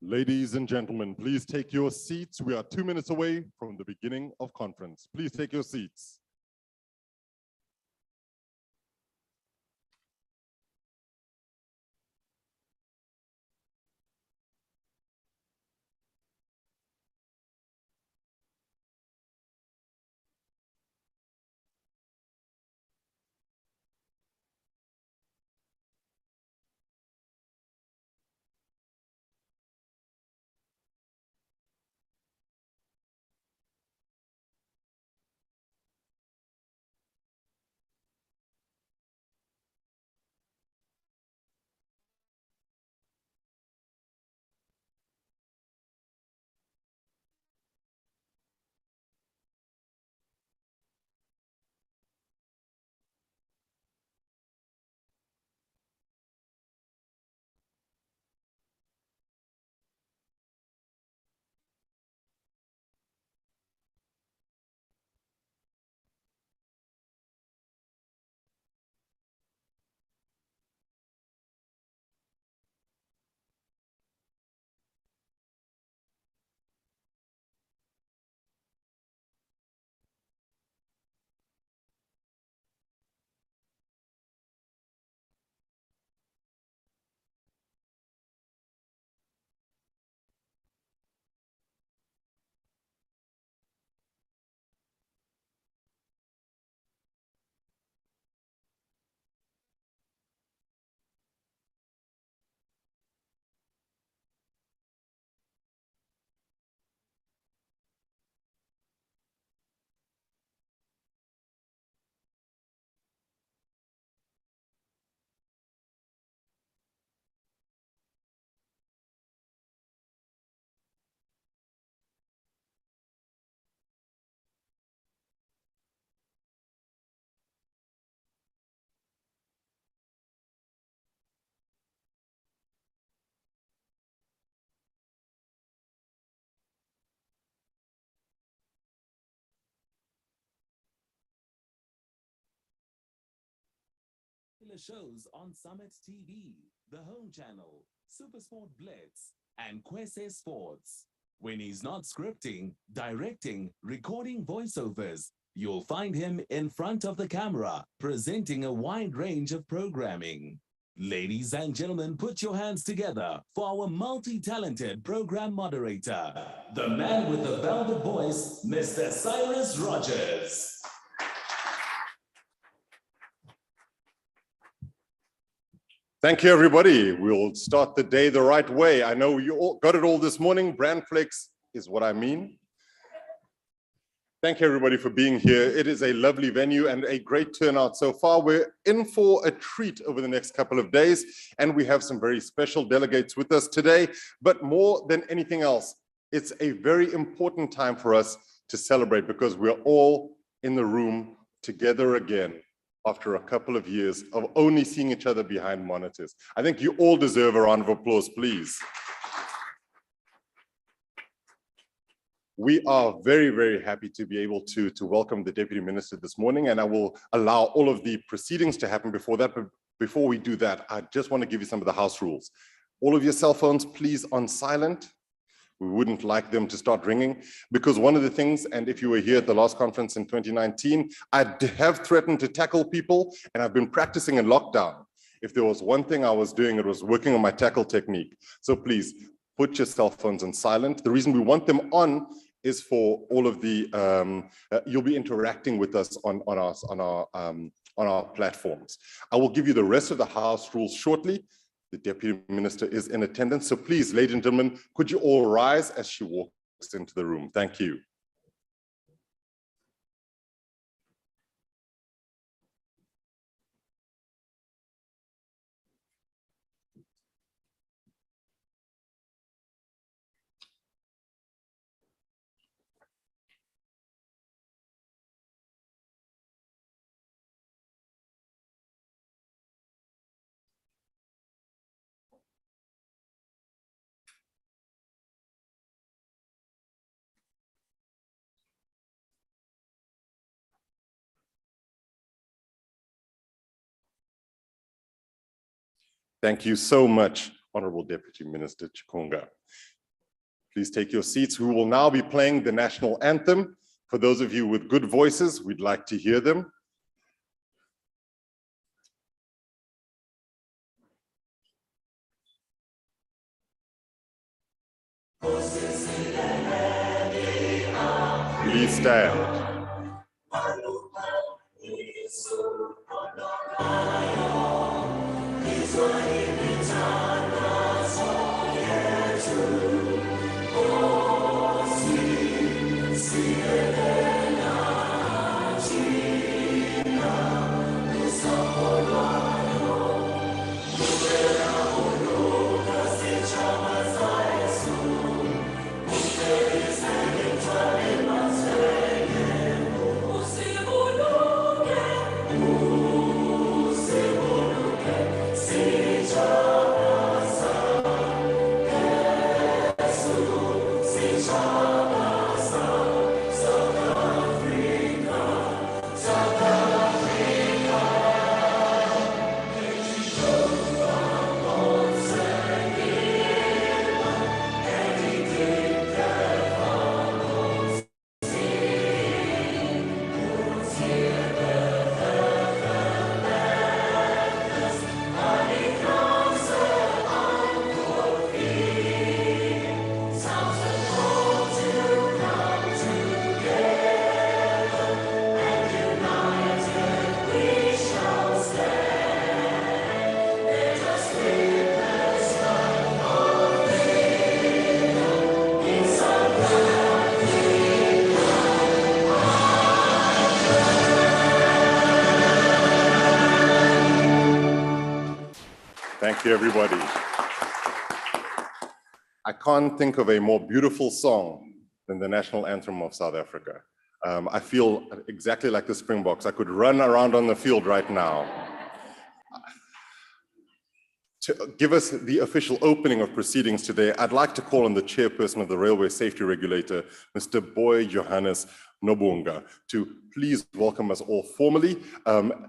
Ladies and gentlemen, please take your seats. We are 2 minutes away from the beginning of conference. Please take your seats. Shows on Summit TV, the Home Channel, Supersport Blitz, and Kwese Sports. When he's not scripting, directing, recording voiceovers, you'll find him in front of the camera, presenting a wide range of programming. Ladies and gentlemen, put your hands together for our multi-talented program moderator, the man with the velvet voice, Mr. Cyrus Rogers. Thank you, everybody. We'll start the day the right way. I know you all got it all this morning. Brand flex is what I mean. Thank you, everybody, for being here. It is a lovely venue and a great turnout so far. We're in for a treat over the next couple of days, and we have some very special delegates with us today. But more than anything else, it's a very important time for us to celebrate because we're all in the room together again after a couple of years of only seeing each other behind monitors. I think you all deserve a round of applause, please. We are very, very happy to be able to welcome the Deputy Minister this morning, and I will allow all of the proceedings to happen before that. But before we do that, I just want to give you some of the house rules. All of your cell phones, please, on silent. We wouldn't like them to start ringing because one of the things, and if you were here at the last conference in 2019, I have threatened to tackle people, and I've been practicing in lockdown. If there was one thing I was doing, it was working on my tackle technique. So please put your cell phones on silent. The reason we want them on is for all of the, you'll be interacting with us on our platforms. I will give you the rest of the house rules shortly. The Deputy Minister is in attendance. So please, ladies and gentlemen, could you all rise as she walks into the room? Thank you. Thank you so much, Honorable Deputy Minister Chikunga. Please take your seats. We will now be playing the national anthem. For those of you with good voices, we'd like to hear them. Please stand. Thank you, everybody. I can't think of a more beautiful song than the national anthem of South Africa. I feel exactly like the Springboks. I could run around on the field right now. To give us the official opening of proceedings today, I'd like to call on the chairperson of the Railway Safety Regulator, Mr. Boy Johannes Nobunga, to please welcome us all formally.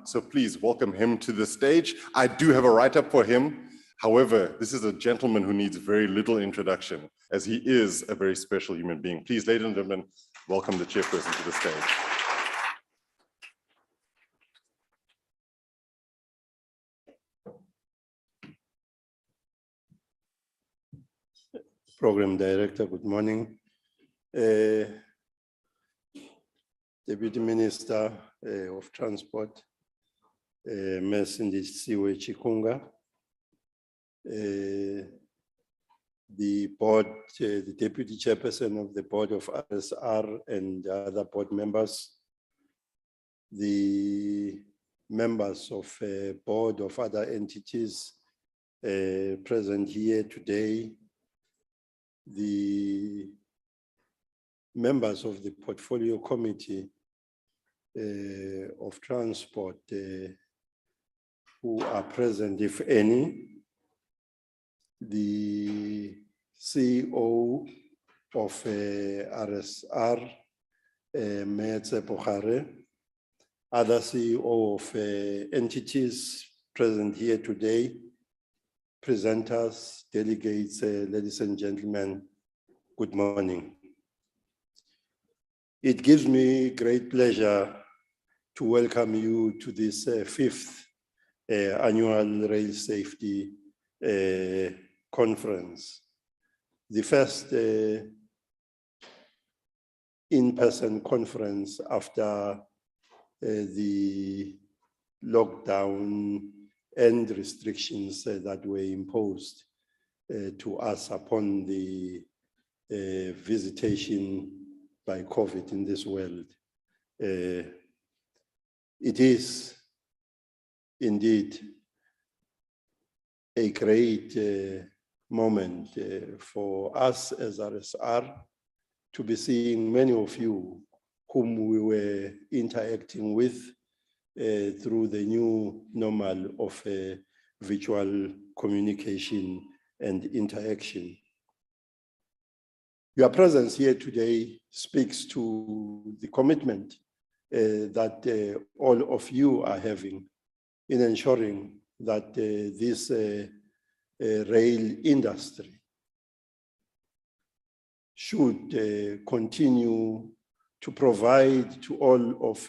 So please welcome him to the stage. I do have a write-up for him. However, this is a gentleman who needs very little introduction, as he is a very special human being. Please, ladies and gentlemen, welcome the chairperson to the stage. Program Director, good morning. Deputy Minister of Transport, Ms. Ndisiwe Chikunga, the board, the Deputy Chairperson of the Board of RSR and other board members, the members of board of other entities present here today, the members of the portfolio committee of transport who are present, if any, the CEO of RSR, Metse Pokhare, other CEO of entities present here today, presenters, delegates, ladies and gentlemen, good morning. It gives me great pleasure to welcome you to this fifth annual Rail Safety Conference. The first in-person conference after the lockdown and restrictions that were imposed to us upon the visitation by COVID in this world. It is indeed a great moment for us as RSR to be seeing many of you whom we were interacting with through the new normal of virtual communication and interaction. Your presence here today speaks to the commitment that all of you are having in ensuring that this rail industry should continue to provide to all of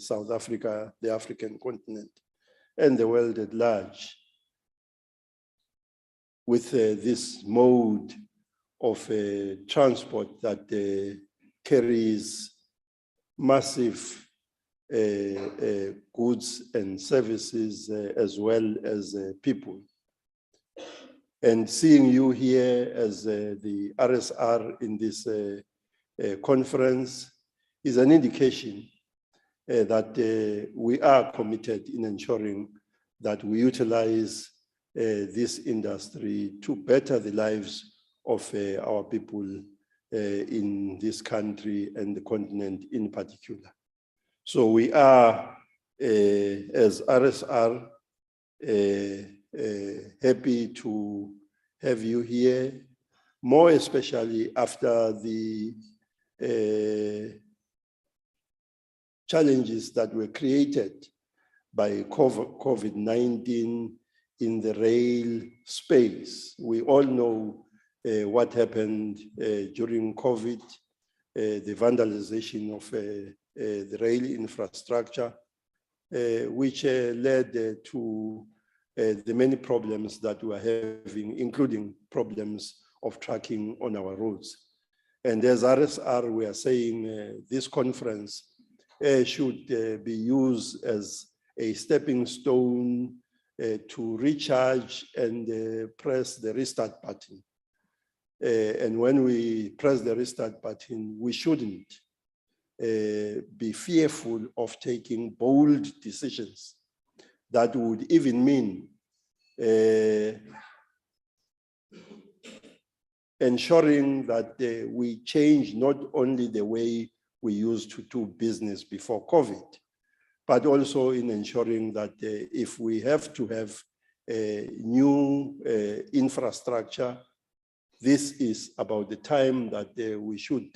South Africa, the African continent, and the world at large with this mode of transport that carries massive goods and services as well as people. And seeing you here as the RSR in this conference is an indication that we are committed in ensuring that we utilize this industry to better the lives of our people in this country and the continent in particular. So we are, as RSR, happy to have you here, more especially after the challenges that were created by COVID-19 in the rail space. We all know what happened during COVID, the vandalization of the rail infrastructure, which led to the many problems that we are having, including problems of tracking on our roads. And as RSR, we are saying this conference should be used as a stepping stone to recharge and press the restart button. And when we press the restart button, we shouldn't be fearful of taking bold decisions that would even mean ensuring that we change not only the way we used to do business before COVID, but also in ensuring that if we have to have new infrastructure, this is about the time that we should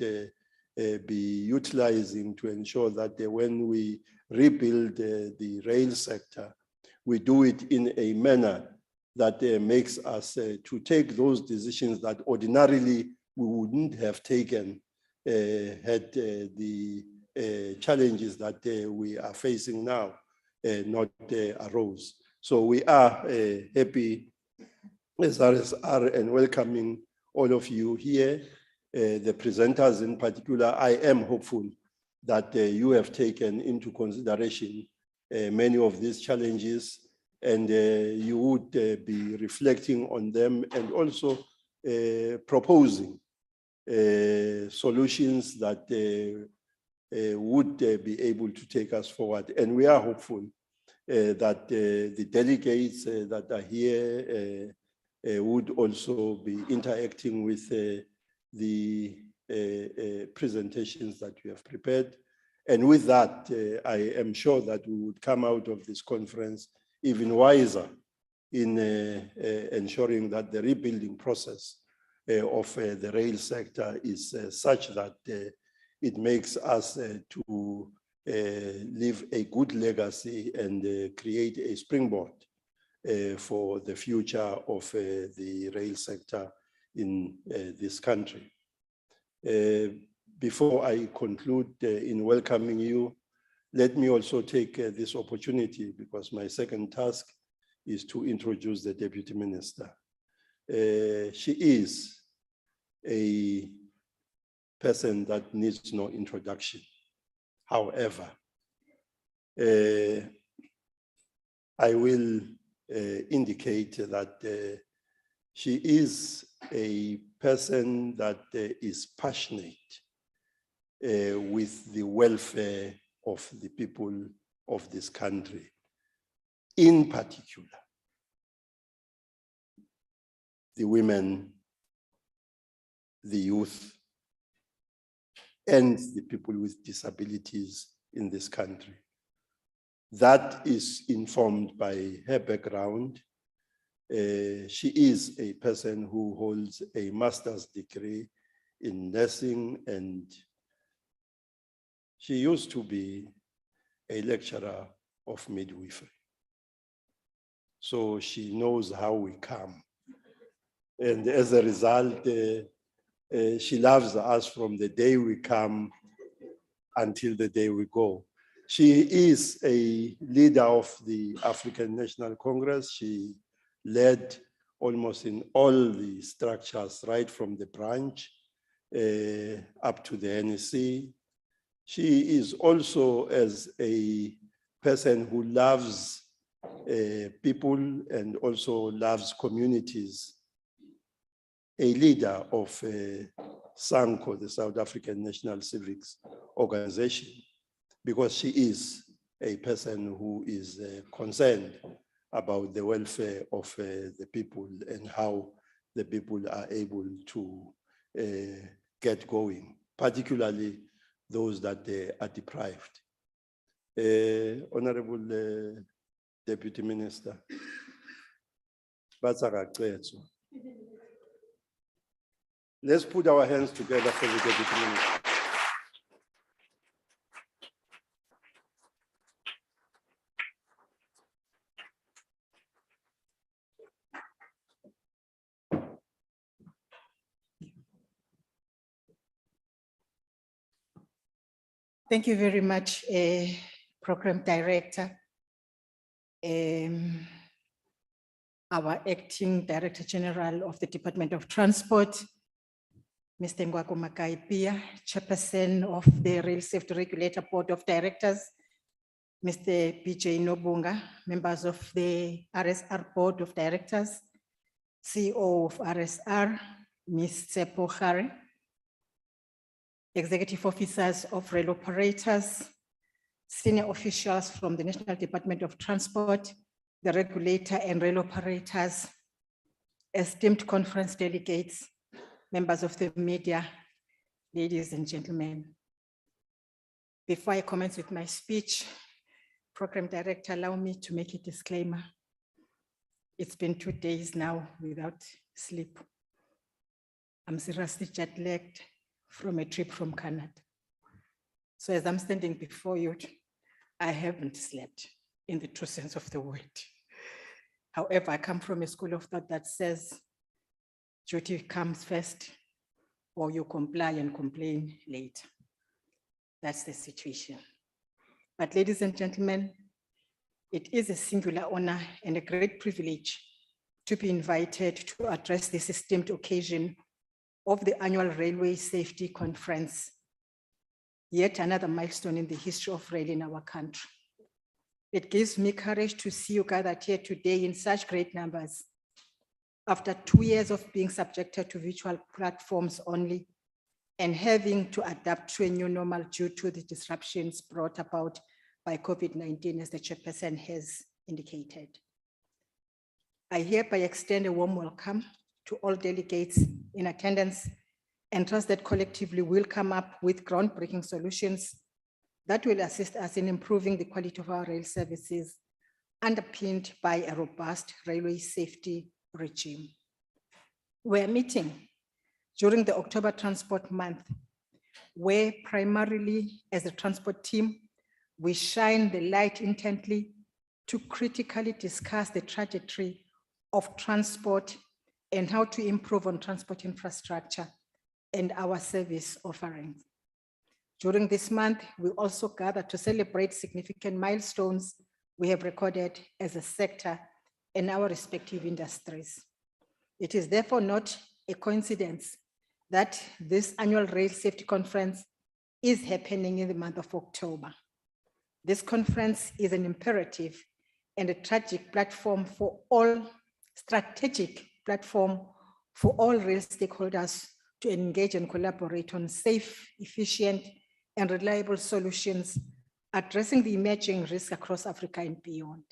be utilizing to ensure that when we rebuild the rail sector, we do it in a manner that makes us to take those decisions that ordinarily we wouldn't have taken had the challenges that we are facing now not arose. So we are happy as RSR and welcoming all of you here, the presenters in particular. I am hopeful that you have taken into consideration many of these challenges, and you would be reflecting on them and also proposing solutions that would be able to take us forward. And we are hopeful that the delegates that are here would also be interacting with the presentations that you have prepared. And with that, I am sure that we would come out of this conference even wiser in ensuring that the rebuilding process of the rail sector is such that it makes us to leave a good legacy and create a springboard for the future of the rail sector in this country. Before I conclude in welcoming you, let me also take this opportunity, because my second task is to introduce the Deputy Minister. She is a person that needs no introduction. However, I will indicate that she is a person that is passionate with the welfare of the people of this country, in particular, the women, the youth, and the people with disabilities in this country. That is informed by her background. She is a person who holds a master's degree in nursing, and she used to be a lecturer of midwifery. So she knows how we come. And as a result, She loves us from the day we come until the day we go. She is a leader of the African National Congress. She led almost in all the structures, right from the branch up to the NEC. She is also, as a person who loves people and also loves communities, a leader of SANCO, the South African National Civics Organization, because she is a person who is concerned about the welfare of the people and how the people are able to get going, particularly those that are deprived. Honorable Deputy Minister, let's put our hands together for the Deputy Minister. Thank you very much, Program Director. Our Acting Director General of the Department of Transport, Mr. Ngwako Makaipia, Chairperson of the Rail Safety Regulator Board of Directors, Mr. PJ Nobunga, members of the RSR Board of Directors, CEO of RSR, Ms. Tsepo Khare, executive officers of rail operators, senior officials from the National Department of Transport, the regulator and rail operators, esteemed conference delegates, members of the media, ladies and gentlemen. Before I commence with my speech, Program Director, allow me to make a disclaimer. It's been 2 days now without sleep. I'm seriously jet-lagged from a trip from Canada. So as I'm standing before you, I haven't slept in the true sense of the word. However, I come from a school of thought that says duty comes first, or you comply and complain later. That's the situation. But ladies and gentlemen, it is a singular honor and a great privilege to be invited to address this esteemed occasion of the annual Railway Safety Conference, yet another milestone in the history of rail in our country. It gives me courage to see you gathered here today in such great numbers. After 2 years of being subjected to virtual platforms only and having to adapt to a new normal due to the disruptions brought about by COVID-19, as the chairperson has indicated. I hereby extend a warm welcome to all delegates in attendance and trust that collectively we'll come up with groundbreaking solutions that will assist us in improving the quality of our rail services, underpinned by a robust railway safety regime. We're meeting during the October Transport Month, where primarily as a transport team, we shine the light intently to critically discuss the trajectory of transport and how to improve on transport infrastructure and our service offerings. During this month, we also gather to celebrate significant milestones we have recorded as a sector in our respective industries. It is therefore not a coincidence that this annual Rail Safety Conference is happening in the month of October. This conference is an imperative and a strategic platform for all rail stakeholders to engage and collaborate on safe, efficient, and reliable solutions addressing the emerging risks across Africa and beyond.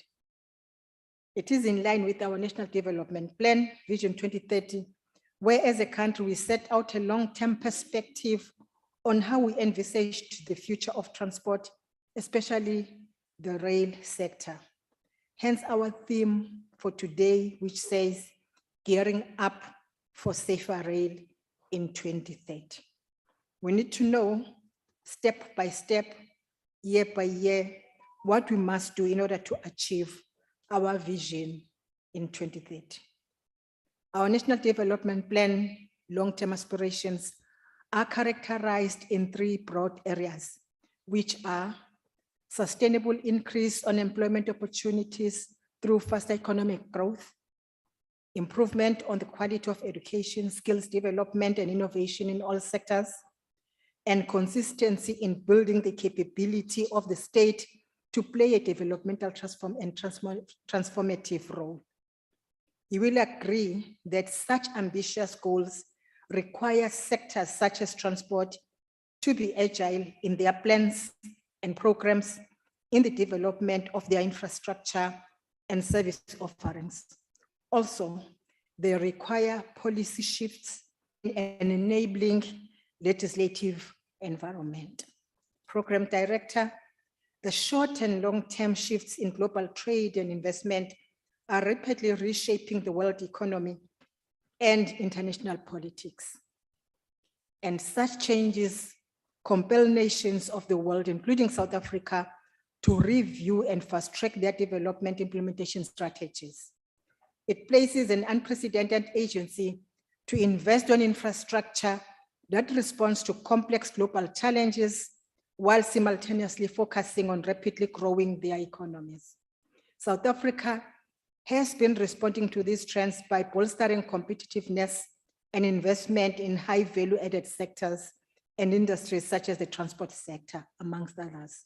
It is in line with our National Development Plan, Vision 2030, where as a country we set out a long-term perspective on how we envisage the future of transport, especially the rail sector. Hence our theme for today, which says, gearing up for safer rail in 2030. We need to know step by step, year by year, what we must do in order to achieve our vision in 2030. Our National Development Plan long-term aspirations are characterized in three broad areas, which are sustainable increase on employment opportunities through faster economic growth, improvement on the quality of education, skills development, and innovation in all sectors, and consistency in building the capability of the state to play a developmental transformative role. You will agree that such ambitious goals require sectors such as transport to be agile in their plans and programs in the development of their infrastructure and service offerings. Also, they require policy shifts in an enabling legislative environment. Program Director, the short and long-term shifts in global trade and investment are rapidly reshaping the world economy and international politics. And such changes compel nations of the world, including South Africa, to review and fast-track their development implementation strategies. It places an unprecedented agency to invest on infrastructure that responds to complex global challenges while simultaneously focusing on rapidly growing their economies. South Africa has been responding to these trends by bolstering competitiveness and investment in high value added sectors and industries such as the transport sector, amongst others.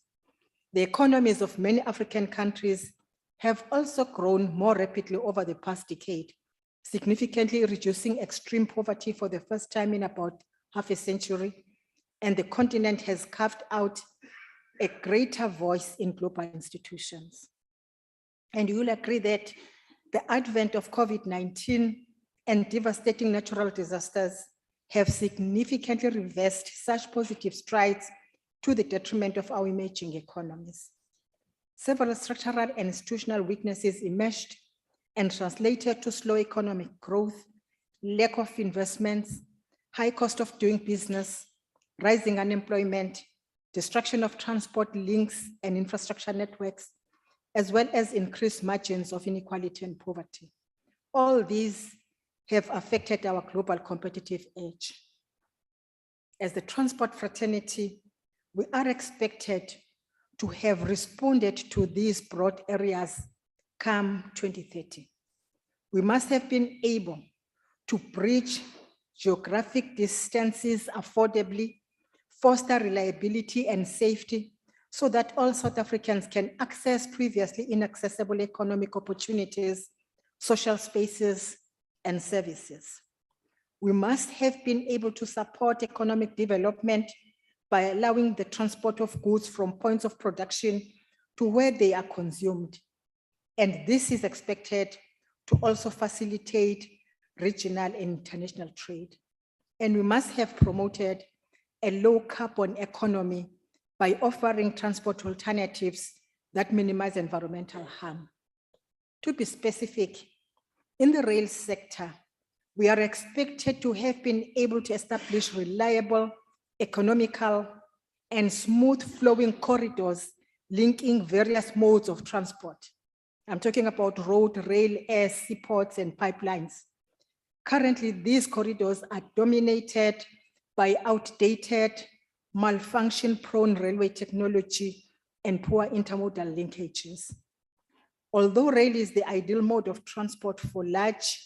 The economies of many African countries have also grown more rapidly over the past decade, significantly reducing extreme poverty for the first time in about half a century, and the continent has carved out a greater voice in global institutions. And you will agree that the advent of COVID-19 and devastating natural disasters have significantly reversed such positive strides to the detriment of our emerging economies. Several structural and institutional weaknesses emerged and translated to slow economic growth, lack of investments, high cost of doing business, rising unemployment, destruction of transport links and infrastructure networks, as well as increased margins of inequality and poverty. All these have affected our global competitive edge. As the transport fraternity, we are expected to have responded to these broad areas come 2030. We must have been able to bridge geographic distances affordably, foster reliability and safety, so that all South Africans can access previously inaccessible economic opportunities, social spaces, and services. We must have been able to support economic development by allowing the transport of goods from points of production to where they are consumed. And this is expected to also facilitate regional and international trade. And we must have promoted a low carbon economy by offering transport alternatives that minimize environmental harm. To be specific, in the rail sector, we are expected to have been able to establish reliable, economical, and smooth flowing corridors linking various modes of transport. I'm talking about road, rail, air, seaports, and pipelines. Currently, these corridors are dominated by outdated, malfunction-prone railway technology and poor intermodal linkages. Although rail is the ideal mode of transport for large,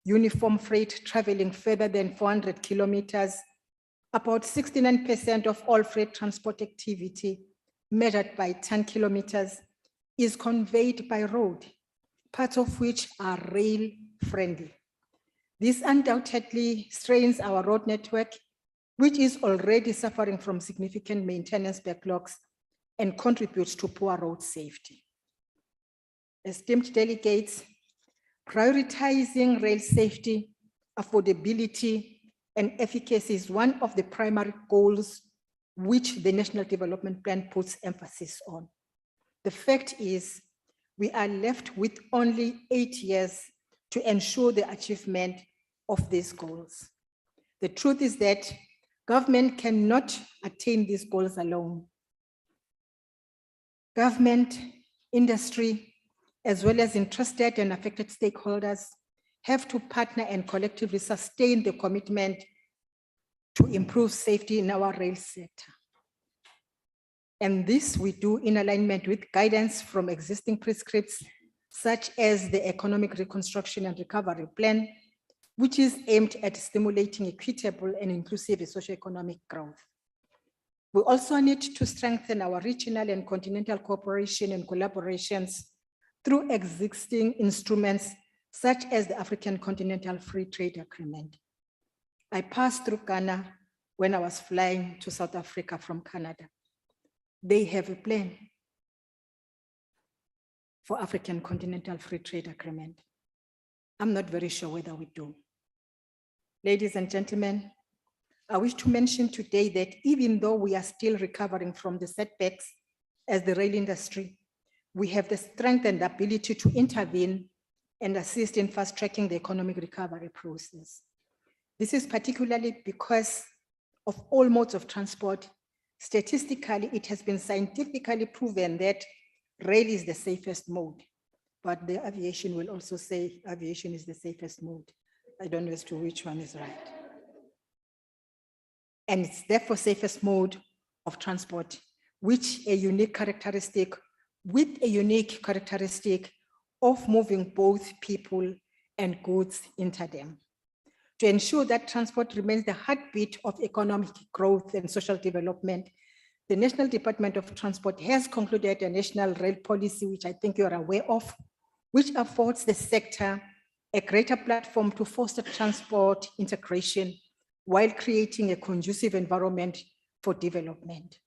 uniform freight traveling further than 400 kilometers, about 69% of all freight transport activity measured by 10 kilometers is conveyed by road, parts of which are rail friendly. This undoubtedly strains our road network, which is already suffering from significant maintenance backlogs and contributes to poor road safety. Esteemed delegates, prioritizing rail safety, affordability, and efficacy is one of the primary goals which the National Development Plan puts emphasis on. The fact is, we are left with only 8 years to ensure the achievement of these goals. The truth is that government cannot attain these goals alone. Government, industry, as well as interested and affected stakeholders have to partner and collectively sustain the commitment to improve safety in our rail sector. And this we do in alignment with guidance from existing prescripts, such as the Economic Reconstruction and Recovery Plan, which is aimed at stimulating equitable and inclusive socioeconomic growth. We also need to strengthen our regional and continental cooperation and collaborations through existing instruments, such as the African Continental Free Trade Agreement. I passed through Ghana when I was flying to South Africa from Canada. They have a plan for African Continental Free Trade Agreement. I'm not very sure whether we do. Ladies and gentlemen, I wish to mention today that even though we are still recovering from the setbacks as the rail industry, we have the strength and ability to intervene and assist in fast-tracking the economic recovery process. This is particularly because of all modes of transport. Statistically, it has been scientifically proven that rail is the safest mode, but the aviation will also say aviation is the safest mode. I don't know as to which one is right. And it's therefore safest mode of transport, with a unique characteristic of moving both people and goods into them. To ensure that transport remains the heartbeat of economic growth and social development, the National Department of Transport has concluded a national rail policy, which I think you're aware of, which affords the sector a greater platform to foster transport integration while creating a conducive environment for development,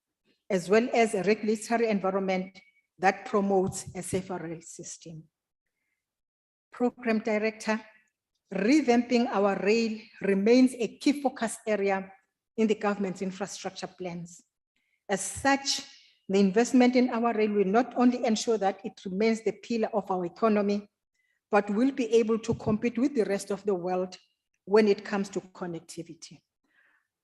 as well as a regulatory environment that promotes a safer rail system. Program Director, revamping our rail remains a key focus area in the government's infrastructure plans. As such, the investment in our rail will not only ensure that it remains the pillar of our economy, but will be able to compete with the rest of the world when it comes to connectivity.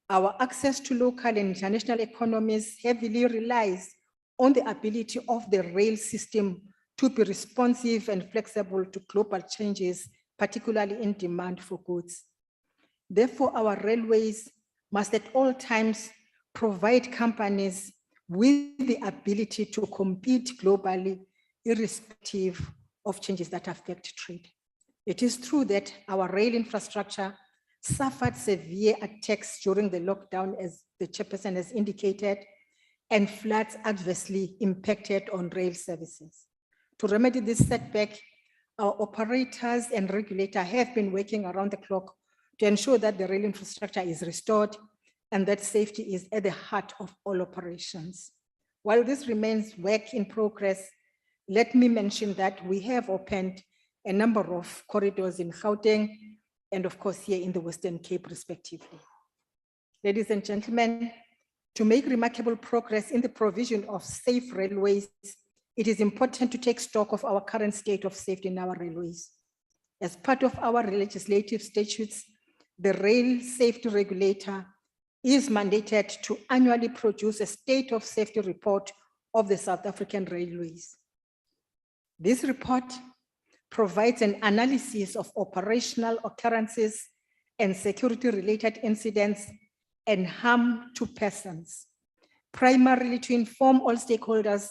Our access to local and international economies heavily relies on the ability of the rail system to be responsive and flexible to global changes, particularly in demand for goods. Therefore, our railways must at all times provide companies with the ability to compete globally, irrespective of changes that affect trade. It is true that our rail infrastructure suffered severe attacks during the lockdown, as the chairperson has indicated, and floods adversely impacted on rail services. To remedy this setback, our operators and regulator have been working around the clock to ensure that the rail infrastructure is restored and that safety is at the heart of all operations. While this remains work in progress, let me mention that we have opened a number of corridors in Gauteng and of course here in the Western Cape respectively. Ladies and gentlemen, to make remarkable progress in the provision of safe railways, it is important to take stock of our current state of safety in our railways. As part of our legislative statutes, the rail safety regulator is mandated to annually produce a state of safety report of the South African railways. This report provides an analysis of operational occurrences and security-related incidents and harm to persons, primarily to inform all stakeholders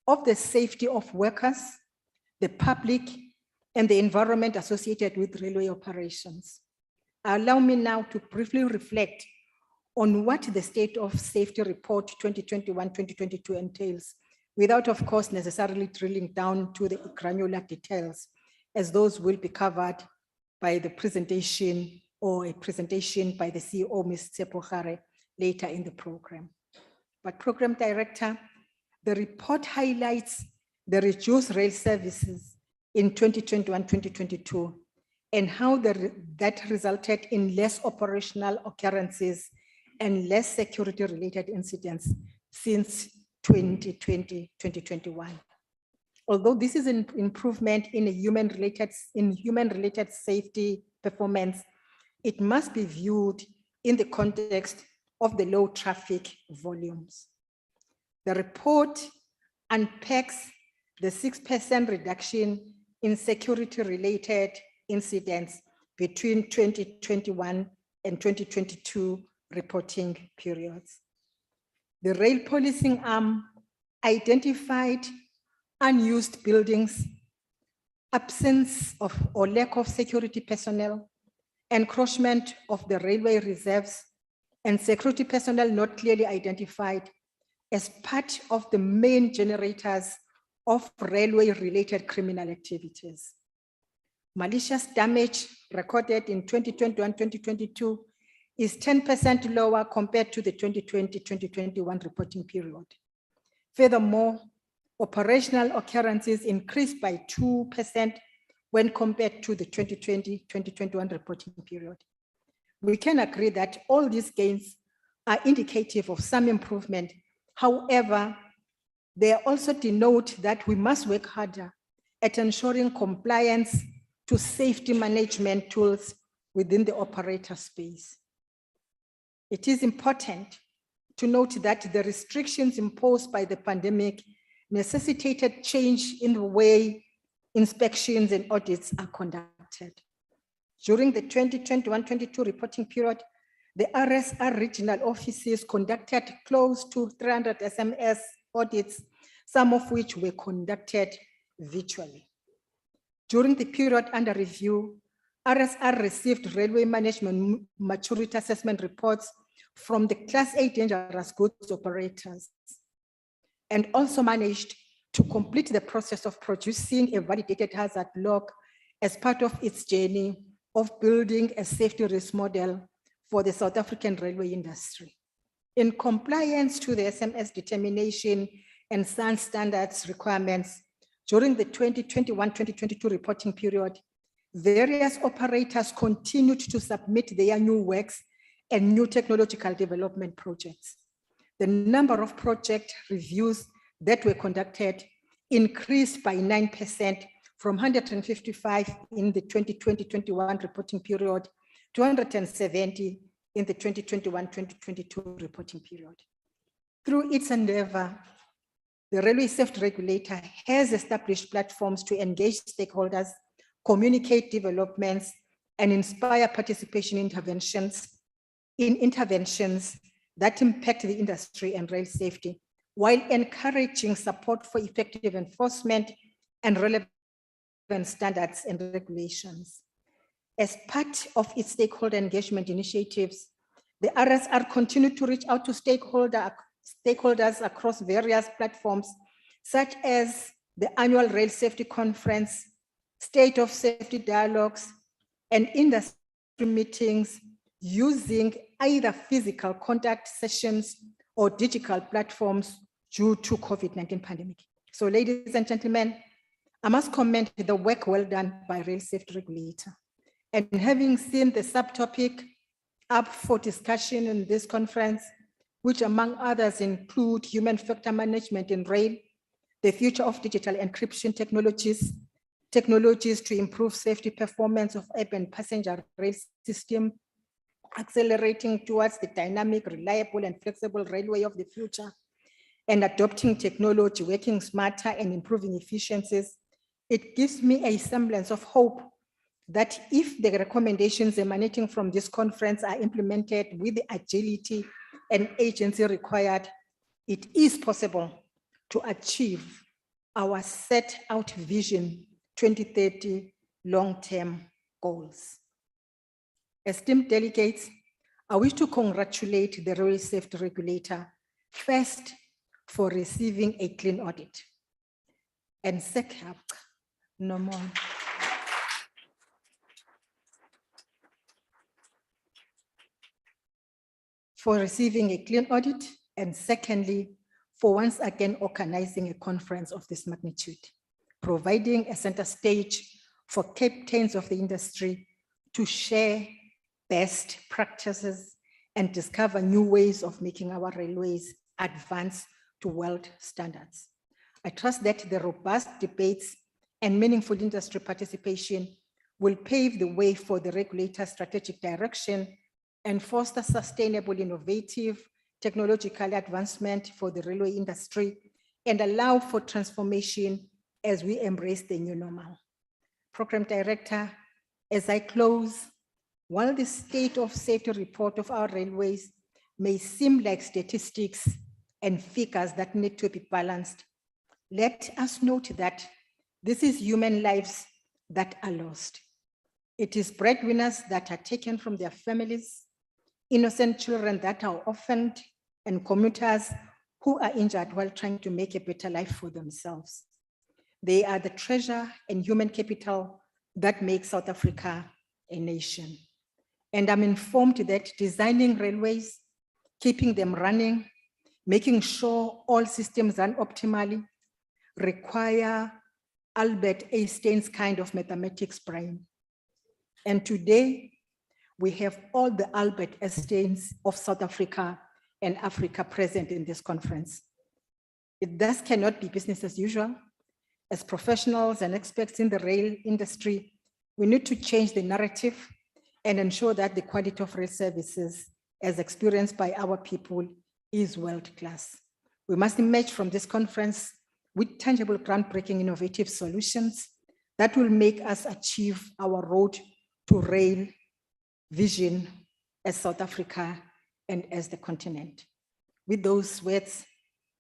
of the safety of workers, the public, and the environment associated with railway operations. Allow me now to briefly reflect on what the State of Safety Report 2021-2022 entails, without, of course, necessarily drilling down to the granular details, as those will be covered by the presentation or a presentation by the CEO, Ms. Tshepo later in the program. But Program Director, the report highlights the reduced rail services in 2021-2022 and how that resulted in less operational occurrences and less security-related incidents since 2020-2021. Although this is an improvement in human-related safety performance, it must be viewed in the context of the low traffic volumes. The report unpacks the 6% reduction in security-related incidents between 2021 and 2022 reporting periods. The rail policing arm identified unused buildings, absence of or lack of security personnel, encroachment of the railway reserves, and security personnel not clearly identified as part of the main generators of railway-related criminal activities. Malicious damage recorded in 2021-2022 is 10% lower compared to the 2020-2021 reporting period. Furthermore, operational occurrences increased by 2% when compared to the 2020-2021 reporting period. We can agree that all these gains are indicative of some improvement. However, they also denote that we must work harder at ensuring compliance to safety management tools within the operator space. It is important to note that the restrictions imposed by the pandemic necessitated change in the way inspections and audits are conducted. During the 2021-22 reporting period, the RSR regional offices conducted close to 300 SMS audits, some of which were conducted virtually. During the period under review, RSR received railway management maturity assessment reports from the Class A dangerous goods operators, and also managed to complete the process of producing a validated hazard log as part of its journey of building a safety risk model for the South African railway industry. In compliance to the SMS determination and SAN standards requirements, during the 2021-2022 reporting period, various operators continued to submit their new works and new technological development projects. The number of project reviews that were conducted increased by 9% from 155 in the 2020-21 reporting period to 170 in the 2021-2022 reporting period. Through its endeavor, the Railway Safety Regulator has established platforms to engage stakeholders, communicate developments, and inspire participation in interventions that impact the industry and rail safety, while encouraging support for effective enforcement and relevant standards and regulations. As part of its stakeholder engagement initiatives, the RSR continued to reach out to stakeholders across various platforms, such as the annual Rail Safety Conference, State of Safety Dialogues, and industry meetings using either physical contact sessions or digital platforms due to COVID-19 pandemic. So ladies and gentlemen, I must commend the work well done by Rail Safety Regulator. And having seen the subtopic up for discussion in this conference, which among others include human factor management in rail, the future of digital encryption technologies to improve safety performance of urban passenger rail system, accelerating towards the dynamic, reliable, and flexible railway of the future, and adopting technology, working smarter and improving efficiencies, it gives me a semblance of hope that if the recommendations emanating from this conference are implemented with the agility and agency required, it is possible to achieve our set out vision 2030 long-term goals. Esteemed delegates, I wish to congratulate the Railway Safety Regulator first for receiving a clean audit, and second, no more. For receiving a clean audit, and secondly, for once again organizing a conference of this magnitude, providing a center stage for captains of the industry to share best practices and discover new ways of making our railways advance to world standards. I trust that the robust debates and meaningful industry participation will pave the way for the regulator's strategic direction and foster sustainable, innovative, technological advancement for the railway industry and allow for transformation as we embrace the new normal. Program Director, As I close, while the state of safety report of our railways may seem like statistics and figures that need to be balanced, let us note that this is human lives that are lost. It is breadwinners that are taken from their families, innocent children that are orphaned, and commuters who are injured while trying to make a better life for themselves. They are the treasure and human capital that makes South Africa a nation. And I'm informed that designing railways, keeping them running, making sure all systems run optimally require Albert Einstein's kind of mathematics brain. And today, we have all the Albert Einsteins of South Africa and Africa present in this conference. It thus cannot be business as usual. As professionals and experts in the rail industry, we need to change the narrative and ensure that the quality of rail services as experienced by our people is world-class. We must emerge from this conference with tangible, groundbreaking, innovative solutions that will make us achieve our road to rail vision as South Africa and as the continent. With those words,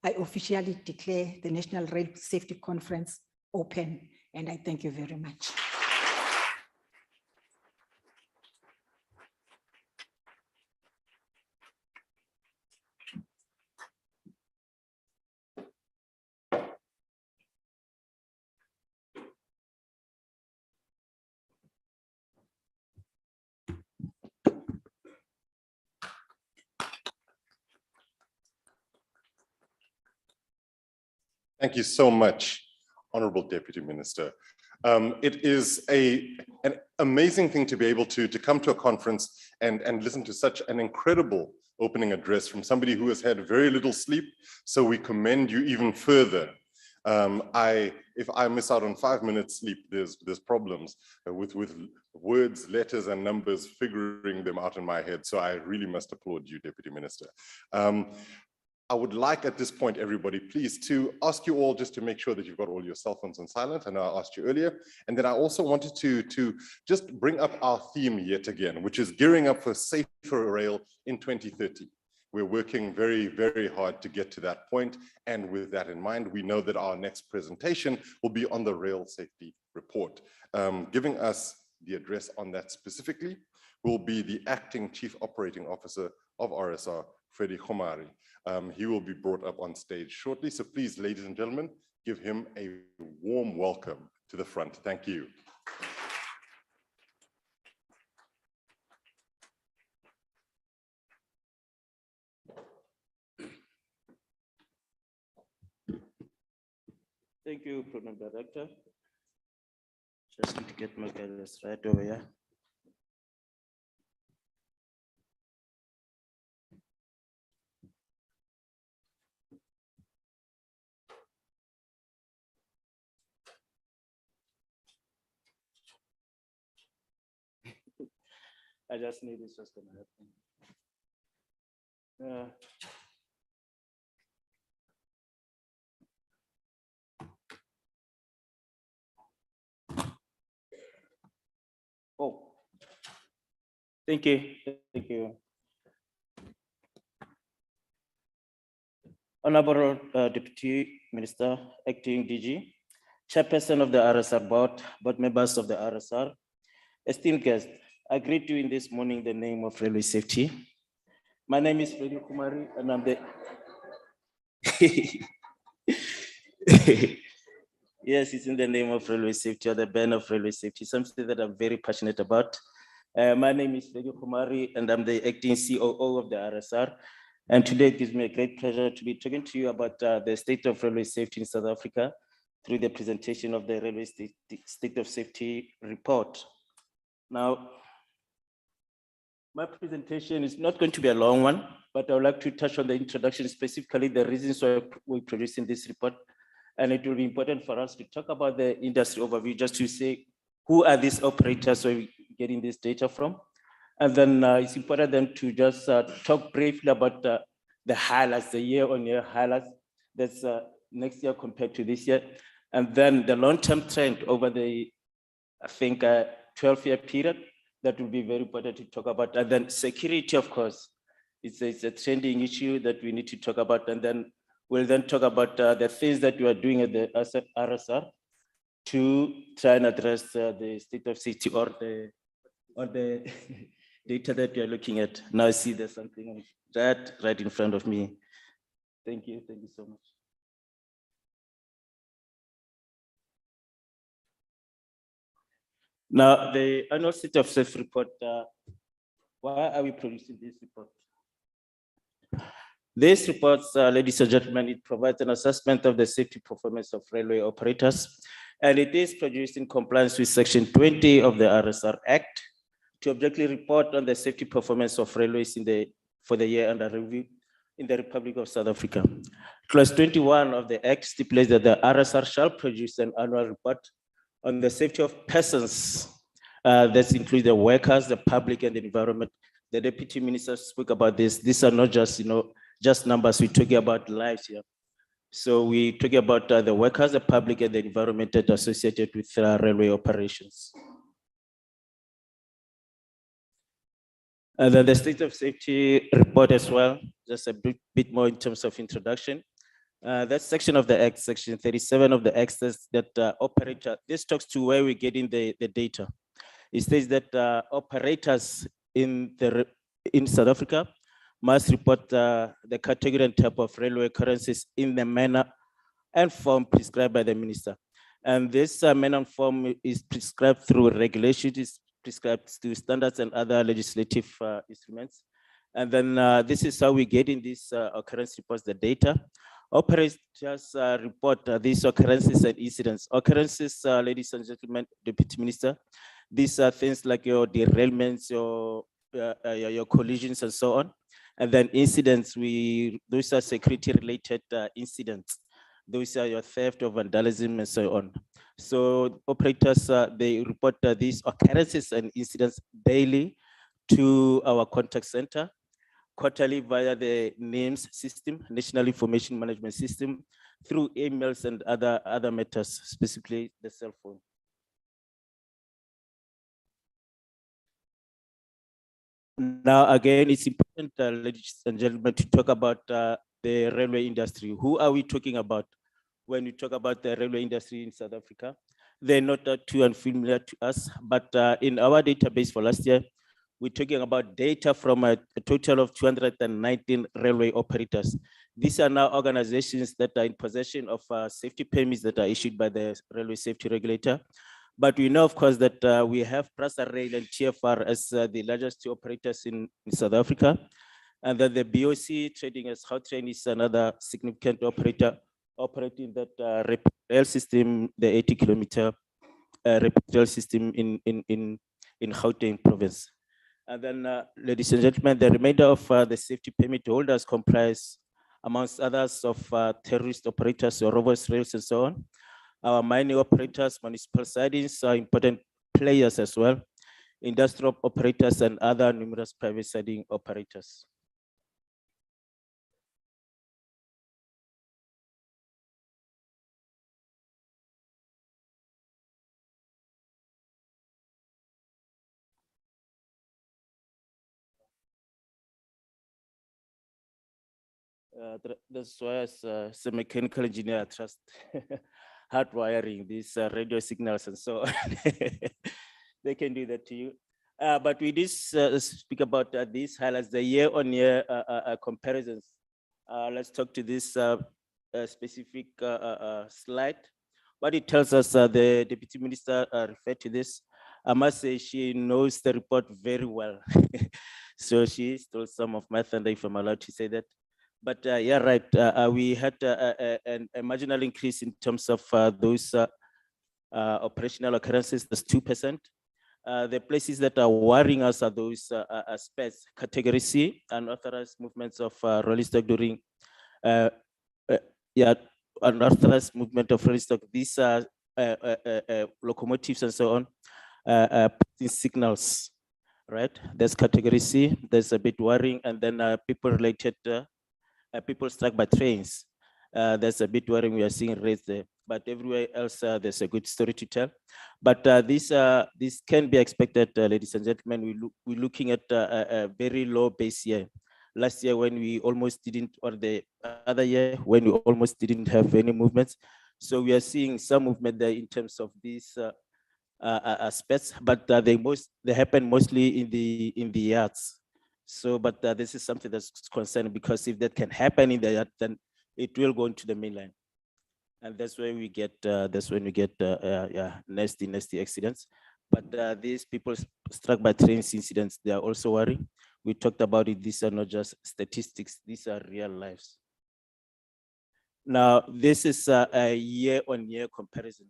I officially declare the National Rail Safety Conference open, and I thank you very much. Thank you so much, Honorable Deputy Minister. It is an amazing thing to be able to come to a conference and listen to such an incredible opening address from somebody who has had very little sleep. So we commend you even further. If I miss out on 5 minutes sleep, there's problems with words, letters, and numbers, figuring them out in my head. So I really must applaud you, Deputy Minister. I would like at this point, everybody, please, to ask you all just to make sure that you've got all your cell phones on silent. I know I asked you earlier. And then I also wanted to just bring up our theme yet again, which is gearing up for safer rail in 2030. We're working very, very hard to get to that point. And with that in mind, we know that our next presentation will be on the rail safety report. Giving us the address on that specifically will be the Acting Chief Operating Officer of RSR, Freddie Khomari. He will be brought up on stage shortly. So please, ladies and gentlemen, give him a warm welcome to the front. Thank you. Thank you, Program Director. Just need to get my guidance right over here. I just need this just gonna happen. Oh, thank you. Thank you. Honorable Deputy Minister, Acting DG, Chairperson of the RSR board members of the RSR, esteemed guests, I greet you in this morning in the name of railway safety. My name is Freddie Khomari, and I'm the Yes, it's in the name of railway safety, or the banner of railway safety, something that I'm very passionate about. My name is Freddie Khomari, and I'm the acting COO of the RSR. And today it gives me a great pleasure to be talking to you about the state of railway safety in South Africa through the presentation of the railway state of safety report. Now, my presentation is not going to be a long one, but I would like to touch on the introduction, specifically the reasons why we're producing this report. And it will be important for us to talk about the industry overview, just to say, who are these operators we're getting this data from? And then it's important then to just talk briefly about the highlights, the year-on-year highlights that's next year compared to this year. And then the long-term trend over the, I think, 12-year period. That will be very important to talk about. And then security, of course, it's a trending issue that we need to talk about. And then we'll then talk about the things that we are doing at the RSR to try and address the state of safety or the data that we are looking at. Now I see there's something right in front of me. Thank you so much. Now, the annual state of safety report, why are we producing this report? This report, ladies and gentlemen, it provides an assessment of the safety performance of railway operators, and it is produced in compliance with Section 20 of the RSR Act to objectively report on the safety performance of railways for the year under review in the Republic of South Africa. Clause 21 of the Act stipulates that the RSR shall produce an annual report on the safety of persons. That includes the workers, the public, and the environment. The Deputy Minister spoke about this. These are not just, just numbers. We're talking about lives here. So we're talking about the workers, the public, and the environment that are associated with railway operations. And then the state of safety report as well, just a bit more in terms of introduction. That section of the Act, Section 37 of the Act, says that operator, this talks to where we're getting the data. It says that operators in South Africa must report the category and type of railway occurrences in the manner and form prescribed by the minister. And this manner and form is prescribed through regulations, is prescribed through standards and other legislative instruments. And then this is how we get in these occurrence reports, the data. Operators report these occurrences and incidents. Occurrences, ladies and gentlemen, Deputy Minister, these are things like your derailments, your collisions and so on. And then incidents, those are security related incidents. Those are your theft or vandalism and so on. So operators, they report these occurrences and incidents daily to our contact center, quarterly via the NIMS system, National Information Management System, through emails and other methods, specifically the cell phone. Now, again, it's important, ladies and gentlemen, to talk about the railway industry. Who are we talking about when we talk about the railway industry in South Africa? They're not too unfamiliar to us, but in our database for last year, we're talking about data from a total of 219 railway operators. These are now organizations that are in possession of safety permits that are issued by the railway safety regulator. But we know, of course, that we have Prasa Rail and TFR as the largest two operators in South Africa. And then the BOC trading as Gautrain is another significant operator operating that rapid rail system, the 80-kilometer rapid rail system in Gauteng province. And then, ladies and gentlemen, the remainder of the safety permit holders comprise, amongst others, of terrorist operators, or rovers, rails, and so on. Our mining operators, municipal sidings are important players as well, industrial operators, and other numerous private siding operators. That's why as a mechanical engineer, I trust hard wiring, these radio signals and so on. They can do that to you. But we did speak about these highlights, the year-on-year comparisons. Let's talk to this specific slide. What it tells us, the Deputy Minister referred to this. I must say she knows the report very well. So she stole some of my thunder, if I'm allowed to say that. But yeah, right, we had a marginal increase in terms of those operational occurrences, that's 2%. The places that are worrying us are those aspects, category C, unauthorized movements of rolling stock during, unauthorized movement of rolling stock. These are locomotives and so on, signals, right? There's category C, there's a bit worrying, and then people related, people struck by trains. That's a bit worrying, we are seeing rates there. but everywhere else there's a good story to tell. But this can be expected, ladies and gentlemen. We're looking at a very low base year. Last year when we almost didn't, or the other year when we almost didn't have any movements. So we are seeing some movement there in terms of these aspects, but they happen mostly in the yards. So, but this is something that's concerning, because if that can happen in the yard, then it will go into the mainland, and that's where we get nasty accidents. But these people struck by trains incidents, they are also worrying. We talked about it. These are not just statistics; these are real lives. Now, this is a year-on-year comparison,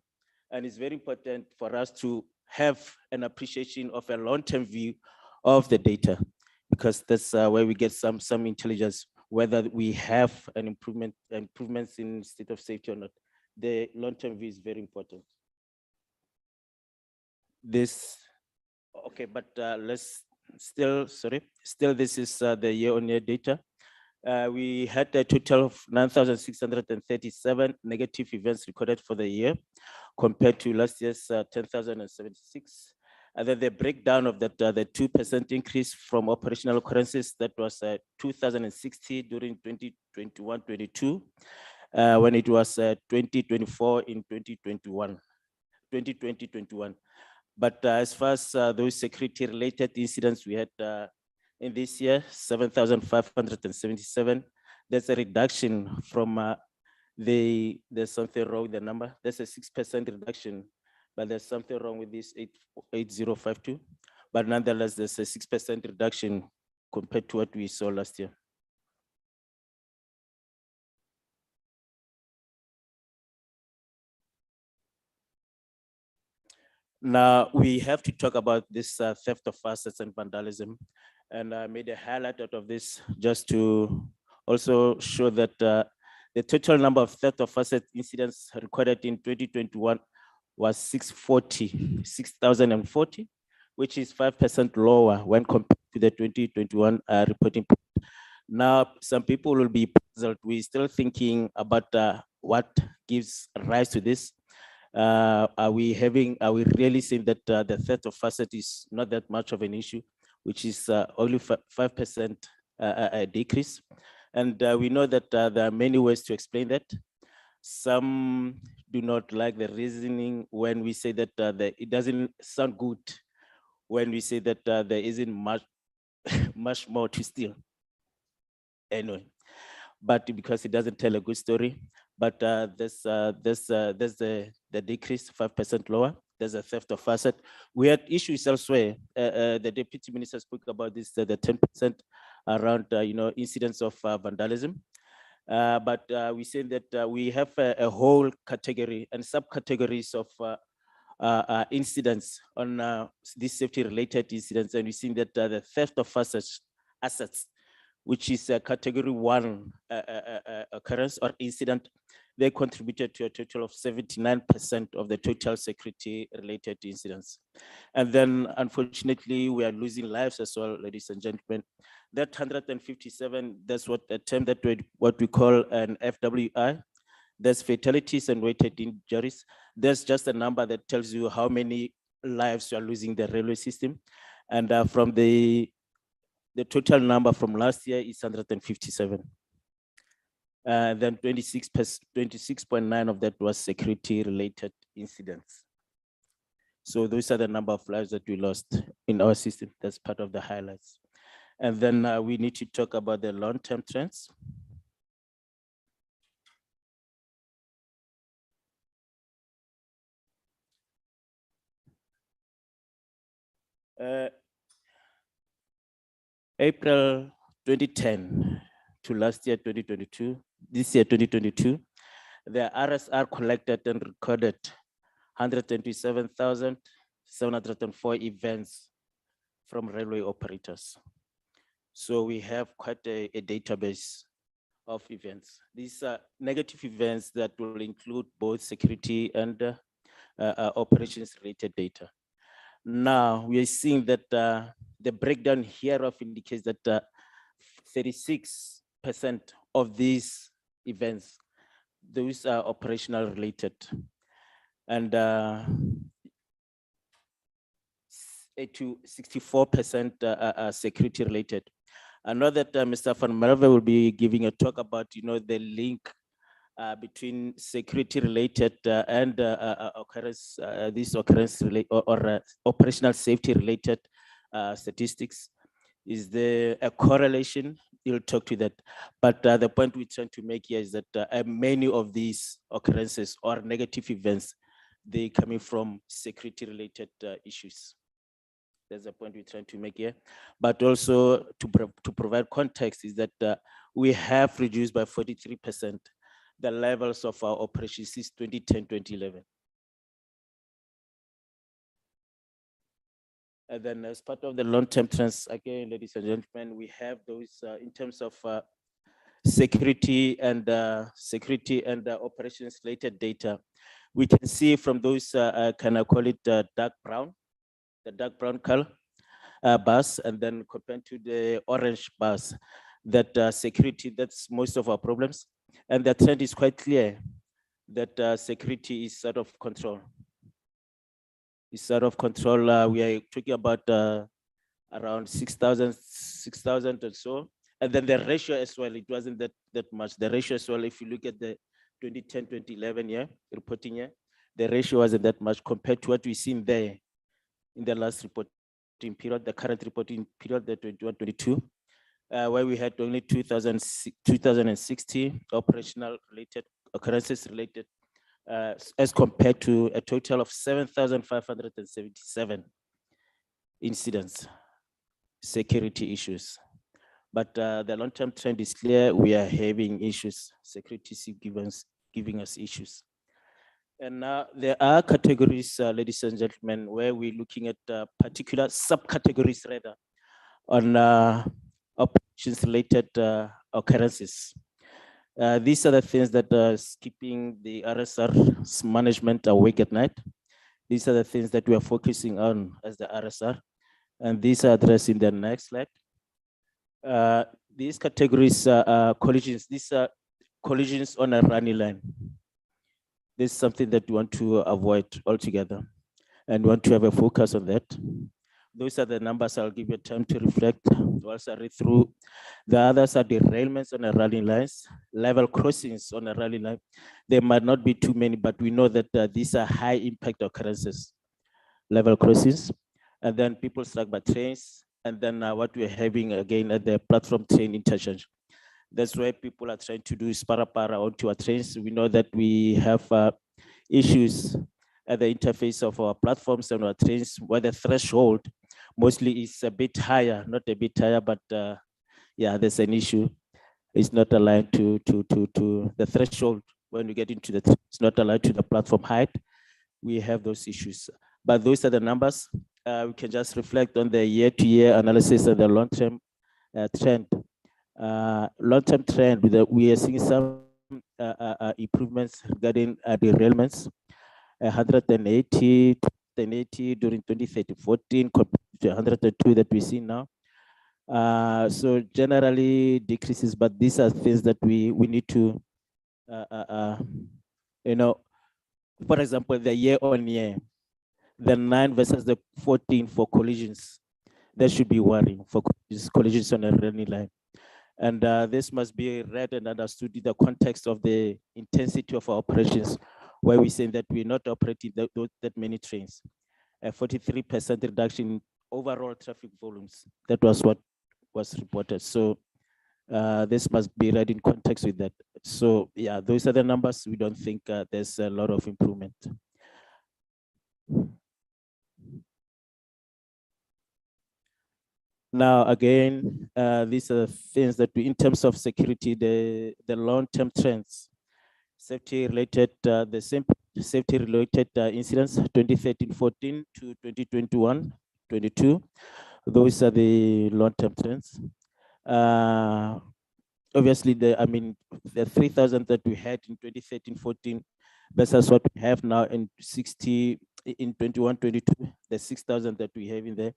and it's very important for us to have an appreciation of a long-term view of the data, because that's where we get some intelligence whether we have an improvements in state of safety or not. The long-term view is very important. This, okay, but still this is the year-on-year data. We had a total of 9,637 negative events recorded for the year, compared to last year's 10,076. And then the breakdown of that, the 2% increase from operational occurrences, that was 2,060 during 2021-22, when it was 2024 in 2020-21. But as far as those security-related incidents we had in this year, 7,577. That's a reduction from there's something wrong with the number. There's a 6% reduction, but there's something wrong with this 8052. But nonetheless, there's a 6% reduction compared to what we saw last year. Now, we have to talk about this theft of assets and vandalism. And I made a highlight out of this just to also show that the total number of theft of asset incidents recorded in 2021 was 6,040, which is 5% lower when compared to the 2021 reporting. Now, some people will be puzzled. We're still thinking about what gives rise to this. Are we really saying that the theft of asset is not that much of an issue, which is only 5% decrease? And we know that there are many ways to explain that. Some do not like the reasoning when we say that it doesn't sound good when we say that there isn't much more to steal. Anyway, but because it doesn't tell a good story. But there's the decrease, 5% lower. There's a theft of asset. We had issues elsewhere. The deputy minister spoke about this, the 10% around incidents of vandalism. But we say that we have a whole category and subcategories of incidents on these safety-related incidents, and we've seen that the theft of assets, which is a category 1 occurrence or incident, they contributed to a total of 79% of the total security-related incidents. And then, unfortunately, we are losing lives as well, ladies and gentlemen. That 157, that's what we call an FWI. There's fatalities and weighted injuries. There's just a number that tells you how many lives you are losing the railway system. And from the total number from last year is 157. Then 26.9 of that was security-related incidents. So those are the number of lives that we lost in our system. That's part of the highlights. And then we need to talk about the long-term trends. April 2010 to last year 2022, this year 2022, the RSR collected and recorded 127,704 events from railway operators. So we have quite a database of events. These are negative events that will include both security and operations related data. Now we are seeing that the breakdown hereof indicates that 36% of these events, those are operational related. And to 64% security related. I know that Mr. Van Merwe will be giving a talk about, the link between security related and occurrence, these occurrence or operational safety related statistics. Is there a correlation? You'll talk to that. But the point we're trying to make here is that many of these occurrences or negative events, they coming from security related issues. That's the point we're trying to make here. But also to provide context is that we have reduced by 43% the levels of our operations since 2010, 2011. And then as part of the long-term trends, again, ladies and gentlemen, we have those in terms of security and operations related data. We can see from those, can I call it dark brown, the dark brown color bars, and then compared to the orange bars, that security, that's most of our problems. And the trend is quite clear that security is out of control. It's out of control. We are talking about around 6,000 or so. And then the ratio as well, it wasn't that much. The ratio as well, if you look at the 2010, 2011 year, reporting year, the ratio wasn't that much compared to what we've seen there in the last reporting period, the current reporting period, the 21, 22, where we had only 2,060 operational related occurrences related as compared to a total of 7,577 incidents, security issues. But the long-term trend is clear. We are having issues. Security is giving us issues. And now there are categories, ladies and gentlemen, where we're looking at particular subcategories rather on operations-related occurrences. These are the things that are keeping the RSR's management awake at night. These are the things that we are focusing on as the RSR. And these are addressed in the next slide. These categories are collisions. These are collisions on a running line. This is something that we want to avoid altogether and want to have a focus on that. Those are the numbers. I'll give you time to reflect whilst I read through. The others are derailments on the running lines, level crossings on a running line. There might not be too many, but we know that these are high impact occurrences, level crossings, and then people struck by trains, and then what we're having again at the platform train interchange. That's why people are trying to do para onto our trains. We know that we have issues at the interface of our platforms and our trains where the threshold mostly is a bit higher, not a bit higher, but yeah, there's an issue. It's not aligned to the threshold when you get into the, it's not aligned to the platform height. We have those issues, but those are the numbers. We can just reflect on the year-to-year analysis of the long-term trend. Long-term trend, we are seeing some improvements regarding derailments, 180 during 2013-14 compared to 102 that we see now. So generally decreases, but these are things that we need to, for example, the year-on-year, the 9 versus the 14 for collisions, that should be worrying for collisions on a running line. And this must be read and understood in the context of the intensity of our operations, where we say that we're not operating that many trains. A 43% reduction in overall traffic volumes. That was what was reported. So this must be read in context with that. So yeah, those are the numbers. We don't think there's a lot of improvement. Now, again, these are things that we, in terms of security, the long-term trends, safety-related, the same safety-related incidents, 2013-14 to 2021-22. Those are the long-term trends. Obviously, the 3,000 that we had in 2013-14 versus what we have now in 21-22, the 6,000 that we have in there.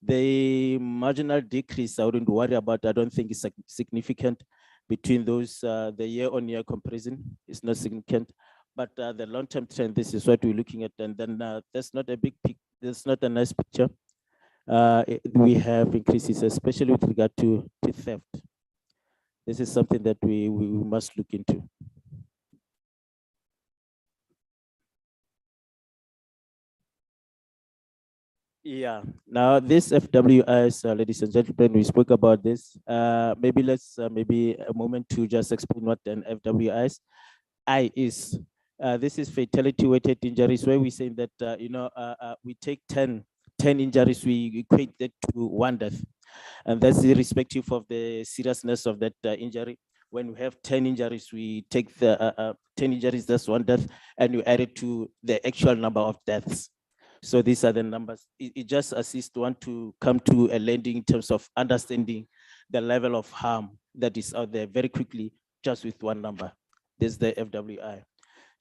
The marginal decrease I wouldn't worry about. I don't think it's significant. between those, the year-on-year comparison is not significant, but the long-term trend, this is what we're looking at, and then that's not a big peak, that's not a nice picture. We have increases, especially with regard to theft. This is something that we must look into. Yeah, now this FWIs, ladies and gentlemen, we spoke about this. Maybe let's maybe a moment to just explain what an FWIs is. This is fatality weighted injuries, where we say that we take 10 injuries, we equate that to one death, and that's irrespective of the seriousness of that injury. When we have 10 injuries, we take the 10 injuries, that's one death, and we add it to the actual number of deaths. So these are the numbers. It just assists one to come to a landing in terms of understanding the level of harm that is out there very quickly, just with one number. This is the FWI.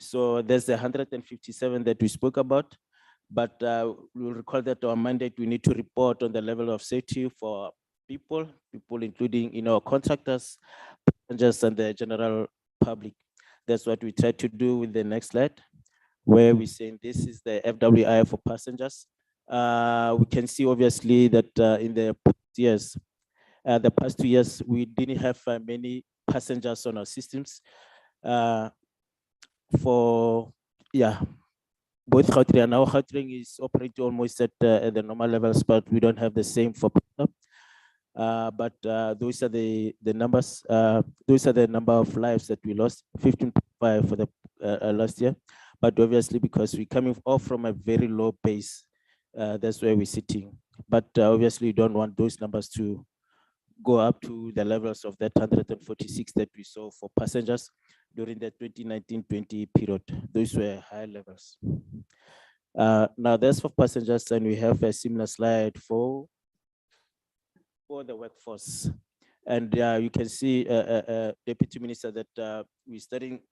So there's the 157 that we spoke about, but we'll recall that our mandate, we need to report on the level of safety for people including contractors, passengers, and the general public. That's what we try to do with the next slide, where we're saying this is the FWI for passengers. We can see obviously that in the past 2 years, we didn't have many passengers on our systems. Both Gauteng and now Gauteng is operating almost at the normal levels, but we don't have the same for Pickup. But those are the numbers. Those are the number of lives that we lost, 15.5 for the last year. But obviously, because we're coming off from a very low base, that's where we're sitting. But obviously, you don't want those numbers to go up to the levels of that 146 that we saw for passengers during the 2019-20 period. Those were high levels. Now that's for passengers, and we have a similar slide for the workforce. And you can see, Deputy Minister, that we're starting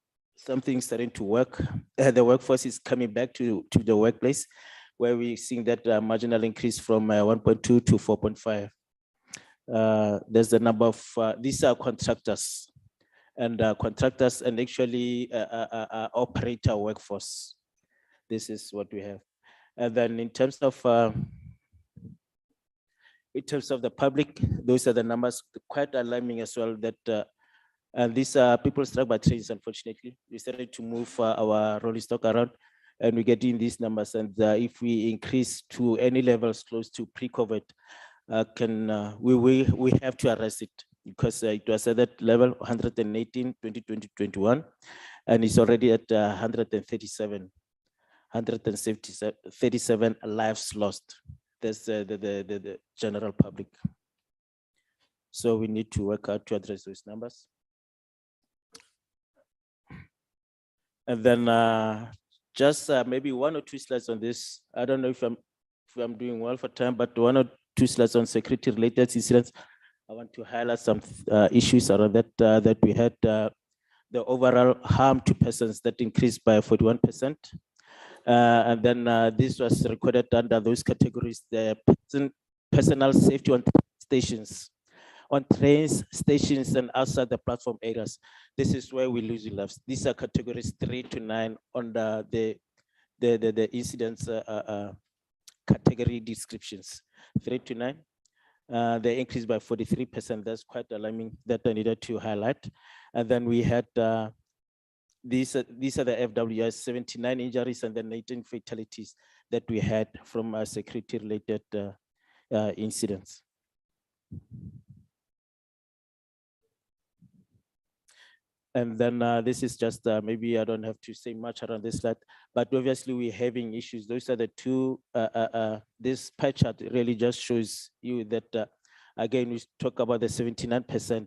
to work. The workforce is coming back to the workplace, where we're seeing that marginal increase from 1.2 to 4.5. There's the number of, these are contractors and actually operator workforce. This is what we have. And then in terms of the public, those are the numbers, quite alarming as well, that and these are people struck by trains, unfortunately. We started to move our rolling stock around, and we're getting these numbers. And if we increase to any levels close to pre-COVID, we have to arrest it, because it was at that level 118, 2020-21, and it's already at 137 lives lost. That's the general public. So we need to work out to address those numbers. And then just maybe 1 or 2 slides on this. I don't know if I'm doing well for time, but 1 or 2 slides on security related incidents. I want to highlight some issues around that that we had. The overall harm to persons that increased by 41%. And then this was recorded under those categories: the personal safety on stations, on trains, stations, and outside the platform areas. This is where we lose lives. These are categories 3 to 9 under the incidents category descriptions. 3 to 9. They increased by 43%. That's quite alarming, that I needed to highlight. And then we had these are the FWIs, 79 injuries and then 18 fatalities that we had from security related incidents. And then this is just, maybe I don't have to say much around this slide, but obviously we're having issues. Those are the two, this pie chart really just shows you that, again, we talk about the 79%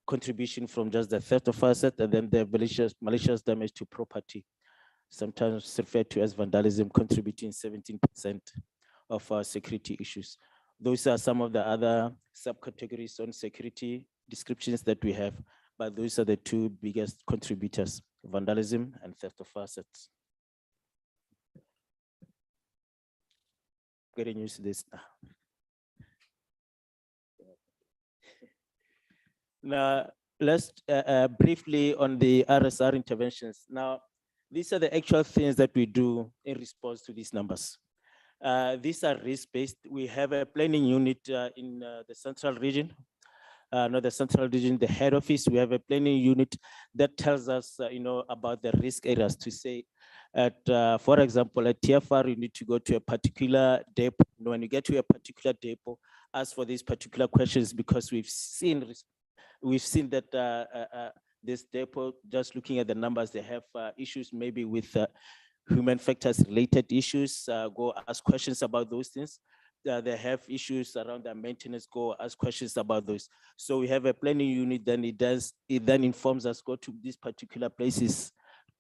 contribution from just the theft of asset, and then the malicious damage to property, sometimes referred to as vandalism, contributing 17% of our security issues. Those are some of the other subcategories on security descriptions that we have, but those are the two biggest contributors: vandalism and theft of assets. Getting used to this now. let's briefly on the RSR interventions. Now, these are the actual things that we do in response to these numbers. These are risk-based. We have a planning unit in the central region, not the central region, the head office. We have a planning unit that tells us, about the risk areas to say, for example, at TFR, you need to go to a particular depot. When you get to a particular depot, ask for these particular questions because we've seen that this depot, just looking at the numbers, they have issues maybe with human factors related issues, go ask questions about those things. They have issues around their maintenance, go ask questions about those. So we have a planning unit, then it then informs us, go to these particular places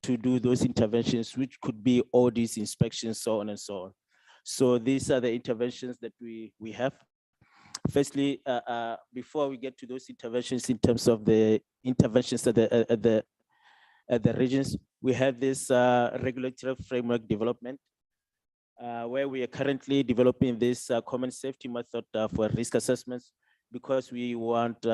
to do those interventions, which could be audits, inspections, so on and so on. So these are the interventions that we have. Firstly, before we get to those interventions in terms of the interventions at the regions, we have this regulatory framework development, where we are currently developing this common safety method for risk assessments, because we want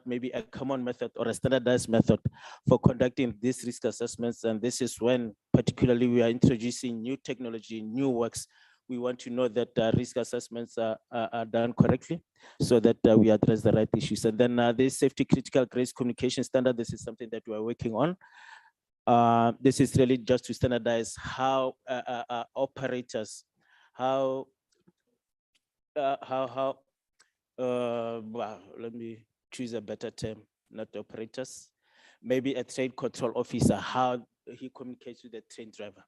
maybe a common method or a standardized method for conducting these risk assessments. And this is when particularly we are introducing new technology, new works. We want to know that risk assessments are done correctly so that we address the right issues. And then this safety critical grace communication standard, this is something that we are working on. This is really just to standardize how operators, well, let me choose a better term, not operators, maybe a train control officer, how he communicates with the train driver.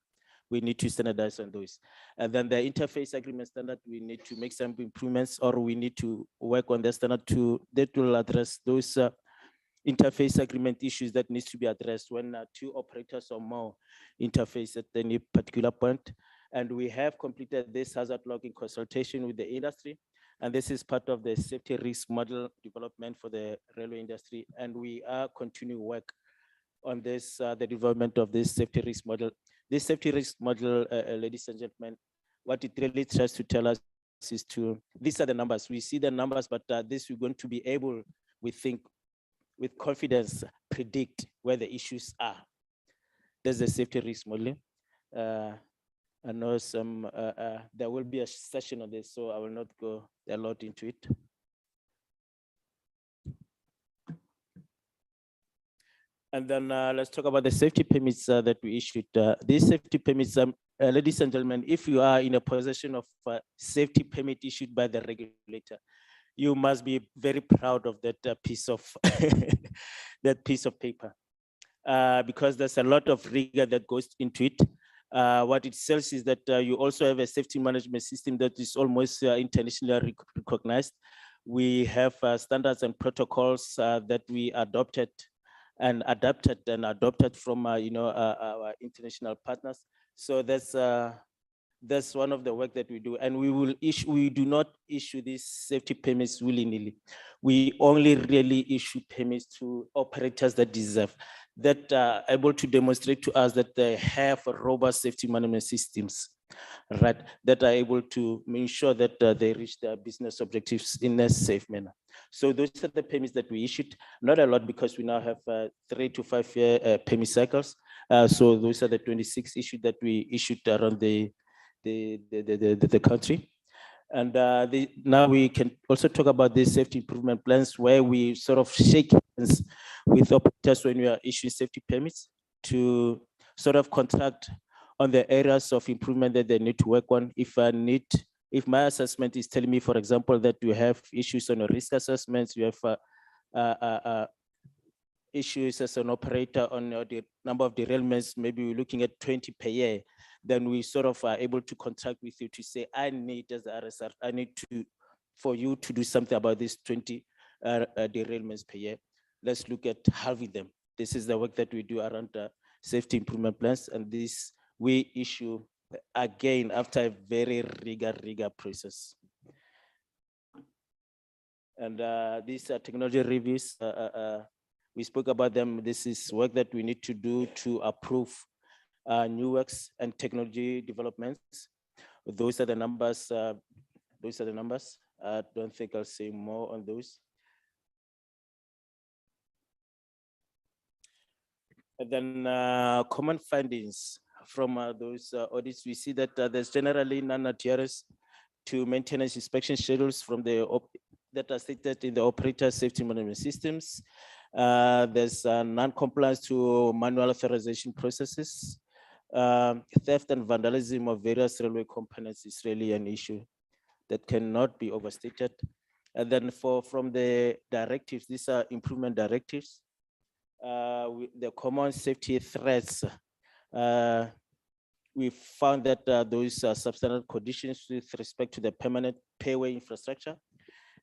We need to standardize on those. And then the interface agreement standard, we need to make some improvements, or we need to work on the standard that will address those interface agreement issues that needs to be addressed when two operators or more interface at any particular point. And we have completed this hazard logging consultation with the industry. And this is part of the safety risk model development for the railway industry. And we are continuing work on this, the development of this safety risk model. This safety risk model, ladies and gentlemen, what it really tries to tell us is these are the numbers. We see the numbers, but this we're going to be able, we think, with confidence, predict where the issues are. There's the safety risk modeling. I know there will be a session on this, so I will not go a lot into it. And then let's talk about the safety permits that we issued. These safety permits, ladies and gentlemen, if you are in a possession of a safety permit issued by the regulator, you must be very proud of that piece of that piece of paper, because there's a lot of rigor that goes into it. What it says is that you also have a safety management system that is almost internationally recognized. We have standards and protocols that we adopted and adapted and adopted from our international partners. So that's one of the work that we do, and we do not issue these safety permits willy-nilly. We only really issue permits to operators that deserve, that are able to demonstrate to us that they have robust safety management systems, right? That are able to ensure that they reach their business objectives in a safe manner. So those are the permits that we issued. Not a lot, because we now have 3 to 5 year permit cycles. So those are the 26 issued that we issued around the country. And now we can also talk about the safety improvement plans, where we sort of shake hands with operators when we are issuing safety permits to sort of contract on the areas of improvement that they need to work on. If my assessment is telling me, for example, that you have issues on your risk assessments, you have issues as an operator on the number of derailments, maybe we're looking at 20 per year, then we sort of are able to contract with you to say, I need, as the RSR, I need for you to do something about these 20 derailments per year. Let's look at halving them. This is the work that we do around safety improvement plans, and this we issue again after a very rigor process. And these are technology reviews. We spoke about them. This is work that we need to do to approve new works and technology developments. Those are the numbers. I don't think I'll say more on those. And then common findings from those audits, we see that there's generally non-adherence to maintenance inspection schedules from that are stated in the operator safety management systems. There's non-compliance to manual authorization processes. Theft and vandalism of various railway components is really an issue that cannot be overstated. And then from the directives, these are improvement directives. The common safety threats, we found that those are substandard conditions with respect to the permanent payway infrastructure.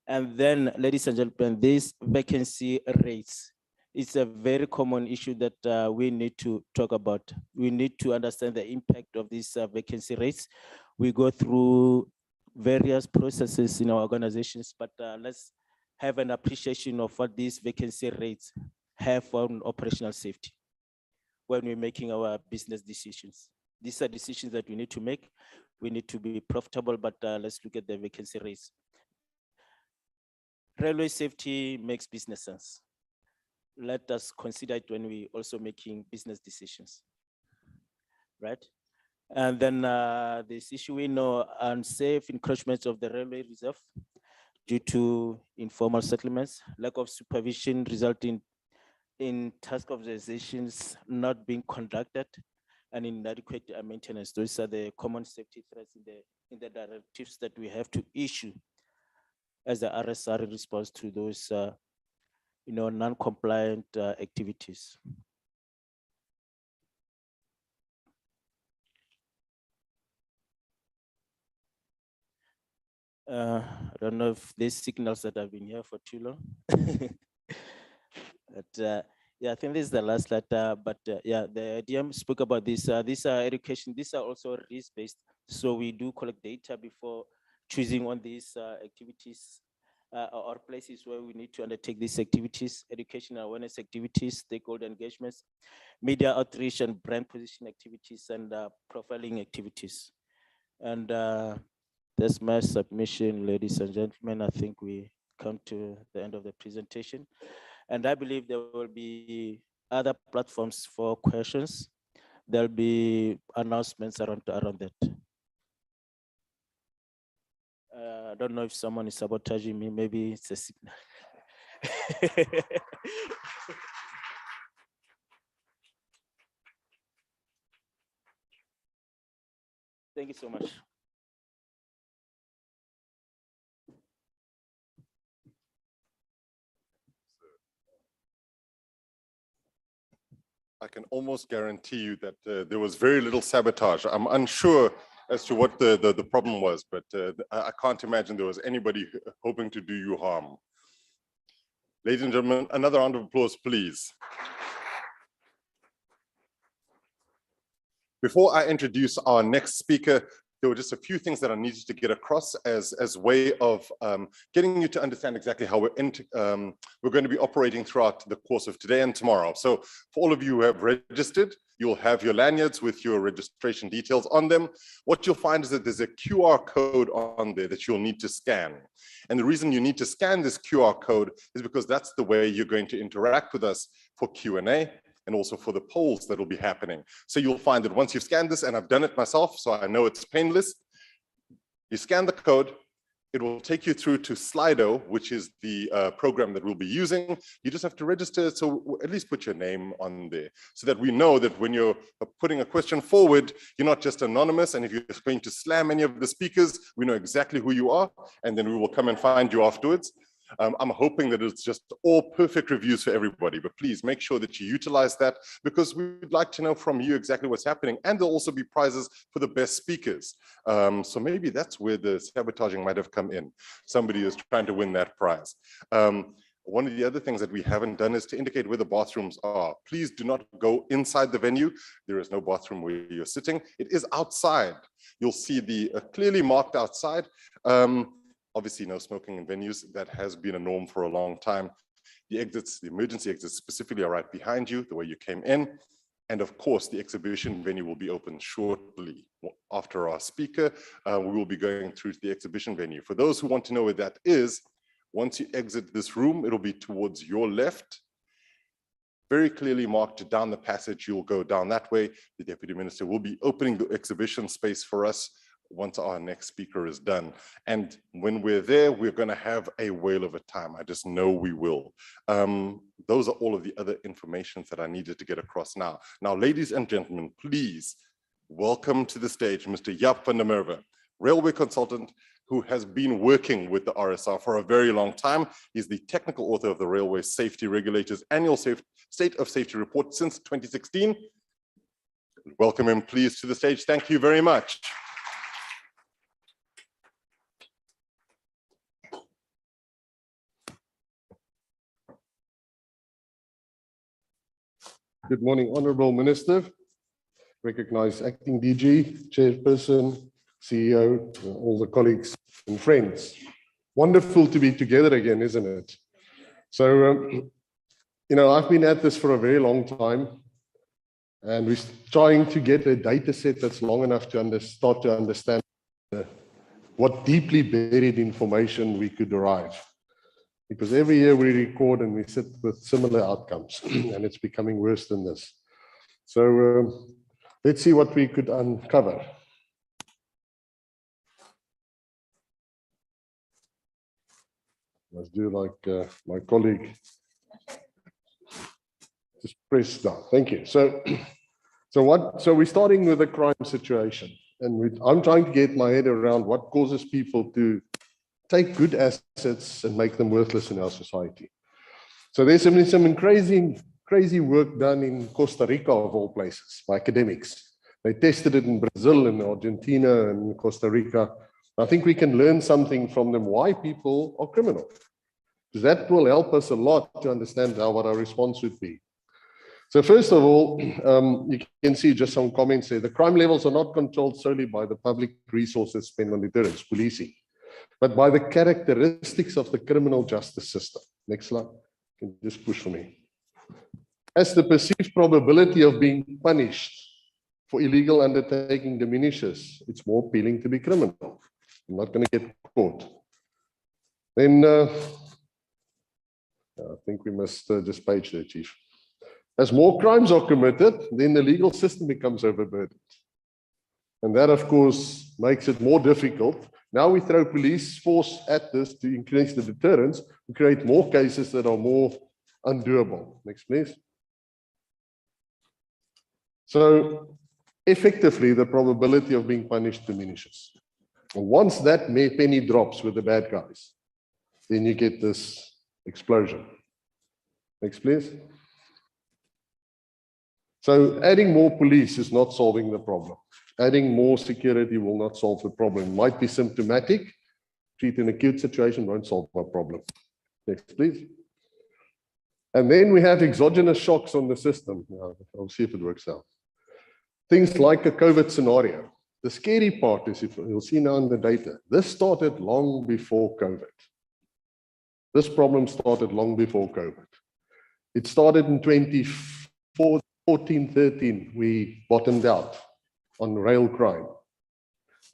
And then, ladies and gentlemen, these vacancy rates, it's a very common issue that we need to talk about. We need to understand the impact of these vacancy rates. We go through various processes in our organizations, but let's have an appreciation of what these vacancy rates have on operational safety when we're making our business decisions. These are decisions that we need to make. We need to be profitable, but let's look at the vacancy rates. Railway safety makes business sense. Let us consider it when we also making business decisions, right? And then this issue, we know unsafe encroachments of the railway reserve due to informal settlements, lack of supervision resulting in task organizations not being conducted, and inadequate maintenance. Those are the common safety threats in the directives that we have to issue as the RSR in response to those non-compliant activities. I don't know if these signals that have been here for too long. But yeah, I think this is the last slide, but yeah, the DM spoke about this. These are education, these are also risk-based. So we do collect data before choosing on these activities or places where we need to undertake these activities, education and awareness activities, stakeholder engagements, media outreach and brand position activities, and profiling activities. And that's my submission, ladies and gentlemen. I think we come to the end of the presentation. And I believe there will be other platforms for questions. There'll be announcements around that. I don't know if someone is sabotaging me. Maybe it's a signal. Thank you so much. I can almost guarantee you that there was very little sabotage. I'm unsure as to what the problem was, but I can't imagine there was anybody hoping to do you harm. Ladies and gentlemen, another round of applause, please. Before I introduce our next speaker, there were just a few things that I needed to get across as way of getting you to understand exactly how we're going to be operating throughout the course of today and tomorrow. So for all of you who have registered, you'll have your lanyards with your registration details on them. What you'll find is that there's a QR code on there that you'll need to scan. And the reason you need to scan this QR code is because that's the way you're going to interact with us for Q&A. And also for the polls that will be happening. So you'll find that once you've scanned this, and I've done it myself, so I know it's painless, you scan the code, it will take you through to Slido, which is the program that we'll be using. You just have to register, so at least put your name on there, so that we know that when you're putting a question forward, you're not just anonymous, and if you're going to slam any of the speakers, we know exactly who you are, and then we will come and find you afterwards. I'm hoping that it's just all perfect reviews for everybody, but please make sure that you utilize that, because we'd like to know from you exactly what's happening, and there'll also be prizes for the best speakers. So maybe that's where the sabotaging might have come in. Somebody is trying to win that prize. One of the other things that we haven't done is to indicate where the bathrooms are. Please do not go inside the venue. There is no bathroom where you're sitting. It is outside. You'll see the clearly marked outside. Obviously, no smoking in venues. That has been a norm for a long time. The exits, the emergency exits specifically, are right behind you, the way you came in. And of course, the exhibition venue will be open shortly. After our speaker, we will be going through to the exhibition venue. For those who want to know where that is, once you exit this room, it'll be towards your left. very clearly marked down the passage. You'll go down that way. The Deputy Minister will be opening the exhibition space for us once our next speaker is done. And when we're there, we're going to have a whale of a time. I just know we will. Those are all of the other information that I needed to get across now. Now, ladies and gentlemen, please welcome to the stage Mr. Jaap van der Merwe, railway consultant who has been working with the RSR for a very long time. He's the technical author of the Railway Safety Regulators Annual State of Safety Report since 2016. Welcome him, please, to the stage. Thank you very much. Good morning, Honourable Minister. Recognize Acting DG, Chairperson, CEO, all the colleagues and friends. Wonderful to be together again, isn't it? So, I've been at this for a very long time, and we're trying to get a data set that's long enough to start to understand what deeply buried information we could derive. Because every year we record and we sit with similar outcomes, and it's becoming worse than this. So let's see what we could uncover. Let's do like my colleague. Just press down. Thank you. So we're starting with a crime situation, and I'm trying to get my head around what causes people to take good assets and make them worthless in our society. So there's some crazy work done in Costa Rica, of all places, by academics. They tested it in Brazil and Argentina and Costa Rica. I think we can learn something from them why people are criminal. Because that will help us a lot to understand what our response would be. So first of all, you can see just some comments there. The crime levels are not controlled solely by the public resources spent on deterrence, policing, but by the characteristics of the criminal justice system. Next slide. You can just push for me. As the perceived probability of being punished for illegal undertaking diminishes, it's more appealing to be criminal. I'm not going to get caught. Then, I think we must just page there, Chief. As more crimes are committed, then the legal system becomes overburdened. And that, of course, makes it more difficult. Now we throw police force at this to increase the deterrence, to create more cases that are more undoable. Next, please. So effectively, the probability of being punished diminishes. And once that penny drops with the bad guys, then you get this explosion. Next, please. So adding more police is not solving the problem. Adding more security will not solve the problem. It might be symptomatic. Treat an acute situation won't solve my problem. Next, please. And then we have exogenous shocks on the system. I'll see if it works out. Things like a COVID scenario. The scary part is, if you'll see now in the data, this started long before COVID. This problem started long before COVID. It started in 2014, 13. We bottomed out on rail crime,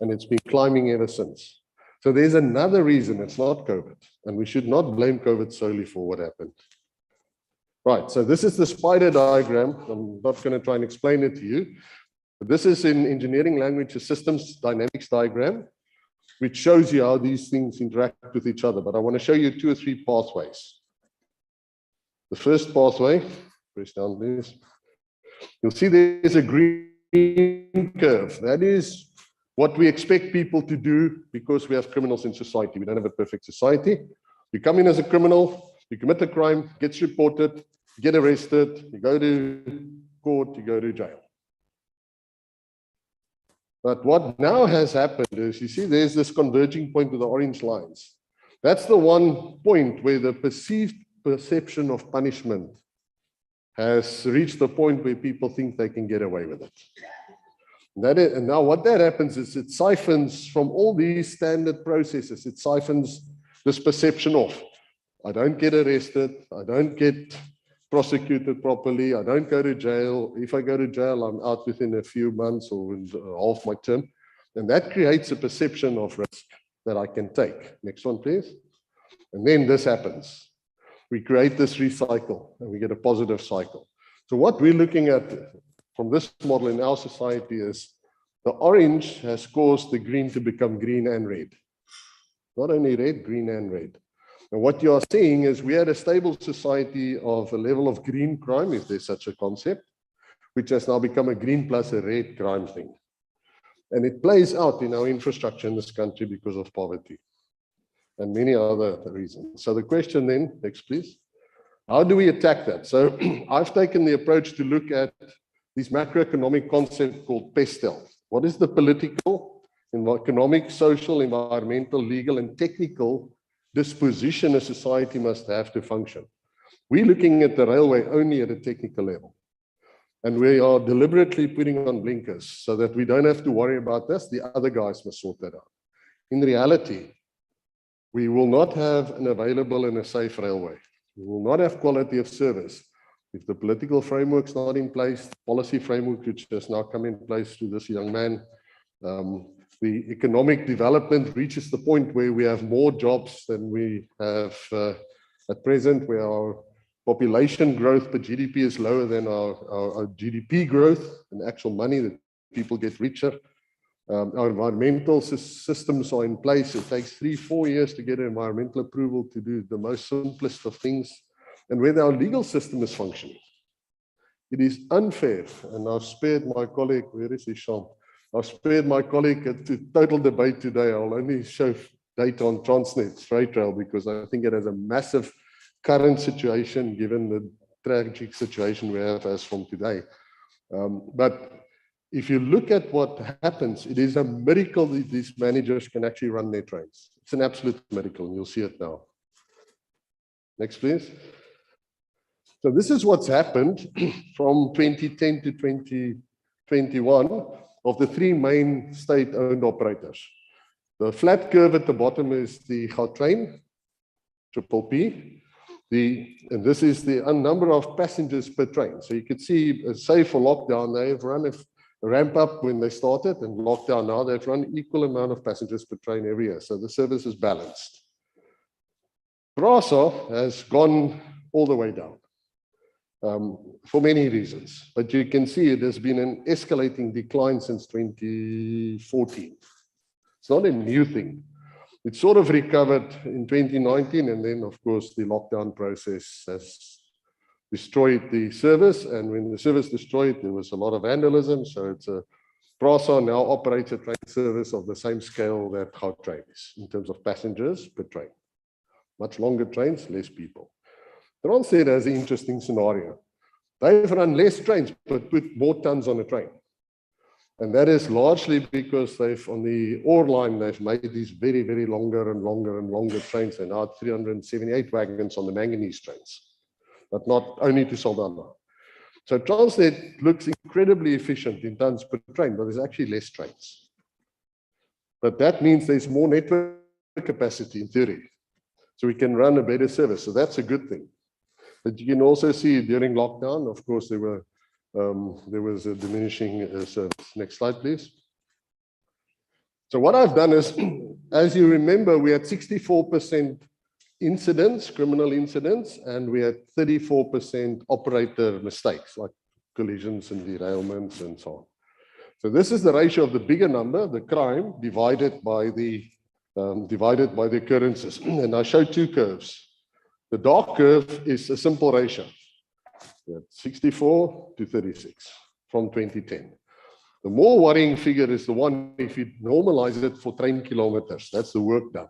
and it's been climbing ever since. So there's another reason it's not COVID, and we should not blame COVID solely for what happened. Right, so this is the spider diagram. I'm not going to try and explain it to you. But this is in engineering language, a systems dynamics diagram, which shows you how these things interact with each other. But I want to show you 2 or 3 pathways. The first pathway, press down please. You'll see there's a green curve. That is what we expect people to do because we have criminals in society. We don't have a perfect society. You come in as a criminal, you commit a crime, gets reported, you get arrested, you go to court, you go to jail. But what now has happened is, you see, there's this converging point with the orange lines. That's the one point where the perceived perception of punishment has reached the point where people think they can get away with it. And now what that happens is it siphons from all these standard processes, it siphons this perception off. I don't get arrested, I don't get prosecuted properly, I don't go to jail. If I go to jail, I'm out within a few months or half my term. And that creates a perception of risk that I can take. Next one, please. And then this happens. we create this recycle and we get a positive cycle. So what we're looking at from this model in our society is the orange has caused the green to become green and red. Not only red, green and red. And what you are seeing is we had a stable society of a level of green crime, if there's such a concept, which has now become a green plus a red crime thing. And it plays out in our infrastructure in this country because of poverty and many other reasons. So the question then, next please, how do we attack that? So I've taken the approach to look at this macroeconomic concept called PESTEL. What is the political, economic, social, environmental, legal, and technical disposition a society must have to function? We're looking at the railway only at a technical level. And we are deliberately putting on blinkers so that we don't have to worry about this. The other guys must sort that out. In reality, we will not have an available and a safe railway. We will not have quality of service if the political framework's not in place, the policy framework which has now come in place to this young man. The economic development reaches the point where we have more jobs than we have at present, where our population growth per GDP is lower than our GDP growth and actual money that people get richer. Our environmental systems are in place. It takes 3-4 years to get an environmental approval to do the most simplest of things. And whether our legal system is functioning, it is unfair. And I've spared my colleague, where is Hisham? I've spared my colleague to total debate today. I'll only show data on Transnet Freight Rail because I think it has a massive current situation given the tragic situation we have as from today. But if you look at what happens, it is a miracle that these managers can actually run their trains. It's an absolute miracle, and you'll see it now. Next, please. So this is what's happened from 2010 to 2021 of the 3 main state-owned operators. The flat curve at the bottom is the Gautrain, Triple P. And this is the number of passengers per train. So you could see, say for lockdown, they've run a ramp up when they started, and lockdown now, they've run equal amount of passengers per train every year. So the service is balanced. PRASA has gone all the way down for many reasons. But you can see it has been an escalating decline since 2014. It's not a new thing. It sort of recovered in 2019, and then, of course, the lockdown process has destroyed the service. And when the service destroyed, there was a lot of vandalism. So it's a PRASA now operates a train service of the same scale that Gautrain is in terms of passengers per train. Much longer trains, less people. Transnet has an interesting scenario. They've run less trains, but put more tons on a train. And that is largely because they've, on the ore line, they've made these very, very longer and longer and longer trains. And now 378 wagons on the manganese trains, but not only to Saldanha. So Transnet looks incredibly efficient in tons per train, but there's actually less trains. But that means there's more network capacity in theory. So we can run a better service. So that's a good thing. But you can also see during lockdown, of course, there was a diminishing service. Next slide, please. So what I've done is, as you remember, we had 64% incidents, criminal incidents, and we had 34% operator mistakes, like collisions and derailments and so on. So this is the ratio of the bigger number, the crime, divided by the occurrences. And I show 2 curves. The dark curve is a simple ratio. 64 to 36 from 2010. The more worrying figure is the one if you normalize it for train kilometers. That's the work done.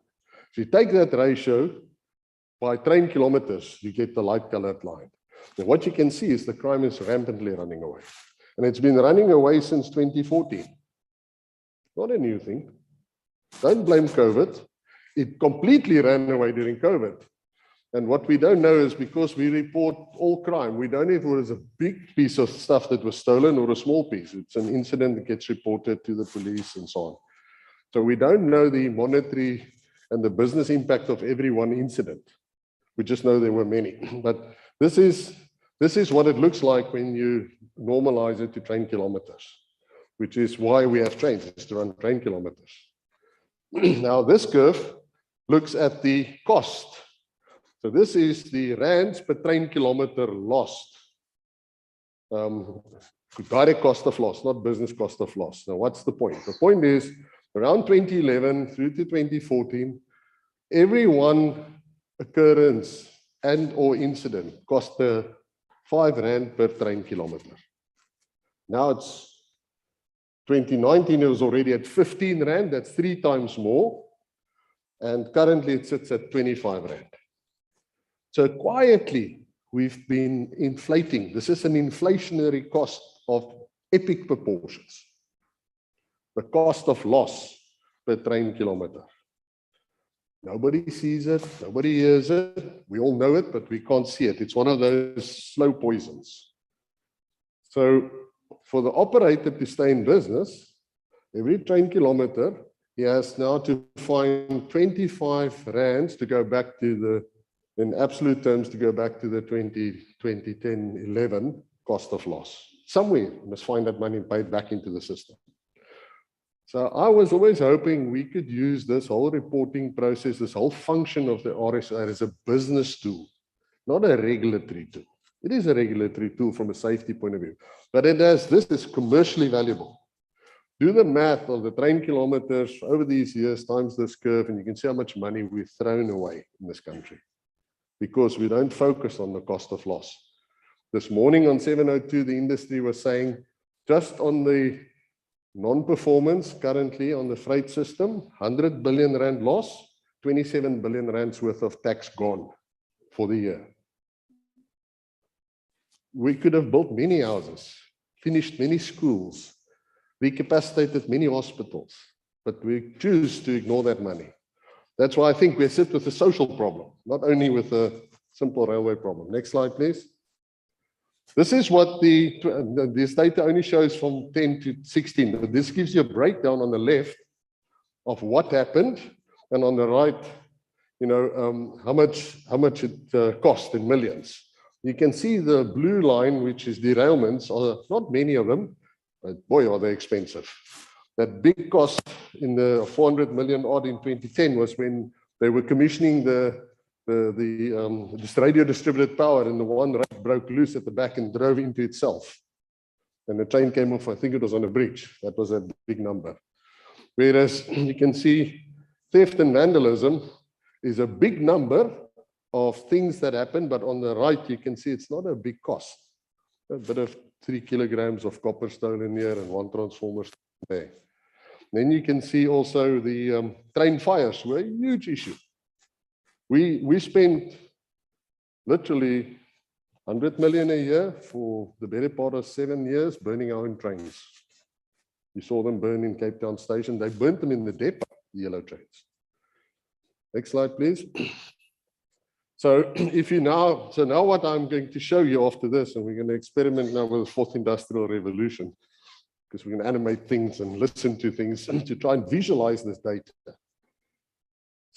If you take that ratio by train kilometers, you get the light colored line. And what you can see is the crime is rampantly running away. And it's been running away since 2014. Not a new thing. Don't blame COVID. It completely ran away during COVID. And what we don't know is because we report all crime, we don't know if it was a big piece of stuff that was stolen or a small piece. It's an incident that gets reported to the police and so on. So we don't know the monetary and the business impact of every one incident. We just know there were many. But this is what it looks like when you normalize it to train kilometers, which is why we have trains, is to run train kilometers. Now this curve looks at the cost. So this is the rands per train kilometer lost. Direct cost of loss, not business cost of loss. Now, what's the point? The point is, around 2011 through to 2014, every one occurrence and or incident cost R5 per train kilometer. Now it's 2019, it was already at 15 Rand, that's 3 times more. And currently it sits at 25 Rand. So quietly, we've been inflating. This is an inflationary cost of epic proportions. The cost of loss per train kilometer. Nobody sees it, nobody hears it. We all know it, but we can't see it. It's one of those slow poisons. So for the operator to stay in business, every train kilometer, he has now to find 25 rands to go back to the, in absolute terms, to go back to the 2010, 11 cost of loss. Somewhere, you must find that money and pay it back into the system. So I was always hoping we could use this whole reporting process, this whole function of the RSR as a business tool, not a regulatory tool. It is a regulatory tool from a safety point of view, but this is commercially valuable. Do the math of the train kilometers over these years times this curve, and you can see how much money we've thrown away in this country because we don't focus on the cost of loss. This morning on 702, the industry was saying just on the non-performance currently on the freight system, 100 billion Rand loss, 27 billion Rands worth of tax gone for the year. We could have built many houses, finished many schools, recapacitated many hospitals, but we choose to ignore that money. That's why I think we sit with a social problem, not only with a simple railway problem. Next slide, please. This is what this data only shows from 10 to 16. But this gives you a breakdown on the left of what happened, and on the right, you know, how much it cost in millions. You can see the blue line, which is derailments, are not many of them, but boy, are they expensive. That big cost in the 400 million odd in 2010 was when they were commissioning this radio distributed power, and the one rack broke loose at the back and drove into itself. And the train came off, I think it was on a bridge. That was a big number. Whereas you can see theft and vandalism is a big number of things that happen, but on the right, you can see it's not a big cost. A bit of 3 kilograms of copper stolen here and 1 transformer there. Then you can see also the train fires were a huge issue. We spent literally 100 million a year for the better part of 7 years burning our own trains. You saw them burn in Cape Town Station. They burnt them in the depot, the yellow trains. Next slide, please. So now what I'm going to show you after this, and we're going to experiment now with the 4th Industrial Revolution, because we're going to animate things and listen to things to try and visualize this data.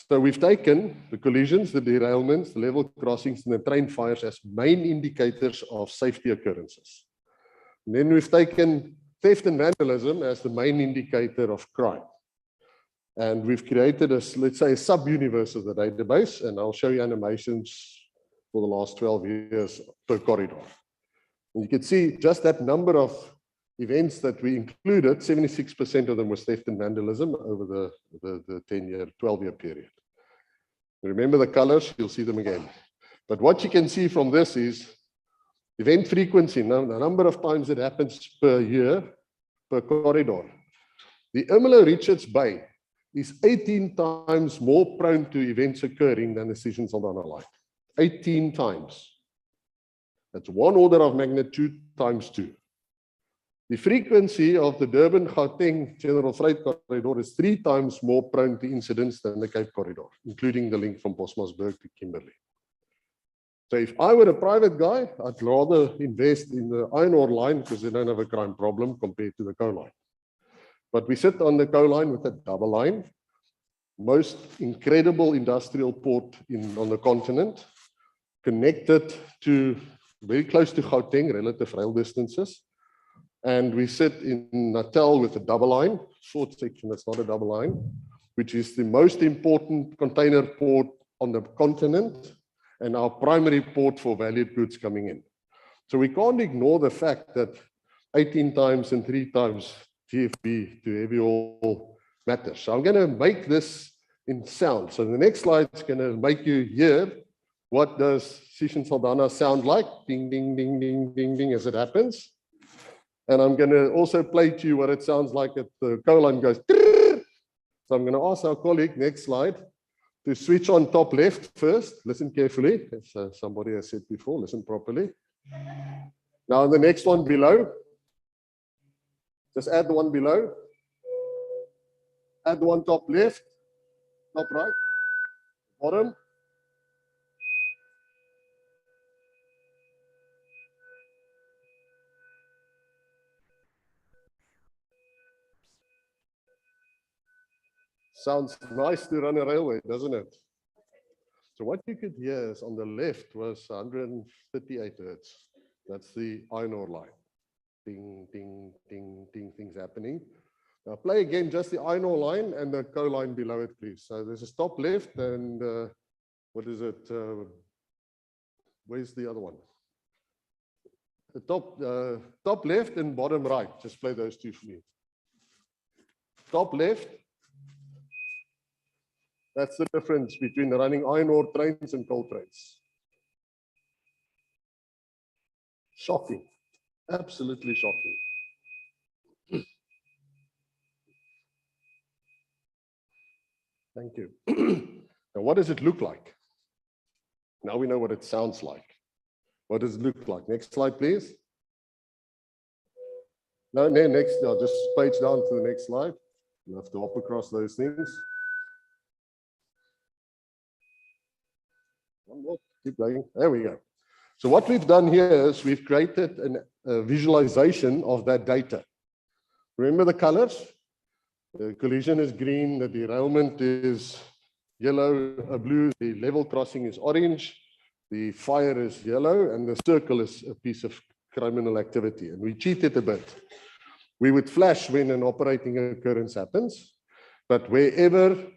So we've taken the collisions, the derailments, the level crossings, and the train fires as main indicators of safety occurrences. And then we've taken theft and vandalism as the main indicator of crime. And we've created let's say, a sub-universe of the database, and I'll show you animations for the last 12 years per corridor. And you can see just that number of events that we included, 76% of them was theft and vandalism over the 10-year, 12-year period. Remember the colors, you'll see them again. But what you can see from this is event frequency, the number of times it happens per year, per corridor. The Ermelo Richards Bay is 18 times more prone to events occurring than the Sessions-Saldanha line. 18 times. That's 1 order of magnitude times 2. The frequency of the Durban-Gauteng General Freight Corridor is 3 times more prone to incidents than the Cape Corridor, including the link from Bosmasburg to Kimberley. So if I were a private guy, I'd rather invest in the iron ore line because they don't have a crime problem compared to the coal line. But we sit on the coal line with a double line, most incredible industrial port on the continent, connected to very close to Gauteng, relative rail distances. And we sit in Natal with a double line, short section that's not a double line, which is the most important container port on the continent and our primary port for valued goods coming in. So we can't ignore the fact that 18 times and 3 times GFB to heavy oil matters. So I'm going to make this in sound. So the next slide is going to make you hear what does Sishen Saldana sound like. Ding, ding, ding, ding, ding, ding, as it happens. And I'm going to also play to you what it sounds like at the colon goes. Trrr. So I'm going to ask our colleague, next slide, to switch on top left first. Listen carefully, as somebody has said before, listen properly. Now the next one below. Just add the one below. Add the one top left, top right, bottom. Sounds nice to run a railway, doesn't it? So what you could hear is on the left was 138 hertz. That's the iron ore line. Ding, ding, ding, ding, things happening. Now play again just the iron ore line and the coal line below it, please. So there's a stop left and what is it? Where's the other one? The top left and bottom right. Just play those two for me. Top left. That's the difference between the running iron ore trains and coal trains. Shocking. Absolutely shocking. Thank you. Now, what does it look like? Now we know what it sounds like. What does it look like? Next slide, please. No, next. I'll just page down to the next slide. You have to hop across those things. One more. Keep going. There we go. So what we've done here is we've created a visualization of that data. Remember the colors? The collision is green, the derailment is yellow, blue, the level crossing is orange, the fire is yellow, and the circle is a piece of criminal activity. And we cheated a bit. We would flash when an operating occurrence happens, but wherever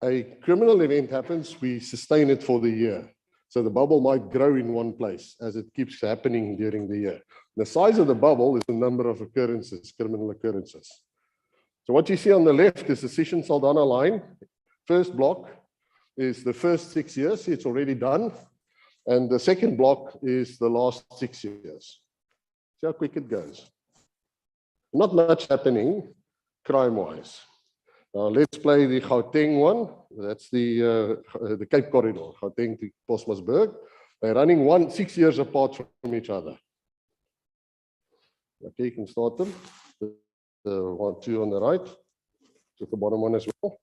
a criminal event happens, we sustain it for the year. So the bubble might grow in one place as it keeps happening during the year. The size of the bubble is the number of occurrences, criminal occurrences. So what you see on the left is the Sishen Saldana line. First block is the first 6 years, it's already done. And the second block is the last 6 years. See how quick it goes. Not much happening crime-wise. Now let's play the Gauteng one. That's the Cape Corridor, Gauteng to Postmasburg. They're running 6 years apart from each other. Okay, you can start them. The 1, 2 on the right, to the bottom one as well.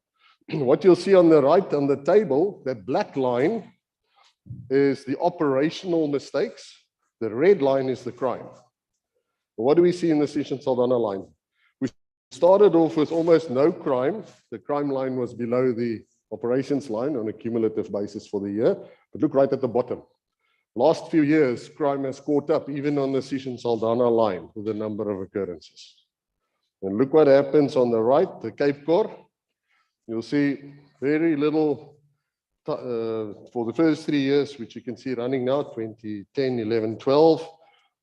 What you'll see on the right on the table, that black line is the operational mistakes. The red line is the crime. What do we see in the Sishen Saldana line? We started off with almost no crime. The crime line was below the operations line on a cumulative basis for the year. But look right at the bottom. Last few years, crime has caught up even on the Sishen Saldana line with the number of occurrences. And look what happens on the right, the Cape Cor. You'll see very little for the first 3 years, which you can see running now, 2010, 11, 12.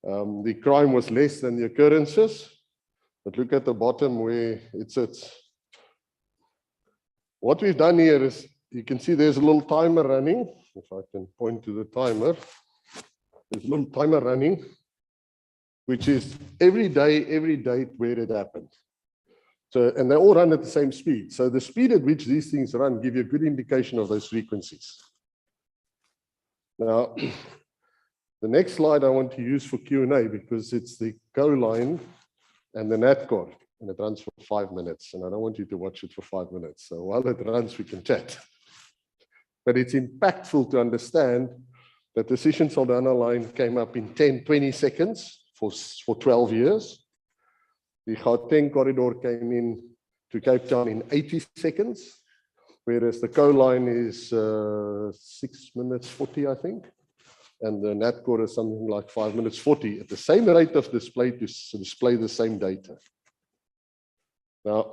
The crime was less than the occurrences. But look at the bottom where it sits. What we've done here is, you can see there's a little timer running. If I can point to the timer. There's a little timer running, which is every date where it happened. So, and they all run at the same speed. So the speed at which these things run give you a good indication of those frequencies. Now, the next slide I want to use for Q&A because it's the GO line and the NatCor, and it runs for 5 minutes. And I don't want you to watch it for 5 minutes. So while it runs, we can chat. But it's impactful to understand that the Sishen Saldana line came up in 10, 20 seconds for 12 years. The Gauteng corridor came in to Cape Town in 80 seconds, whereas the coal line is 6 minutes 40, I think. And the NatCor is something like 5 minutes 40 at the same rate of display to display the same data. Now,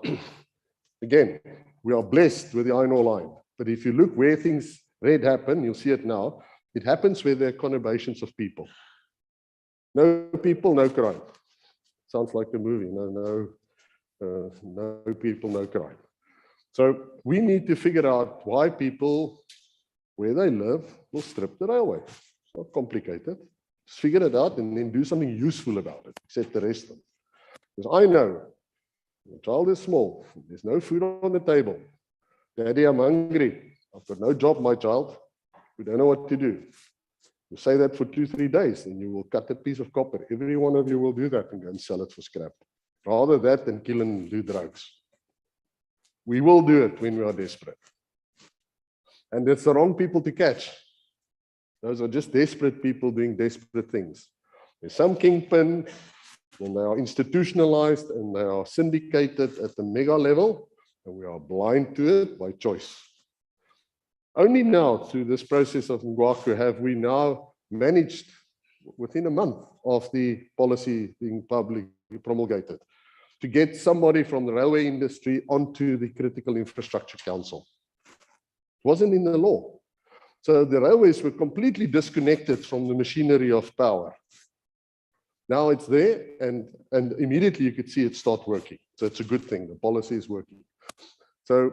again, we are blessed with the iron ore line. But if you look where things red happen, you'll see it now. It happens where there are conurbations of people. No people, no crime. Sounds like a movie. No people, no crime. So we need to figure out why people, where they live, will strip the railway. It's not complicated. Just figure it out and then do something useful about it, except arrest them. Because I know the child is small, there's no food on the table. Daddy, I'm hungry. I've got no job, my child. We don't know what to do. You say that for 2-3 days, and you will cut a piece of copper. Every one of you will do that and go and sell it for scrap. Rather that than kill and do drugs. We will do it when we are desperate. And it's the wrong people to catch. Those are just desperate people doing desperate things. There's some kingpin, and they are institutionalized, and they are syndicated at the mega level, and we are blind to it by choice. Only now, through this process of Ngwaku, have we now managed, within a month of the policy being publicly promulgated, to get somebody from the railway industry onto the Critical Infrastructure Council. It wasn't in the law. So the railways were completely disconnected from the machinery of power. Now it's there, and immediately you could see it start working. So it's a good thing. The policy is working. So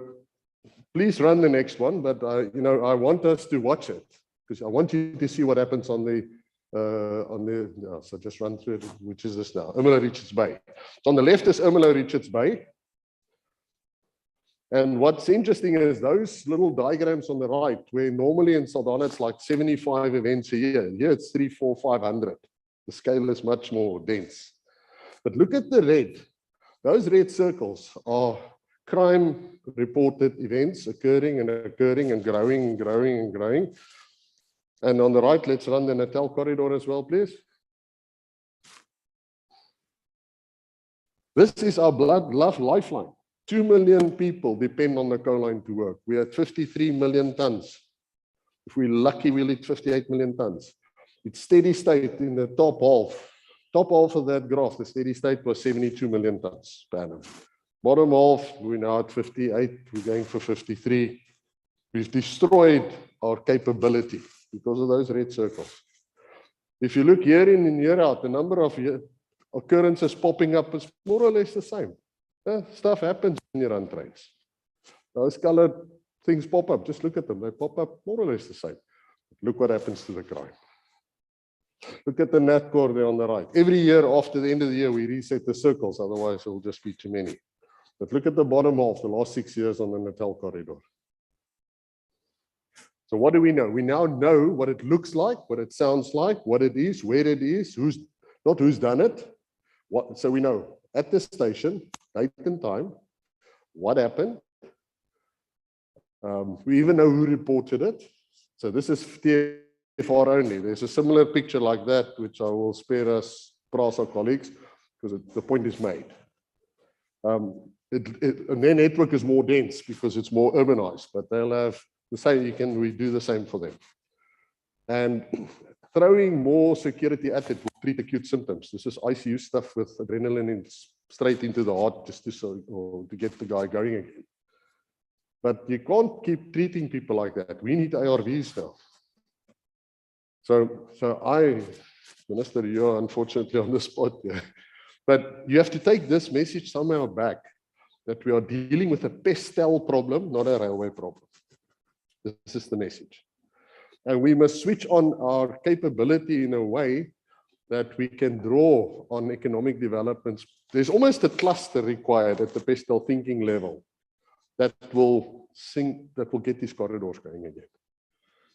please run the next one, but I want us to watch it because I want you to see what happens on the so just run through it, which is this now, Ermelo Richards Bay. So on the left is Ermelo Richards Bay. And what's interesting is those little diagrams on the right, where normally in Saldanha it's like 75 events a year. Here it's 300, 400, 500. The scale is much more dense. But look at the red. Those red circles are crime reported events occurring and growing and growing and growing. And on the right, let's run the Natal corridor as well, please. This is our blood love lifeline. 2 million people depend on the coal line to work. We are at 53 million tons. If we're lucky, we'll hit 58 million tons. It's steady state in the top half. Top half of that graph, the steady state was 72 million tons per annum. Bottom half, we're now at 58, we're going for 53. We've destroyed our capability because of those red circles. If you look year in and year out, the number of occurrences popping up is more or less the same. Stuff happens when you run trains. Those colored things pop up, just look at them, they pop up more or less the same. Look what happens to the crime. Look at the NatCor there on the right. Every year after the end of the year, we reset the circles, otherwise it will just be too many. But look at the bottom half, the last 6 years on the Natal corridor. So what do we know? We now know what it looks like, what it sounds like, what it is, where it is, not who's done it. So we know at the station, date and time, what happened. We even know who reported it. So this is TFR only. There's a similar picture like that, which I will spare us, PRASA colleagues, because the point is made. And their network is more dense because it's more urbanized, but they'll have the same, we do the same for them. And throwing more security at it will treat acute symptoms. This is ICU stuff with adrenaline straight into the heart just to get the guy going again. But you can't keep treating people like that. We need ARVs now. So Minister, you're unfortunately on the spot here. But you have to take this message somehow back, that we are dealing with a pestle problem, not a railway problem. This is the message. And we must switch on our capability in a way that we can draw on economic developments. There's almost a cluster required at the pestle thinking level that will get these corridors going again.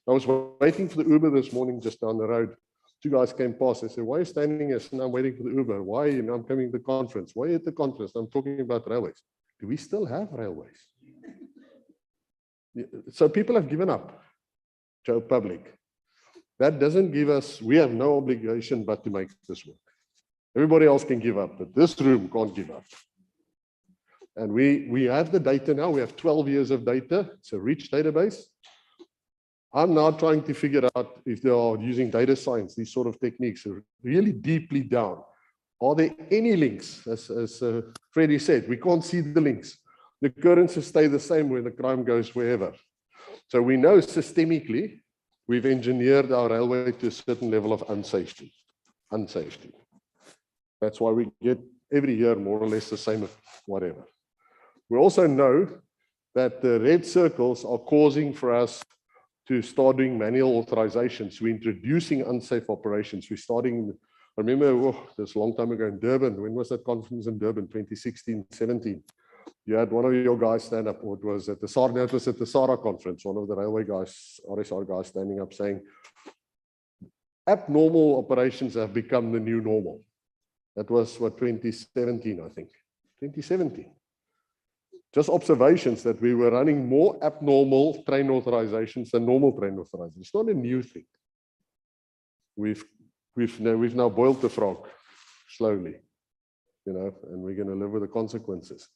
I was waiting for the Uber this morning just down the road. 2 guys came past. They said, why are you standing here? And I'm waiting for the Uber. Why? I'm coming to the conference. Why at the conference? I'm talking about railways. Do we still have railways? So people have given up, Joe Public. That doesn't give us, we have no obligation but to make this work. Everybody else can give up, but this room can't give up. And we have the data now. We have 12 years of data. It's a rich database. I'm now trying to figure out if they are using data science, these sort of techniques, really deeply down. Are there any links? As Freddie said, we can't see the links. The occurrences stay the same when the crime goes wherever. So we know systemically we've engineered our railway to a certain level of unsafety. That's why we get every year more or less the same, whatever. We also know that the red circles are causing for us to start doing manual authorizations. We're introducing unsafe operations. We're starting, I remember this a long time ago in Durban. When was that conference in Durban? 2016, 17. You had one of your guys stand up, or it was at the SARA conference, one of the railway guys, RSR guys standing up saying, abnormal operations have become the new normal. That was what, 2017, I think. 2017. Just observations that we were running more abnormal train authorizations than normal train authorizations. It's not a new thing. We've now boiled the frog slowly, you know, and we're going to live with the consequences.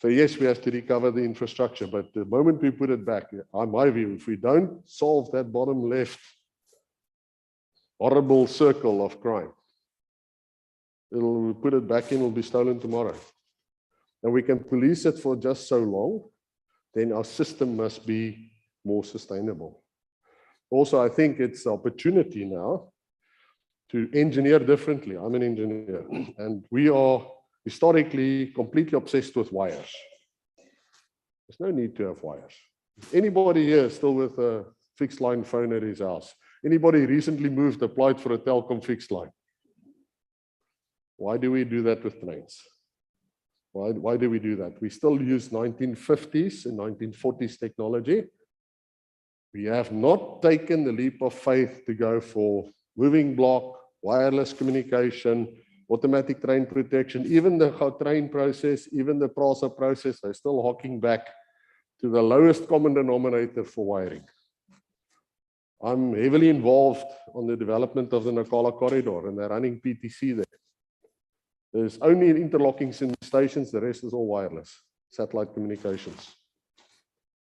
So yes, we have to recover the infrastructure, but the moment we put it back, in my view, if we don't solve that bottom left horrible circle of crime, we'll put it back in, it'll be stolen tomorrow. And we can police it for just so long, then our system must be more sustainable. Also, I think it's an opportunity now to engineer differently. I'm an engineer, and we are historically completely obsessed with wires. There's no need to have wires. Anybody here still with a fixed line phone at his house? Anybody recently moved, applied for a Telkom fixed line? Why do we do that with trains? Why do we do that? We still use 1950s and 1940s technology. We have not taken the leap of faith to go for moving block, wireless communication, automatic train protection, even the train process, even the PRASA process, they're still hawking back to the lowest common denominator for wiring. I'm heavily involved on the development of the Nacala corridor, and they're running PTC there. There's only interlocking stations, the rest is all wireless, satellite communications.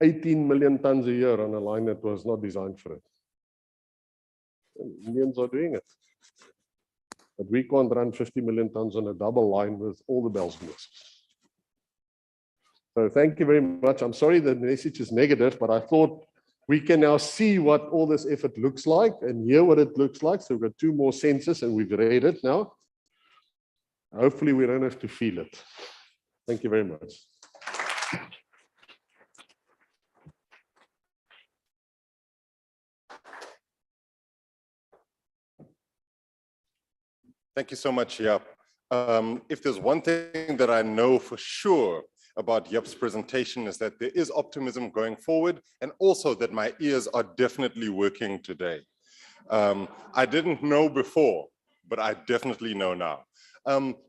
18 million tons a year on a line that was not designed for it. And Indians are doing it. But we can't run 50 million tons on a double line with all the bells and whistles. So thank you very much. I'm sorry the message is negative, but I thought we can now see what all this effort looks like and hear what it looks like. So we've got 2 more senses and we've read it now. Hopefully we don't have to feel it. Thank you very much. Thank you so much, Yap. If there's one thing that I know for sure about Yap's presentation is that there is optimism going forward, and also that my ears are definitely working today. I didn't know before, but I definitely know now.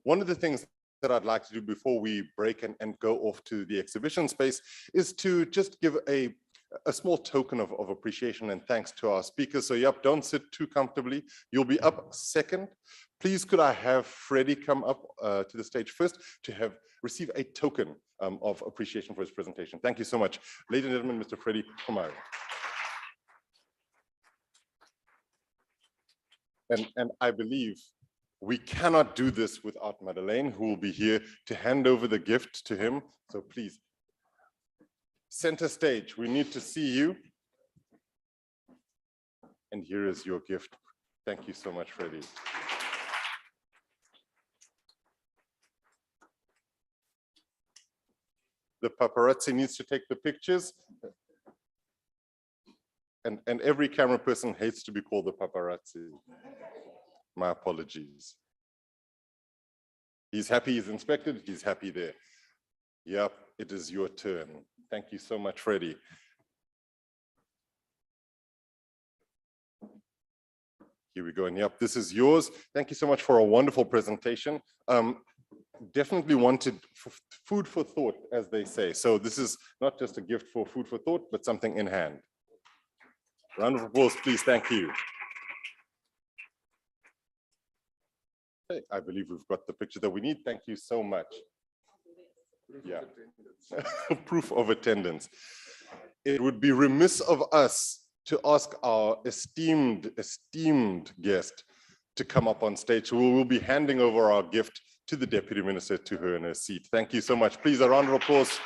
One of the things that I'd like to do before we break and go off to the exhibition space is to just give a small token of appreciation and thanks to our speakers. So Yap, don't sit too comfortably. You'll be up second. Please could I have Freddie come up to the stage first to receive a token of appreciation for his presentation. Thank you so much. Ladies and gentlemen, Mr. Freddie Khumalo. And I believe we cannot do this without Madeleine, who will be here to hand over the gift to him. So please, center stage, we need to see you. And here is your gift. Thank you so much, Freddie. The paparazzi needs to take the pictures. And every camera person hates to be called the paparazzi. My apologies. He's happy he's inspected, he's happy there. Yep, it is your turn. Thank you so much, Freddie. Here we go, and yep, this is yours. Thank you so much for a wonderful presentation. Definitely wanted food for thought, as they say. So this is not just a gift for food for thought, but something in hand. Round of applause, please, thank you. Okay, I believe we've got the picture that we need. Thank you so much. Yeah, proof of attendance. It would be remiss of us to ask our esteemed guest to come up on stage. We will be handing over our gift to the Deputy Minister, to her in her seat. Thank you so much. Please, a round of applause.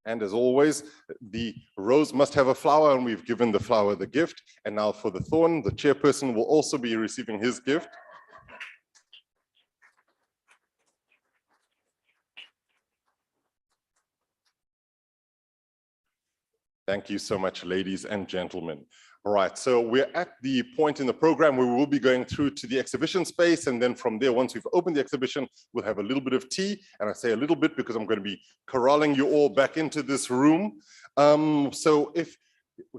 And as always, the rose must have a flower, and we've given the flower the gift. And now for the thorn, the chairperson will also be receiving his gift. Thank you so much, ladies and gentlemen. All right, so we're at the point in the program where we will be going through to the exhibition space, and then from there, once we've opened the exhibition, we'll have a little bit of tea. And I say a little bit because I'm going to be corralling you all back into this room. So if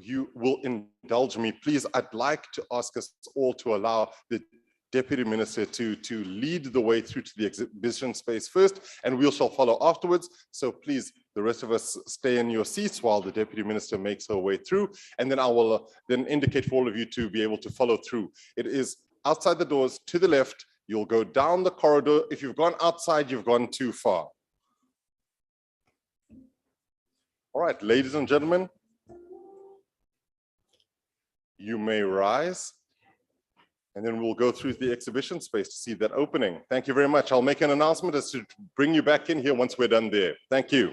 you will indulge me, please, I'd like to ask us all to allow the Deputy Minister to lead the way through to the exhibition space first, and we shall follow afterwards. So please, the rest of us stay in your seats while the Deputy Minister makes her way through, and then I will then indicate for all of you to be able to follow through. It is outside the doors to the left. You'll go down the corridor. If you've gone outside, you've gone too far. All right, ladies and gentlemen, you may rise. And then we'll go through the exhibition space to see that opening. Thank you very much. I'll make an announcement as to bring you back in here once we're done there. Thank you.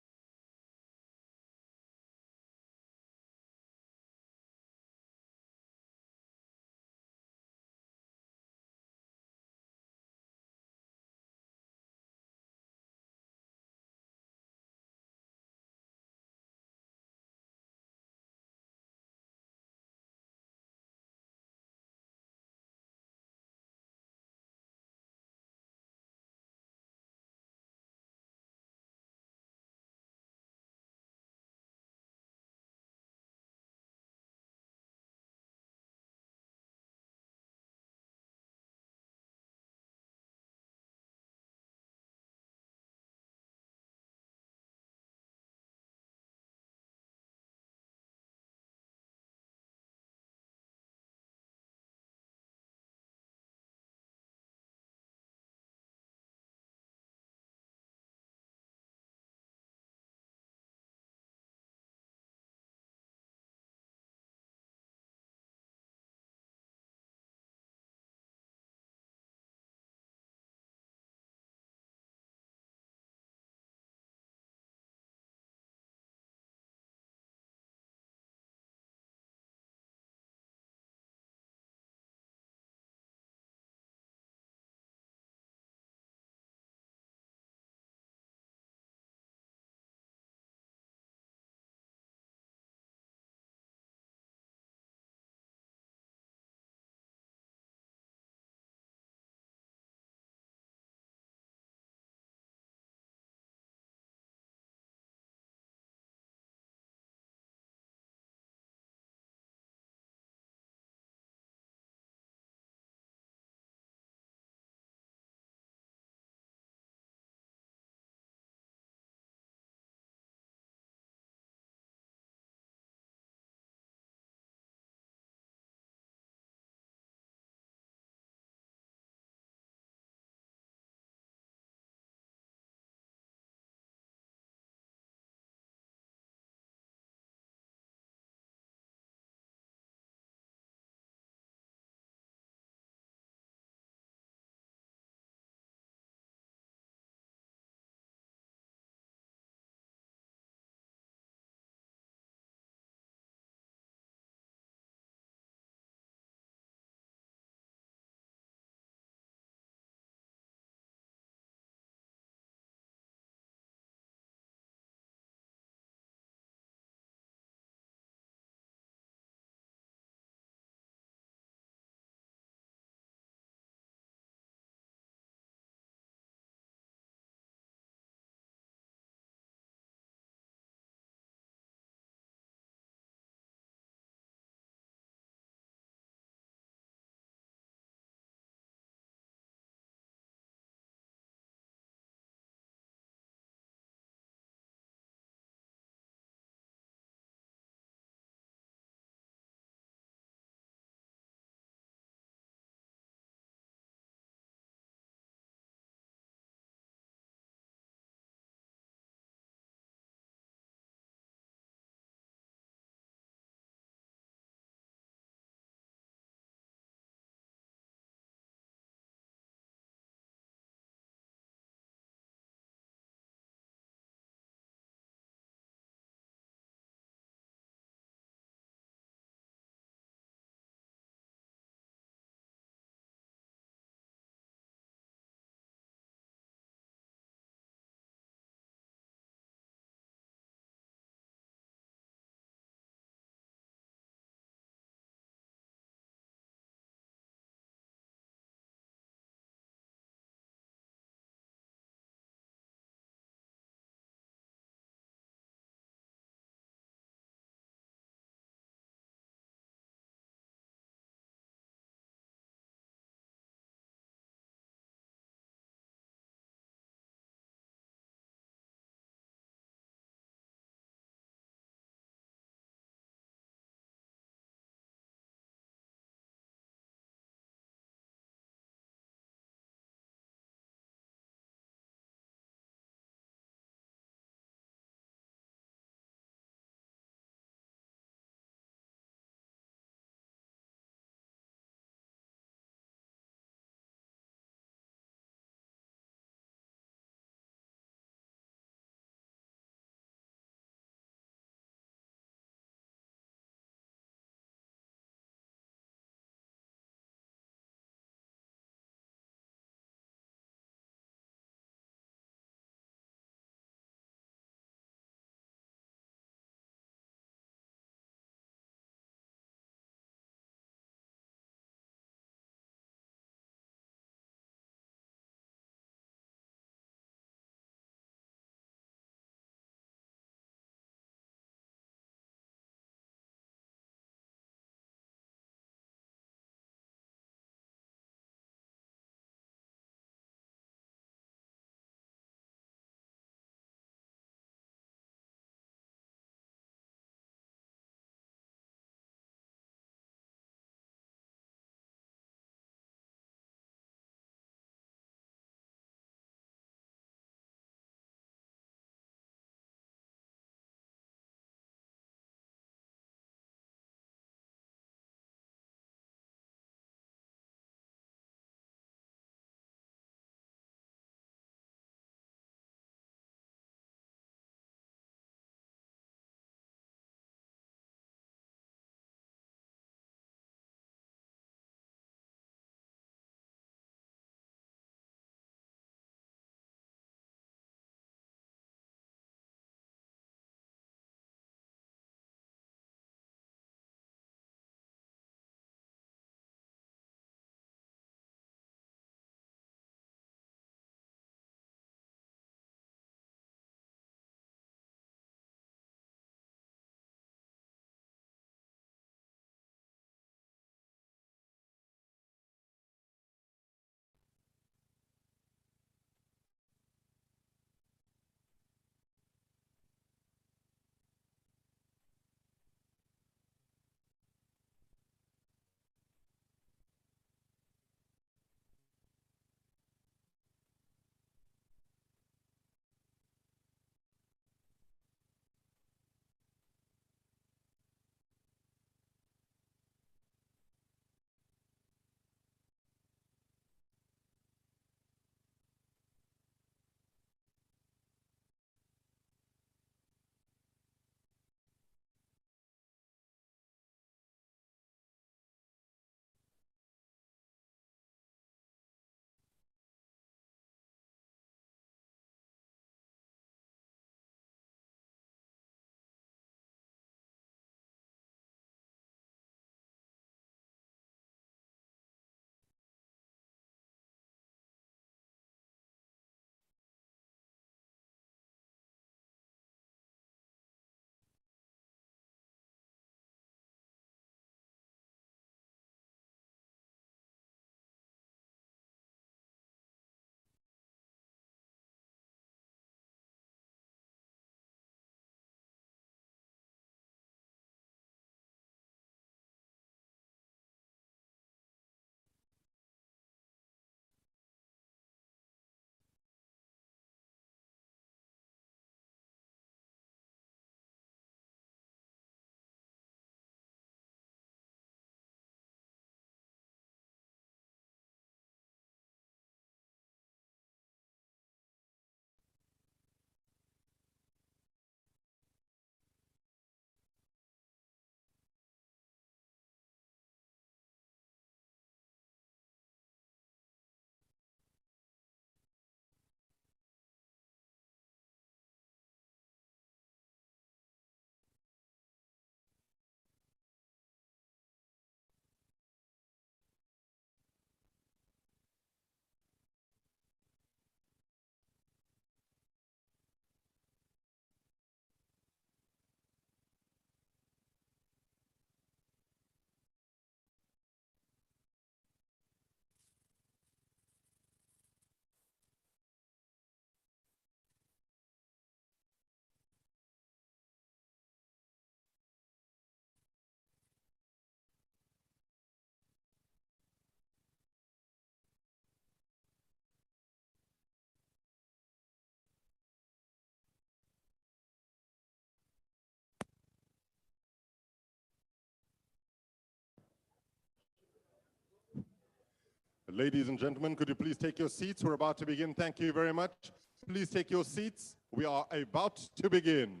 Ladies and gentlemen, could you please take your seats? We're about to begin. Thank you very much. Please take your seats. We are about to begin.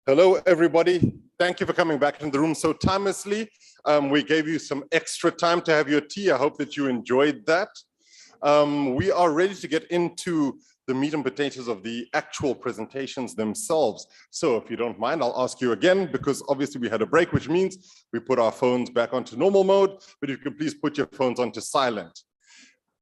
Hello, everybody. Thank you for coming back into the room so timelessly. We gave you some extra time to have your tea. I hope that you enjoyed that. We are ready to get into the meat and potatoes of the actual presentations themselves. So if you don't mind, I'll ask you again, because obviously we had a break, which means we put our phones back onto normal mode, but if you could please put your phones onto silent.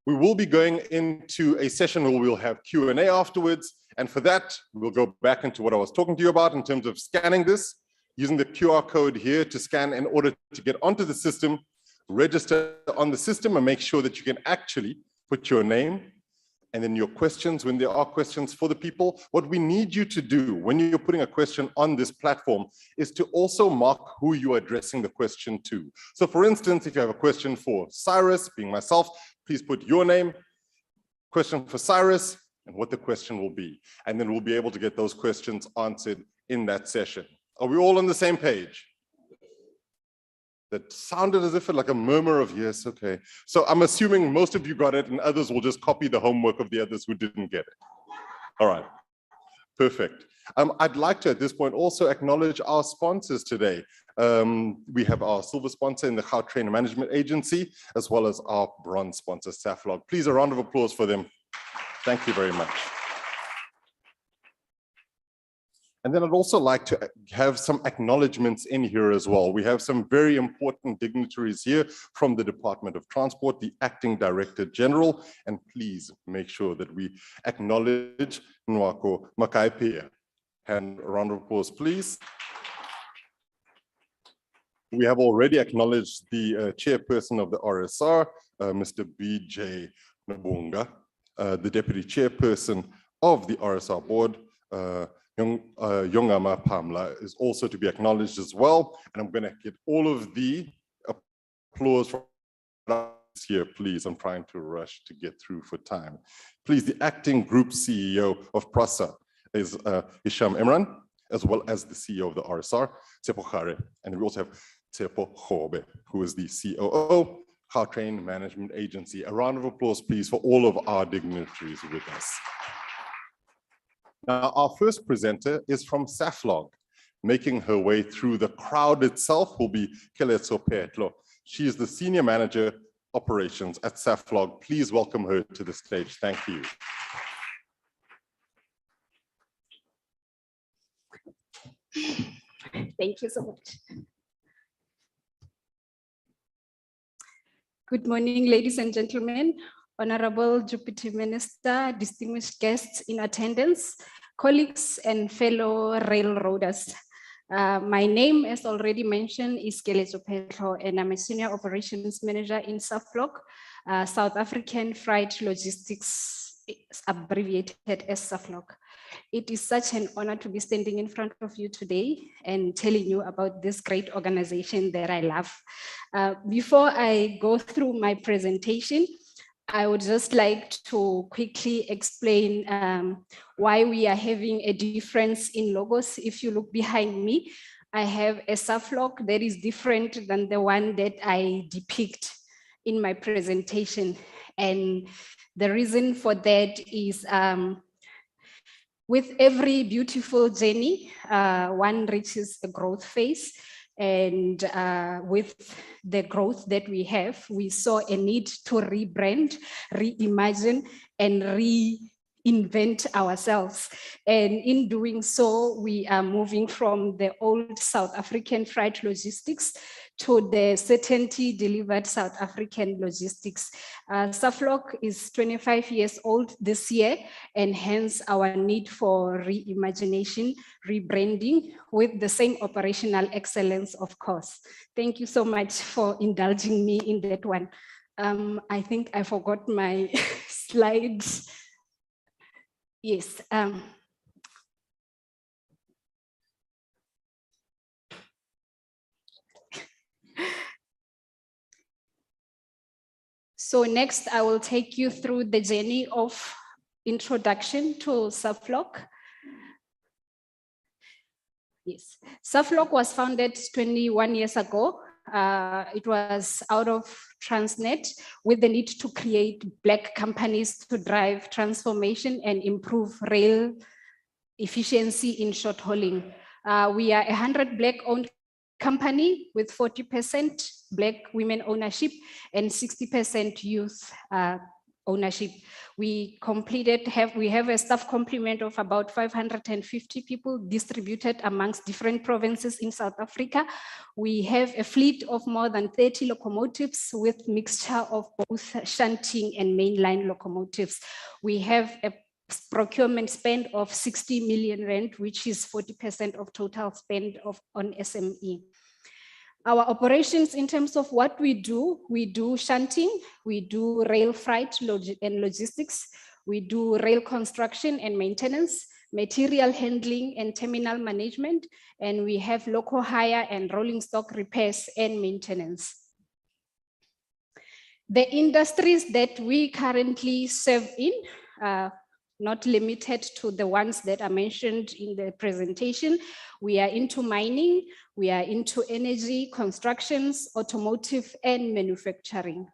We will be going into a session where we'll have Q&A afterwards. And for that, we'll go back into what I was talking to you about in terms of scanning this, using the QR code here to scan in order to get onto the system, register on the system, and make sure that you can actually put your name and then your questions when there are questions for the people. What we need you to do when you're putting a question on this platform is to also mark who you are addressing the question to. So for instance, if you have a question for Cyrus, being myself, please put your name, question for Cyrus, and what the question will be. And then we'll be able to get those questions answered in that session. Are we all on the same page? That sounded as if like a murmur of yes, okay. So I'm assuming most of you got it and others will just copy the homework of the others who didn't get it. All right, perfect. I'd like to at this point also acknowledge our sponsors today. We have our silver sponsor in the Gautrain Management Agency, as well as our bronze sponsor, Saflog. Please a round of applause for them. Thank you very much. And then I'd also like to have some acknowledgements in here as well. We have some very important dignitaries here from the Department of Transport, the Acting Director General, and please make sure that we acknowledge Nwako Makaipea. And a round of applause, please. We have already acknowledged the chairperson of the RSR, Mr. B.J. Nabunga, the deputy chairperson of the RSR board, Yongama Pamla, is also to be acknowledged as well. And I'm going to get all of the applause from here, please. I'm trying to rush to get through for time. Please, the acting group CEO of PRASA is Hisham Emran, as well as the CEO of the RSR, Tsepo Khare. And we also have Tsepo Khobe, who is the COO, Gautrain Management Agency. A round of applause, please, for all of our dignitaries with us. Now, our first presenter is from Saflog. Making her way through the crowd itself will be Keletso Petlo. She is the Senior Manager Operations at Saflog. Please welcome her to the stage. Thank you. Thank you so much. Good morning, ladies and gentlemen, Honorable Deputy Minister, distinguished guests in attendance, colleagues and fellow railroaders. My name, as already mentioned, is Keletso Petlo, and I'm a Senior Operations Manager in Saflog, South African Freight Logistics, abbreviated as Saflog. It is such an honor to be standing in front of you today and telling you about this great organization that I love. Before I go through my presentation, I would just like to quickly explain why we are having a difference in logos. If you look behind me, I have a Saflog that is different than the one that I depict in my presentation. And the reason for that is with every beautiful journey, one reaches a growth phase. And with the growth that we have, we saw a need to rebrand, reimagine, and reinvent ourselves. And in doing so, we are moving from the old South African freight logistics to the certainty delivered South African logistics. Saflog is 25 years old this year, and hence our need for reimagination, rebranding with the same operational excellence, of course. Thank you so much for indulging me in that one. I think I forgot my slides. Yes. So next, I will take you through the journey of introduction to Saflog. Yes, Saflog was founded 21 years ago. It was out of Transnet with the need to create Black companies to drive transformation and improve rail efficiency in short hauling. We are 100 Black-owned company with 40% Black women ownership and 60% youth ownership. We have a staff complement of about 550 people distributed amongst different provinces in South Africa. We have a fleet of more than 30 locomotives with mixture of both shunting and mainline locomotives. We have a procurement spend of 60 million rand, which is 40% of total spend on SME. Our operations in terms of what we do shunting, we do rail freight and logistics, we do rail construction and maintenance, material handling and terminal management, and we have local hire and rolling stock repairs and maintenance. The industries that we currently serve in are not limited to the ones that are mentioned in the presentation. We are into mining, we are into energy, constructions, automotive, and manufacturing.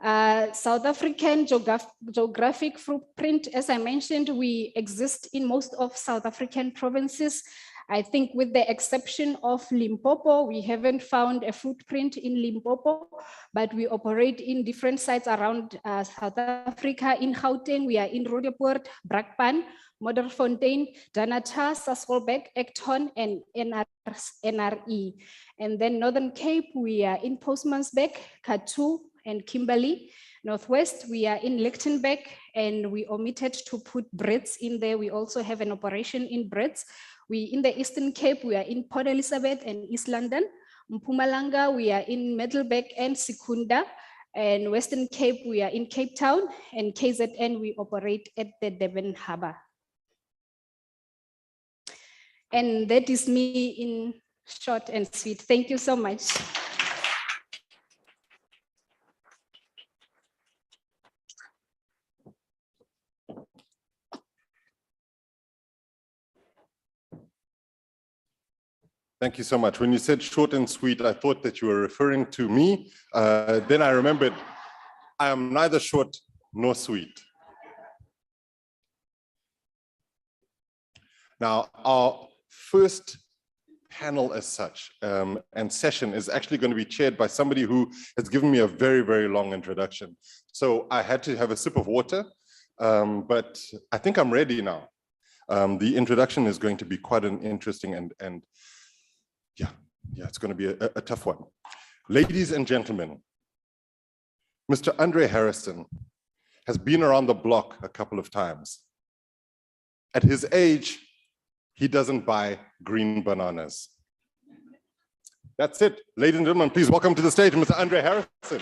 South African geographic footprint, as I mentioned, we exist in most of South African provinces. I think with the exception of Limpopo, we haven't found a footprint in Limpopo, but we operate in different sites around South Africa. In Gauteng, we are in Roodepoort, Brakpan, Modderfontein, Danata, Sasolburg, Acton, and NRE. And then Northern Cape, we are in Postmansberg, Kathu, and Kimberley. Northwest, we are in Lichtenburg, and we omitted to put Brits in there. We also have an operation in Brits. In the Eastern Cape, we are in Port Elizabeth and East London. Mpumalanga, we are in Middelburg and Secunda. And Western Cape, we are in Cape Town. And KZN, we operate at the Durban Harbour. And that is me in short and sweet. Thank you so much. Thank you so much. When you said short and sweet, I thought that you were referring to me. Then I remembered I am neither short nor sweet. Now, our first panel as such and session is actually going to be chaired by somebody who has given me a very, very long introduction. So I had to have a sip of water, but I think I'm ready now. The introduction is going to be quite an interesting and yeah, it's going to be a tough one. Ladies and gentlemen, Mr. Andre Harrison has been around the block a couple of times. At his age, he doesn't buy green bananas. That's it. Ladies and gentlemen, please welcome to the stage Mr. Andre Harrison.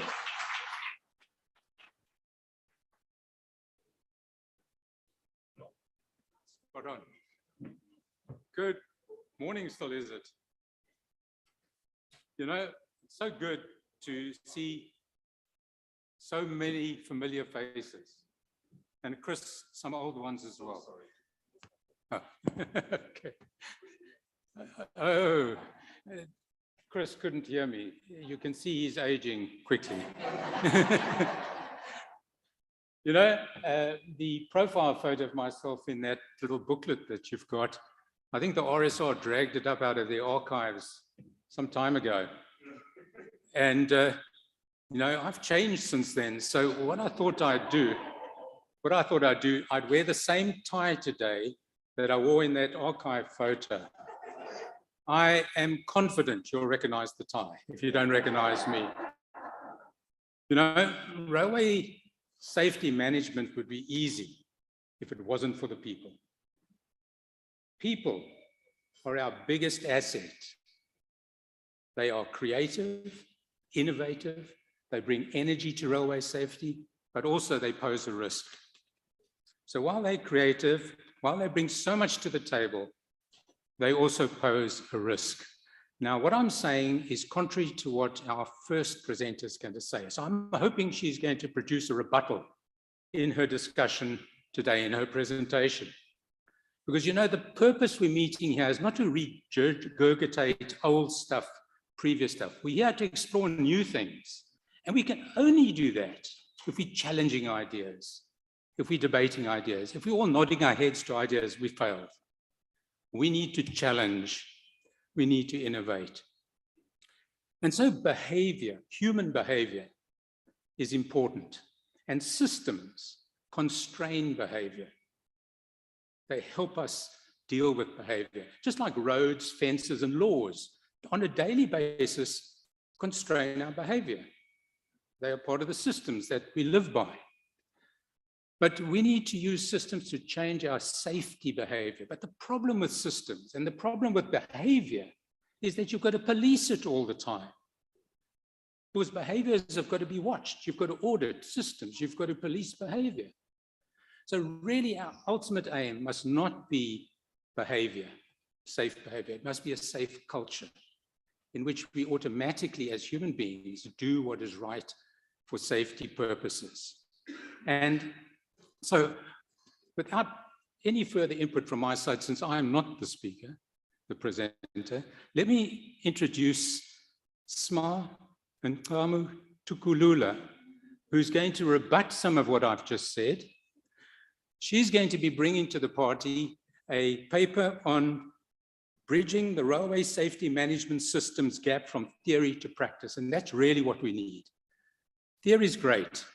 Hold on. Good morning, still is it? You know, it's so good to see so many familiar faces. And Chris, some old ones as well. Oh, okay. Oh, Chris couldn't hear me. You can see he's aging quickly. You know, the profile photo of myself in that little booklet that you've got, I think the RSR dragged it up out of the archives some time ago. And, you know, I've changed since then. So what I thought I'd do, I'd wear the same tie today that I wore in that archive photo. I am confident you'll recognize the tie if you don't recognize me. You know, railway safety management would be easy if it wasn't for the people. People are our biggest asset. They are creative, innovative, they bring energy to railway safety, but also they pose a risk. So while they're creative, while they bring so much to the table, they also pose a risk. Now, what I'm saying is contrary to what our first presenter is going to say. So I'm hoping she's going to produce a rebuttal in her discussion today, in her presentation. Because, you know, the purpose we're meeting here is not to regurgitate old stuff, previous stuff. We're here to explore new things. And we can only do that if we're challenging ideas, if we're debating ideas. If we're all nodding our heads to ideas, we failed. We need to challenge. We need to innovate. And so behavior, human behavior, is important. And systems constrain behavior. They help us deal with behavior, just like roads, fences, and laws on a daily basis constrain our behavior. They are part of the systems that we live by. But we need to use systems to change our safety behavior. But the problem with systems and the problem with behavior is that you've got to police it all the time. Because behaviors have got to be watched. You've got to audit systems. You've got to police behavior. So really our ultimate aim must not be behavior, safe behavior. It must be a safe culture in which we automatically as human beings do what is right for safety purposes. And so without any further input from my side, since I'm not the speaker, the presenter, let me introduce Sma Nkamu Tukulula, who's going to rebut some of what I've just said. She's going to be bringing to the party a paper on bridging the railway safety management systems gap from theory to practice. And that's really what we need. Theory is great.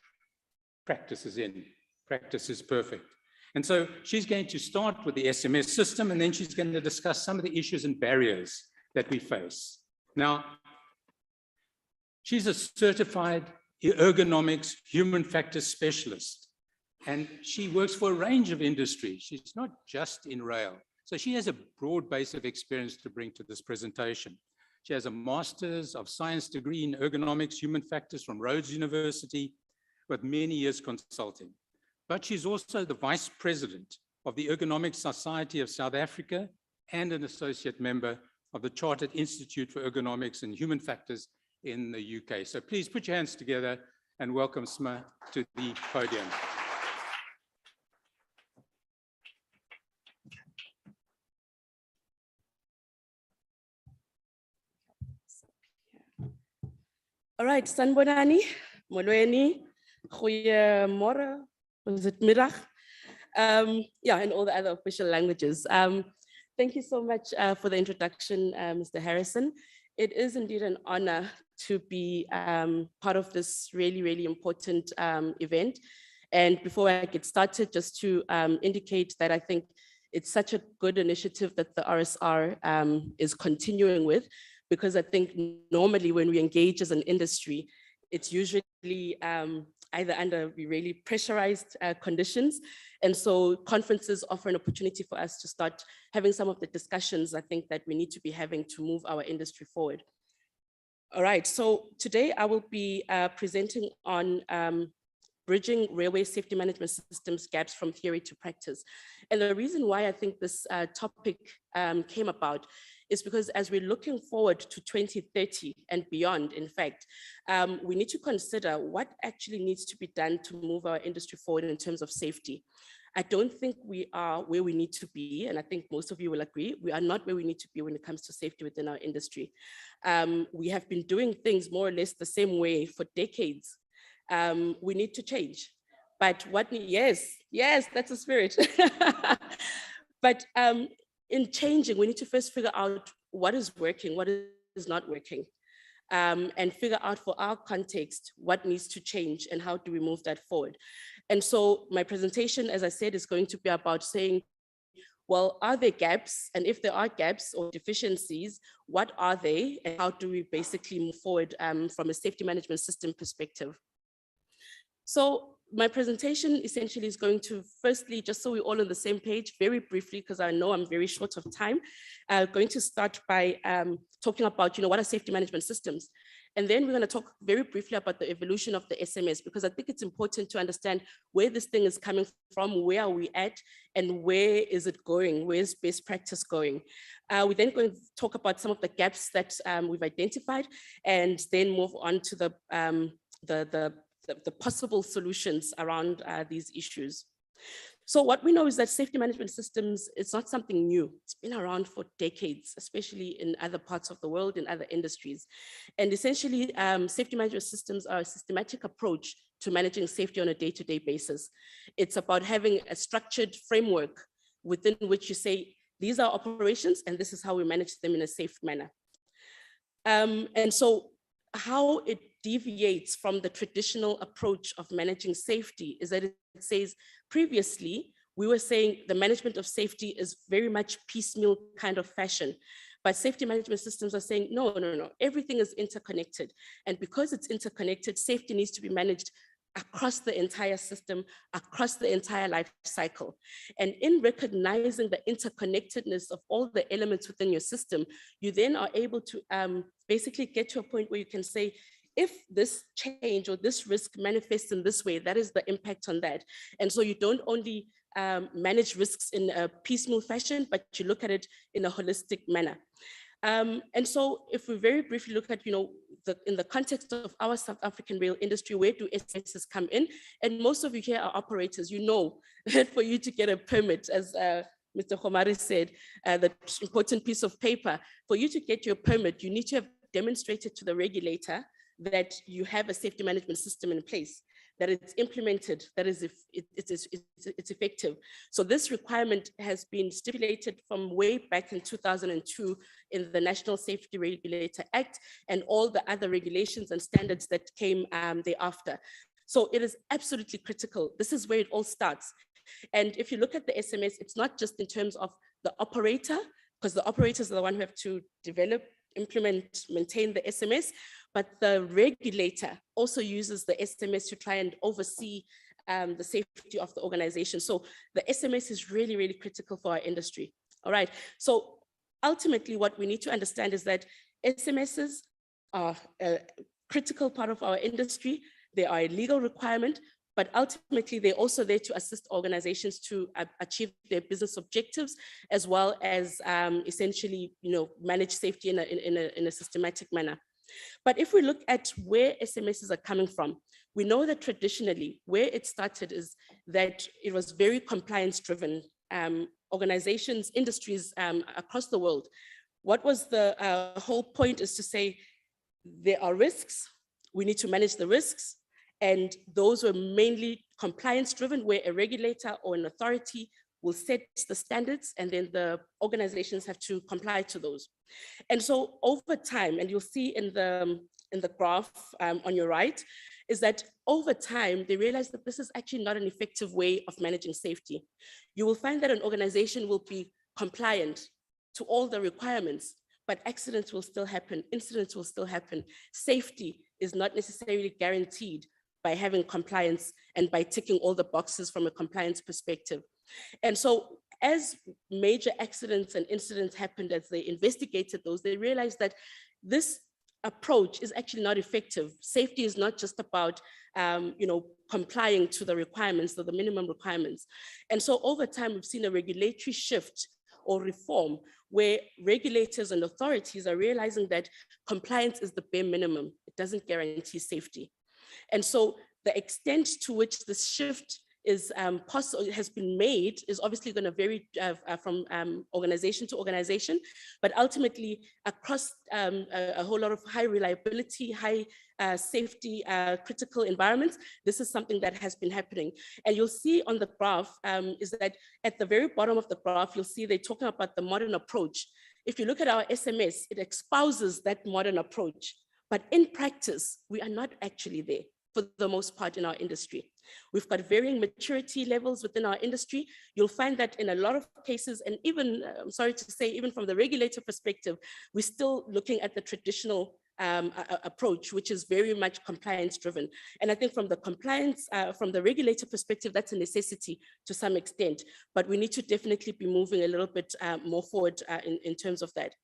Practice is in. Practice is perfect. And so she's going to start with the SMS system, and then she's going to discuss some of the issues and barriers that we face. Now, she's a certified ergonomics human factors specialist, and she works for a range of industries. She's not just in rail. So she has a broad base of experience to bring to this presentation. She has a Master's of Science degree in ergonomics human factors from Rhodes University with many years consulting. But she's also the Vice President of the Ergonomics Society of South Africa and an associate member of the Chartered Institute for Ergonomics and Human Factors in the UK. So please put your hands together and welcome Sma to the podium. All right, Sanbonani, Molweni, Goeiemorgen, was it middag? Yeah, and all the other official languages. Thank you so much for the introduction, Mr. Harrison. It is indeed an honor to be part of this really, really important event. And before I get started, just to indicate that I think it's such a good initiative that the RSR is continuing with, because I think normally when we engage as an industry, it's usually either under really pressurized conditions. And so conferences offer an opportunity for us to start having some of the discussions I think that we need to be having to move our industry forward. All right, so today I will be presenting on bridging railway safety management systems gaps from theory to practice. And the reason why I think this topic came about is because as we're looking forward to 2030 and beyond, in fact, we need to consider what actually needs to be done to move our industry forward in terms of safety. I don't think we are where we need to be, and I think most of you will agree, we are not where we need to be when it comes to safety within our industry. We have been doing things more or less the same way for decades. We need to change. But yes, that's the spirit. But in changing, we need to first figure out what is working, what is not working, and figure out for our context what needs to change and how do we move that forward. And so my presentation, as I said, is going to be about saying, well, are there gaps? And if there are gaps or deficiencies, what are they? And how do we basically move forward from a safety management system perspective? So my presentation essentially is going to, firstly, just so we're all on the same page, very briefly, because I know I'm very short of time, going to start by talking about, what are safety management systems? And then we're going to talk very briefly about the evolution of the SMS, because I think it's important to understand where this thing is coming from, where are we at, and where is it going? Where's best practice going? We're then going to talk about some of the gaps that we've identified, and then move on to the possible solutions around these issues. So what we know is that safety management systems, it's not something new. It's been around for decades, especially in other parts of the world, in other industries. And essentially, safety management systems are a systematic approach to managing safety on a day-to-day basis. It's about having a structured framework within which you say, these are operations and this is how we manage them in a safe manner. And so how it deviates from the traditional approach of managing safety is that it says previously, we were saying the management of safety is very much piecemeal kind of fashion. But safety management systems are saying, no, no, no, everything is interconnected. And because it's interconnected, safety needs to be managed across the entire system, across the entire life cycle. And in recognizing the interconnectedness of all the elements within your system, you then are able to basically get to a point where you can say, if this change or this risk manifests in this way, that is the impact on that. And so you don't only manage risks in a piecemeal fashion, but you look at it in a holistic manner. And so if we very briefly look at, in the context of our South African rail industry, where do SMSs come in? And most of you here are operators. You know that for you to get a permit, as Mr. Khomari said, the important piece of paper, for you to get your permit, you need to have demonstrated to the regulator that you have a safety management system in place, that it's implemented, that is it's effective. So this requirement has been stipulated from way back in 2002 in the National Safety Regulator Act and all the other regulations and standards that came thereafter. So it is absolutely critical. This is where it all starts. And if you look at the SMS, it's not just in terms of the operator, because the operators are the one who have to develop, implement, maintain the SMS, but the regulator also uses the SMS to try and oversee the safety of the organization. So the SMS is really, really critical for our industry. All right. So ultimately, what we need to understand is that SMSs are a critical part of our industry. They are a legal requirement, but ultimately they're also there to assist organizations to achieve their business objectives, as well as essentially, manage safety in a systematic manner. But if we look at where SMSs are coming from, we know that traditionally where it started is that it was very compliance driven. Organizations, industries across the world. What was the whole point is to say, there are risks, we need to manage the risks. And those were mainly compliance driven, where a regulator or an authority will set the standards and then the organizations have to comply to those. And so over time, and you'll see in the graph on your right, is that over time, they realize that this is actually not an effective way of managing safety. You will find that an organization will be compliant to all the requirements, but accidents will still happen, incidents will still happen. Safety is not necessarily guaranteed by having compliance and by ticking all the boxes from a compliance perspective. And so as major accidents and incidents happened, as they investigated those, they realized that this approach is actually not effective. Safety is not just about, complying to the requirements or the minimum requirements. And so over time, we've seen a regulatory shift or reform where regulators and authorities are realizing that compliance is the bare minimum. It doesn't guarantee safety. And so the extent to which this shift is possible, has been made, is obviously going to vary from organization to organization, but ultimately across a whole lot of high reliability, high safety, critical environments, this is something that has been happening. And you'll see on the graph is that at the very bottom of the graph, you'll see they're talking about the modern approach. If you look at our SMS, it espouses that modern approach. But in practice, we are not actually there for the most part in our industry. We've got varying maturity levels within our industry. You'll find that in a lot of cases, and even, I'm sorry to say, even from the regulator perspective, we're still looking at the traditional approach, which is very much compliance driven. And I think from the compliance, from the regulator perspective, that's a necessity to some extent, but we need to definitely be moving a little bit more forward in terms of that.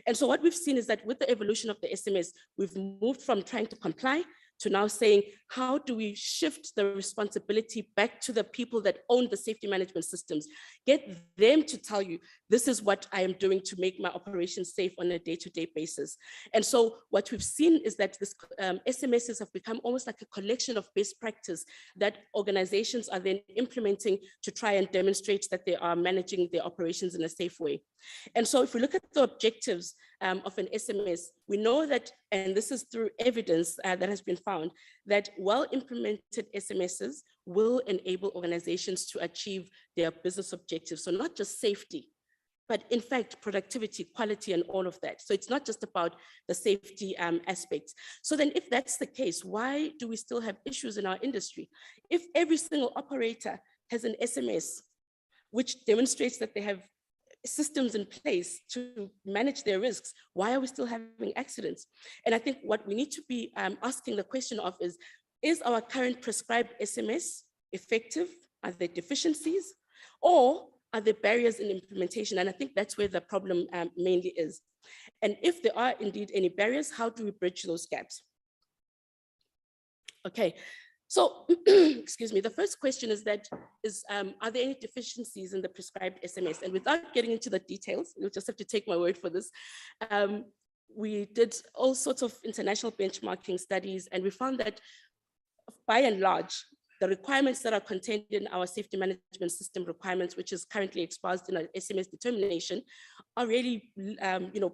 And so what we've seen is that with the evolution of the SMS, we've moved from trying to comply to now saying, how do we shift the responsibility back to the people that own the safety management systems? Get them to tell you, this is what I am doing to make my operations safe on a day-to-day basis. And so what we've seen is that this SMSs have become almost like a collection of best practice that organizations are then implementing to try and demonstrate that they are managing their operations in a safe way. And so if we look at the objectives of an SMS, we know that, and this is through evidence that has been found, that well-implemented SMSs will enable organizations to achieve their business objectives. So not just safety, but in fact, productivity, quality, and all of that. So it's not just about the safety aspects. So then if that's the case, why do we still have issues in our industry? If every single operator has an SMS, which demonstrates that they have systems in place to manage their risks, why are we still having accidents? And I think what we need to be asking the question of is our current prescribed SMS effective? Are there deficiencies? Or are there barriers in implementation? And I think that's where the problem mainly is. And if there are indeed any barriers, how do we bridge those gaps? Okay, so excuse me, the first question is are there any deficiencies in the prescribed SMS? And without getting into the details, you'll just have to take my word for this. We did all sorts of international benchmarking studies, and we found that by and large, the requirements that are contained in our safety management system requirements, which is currently espoused in our SMS determination, are really, when you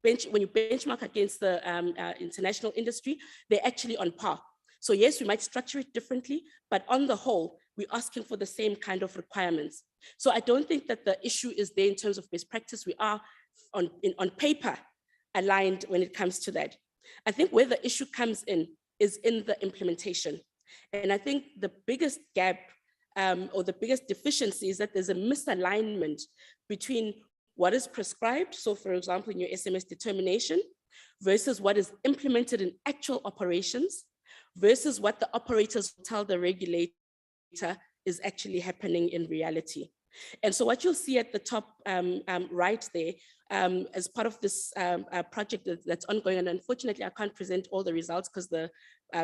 benchmark against the international industry, they're actually on par. So yes, we might structure it differently, but on the whole, we're asking for the same kind of requirements. So I don't think that the issue is there in terms of best practice. We are on paper aligned when it comes to that. I think where the issue comes in is in the implementation. And I think the biggest gap or the biggest deficiency is that there's a misalignment between what is prescribed, so for example, in your SMS determination, versus what is implemented in actual operations, versus what the operators tell the regulator is actually happening in reality. And so what you'll see at the top right there, as part of this project that's ongoing, and unfortunately I can't present all the results because the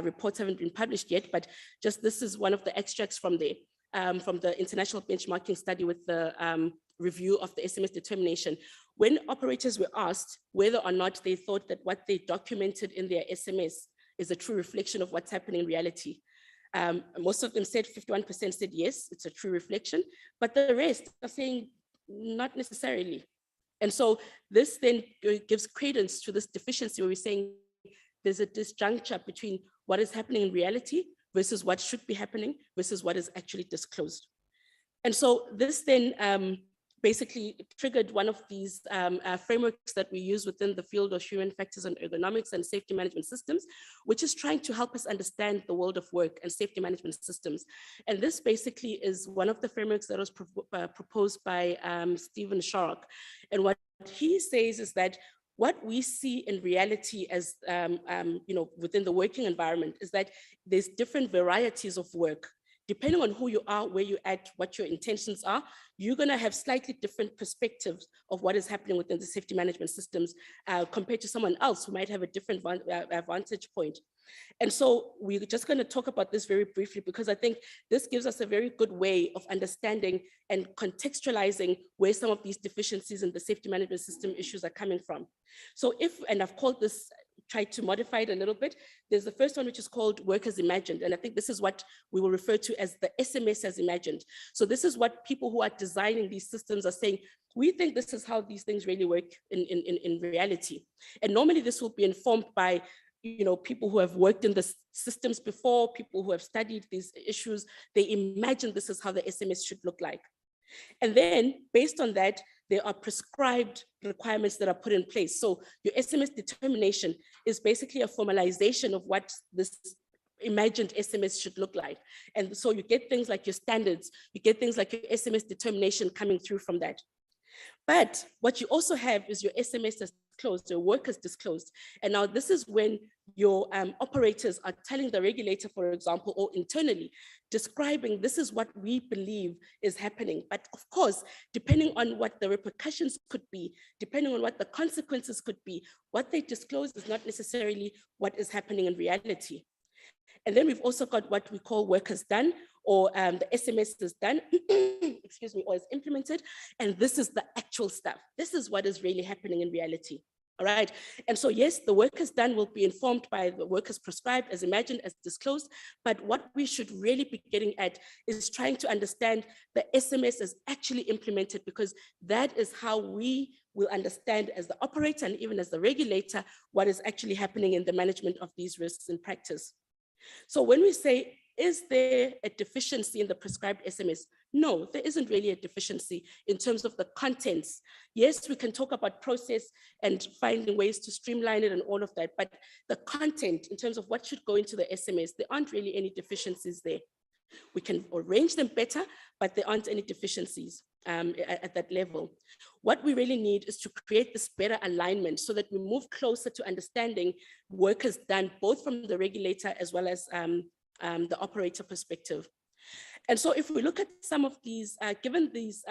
reports haven't been published yet, but just this is one of the extracts from there, from the international benchmarking study with the review of the SMS determination. When operators were asked whether or not they thought that what they documented in their SMS is a true reflection of what's happening in reality, most of them said, 51% said yes, it's a true reflection, but the rest are saying not necessarily. And so this then gives credence to this deficiency where we're saying there's a disjuncture between what is happening in reality versus what should be happening versus what is actually disclosed. And so this then basically triggered one of these frameworks that we use within the field of human factors and ergonomics and safety management systems, which is trying to help us understand the world of work and safety management systems. And this basically is one of the frameworks that was proposed by Stephen Sharrock. And what he says is that what we see in reality as, within the working environment is that there's different varieties of work. Depending on who you are, where you're at, what your intentions are, you're going to have slightly different perspectives of what is happening within the safety management systems compared to someone else who might have a different vantage point. And so we're just going to talk about this very briefly because I think this gives us a very good way of understanding and contextualizing where some of these deficiencies in the safety management system issues are coming from. So and I've called this, tried to modify it a little bit. There's the first one, which is called work as imagined. And I think this is what we will refer to as the SMS as imagined. So this is what people who are designing these systems are saying, we think this is how these things really work in reality. And normally this will be informed by people who have worked in the systems before, people who have studied these issues. They imagine this is how the SMS should look like. And then based on that, there are prescribed requirements that are put in place. So your SMS determination is basically a formalization of what this imagined SMS should look like. And so you get things like your standards, you get things like your SMS determination coming through from that. But what you also have is your SMS as disclosed, your work is disclosed. And now this is when your operators are telling the regulator, for example, or internally, describing this is what we believe is happening. But of course, depending on what the repercussions could be, depending on what the consequences could be, what they disclose is not necessarily what is happening in reality. And then we've also got what we call work as done, or the SMS is done, excuse me, or is implemented. And this is the actual stuff. This is what is really happening in reality. All right. And so, yes, the work is done will be informed by the work as prescribed, as imagined, as disclosed. But what we should really be getting at is trying to understand the SMS as actually implemented, because that is how we will understand as the operator and even as the regulator what is actually happening in the management of these risks in practice. So when we say, is there a deficiency in the prescribed SMS? No, there isn't really a deficiency in terms of the contents. Yes, we can talk about process and finding ways to streamline it and all of that, but the content in terms of what should go into the SMS, there aren't really any deficiencies there. We can arrange them better, but there aren't any deficiencies at that level. What we really need is to create this better alignment so that we move closer to understanding work is done both from the regulator as well as the operator perspective. And so if we look at some of these, given these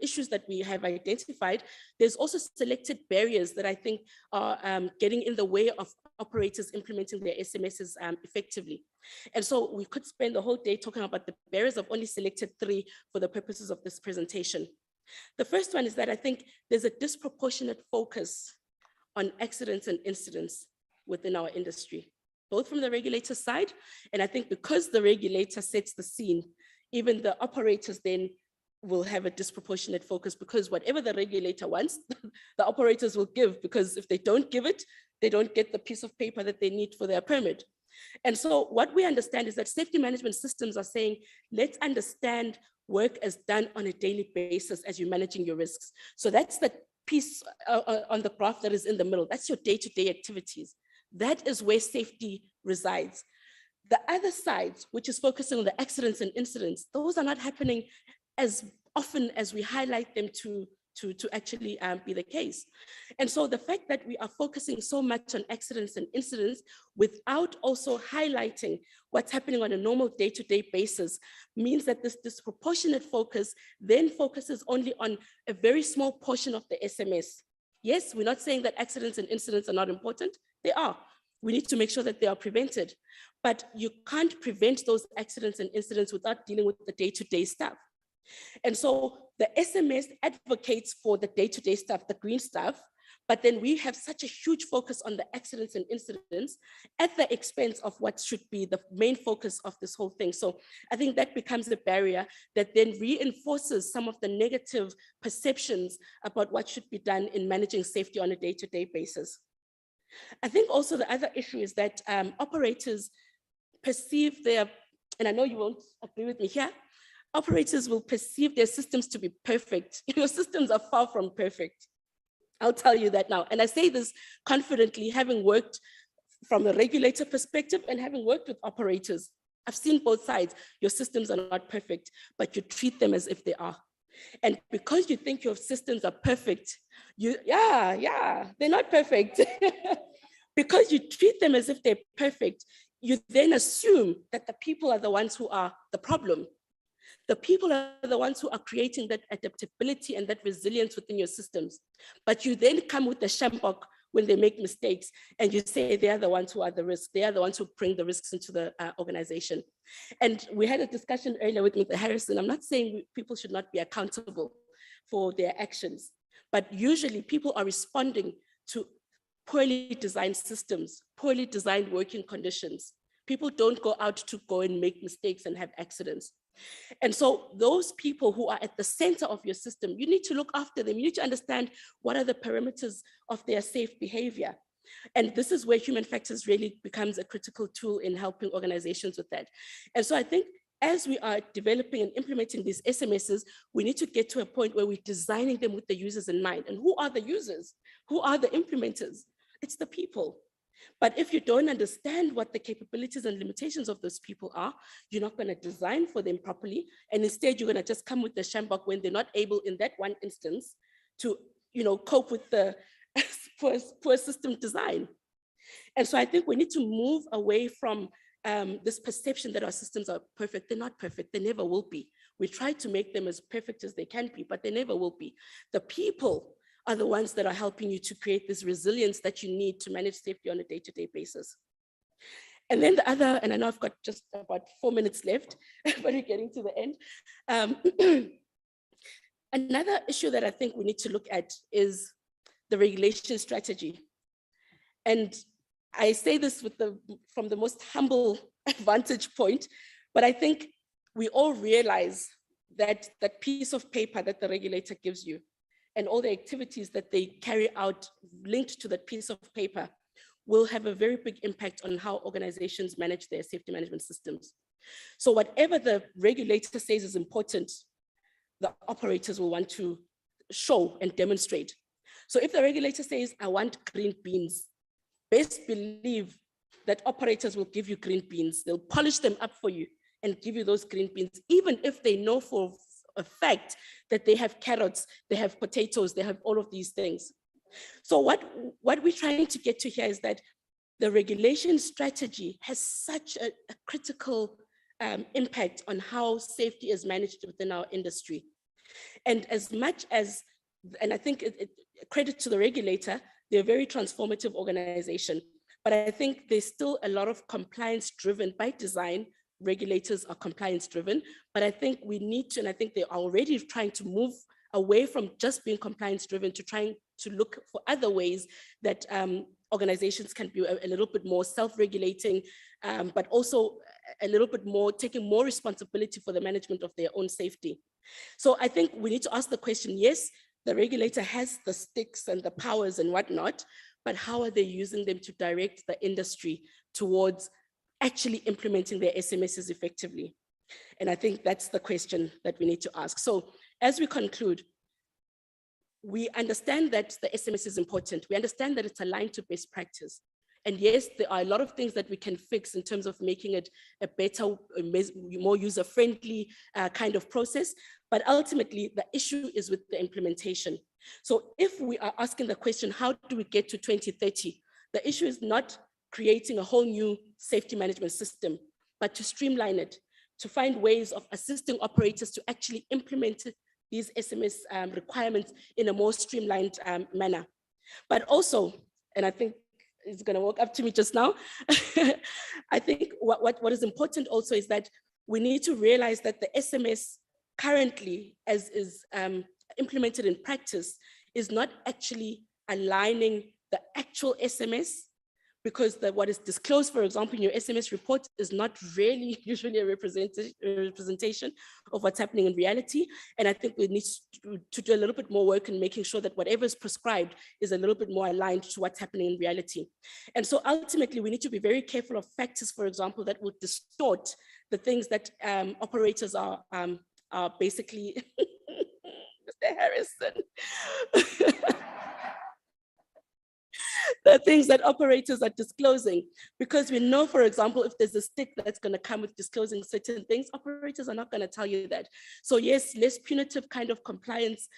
issues that we have identified, there's also selected barriers that I think are getting in the way of operators implementing their SMSs effectively. And so we could spend the whole day talking about the barriers. I've only selected 3 for the purposes of this presentation. The first one is that I think there's a disproportionate focus on accidents and incidents within our industry, both from the regulator side. And I think because the regulator sets the scene, even the operators then will have a disproportionate focus, because whatever the regulator wants, the operators will give, because if they don't give it, they don't get the piece of paper that they need for their permit. And so what we understand is that safety management systems are saying, let's understand work as done on a daily basis as you're managing your risks. So that's the piece on the graph that is in the middle. That's your day-to-day activities. That is where safety resides. The other side, which is focusing on the accidents and incidents, those are not happening as often as we highlight them to actually be the case. And so the fact that we are focusing so much on accidents and incidents without also highlighting what's happening on a normal day-to-day basis means that this disproportionate focus then focuses only on a very small portion of the SMS. Yes, we're not saying that accidents and incidents are not important. They are. We need to make sure that they are prevented. But you can't prevent those accidents and incidents without dealing with the day-to-day stuff. And so the SMS advocates for the day-to-day stuff, the green stuff, but then we have such a huge focus on the accidents and incidents at the expense of what should be the main focus of this whole thing. So I think that becomes a barrier that then reinforces some of the negative perceptions about what should be done in managing safety on a day-to-day basis. I think also the other issue is that operators perceive their, and I know you won't agree with me here, operators will perceive their systems to be perfect. Your systems are far from perfect. I'll tell you that now. And I say this confidently, having worked from the regulator perspective and having worked with operators. I've seen both sides. Your systems are not perfect, but you treat them as if they are. And because you think your systems are perfect, they're not perfect. Because you treat them as if they're perfect, you then assume that the people are the ones who are the problem. The people are the ones who are creating that adaptability and that resilience within your systems. But you then come with the shambok when they make mistakes and you say they are the ones who are the risk. They are the ones who bring the risks into the organization. And we had a discussion earlier with Mr. Harrison. I'm not saying people should not be accountable for their actions, but usually people are responding to poorly designed systems, poorly designed working conditions. People don't go out to go and make mistakes and have accidents. And so those people who are at the center of your system, you need to look after them. You need to understand what are the parameters of their safe behavior. And this is where human factors really becomes a critical tool in helping organizations with that. And so I think as we are developing and implementing these SMSs, we need to get to a point where we're designing them with the users in mind. And who are the users? Who are the implementers? It's the people. But if you don't understand what the capabilities and limitations of those people are, you're not going to design for them properly. And instead, you're going to just come with the shambok when they're not able in that one instance to, cope with the poor system design. And so I think we need to move away from this perception that our systems are perfect. They're not perfect. They never will be. We try to make them as perfect as they can be, but they never will be. The people are the ones that are helping you to create this resilience that you need to manage safety on a day-to-day basis. And then the other, and I know I've got just about 4 minutes left, but we're getting to the end. Another issue that I think we need to look at is the regulation strategy. And I say this from the most humble vantage point, but I think we all realize that that piece of paper that the regulator gives you and all the activities that they carry out linked to that piece of paper will have a very big impact on how organizations manage their safety management systems. So whatever the regulator says is important, the operators will want to show and demonstrate. So if the regulator says, I want green beans, best believe that operators will give you green beans. They'll polish them up for you and give you those green beans, even if they know for a fact that they have carrots, they have potatoes, they have all of these things. So what we're trying to get to here is that the regulation strategy has such a critical impact on how safety is managed within our industry. And as much as, and I think credit to the regulator, they're a very transformative organization, but I think there's still a lot of compliance driven by design. Regulators are compliance driven, but I think we need to, and I think they are already trying to move away from just being compliance driven to trying to look for other ways that organizations can be a little bit more self-regulating, but also a little bit more taking more responsibility for the management of their own safety. So I think we need to ask the question, yes, the regulator has the sticks and the powers and whatnot, but how are they using them to direct the industry towards actually implementing their SMSs effectively? And I think that's the question that we need to ask. So as we conclude, we understand that the SMS is important. We understand that it's aligned to best practice. And yes, there are a lot of things that we can fix in terms of making it a better, more user-friendly kind of process. But ultimately, the issue is with the implementation. So if we are asking the question, how do we get to 2030? The issue is not creating a whole new safety management system, but to streamline it, to find ways of assisting operators to actually implement these SMS requirements in a more streamlined manner. But also, and I think it's going to walk up to me just now, I think what is important also is that we need to realize that the SMS currently, as is implemented in practice, is not actually aligning the actual SMS, because what is disclosed, for example, in your SMS report is not really usually a representation of what's happening in reality. And I think we need to do a little bit more work in making sure that whatever is prescribed is a little bit more aligned to what's happening in reality. And so ultimately, we need to be very careful of factors, for example, that will distort the things that operators are basically, Mr. Harrison. The things that operators are disclosing, because we know, for example, if there's a stick that's going to come with disclosing certain things, operators are not going to tell you that. So yes, less punitive kind of compliance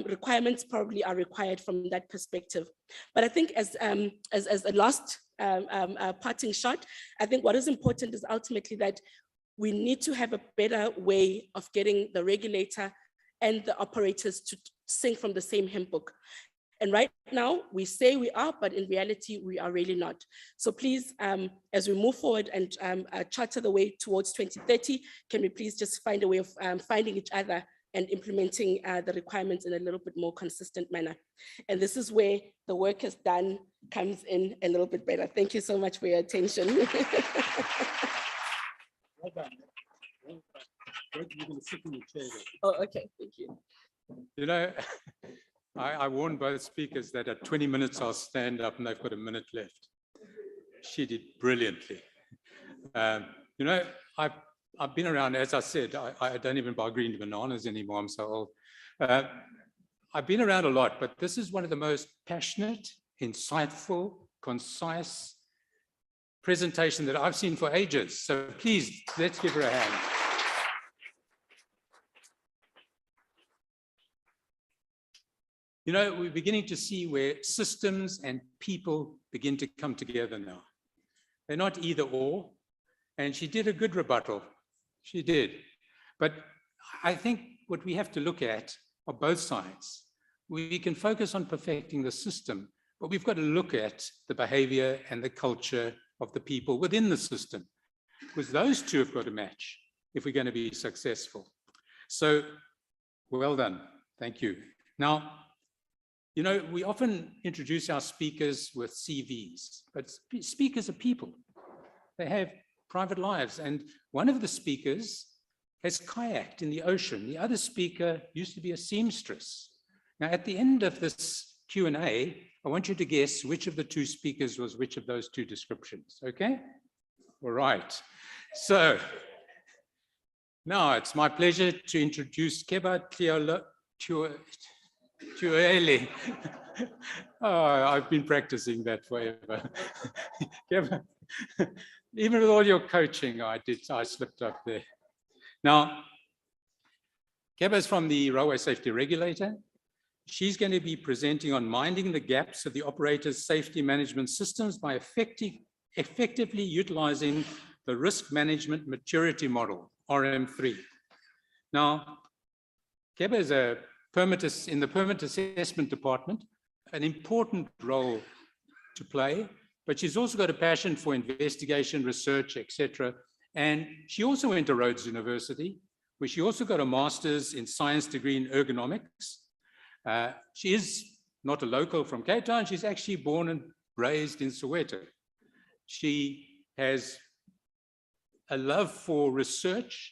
requirements probably are required from that perspective. But I think as a last parting shot, I think what is important is ultimately that we need to have a better way of getting the regulator and the operators to sing from the same hymn book. And right now, we say we are, but in reality, we are really not. So please, as we move forward and charter the way towards 2030, can we please just find a way of finding each other and implementing the requirements in a little bit more consistent manner. And this is where the work is done comes in a little bit better. Thank you so much for your attention. Well done. You're going to sit in the chair there. Oh, okay, thank you. You know, I warned both speakers that at 20 minutes I'll stand up and they've got a minute left. She did brilliantly. You know, I've been around, as I said, I don't even buy green bananas anymore, I'm so old. I've been around a lot, but this is one of the most passionate, insightful, concise presentation that I've seen for ages. So please, let's give her a hand. You know, we're beginning to see where systems and people begin to come together now. They're not either or, and she did a good rebuttal. She did. But I think what we have to look at are both sides. We can focus on perfecting the system, but we've got to look at the behavior and the culture of the people within the system, because those two have got to match if we're going to be successful. So, well done. Thank you. Now, you know, we often introduce our speakers with CVs, but speakers are people. They have private lives. And one of the speakers has kayaked in the ocean. The other speaker used to be a seamstress. Now, at the end of this Q&A, I want you to guess which of the two speakers was which of those two descriptions, okay? All right. So Now it's my pleasure to introduce Keba Tuele. Oh, I've been practicing that forever. Keba, even with all your coaching, I slipped up there. Now, Keba is from the Railway Safety Regulator. She's going to be presenting on minding the gaps of the operator's safety management systems by effectively utilizing the risk management maturity model, RM3. Now, Keba is in the permit assessment department, an important role to play, but she's also got a passion for investigation, research, etc. And she also went to Rhodes University, where she also got a master's in science degree in ergonomics. She is not a local from Cape Town. She's actually born and raised in Soweto. She has a love for research,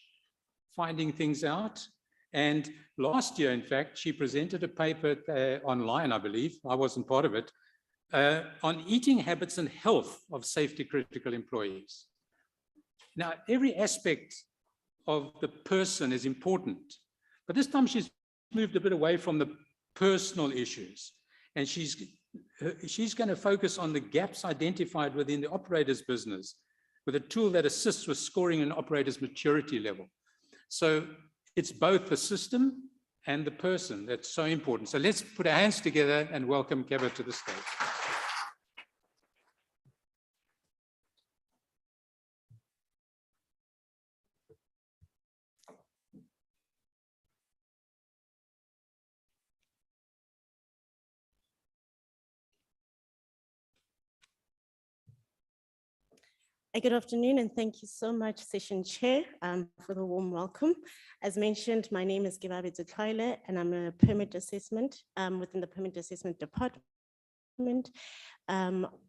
finding things out. And last year, in fact, she presented a paper online, I believe, I wasn't part of it, on eating habits and health of safety critical employees. Now, every aspect of the person is important, but this time she's moved a bit away from the personal issues, and she's going to focus on the gaps identified within the operator's business with a tool that assists with scoring an operator's maturity level. So it's both the system and the person that's so important. So let's put our hands together and welcome Keba to the stage. Good afternoon, and thank you so much, Session Chair, for the warm welcome. As mentioned, my name is Givabe Zutlaile, and I'm a permit assessment within the Permit Assessment Department.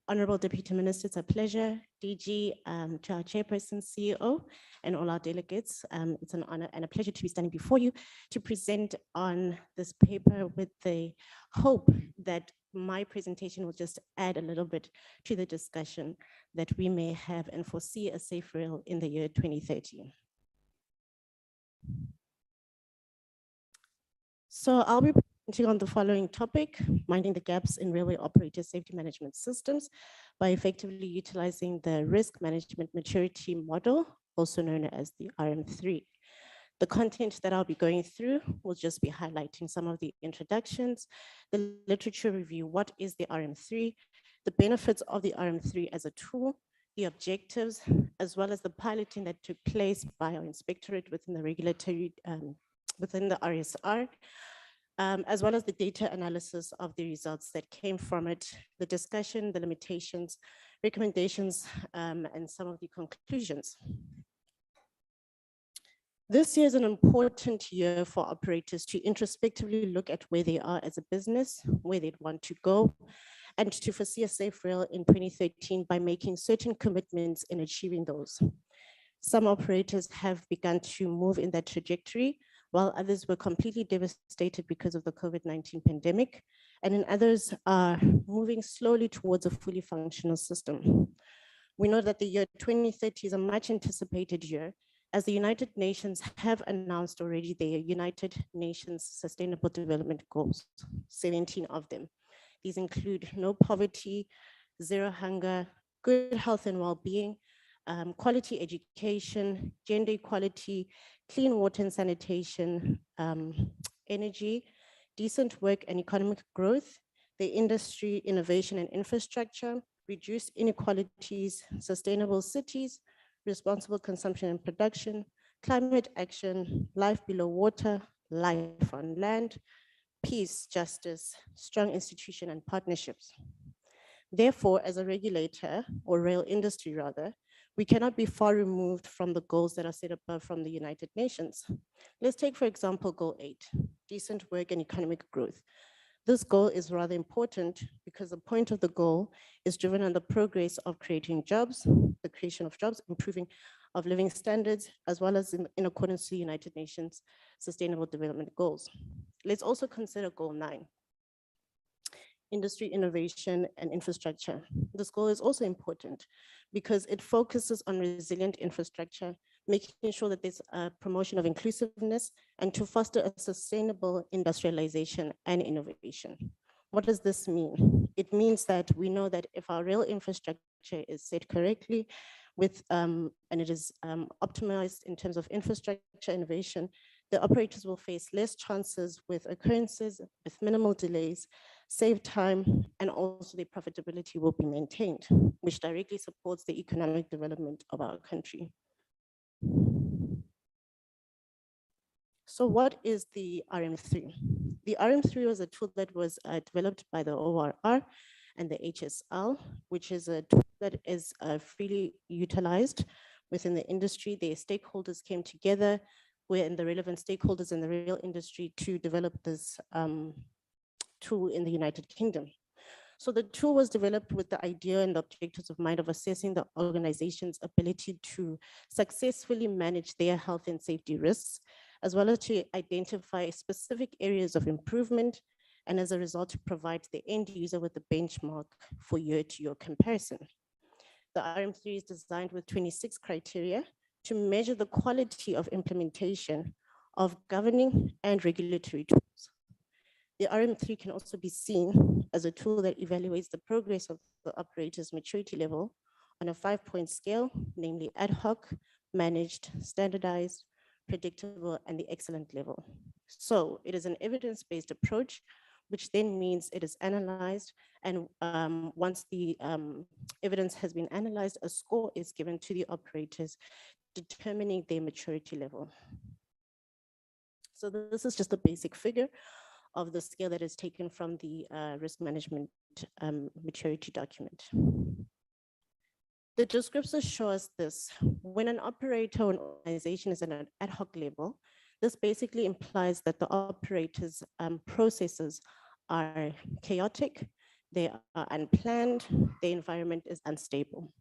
Honorable Deputy Minister, it's a pleasure. DG, to our Chairperson, CEO, and all our delegates, it's an honor and a pleasure to be standing before you to present on this paper with the hope that my presentation will just add a little bit to the discussion that we may have and foresee a safe rail in the year 2030. So I'll be presenting on the following topic: minding the gaps in railway operator safety management systems by effectively utilizing the risk management maturity model, also known as the RM3. The content that I'll be going through will just be highlighting some of the introductions, the literature review, what is the RM3, the benefits of the RM3 as a tool, the objectives, as well as the piloting that took place by our inspectorate within the regulatory, within the RSR, as well as the data analysis of the results that came from it, the discussion, the limitations, recommendations, and some of the conclusions. This year is an important year for operators to introspectively look at where they are as a business, where they'd want to go, and to foresee a safe rail in 2013 by making certain commitments in achieving those. Some operators have begun to move in that trajectory, while others were completely devastated because of the COVID-19 pandemic, and in others are moving slowly towards a fully functional system. We know that the year 2030 is a much anticipated year, as the United Nations have announced already their United Nations Sustainable Development Goals, 17 of them. These include no poverty, zero hunger, good health and well-being, quality education, gender equality, clean water and sanitation, energy, decent work and economic growth, the industry, innovation and infrastructure, reduced inequalities, sustainable cities, responsible consumption and production, climate action, life below water, life on land, peace, justice, strong institution and partnerships. Therefore, as a regulator, or rail industry rather, we cannot be far removed from the goals that are set above from the United Nations. Let's take, for example, Goal 8, decent work and economic growth. This goal is rather important because the point of the goal is driven on the progress of creating jobs, the creation of jobs, improving of living standards, as well as in accordance to the United Nations Sustainable Development Goals. Let's also consider Goal 9, industry, innovation, and infrastructure. This goal is also important because it focuses on resilient infrastructure, making sure that there's a promotion of inclusiveness, and to foster a sustainable industrialization and innovation. What does this mean? It means that we know that if our rail infrastructure is set correctly with, and it is optimized in terms of infrastructure innovation, the operators will face less chances with occurrences, with minimal delays, save time, and also their profitability will be maintained, which directly supports the economic development of our country. So what is the RM3? The RM3 was a tool that was developed by the ORR and the HSL, which is a tool that is freely utilized within the industry. The stakeholders came together, the relevant stakeholders in the rail industry, to develop this tool in the United Kingdom. So the tool was developed with the idea and the objectives of mind of assessing the organization's ability to successfully manage their health and safety risks, as well as to identify specific areas of improvement, and as a result to provide the end user with a benchmark for year-to-year comparison. The RM3 is designed with 26 criteria to measure the quality of implementation of governing and regulatory tools. The RM3 can also be seen as a tool that evaluates the progress of the operator's maturity level on a 5-point scale, namely ad hoc, managed, standardized, predictable, and the excellent level. So it is an evidence-based approach, which then means it is analyzed, and once the evidence has been analyzed, a score is given to the operators determining their maturity level. So this is just a basic figure of the scale that is taken from the risk management maturity document. The descriptors show us this. When an operator or an organization is at an ad hoc level, this basically implies that the operator's processes are chaotic, they are unplanned, the environment is unstable.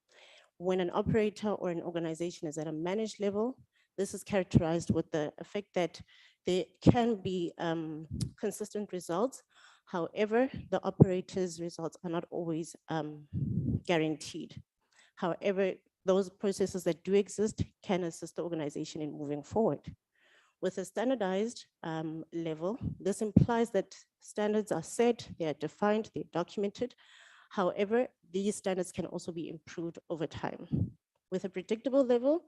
When an operator or an organization is at a managed level, this is characterized with the effect that there can be consistent results. However, the operator's results are not always guaranteed. However, those processes that do exist can assist the organization in moving forward. With a standardized level, this implies that standards are set, they are defined, they're documented. However, these standards can also be improved over time. With a predictable level,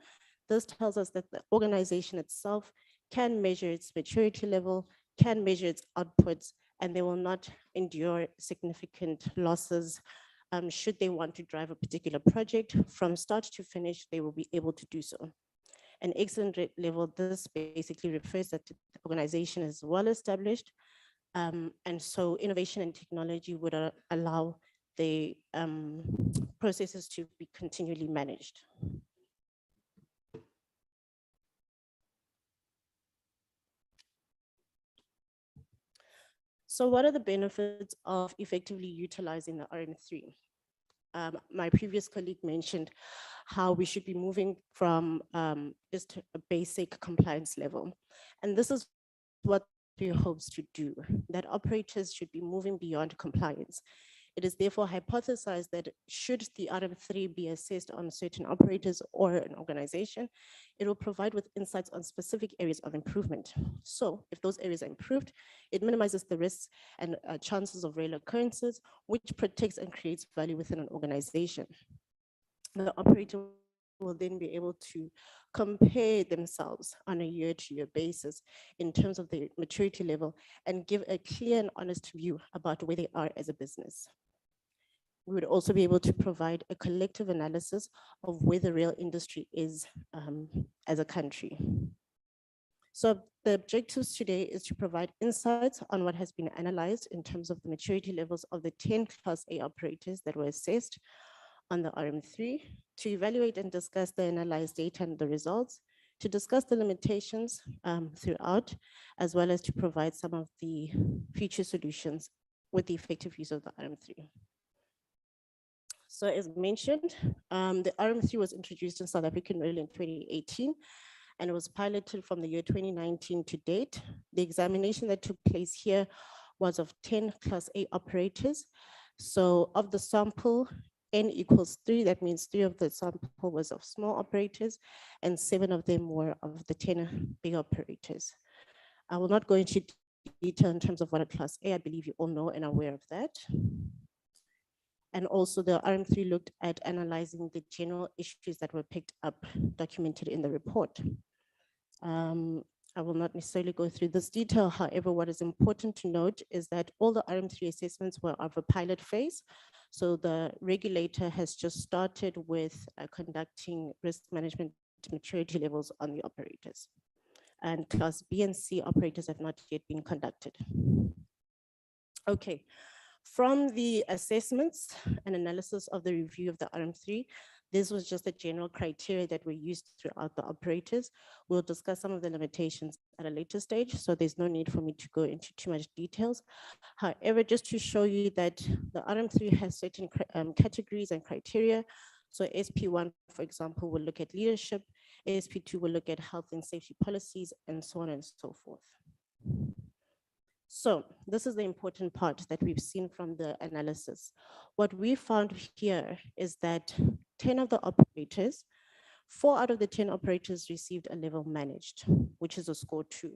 this tells us that the organization itself can measure its maturity level, can measure its outputs, and they will not endure significant losses. Should they want to drive a particular project from start to finish, they will be able to do so. An excellent level, this basically refers that the organization is well established, and so innovation and technology would allow the processes to be continually managed. So what are the benefits of effectively utilizing the RM3? My previous colleague mentioned how we should be moving from just a basic compliance level. And this is what we hope to do, that operators should be moving beyond compliance. It is therefore hypothesized that should the RM3 be assessed on certain operators or an organization, it will provide with insights on specific areas of improvement. So if those areas are improved, it minimizes the risks and chances of rail occurrences, which protects and creates value within an organization. The operator will then be able to compare themselves on a year-to-year basis in terms of their maturity level and give a clear and honest view about where they are as a business. We would also be able to provide a collective analysis of where the rail industry is as a country. So the objectives today is to provide insights on what has been analyzed in terms of the maturity levels of the 10 Class A operators that were assessed on the RM3, to evaluate and discuss the analyzed data and the results, to discuss the limitations throughout, as well as to provide some of the future solutions with the effective use of the RM3. So as mentioned, the RM3 was introduced in South African rail in 2018, and it was piloted from the year 2019 to date. The examination that took place here was of 10 Class A operators. So of the sample, N equals 3, that means 3 of the sample was of small operators and 7 of them were of the 10 big operators. I will not go into detail in terms of what a class A, I believe you all know and are aware of that. And also the RM3 looked at analyzing the general issues that were picked up, documented in the report. I will not necessarily go through this detail. However, what is important to note is that all the RM3 assessments were of a pilot phase. So the regulator has just started with conducting risk management maturity levels on the operators. And class B and C operators have not yet been conducted. Okay, from the assessments and analysis of the review of the RM3, this was just the general criteria that were used throughout the operators. We'll discuss some of the limitations at a later stage, so there's no need for me to go into too much details. However, just to show you that the RM3 has certain categories and criteria. So SP1, for example, will look at leadership, SP2 will look at health and safety policies, and so on and so forth. So this is the important part that we've seen from the analysis. What we found here is that 10 of the operators, 4 out of the 10 operators received a level managed, which is a score 2.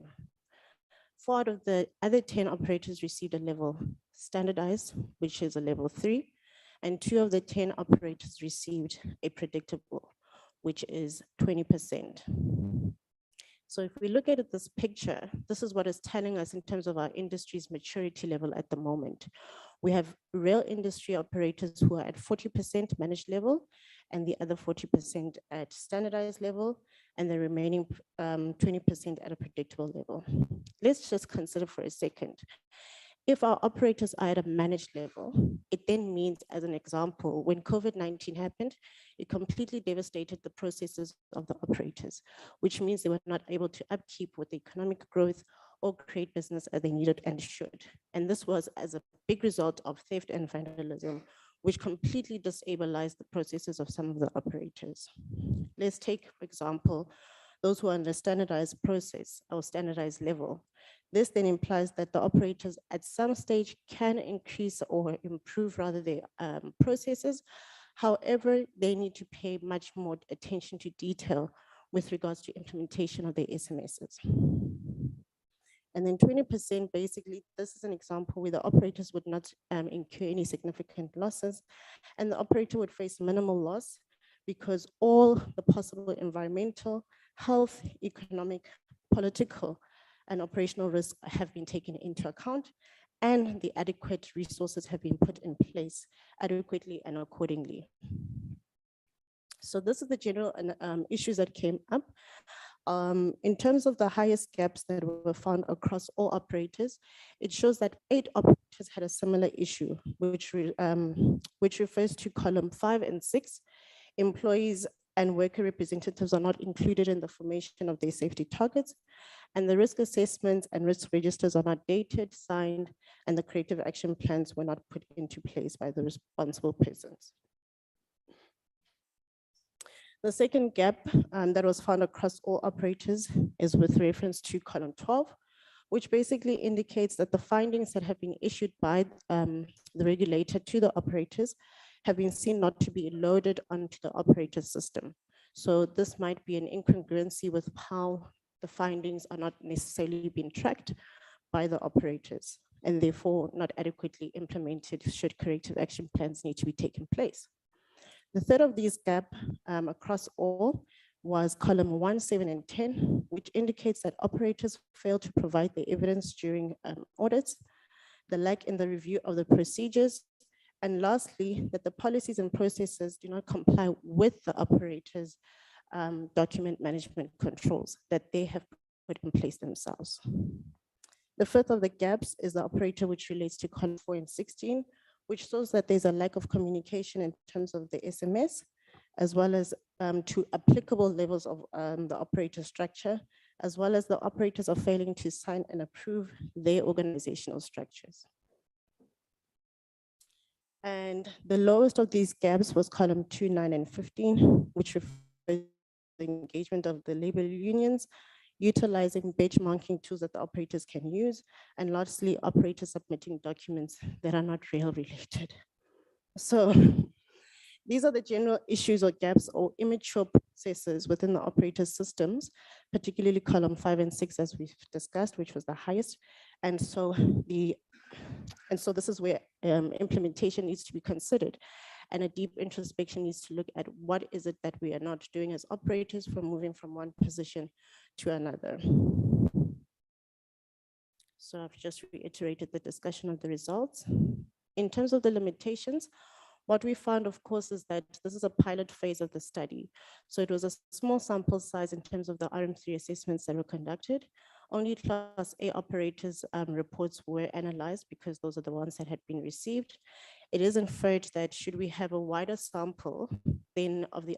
4 out of the other 10 operators received a level standardized, which is a level 3, and 2 of the 10 operators received a predictable, which is 20%. So if we look at this picture, this is what it's telling us in terms of our industry's maturity level at the moment. We have rail industry operators who are at 40% managed level and the other 40% at standardized level and the remaining 20% at a predictable level. Let's just consider for a second. If our operators are at a managed level, it then means, as an example, when COVID-19 happened, it completely devastated the processes of the operators, which means they were not able to upkeep with the economic growth or create business as they needed and should. And this was as a big result of theft and vandalism, which completely destabilized the processes of some of the operators. Let's take, for example, those who are under standardized process or standardized level. This then implies that the operators at some stage can increase or improve rather their processes. However, they need to pay much more attention to detail with regards to implementation of their SMSs. And then 20%, basically, this is an example where the operators would not incur any significant losses, and the operator would face minimal loss because all the possible environmental, health, economic, political, and operational risks have been taken into account, and the adequate resources have been put in place adequately and accordingly. So this is the general issues that came up. In terms of the highest gaps that were found across all operators, it shows that 8 operators had a similar issue, which refers to column 5 and 6. Employees and worker representatives are not included in the formation of their safety targets, and the risk assessments and risk registers are not dated, signed, and the corrective action plans were not put into place by the responsible persons. The second gap that was found across all operators is with reference to column 12, which basically indicates that the findings that have been issued by the regulator to the operators have been seen not to be loaded onto the operator system. So this might be an incongruency with how the findings are not necessarily being tracked by the operators and therefore not adequately implemented should corrective action plans need to be taken place. The third of these gaps across all was column 1, 7, and 10, which indicates that operators failed to provide the evidence during audits, the lack in the review of the procedures, and lastly, that the policies and processes do not comply with the operators' document management controls that they have put in place themselves. The fifth of the gaps is the operator, which relates to column 4 and 16, which shows that there's a lack of communication in terms of the SMS, as well as to applicable levels of the operator structure, as well as the operators are failing to sign and approve their organizational structures. And the lowest of these gaps was column 2, 9, and 15, which refers to the engagement of the labor unions, utilizing benchmarking tools that the operators can use, and lastly, operators submitting documents that are not rail related. So These are the general issues or gaps or immature processes within the operator's systems, particularly column 5 and 6, as we've discussed, which was the highest. And so this is where implementation needs to be considered, and a deep introspection needs to look at what is it that we are not doing as operators for moving from one position to another. So I've just reiterated the discussion of the results. In terms of the limitations, what we found, of course, is that this is a pilot phase of the study. So it was a small sample size in terms of the RM3 assessments that were conducted. Only Class A operators reports were analyzed because those are the ones that had been received. It is inferred that should we have a wider sample then of the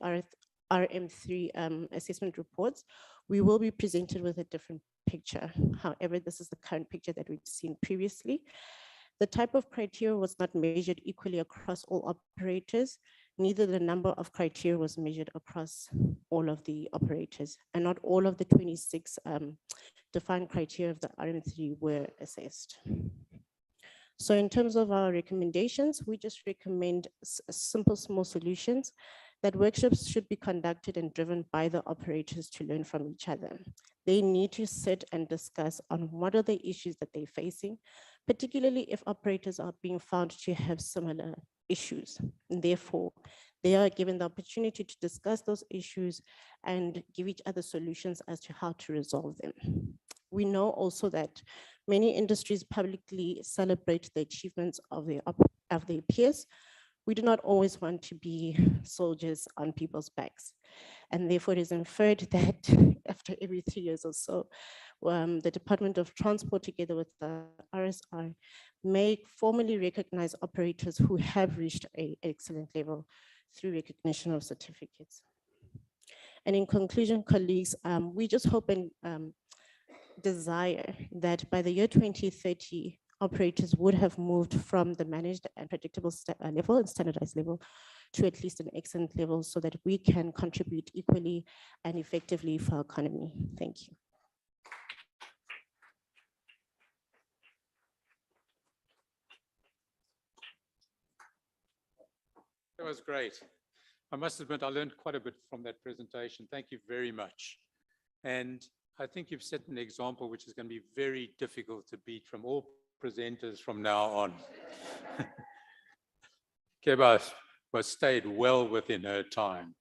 RM3 assessment reports, we will be presented with a different picture. However, this is the current picture that we've seen previously. The type of criteria was not measured equally across all operators. Neither the number of criteria was measured across all of the operators, and not all of the 26 defined criteria of the RM3 were assessed. So in terms of our recommendations, we just recommend simple, small solutions, that workshops should be conducted and driven by the operators to learn from each other. They need to sit and discuss on what are the issues that they're facing, particularly if operators are being found to have similar issues. And therefore, they are given the opportunity to discuss those issues and give each other solutions as to how to resolve them. We know also that many industries publicly celebrate the achievements of their peers. We do not always want to be soldiers on people's backs. And therefore it is inferred that after every 3 years or so, the Department of Transport together with the RSR may formally recognize operators who have reached an excellent level through recognition of certificates. And in conclusion, colleagues, we just hope and desire that by the year 2030, operators would have moved from the managed and predictable level and standardized level to at least an excellent level so that we can contribute equally and effectively for our economy. Thank you. That was great. I must admit, I learned quite a bit from that presentation. Thank you very much. And I think you've set an example which is going to be very difficult to beat from all presenters from now on. Keba was stayed well within her time.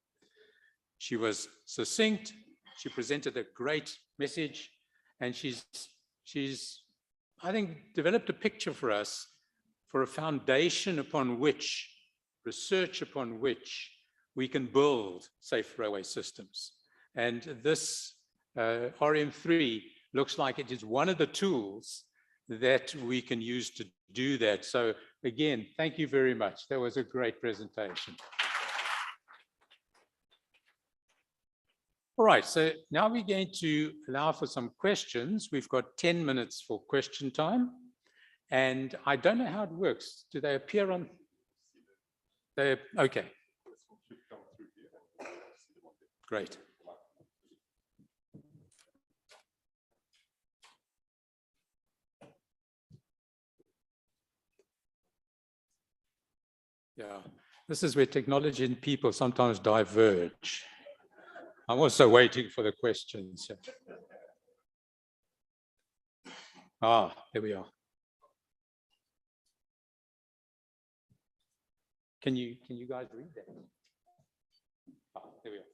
She was succinct, she presented a great message, and she's I think, developed a picture for us for a foundation upon which, research upon which we can build safe railway systems. And this RM3 looks like it is one of the tools that we can use to do that. So again, thank you very much. That was a great presentation. All right, so now we're going to allow for some questions. We've got 10 minutes for question time. And I don't know how it works. Do they appear on? Okay. Great. Yeah, this is where technology and people sometimes diverge. I'm also waiting for the questions. Ah, there we are. Can you guys read that? Ah, there we are.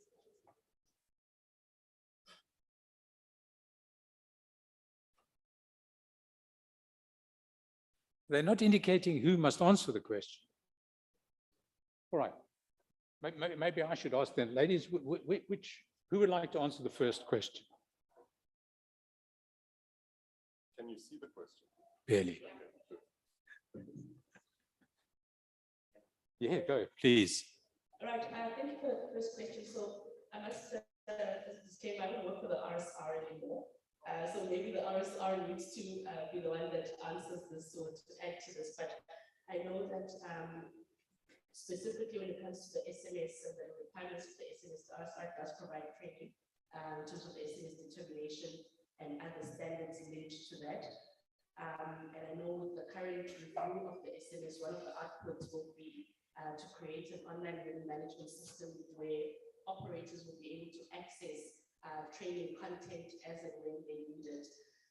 They're not indicating who must answer the question. All right. Maybe I should ask them, ladies, who would like to answer the first question? Can you see the question? Barely. Yeah, go, please. All right, thank you for the first question. So I must disclaim, I don't work for the RSR anymore. So maybe the RSR needs to be the one that answers this or to add to this. But I know that specifically when it comes to the SMS and the requirements of the SMS, the RSR does provide training in terms of the SMS determination and other standards linked to that. And I know with the current review of the SMS, one of the outputs will be to create an online learning management system where operators will be able to access training content as and when they need it.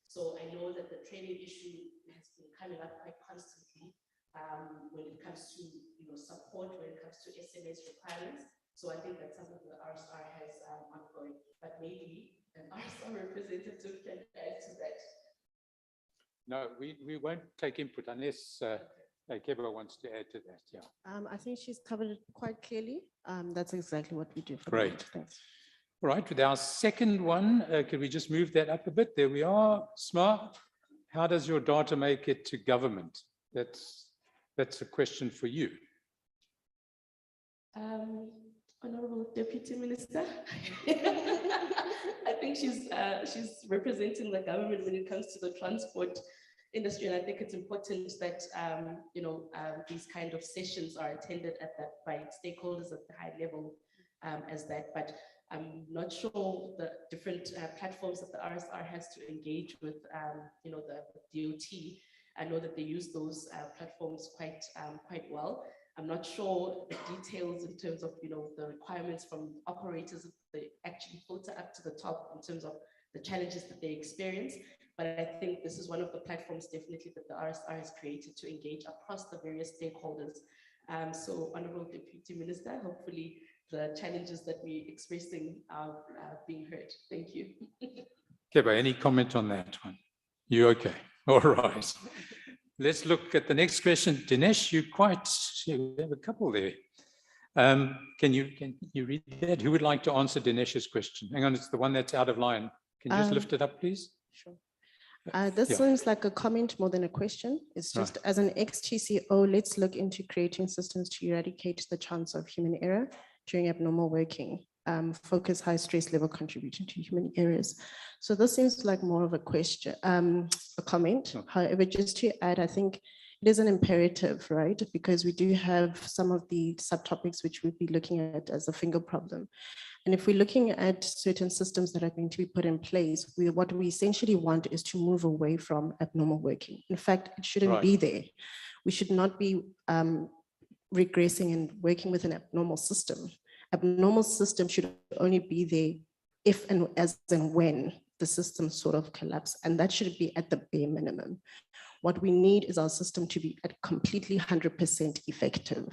So I know that the training issue has been coming up quite constantly when it comes to support, when it comes to SMS requirements. So I think that's something the RSR has ongoing, but maybe an RSR representative can add to that. No, we won't take input unless Keba wants to add to that. Yeah. I think she's covered it quite clearly. That's exactly what we do. For Great. the Thanks. All right, with our second one, could we just move that up a bit? There we are. Smart. How does your data make it to government? That's a question for you. Honorable Deputy Minister, I think she's representing the government when it comes to the transport industry, and I think it's important that these kind of sessions are attended by stakeholders at the high level as that. But I'm not sure the different platforms that the RSR has to engage with, the DOT. I know that they use those platforms quite well. I'm not sure the details in terms of the requirements from operators. They actually filter up to the top in terms of the challenges that they experience. But I think this is one of the platforms definitely that the RSR has created to engage across the various stakeholders. So, Honorable Deputy Minister, hopefully the challenges that we're expressing are being heard. Thank you. Keba, any comment on that one? You okay? All right. Let's look at the next question. Dinesh, you have a couple there. Can you read that? Who would like to answer Dinesh's question? Hang on, it's the one that's out of line. Can you just lift it up, please? Sure. This seems like a comment more than a question. It's just as an ex-TCO, let's look into creating systems to eradicate the chance of human error during abnormal working. Focus high stress level contributing to human errors. So this seems like more of a question, a comment. However, just to add, I think it is an imperative, right? Because we do have some of the subtopics which we'll be looking at as a finger problem. And if we're looking at certain systems that are going to be put in place, what we essentially want is to move away from abnormal working. In fact, it shouldn't be there. We should not be regressing and working with an abnormal system. Abnormal system should only be there if and as and when the system sort of collapse, and that should be at the bare minimum. What we need is our system to be at completely 100% effective.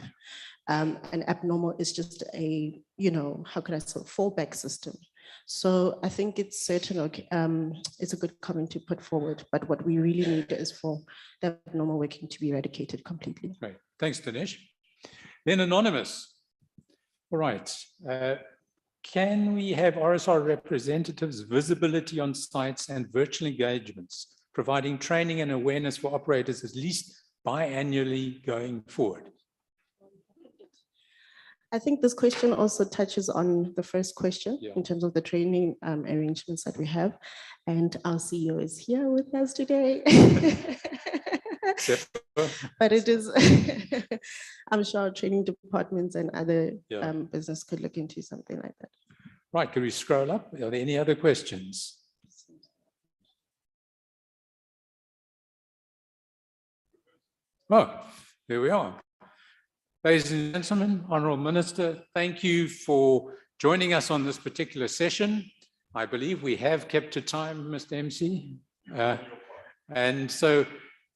And abnormal is just a, how could I say, fallback system. So I think it's certain, it's a good comment to put forward, but what we really need is for the abnormal working to be eradicated completely. Great, thanks Dinesh. Then Anonymous. All right, can we have RSR representatives visibility on sites and virtual engagements, providing training and awareness for operators at least biannually going forward? I think this question also touches on the first question in terms of the training arrangements that we have. And our CEO is here with us today. But it is, I'm sure training departments and other business could look into something like that. Right, could we scroll up? Are there any other questions? Oh, there we are. Ladies and gentlemen, Honourable Minister, thank you for joining us on this particular session. I believe we have kept to time, Mr. MC. And so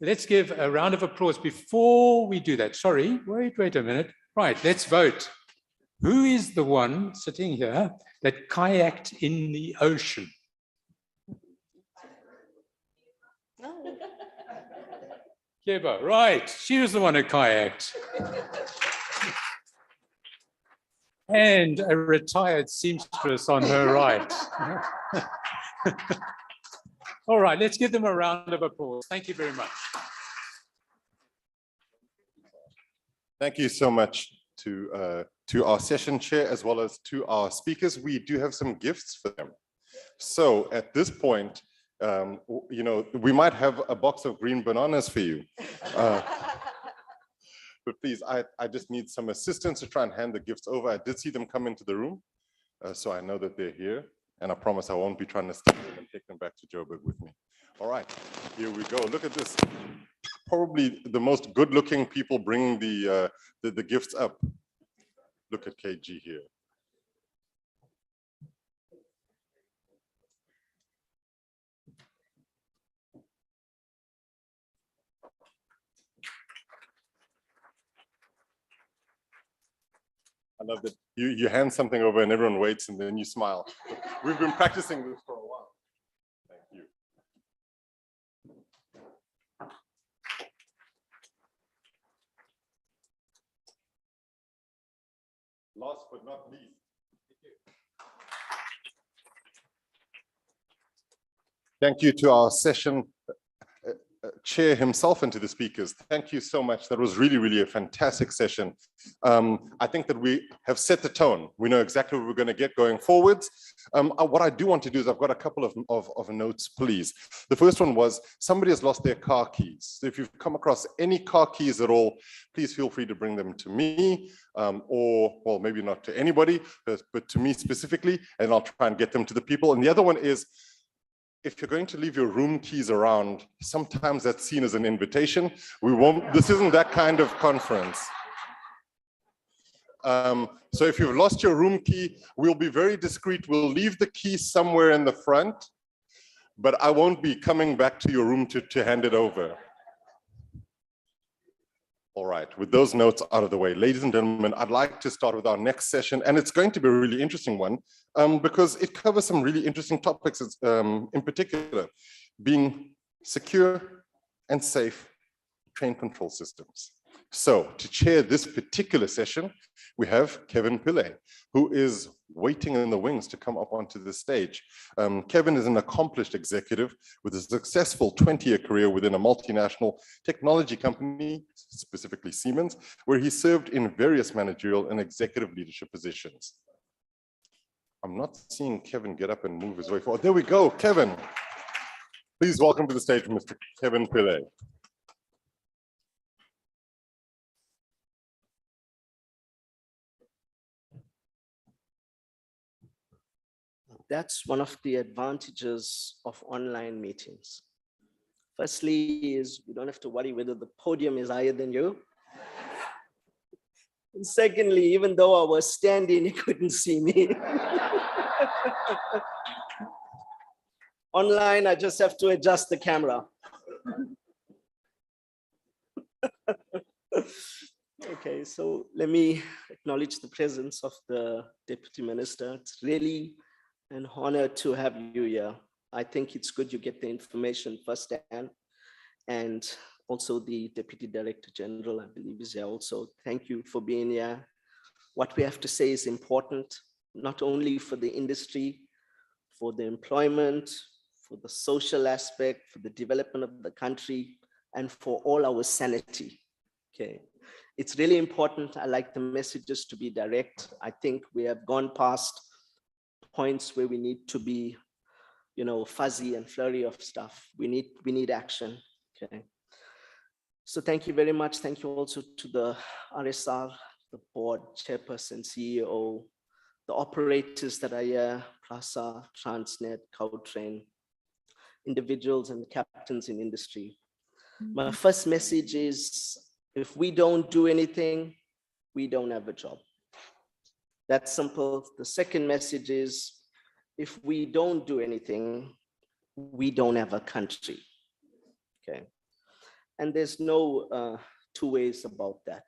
let's give a round of applause before we do that. Sorry, wait a minute. Right, let's vote. Who is the one sitting here that kayaked in the ocean? Keba, right, she was the one who kayaked. And a retired seamstress on her right. All right, let's give them a round of applause. Thank you very much. Thank you so much to our session chair as well as to our speakers. We do have some gifts for them. So at this point, we might have a box of green bananas for you. But please, I just need some assistance to try and hand the gifts over. I did see them come into the room, so I know that they're here. And I promise I won't be trying to steal them and take them back to Joburg with me. All right, here we go. Look at this. probably the most good-looking people bringing the gifts up. Look at KG here. I love that you hand something over and everyone waits and then you smile. We've been practicing this for a while. Thank you. Last but not least. Thank you to our session chair himself and to the speakers. Thank you so much. That was really, really a fantastic session. I think that we have set the tone. We know exactly what we're going to get going forwards. What I do want to do is I've got a couple of notes, please. The first one was somebody has lost their car keys. So if you've come across any car keys at all, please feel free to bring them to me or, well, maybe not to anybody, but to me specifically, and I'll try and get them to the people. And the other one is, if you're going to leave your room keys around, sometimes that's seen as an invitation. We won't, this isn't that kind of conference. So if you've lost your room key, we'll be very discreet. We'll leave the key somewhere in the front, but I won't be coming back to your room to hand it over. All right, with those notes out of the way, ladies and gentlemen, I'd like to start with our next session, and it's going to be a really interesting one because it covers some really interesting topics, in particular, being secure and safe train control systems. So to chair this particular session, we have Kevin Pillay, who is waiting in the wings to come up onto the stage. Kevin is an accomplished executive with a successful 20-year career within a multinational technology company, specifically Siemens, where he served in various managerial and executive leadership positions. I'm not seeing Kevin get up and move his way forward. There we go, Kevin. Please welcome to the stage, Mr. Kevin Pillay. That's one of the advantages of online meetings. Firstly is you don't have to worry whether the podium is higher than you. And secondly, even though I was standing, you couldn't see me. Online, I just have to adjust the camera. Okay, so let me acknowledge the presence of the Deputy Minister. It's really an honor to have you here. I think it's good you get the information firsthand, and also the Deputy Director General, I believe, is here also. Thank you for being here. What we have to say is important, not only for the industry, for the employment, for the social aspect, for the development of the country, and for all our sanity. Okay, it's really important. I like the messages to be direct. I think we have gone past points where we need to be, fuzzy and flurry of stuff. We need action. Okay. So thank you very much. Thank you also to the RSR, the board, chairperson, CEO, the operators that are here, Prasa, Transnet, Cowtrain, individuals and captains in industry. My first message is, if we don't do anything, we don't have a job. That's simple. The second message is, if we don't do anything, we don't have a country. Okay. And there's no two ways about that.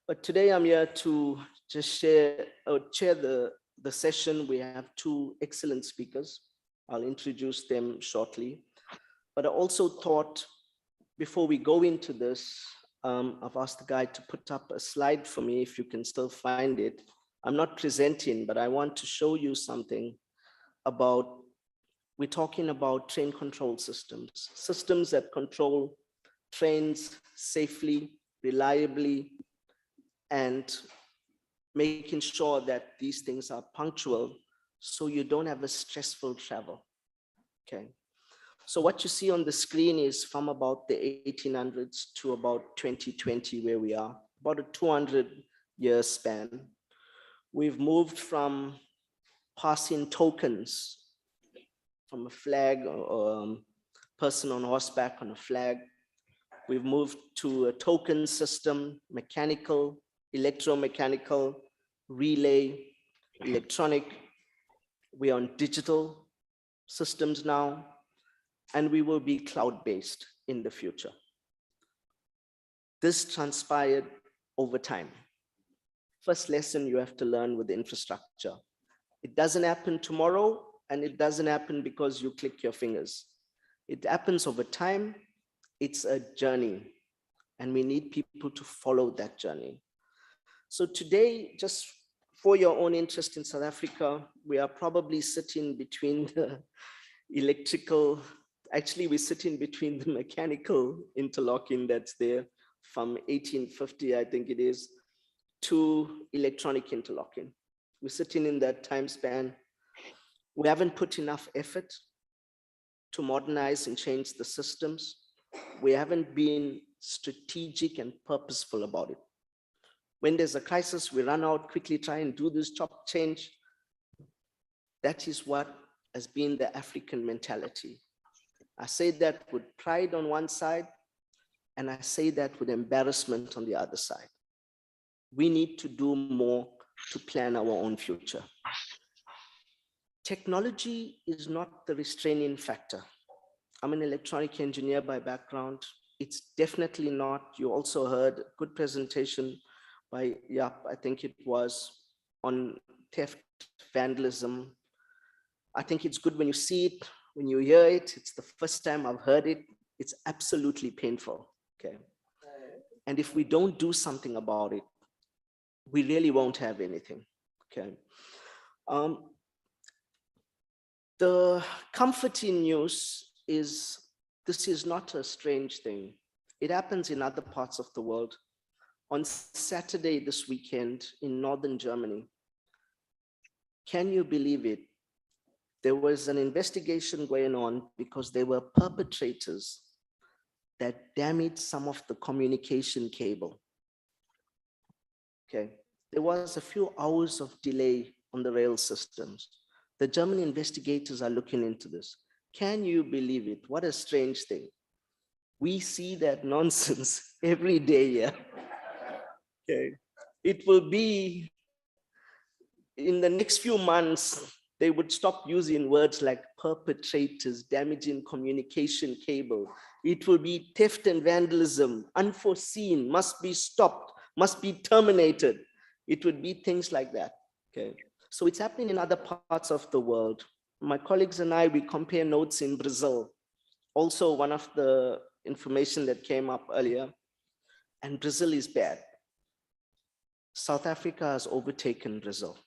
But today I'm here to just chair the session. We have two excellent speakers. I'll introduce them shortly. But I also thought, before we go into this, I've asked the guy to put up a slide for me, if you can still find it. I'm not presenting, but I want to show you something about, we're talking about train control systems, systems that control trains safely, reliably, and making sure that these things are punctual so you don't have a stressful travel. Okay. So what you see on the screen is from about the 1800s to about 2020, where we are, about a 200-year span. We've moved from passing tokens from a flag or person on horseback on a flag We've moved to a token system, mechanical, electromechanical, relay, electronic. We are on digital systems now, and we will be cloud-based in the future. This transpired over time. First lesson you have to learn with infrastructure. It doesn't happen tomorrow, and it doesn't happen because you click your fingers. It happens over time. It's a journey, and we need people to follow that journey. So today, just for your own interest in South Africa, we are probably sitting between the electrical, actually we're sitting between the mechanical interlocking that's there from 1850, I think it is, to electronic interlocking. We're sitting in that time span. We haven't put enough effort to modernize and change the systems. We haven't been strategic and purposeful about it. When there's a crisis, we run out, quickly try and do this chop change. That is what has been the African mentality. I say that with pride on one side, and I say that with embarrassment on the other side. We need to do more to plan our own future. Technology is not the restraining factor. I'm an electronic engineer by background. It's definitely not. You also heard a good presentation by Yap, I think it was, on theft, vandalism. I think it's good when you see it, when you hear it. It's the first time I've heard it. It's absolutely painful, okay? And if we don't do something about it, we really won't have anything, okay? The comforting news is this is not a strange thing. It happens in other parts of the world. On Saturday this weekend in northern Germany, can you believe it? There was an investigation going on because there were perpetrators that damaged some of the communication cable. Okay, there was a few hours of delay on the rail systems. The German investigators are looking into this. Can you believe it? What a strange thing. We see that nonsense every day here. Okay, it will be in the next few months, they would stop using words like perpetrators, damaging communication cable. It will be theft and vandalism, unforeseen, must be stopped, must be terminated. It would be things like that, okay? So it's happening in other parts of the world. My colleagues and I, we compare notes in Brazil. Also, one of the information that came up earlier, and Brazil is bad. South Africa has overtaken Brazil.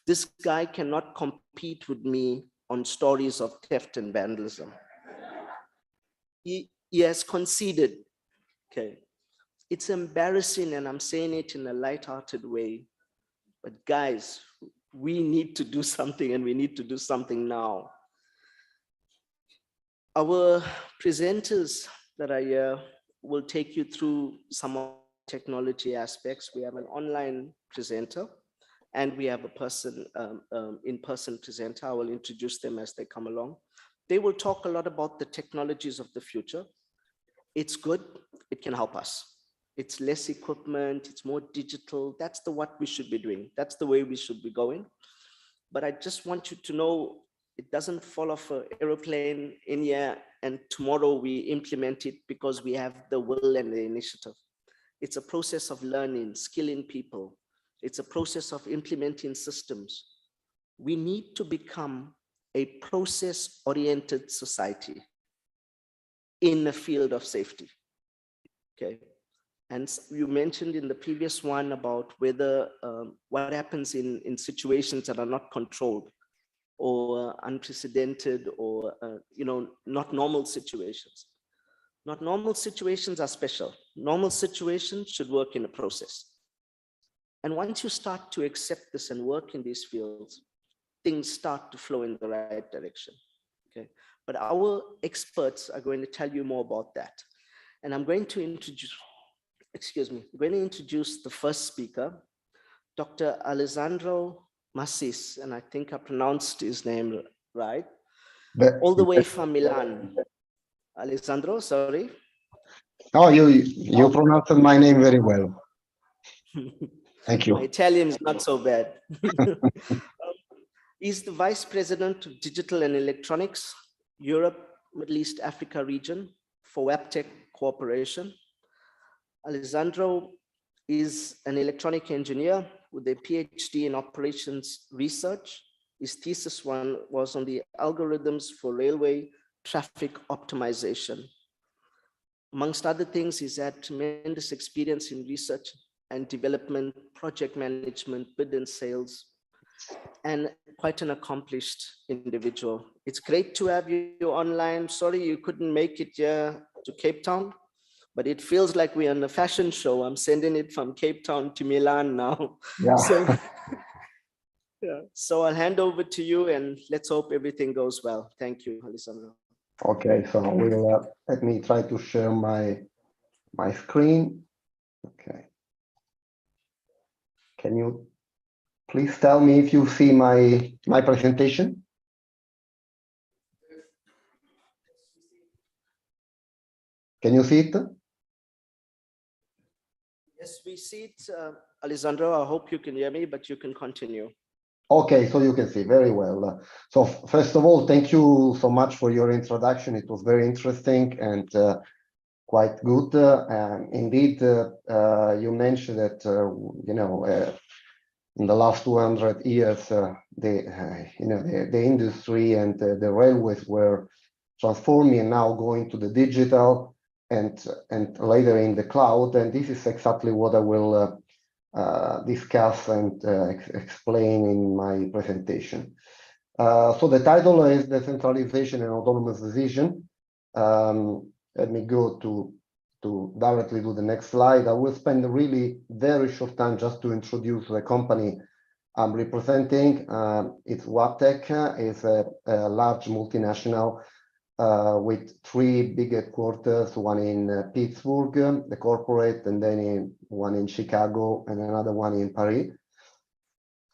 This guy cannot compete with me on stories of theft and vandalism. He has conceded, okay? It's embarrassing, and I'm saying it in a lighthearted way, but guys, we need to do something, and we need to do something now. Our presenters that are here will take you through some of the technology aspects. We have an online presenter, and we have a person, in-person presenter. I will introduce them as they come along. They will talk a lot about the technologies of the future. It's good, it can help us. It's less equipment, it's more digital. That's what we should be doing. That's the way we should be going. But I just want you to know, it doesn't fall off an aeroplane in here and tomorrow we implement it because we have the will and the initiative. It's a process of learning, skilling people. It's a process of implementing systems. We need to become a process-oriented society in the field of safety, okay? And you mentioned in the previous one about whether what happens in situations that are not controlled or unprecedented or not normal situations. Not normal situations are special. Normal situations should work in a process. And once you start to accept this and work in these fields, things start to flow in the right direction, okay? But our experts are going to tell you more about that. And I'm going to introduce, I'm going to introduce the first speaker, Dr. Alessandro Massis, and I think I pronounced his name right, all the way from Milan. Alessandro, sorry. Oh, you pronounced my name very well. Thank My you. Italian is not so bad. He's the Vice President of Digital and Electronics, Europe, Middle East, Africa region for WebTech Corporation. Alessandro is an electronic engineer with a PhD in operations research. His thesis was on the algorithms for railway traffic optimization. Amongst other things, he's had tremendous experience in research and development, project management, bid and sales, and quite an accomplished individual. It's great to have you online. Sorry you couldn't make it here to Cape Town, but it feels like we're on a fashion show. I'm sending it from Cape Town to Milan now. Yeah. So I'll hand over to you and let's hope everything goes well. Thank you, Alessandro. Okay, so we'll let me try to share my screen. Okay. Can you please tell me if you see my presentation? Can you see it? Yes, we see it, Alessandro. I hope you can hear me, but you can continue. Okay, so you can see very well. So first of all, thank you so much for your introduction. It was very interesting and quite good. Indeed, you mentioned that in the last 200 years, the industry and the railways were transforming and now going to the digital and later in the cloud. And this is exactly what I will discuss and explain in my presentation. So the title is Decentralization and Autonomous Decision. Let me go to directly to the next slide. I will spend a really very short time just to introduce the company I'm representing. It's WebTech. It's a large multinational with 3 big headquarters, one in Pittsburgh, the corporate, and then one in Chicago and another one in Paris.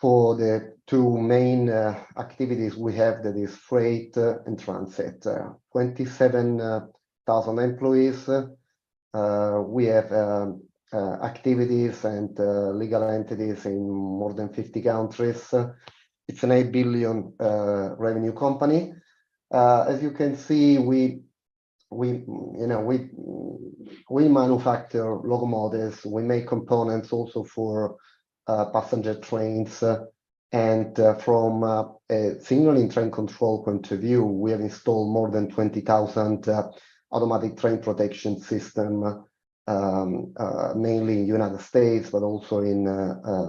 For the 2 main activities we have, that is freight and transit. 27,000 employees. We have activities and legal entities in more than 50 countries. It's an 8 billion revenue company. As you can see, we manufacture locomotives. We make components also for passenger trains. And from a signaling train control point of view, we have installed more than 20,000 automatic train protection system, mainly in United States, but also in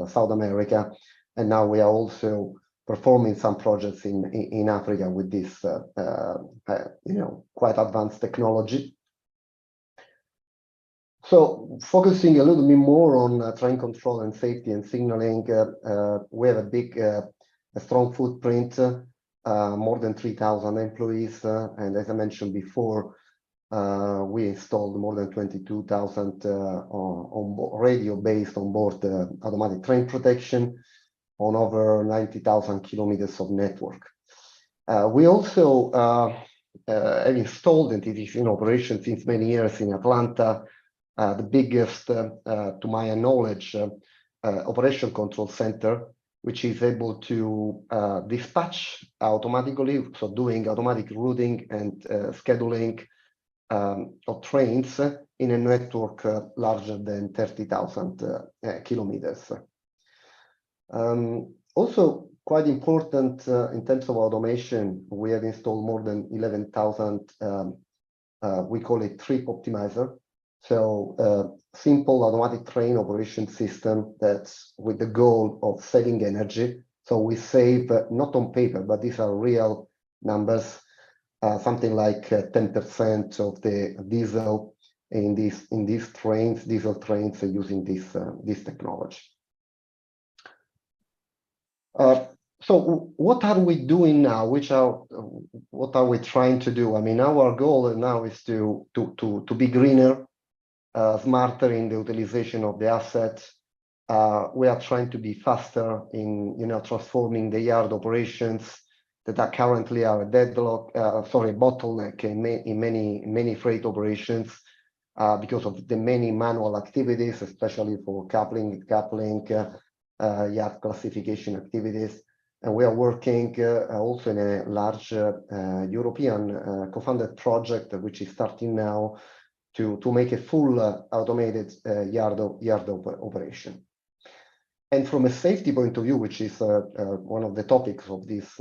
South America. And now we are also performing some projects in Africa with this, quite advanced technology. So focusing a little bit more on train control and safety and signaling, we have a big, a strong footprint, more than 3,000 employees. And as I mentioned before, we installed more than 22,000 radio based on board automatic train protection on over 90,000 kilometers of network. We also have installed, and it is in operation since many years in Atlanta, the biggest, to my knowledge, operation control center, which is able to dispatch automatically, so doing automatic routing and scheduling of trains in a network larger than 30,000 kilometers. Also quite important in terms of automation, we have installed more than 11,000, we call it trip optimizer. So simple automatic train operation system that's with the goal of saving energy. So we save, not on paper, but these are real numbers, something like 10% of the diesel in these trains, diesel trains are using this technology. So what are we doing now? What are we trying to do? I mean, our goal now is to be greener, smarter in the utilization of the assets. We are trying to be faster in transforming the yard operations that are currently our bottleneck in many freight operations. because of the many manual activities, especially for coupling, yard classification activities. And we are working also in a large European co-funded project, which is starting now to make a full automated yard operation. And from a safety point of view, which is one of the topics of this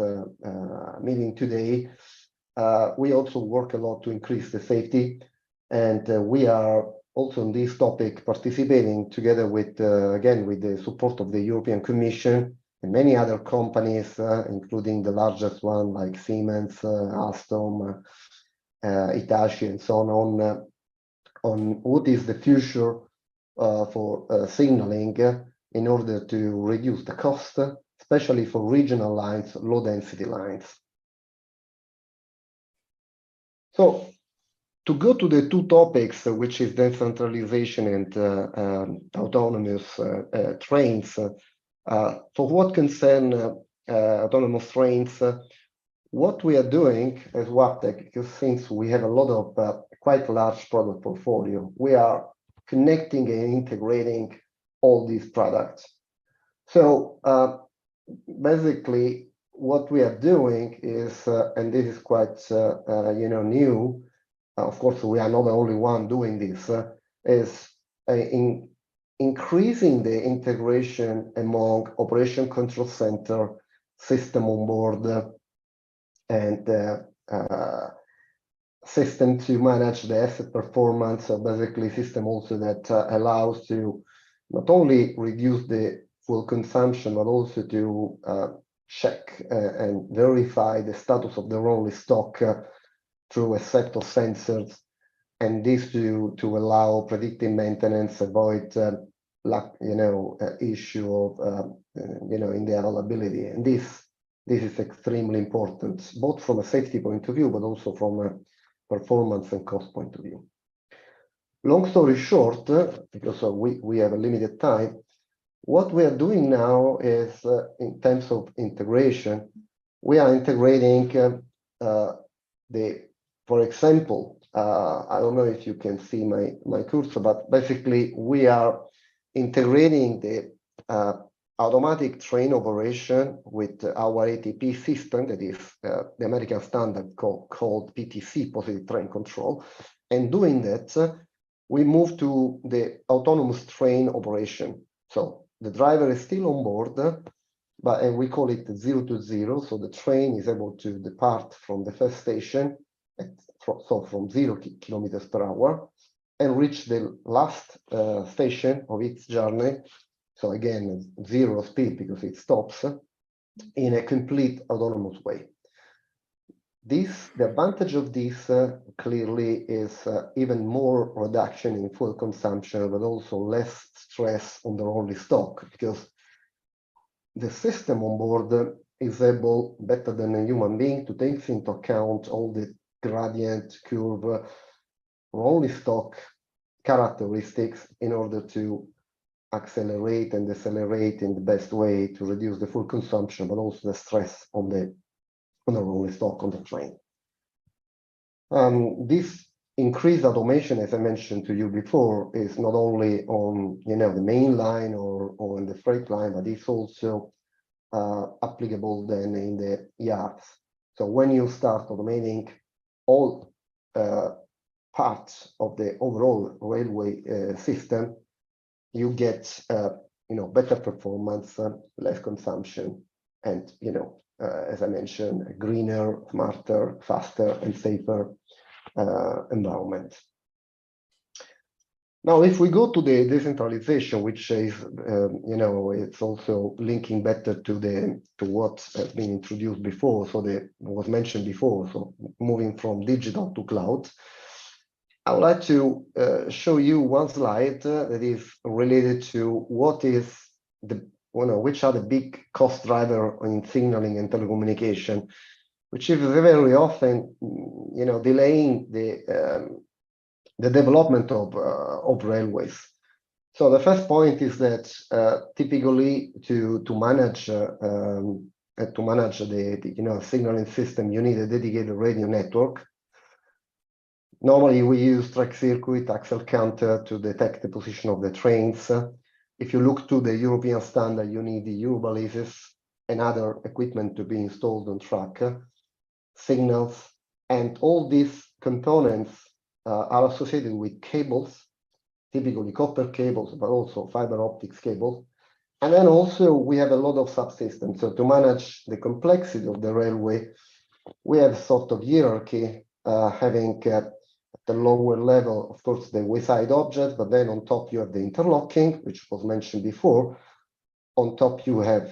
meeting today, we also work a lot to increase the safety. And we are also on this topic participating together with, again, with the support of the European Commission and many other companies, including the largest one like Siemens, Alstom, Hitachi, and so on what is the future for signaling in order to reduce the cost, especially for regional lines, low density lines. So to go to the two topics, which is decentralization and autonomous trains, for what concern autonomous trains, what we are doing as WAPTEC, because since we have a lot of quite large product portfolio, we are connecting and integrating all these products. So basically, what we are doing is, and this is quite new. Of course, we are not the only one doing this. Is increasing the integration among operation control center, system on board, and system to manage the asset performance. So basically, system also that allows to not only reduce the fuel consumption, but also to check and verify the status of the rolling stock through a set of sensors, and this to allow predictive maintenance, avoid issue of in the availability. And this is extremely important, both from a safety point of view, but also from a performance and cost point of view. Long story short, because we have a limited time, what we are doing now is, in terms of integration, we are integrating for example, I don't know if you can see my cursor, but basically we are integrating the automatic train operation with our ATP system, that is the American standard called PTC, Positive Train Control. And doing that, we move to the autonomous train operation. So the driver is still on board, and we call it 0 to 0. So the train is able to depart from the first station, from 0 kilometers per hour, and reach the last station of its journey. So again, 0 speed because it stops in a complete autonomous way. The advantage of this clearly is even more reduction in fuel consumption, but also less stress on the rolling stock, because the system on board is able, better than a human being, to take into account all the gradient, curve, rolling stock characteristics in order to accelerate and decelerate in the best way to reduce the fuel consumption, but also the stress on the rolling stock on the train. This increased automation, as I mentioned to you before, is not only on the main line or on the freight line, but it's also applicable then in the yards. So when you start automating all parts of the overall railway system, you get better performance, less consumption, and as I mentioned, a greener, smarter, faster, and safer environment. Now, if we go to the decentralization, which is, it's also linking better to what has been introduced before, so was mentioned before, so moving from digital to cloud. I would like to show you one slide that is related to which are the big cost driver in signaling and telecommunication, which is very often, delaying the development of railways. So the first point is that typically to manage the signaling system, you need a dedicated radio network. Normally, we use track circuit, axle counter to detect the position of the trains. If you look to the European standard, you need the Euro balises and other equipment to be installed on track, signals, and all these components are associated with cables, typically copper cables, but also fiber optics cables. And then also we have a lot of subsystems. So to manage the complexity of the railway, we have sort of hierarchy, having at the lower level, of course, the wayside objects, but then on top you have the interlocking, which was mentioned before. On top you have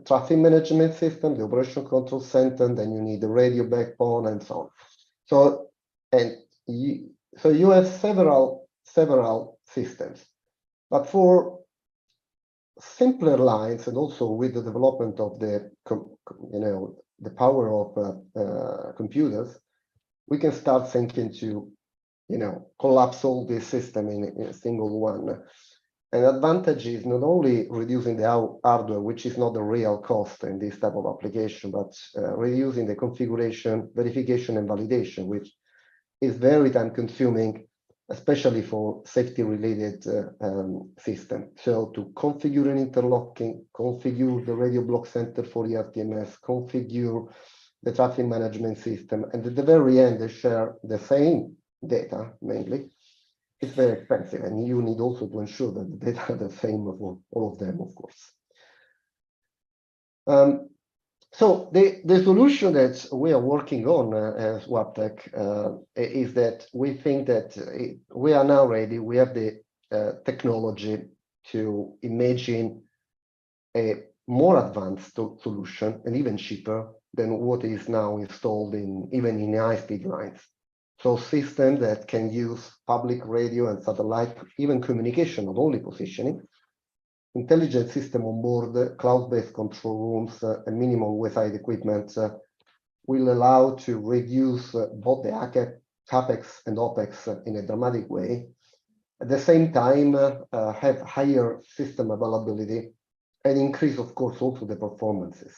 traffic management system, the operation control center, and then you need the radio backbone and so on. So you have several systems, but for simpler lines and also with the development of the the power of computers, we can start thinking to collapse all this system in a single one. An advantage is not only reducing the hardware, which is not the real cost in this type of application, but reducing the configuration, verification, and validation, which is very time consuming, especially for safety related system. So to configure an interlocking, configure the radio block center for the RTMS, configure the traffic management system, and at the very end, they share the same data mainly. It's very expensive, and you need also to ensure that the data are the same for all of them, of course. So the solution that we are working on as Waptec is that we think that we are now ready. We have the technology to imagine a more advanced solution and even cheaper than what is now installed even in high-speed lines. So systems that can use public radio and satellite, even communication, not only positioning, intelligent system on board, cloud-based control rooms, and minimal wayside equipment will allow to reduce both the CapEx and OpEx in a dramatic way. At the same time, have higher system availability and increase, of course, also the performances.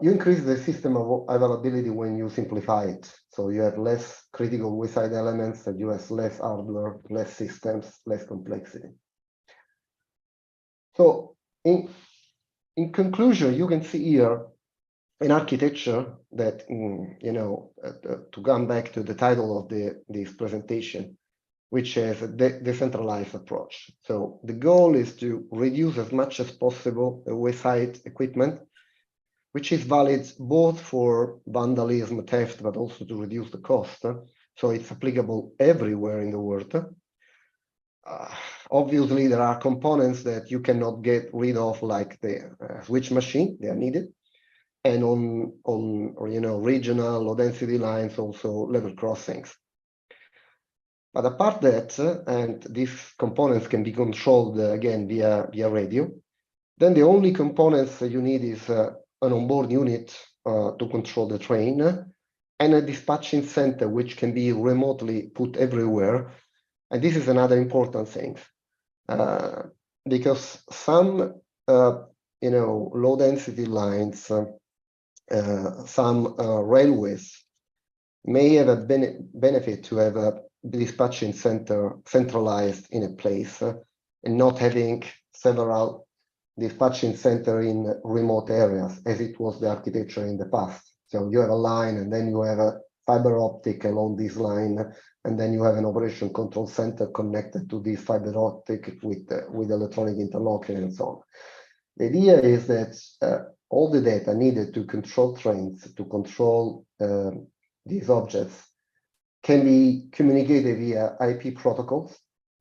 You increase the system availability when you simplify it. So you have less critical wayside elements, and you have less hardware, less systems, less complexity. So in conclusion, you can see here an architecture that, to come back to the title of this presentation, which is a decentralized approach. So the goal is to reduce as much as possible the wayside equipment, which is valid both for vandalism, theft, but also to reduce the cost. So it's applicable everywhere in the world. Obviously, there are components that you cannot get rid of, like the switch machine, they are needed. And on regional low density lines, also level crossings. But apart that, and these components can be controlled again via radio, then the only components you need is an onboard unit to control the train, and a dispatching center, which can be remotely put everywhere. And this is another important thing, because some, low density lines, some railways may have a benefit to have a dispatching center centralized in a place and not having several dispatching center in remote areas, as it was the architecture in the past. So you have a line, and then you have a fiber optic along this line, and then you have an operation control center connected to this fiber optic with electronic interlocking and so on. The idea is that all the data needed to control trains, to control these objects, can be communicated via IP protocols.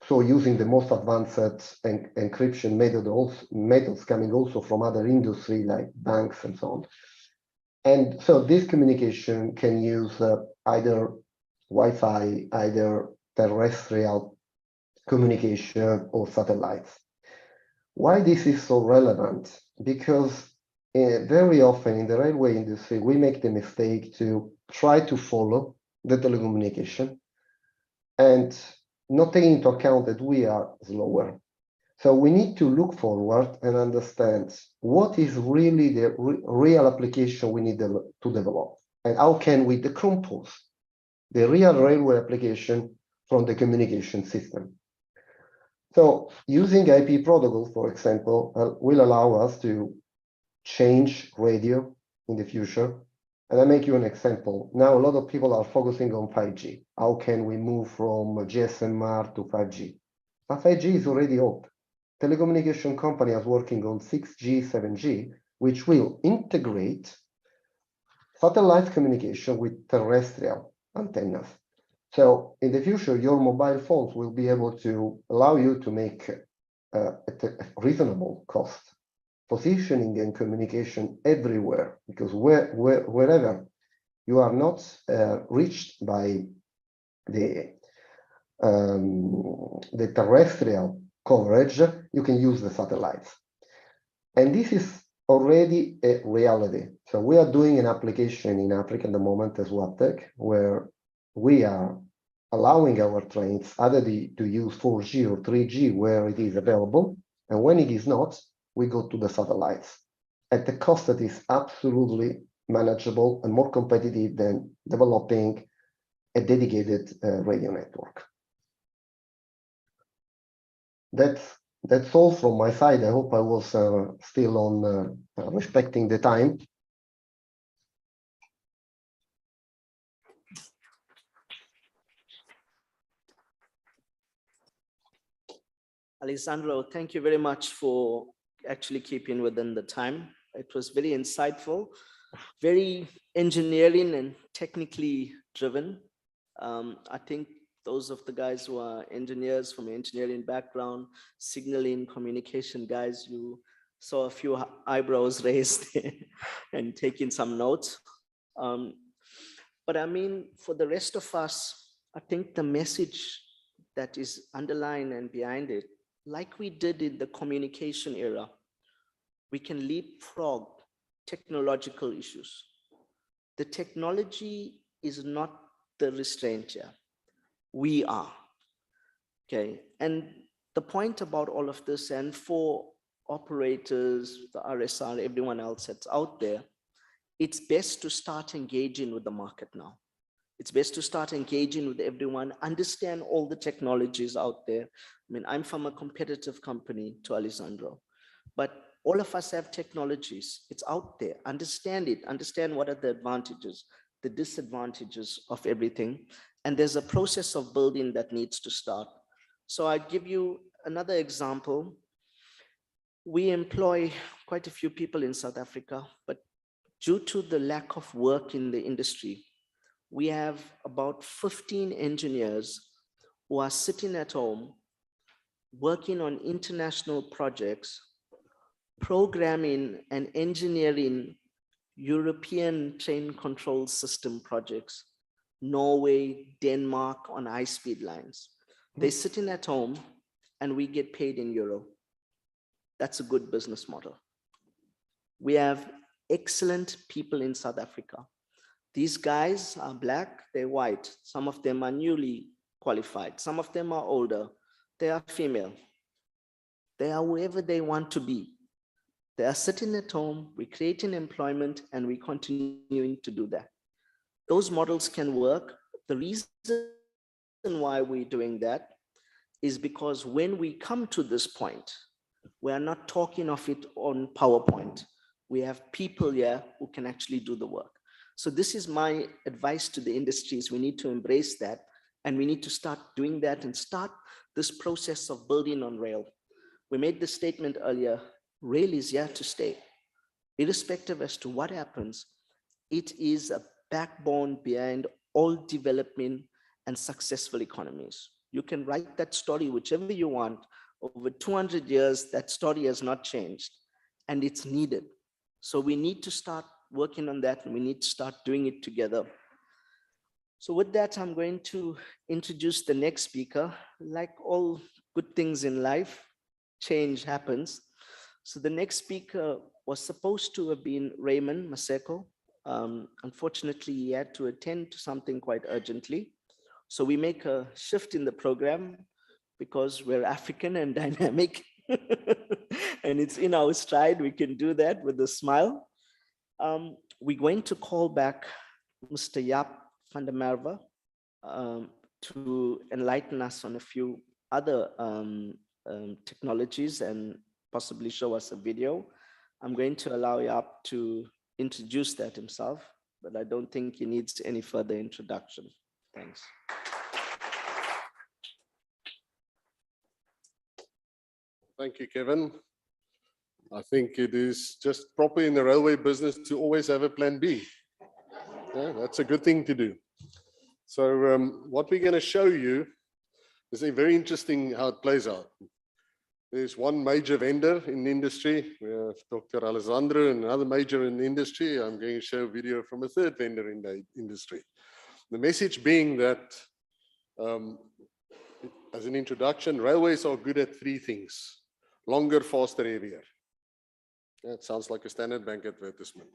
So using the most advanced encryption methods coming also from other industry like banks and so on. And so this communication can use either Wi-Fi, either terrestrial communication or satellites. Why this is so relevant? Because very often in the railway industry, we make the mistake to try to follow the telecommunication and not taking into account that we are slower. So we need to look forward and understand what is really the real application we need to develop, and how can we decompose the real railway application from the communication system. So using IP protocol, for example, will allow us to change radio in the future. And I make you an example. Now, a lot of people are focusing on 5G. How can we move from GSMR to 5G? But 5G is already old. Telecommunication company is working on 6G, 7G, which will integrate satellite communication with terrestrial antennas. So in the future, your mobile phones will be able to allow you to make at a reasonable cost positioning and communication everywhere, because wherever you are not reached by the terrestrial coverage, you can use the satellites. And this is already a reality. So we are doing an application in Africa at the moment as WAPTEC, where we are allowing our trains either to use 4G or 3G where it is available. And when it is not, we go to the satellites at a cost that is absolutely manageable and more competitive than developing a dedicated radio network. That's all from my side. I hope I was still on respecting the time. Alessandro, thank you very much for actually keeping within the time. It was very insightful, very engineering and technically driven. I think those of the guys who are engineers from an engineering background, signaling, communication guys, you saw a few eyebrows raised and taking some notes. But I mean, for the rest of us, I think the message that is underlying and behind it, like we did in the communication era, we can leapfrog technological issues. The technology is not the restraint here. We are, okay? And the point about all of this, and for operators, the RSR, everyone else that's out there, it's best to start engaging with the market now. It's best to start engaging with everyone, understand all the technologies out there. I mean, I'm from a competitive company to Alessandro, but all of us have technologies. It's out there. Understand it. Understand what are the advantages, the disadvantages of everything. And there's a process of building that needs to start. So I give you another example. We employ quite a few people in South Africa, but due to the lack of work in the industry, we have about 15 engineers who are sitting at home working on international projects, programming and engineering European train control system projects, Norway, Denmark on high-speed lines. They're sitting at home and we get paid in euro. That's a good business model. We have excellent people in South Africa. These guys are black, they're white. Some of them are newly qualified. Some of them are older. They are female. They are whoever they want to be. They are sitting at home, we're creating employment, and we're continuing to do that. Those models can work. The reason why we're doing that is because when we come to this point, we are not talking of it on PowerPoint. We have people here who can actually do the work. So this is my advice to the industries. We need to embrace that, and we need to start doing that and start this process of building on rail. We made the statement earlier, rail is here to stay. Irrespective as to what happens, it is a backbone behind all development and successful economies. You can write that story whichever you want. Over 200 years, that story has not changed, and it's needed. So we need to start working on that, and we need to start doing it together. So with that, I'm going to introduce the next speaker. Like all good things in life, change happens. So the next speaker was supposed to have been Raymond Maseko. Unfortunately, he had to attend to something quite urgently. So we make a shift in the program because we're African and dynamic. And it's in our stride, we can do that with a smile. We're going to call back Mr. Jaap van der Merwe. to enlighten us on a few other technologies and possibly show us a video. I'm going to allow Jaap to introduce that himself, but I don't think he needs any further introduction. Thanks. Thank you, Kevin. I think it is just proper in the railway business to always have a plan B. Yeah, that's a good thing to do. So what we're going to show you is very interesting how it plays out. There's one major vendor in the industry. We have Dr. Alessandro, and another major in the industry. I'm going to show a video from a third vendor in the industry. The message being that, as an introduction, railways are good at three things: longer, faster, heavier. That sounds like a Standard Bank advertisement.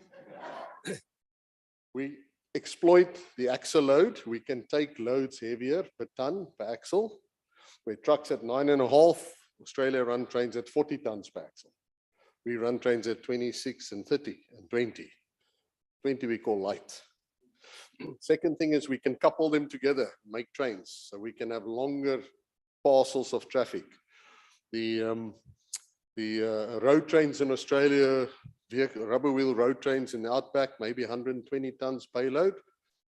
We exploit the axle load. We can take loads heavier per ton, per axle. Where trucks at 9.5, Australia run trains at 40 tons per axle. We run trains at 26 and 30 and 20. 20 we call light. Second thing is we can couple them together, make trains, so we can have longer parcels of traffic. The road trains in Australia, rubber wheel road trains in the outback, maybe 120 tons payload.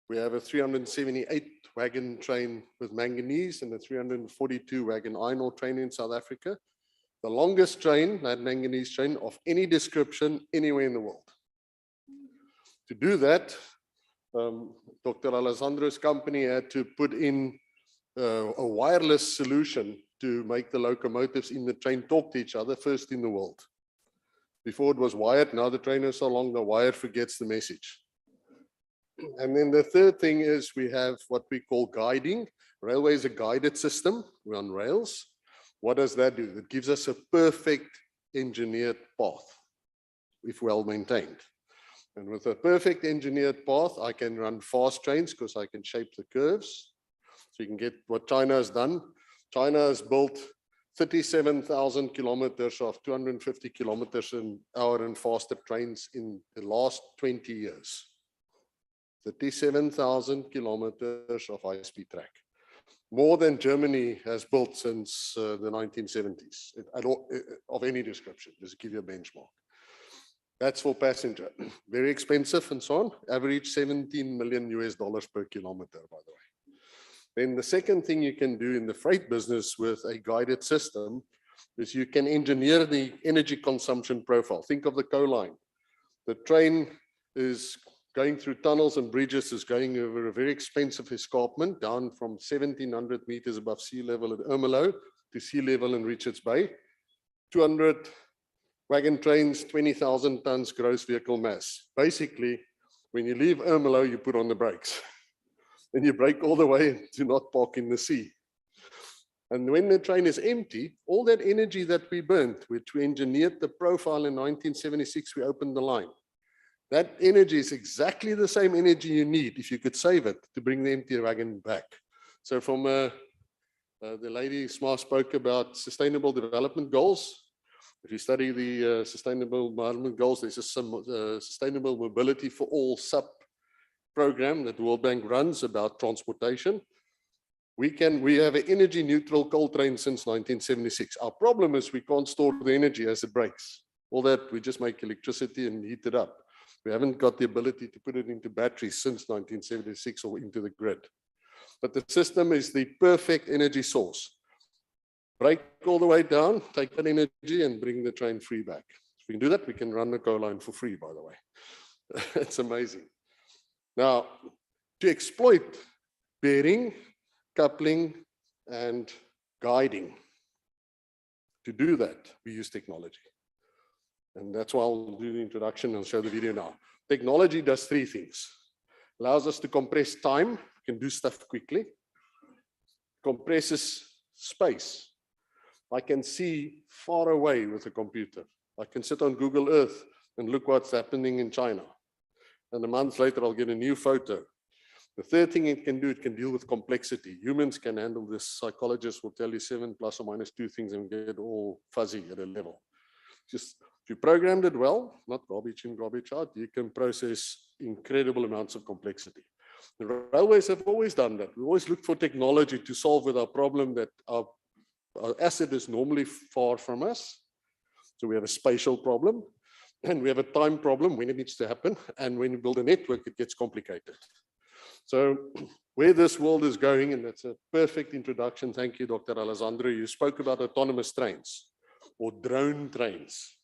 We have a 378 wagon train with manganese and a 342 wagon iron ore train in South Africa. The longest train, that manganese train, of any description anywhere in the world. To do that, Dr. Alessandro's company had to put in a wireless solution to make the locomotives in the train talk to each other, first in the world. Before it was wired, now the train is so long, the wire forgets the message. And then the third thing is we have what we call guiding. Railway is a guided system. We're on rails. What does that do? It gives us a perfect engineered path, if well maintained. And with a perfect engineered path, I can run fast trains because I can shape the curves. So you can get what China has done. China has built 37,000 kilometers of 250 kilometers an hour and faster trains in the last 20 years. 37,000 kilometers of high-speed track. More than Germany has built since the 1970s, of any description, just to give you a benchmark. That's for passenger. Very expensive and so on. Average $17 million per kilometer, by the way. Then the second thing you can do in the freight business with a guided system is you can engineer the energy consumption profile. Think of the coal line. The train is going through tunnels and bridges, is going over a very expensive escarpment down from 1,700 meters above sea level at Ermelo to sea level in Richards Bay. 200 wagon trains, 20,000 tons gross vehicle mass. Basically, when you leave Ermelo, you put on the brakes. And you brake all the way and do not park in the sea. And when the train is empty, all that energy that we burnt, which we engineered the profile in 1976, we opened the line. That energy is exactly the same energy you need, if you could save it, to bring the empty wagon back. So from the lady Smar spoke about sustainable development goals. If you study the sustainable development goals, there's a sustainable mobility for all sub-program that the World Bank runs about transportation. We have an energy neutral coal train since 1976. Our problem is we can't store the energy as it breaks. All that, we just make electricity and heat it up. We haven't got the ability to put it into batteries since 1976 or into the grid. But the system is the perfect energy source. Break all the way down, take that energy and bring the train free back. If we can do that, we can run the coal line for free, by the way. It's amazing. Now, to exploit bearing, coupling, and guiding, to do that, we use technology. And that's why I'll do the introduction and show the video now. Technology does three things. Allows us to compress time, can do stuff quickly. Compresses space. I can see far away with a computer. I can sit on Google Earth and look what's happening in China. And a month later, I'll get a new photo. The third thing it can do, it can deal with complexity. Humans can handle this. Psychologists will tell you 7 plus or minus 2 things and get all fuzzy at a level. Just if you programmed it well, not garbage in, garbage out, you can process incredible amounts of complexity. The railways have always done that. We always look for technology to solve with our problem that our asset is normally far from us. So we have a spatial problem and we have a time problem when it needs to happen. And when you build a network, it gets complicated. So where this world is going, and that's a perfect introduction. Thank you, Dr. Alessandro. You spoke about autonomous trains or drone trains.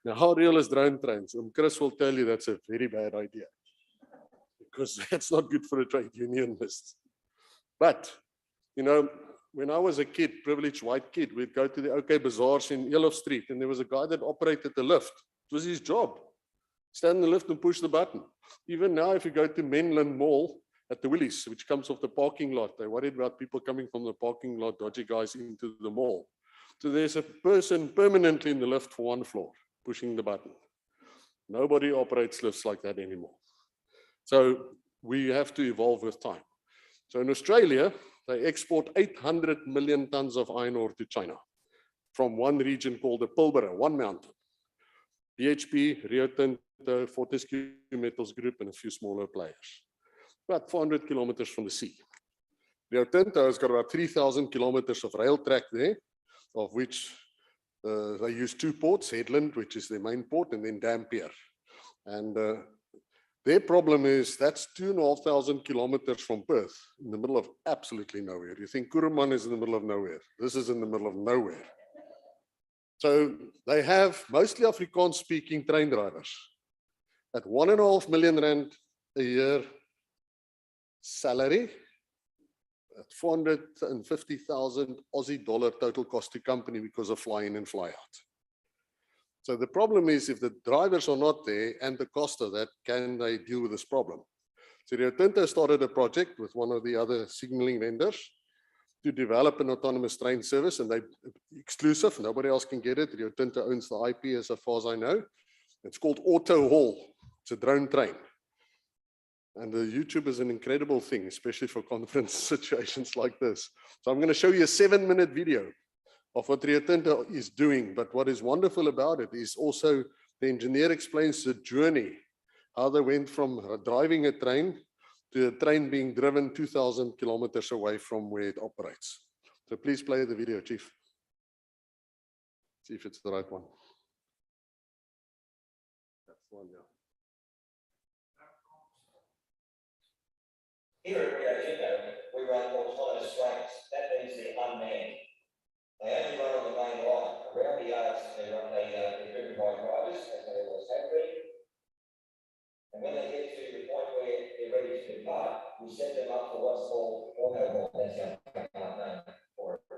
Now, how real is drone trains? Chris will tell you that's a very bad idea because that's not good for a trade unionist. But, you know, when I was a kid, privileged white kid, we'd go to the OK Bazaars in Yellow Street, and there was a guy that operated the lift. It was his job. Stand in the lift and push the button. Even now, if you go to Menlyn Mall at the Willies, which comes off the parking lot, they're worried about people coming from the parking lot, dodgy guys into the mall. So there's a person permanently in the lift for one floor, pushing the button. Nobody operates lifts like that anymore. So we have to evolve with time. So in Australia, they export 800 million tons of iron ore to China from one region called the Pilbara, one mountain. BHP, Rio Tinto, Fortescue Metals Group, and a few smaller players. About 400 kilometers from the sea. Rio Tinto has got about 3,000 kilometers of rail track there, of which they use two ports, Headland, which is their main port, and then Dampier. And their problem is that's 2,500 kilometers from Perth, in the middle of absolutely nowhere. You think Kuruman is in the middle of nowhere. This is in the middle of nowhere. So they have mostly Afrikaans-speaking train drivers at 1.5 million rand a year salary, at 450,000 Aussie dollar total cost to company because of fly in and fly out. So the problem is if the drivers are not there and the cost of that, can they deal with this problem? So Rio Tinto started a project with one of the other signaling vendors to develop an autonomous train service, and they exclusive, nobody else can get it. Rio Tinto owns the IP as far as I know. It's called Auto Haul. It's a drone train. And the YouTube is an incredible thing, especially for conference situations like this. So I'm going to show you a 7-minute video of what Rio Tinto is doing. But what is wonderful about it is also the engineer explains the journey, how they went from driving a train to a train being driven 2,000 kilometers away from where it operates. So please play the video, Chief. See if it's the right one. That's the one, yeah. Here at Rio Tinto, we run autonomous trains. That means they're unmanned. They only run on the main line. Around the yards, they're driven by drivers, as they always have been. And when they get to the point where they're ready to depart, we set them up for what's called auto haul. That's our name for it.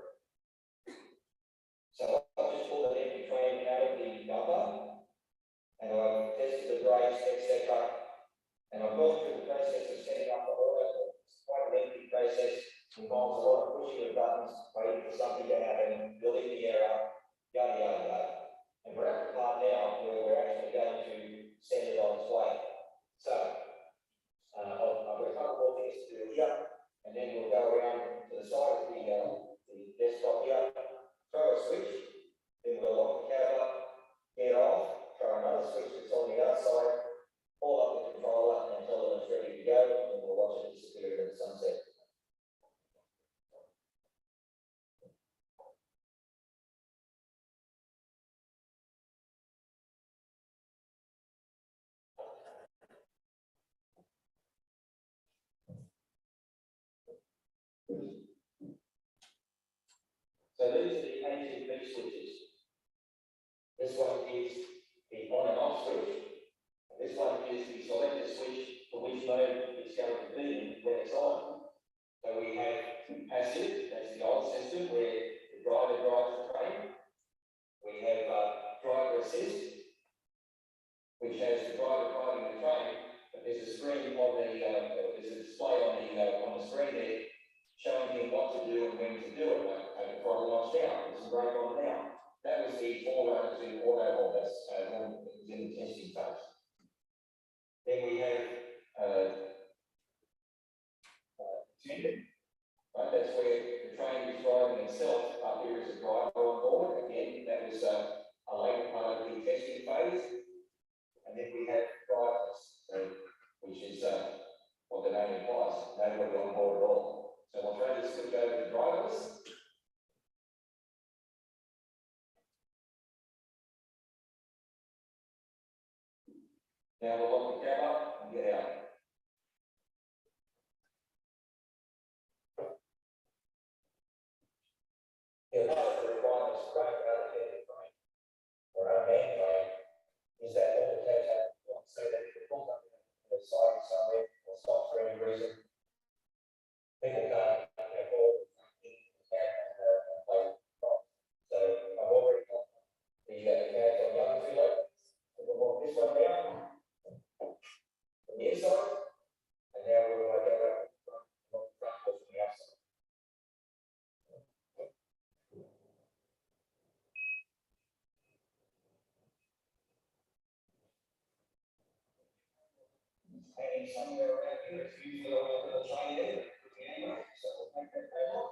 So I've just pulled an empty train out of the dumper, and I've tested the brakes, etc. And I've gone through the process of setting up the auto haul. It's quite a lengthy process, involves a lot of pushing of buttons, waiting for something to happen, building the error, yada, yada, yada. And we're at the part now where we're actually going to send it on its way. So, I've got a couple more things to do here, and then we'll go around to the side of the desktop here, throw a switch, then we'll lock the cab up, get off, throw another switch that's on the outside, pull up the controller and tell them it's ready to go, and then we'll watch it disappear into the sunset. So these are the ATP switches. This one is the on and off switch. This one is the selector switch for which mode it's going to be in when it's on. So we have passive, that's the old system where the driver drives the train. We have driver assist, which has the driver driving the train, but there's a screen on the, there's a display on the screen there showing him what to do and when to do it. Like, take the throttle notch down, put some brake on down. That was the forerunner to auto haul that's in the testing phase. Then we have tendon, right? That's where the train is driving itself. Up here is a driver on board. Again, that was a later part of the testing phase. And then we have drivers, which is Now we'll lock the cab up and get out. Yeah, one of the requirements for running out of heavy frame or unmanned frame is that all the cabs have so that if it pulls up in the side somewhere or stops for any reason, people can't afford the cab and play. So I've already got the cabs on the other two lanes. We'll walk this one down from the inside, and now we'll go up the front door from the outside. Hanging somewhere around here, it's usually on a little chain there, anyway, so we'll make that go off.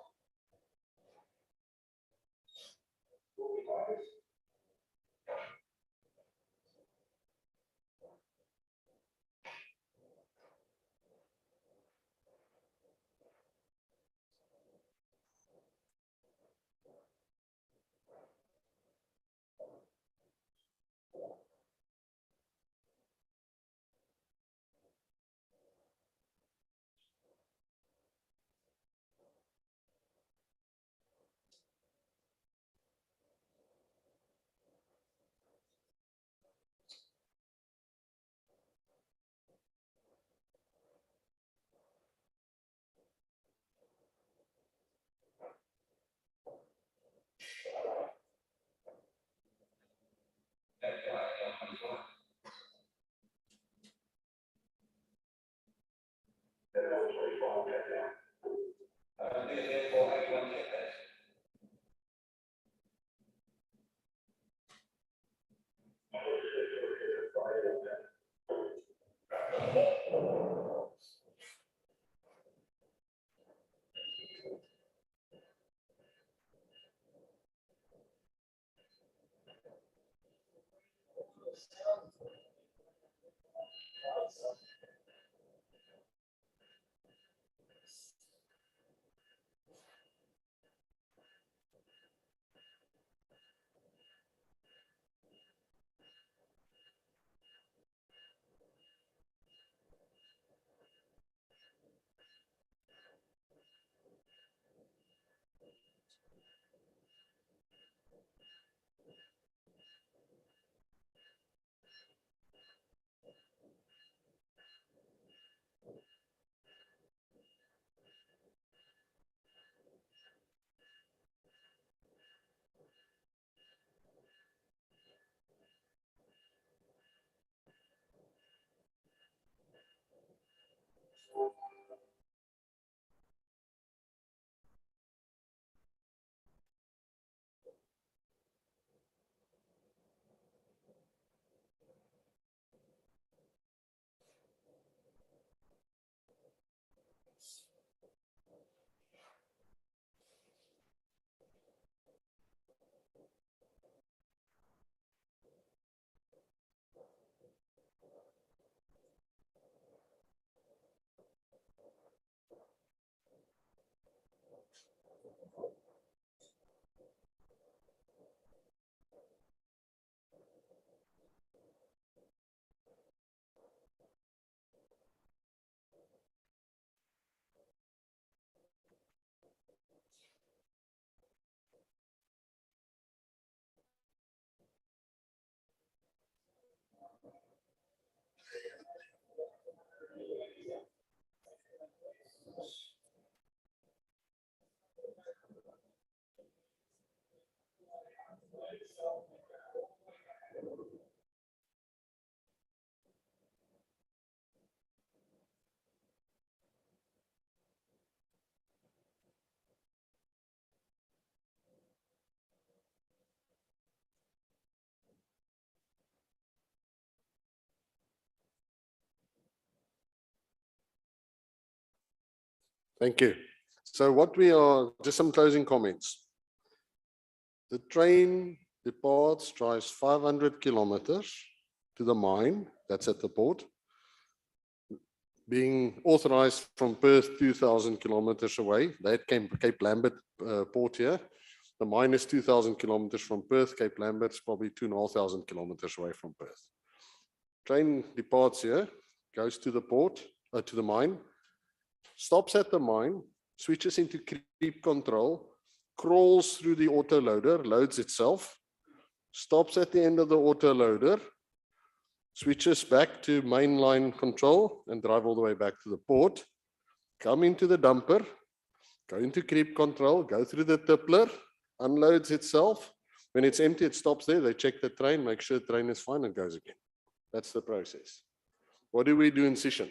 Thank you. So what we are, just some closing comments. The train departs, drives 500 kilometers to the mine, that's at the port, being authorized from Perth 2,000 kilometers away. That Cape Lambert port here. The mine is 2,000 kilometers from Perth. Cape Lambert's probably 2,500 kilometers away from Perth. Train departs here, goes to the port, to the mine, stops at the mine, switches into creep control, crawls through the autoloader, loads itself, stops at the end of the autoloader, switches back to mainline control and drive all the way back to the port, come into the dumper, go into creep control, go through the tippler, unloads itself. When it's empty, it stops there. They check the train, make sure the train is fine, and goes again. That's the process. What do we do in Sishen?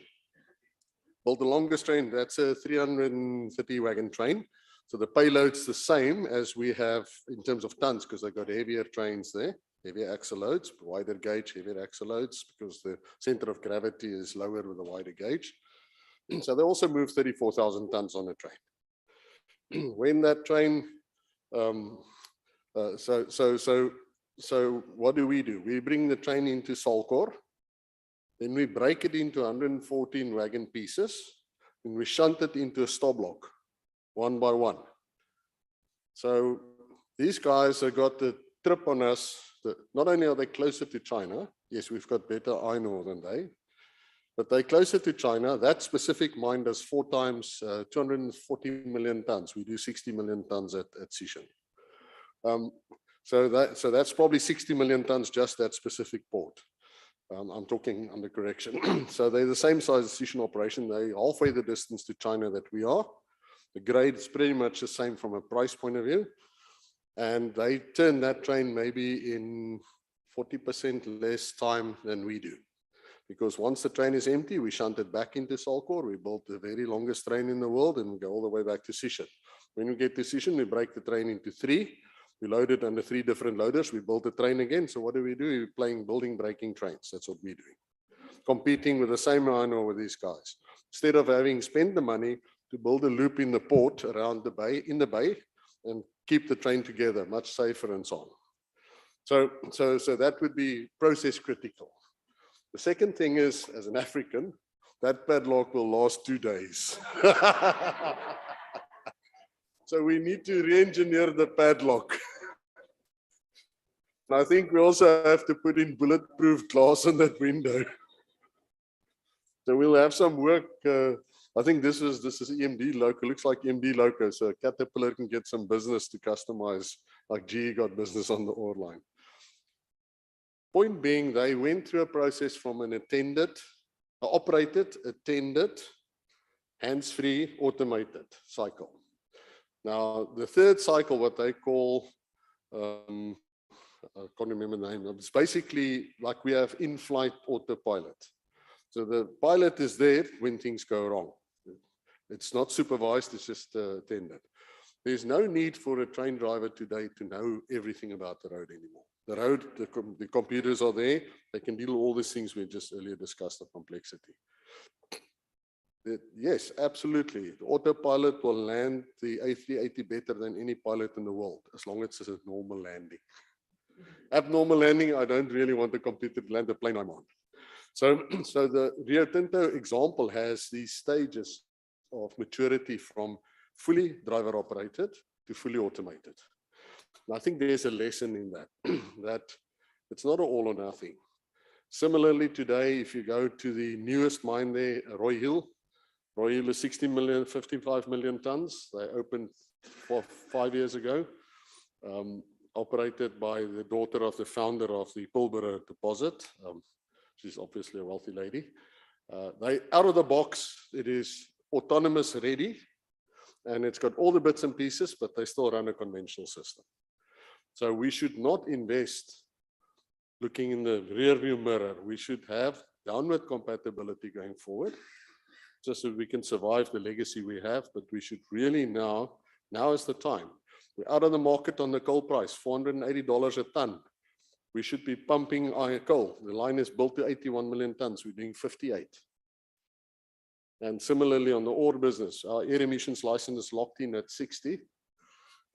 Well, the longest train, that's a 330 wagon train. So the payload's the same as we have in terms of tons, because they've got heavier trains there, heavier axle loads, wider gauge, heavier axle loads, because the center of gravity is lower with a wider gauge. So they also move 34,000 tons on a train. When that train, so what do? We bring the train into Salkor, then we break it into 114 wagon pieces, and we shunt it into a stop block, one by one. So these guys have got the trip on us. Not only are they closer to China, yes, we've got better iron ore than they, but they're closer to China. That specific mine does 4 times 240 million tons. We do 60 million tons at Sishen. So that's probably 60 million tons, just that specific port. I'm talking under correction. So they're the same size as Sishen operation. They're halfway the distance to China that we are. The grade is pretty much the same from a price point of view. And they turn that train maybe in 40% less time than we do. Because once the train is empty, we shunt it back into Salkor. We built the very longest train in the world and we go all the way back to Sishen. When we get to Sishen, we break the train into 3. We load it under 3 different loaders. We build the train again. So what do? We're playing building breaking trains. That's what we're doing. Competing with the same iron ore with these guys. Instead of having spent the money to build a loop in the port around the bay, in the bay, and keep the train together, much safer and so on. So that would be process critical. The second thing is, as an African, that padlock will last 2 days. So we need to re-engineer the padlock. And I think we also have to put in bulletproof glass on that window. So we'll have some work. I think this is EMD loco. Looks like EMD loco. So Caterpillar can get some business to customize, like GE got business on the ore line. Point being, they went through a process from an operated, attended, hands-free, automated cycle. Now, the third cycle, what they call, I can't remember the name, it's basically like we have in-flight autopilot. So the pilot is there when things go wrong. It's not supervised, it's just attended. There's no need for a train driver today to know everything about the road anymore. The road, the computers are there, they can deal with all these things we just earlier discussed, the complexity. Yes, absolutely. The autopilot will land the A380 better than any pilot in the world, as long as it's a normal landing. Abnormal landing, I don't really want the computer to land the plane I'm on. So the Rio Tinto example has these stages of maturity from fully driver operated to fully automated. And I think there's a lesson in that, that it's not an all or nothing. Similarly, today, if you go to the newest mine there, Roy Hill is 55 million tons. They opened 5 years ago, operated by the daughter of the founder of the Pilbara deposit. She's obviously a wealthy lady. They out of the box, it is autonomous ready, and it's got all the bits and pieces, but they still run a conventional system. So we should not invest looking in the rear view mirror. We should have downward compatibility going forward, just so we can survive the legacy we have, but we should really now is the time. We're out of the market on the coal price, $480 a ton. We should be pumping iron coal. The line is built to 81 million tons. We're doing 58. And similarly on the ore business, our air emissions license is locked in at 60.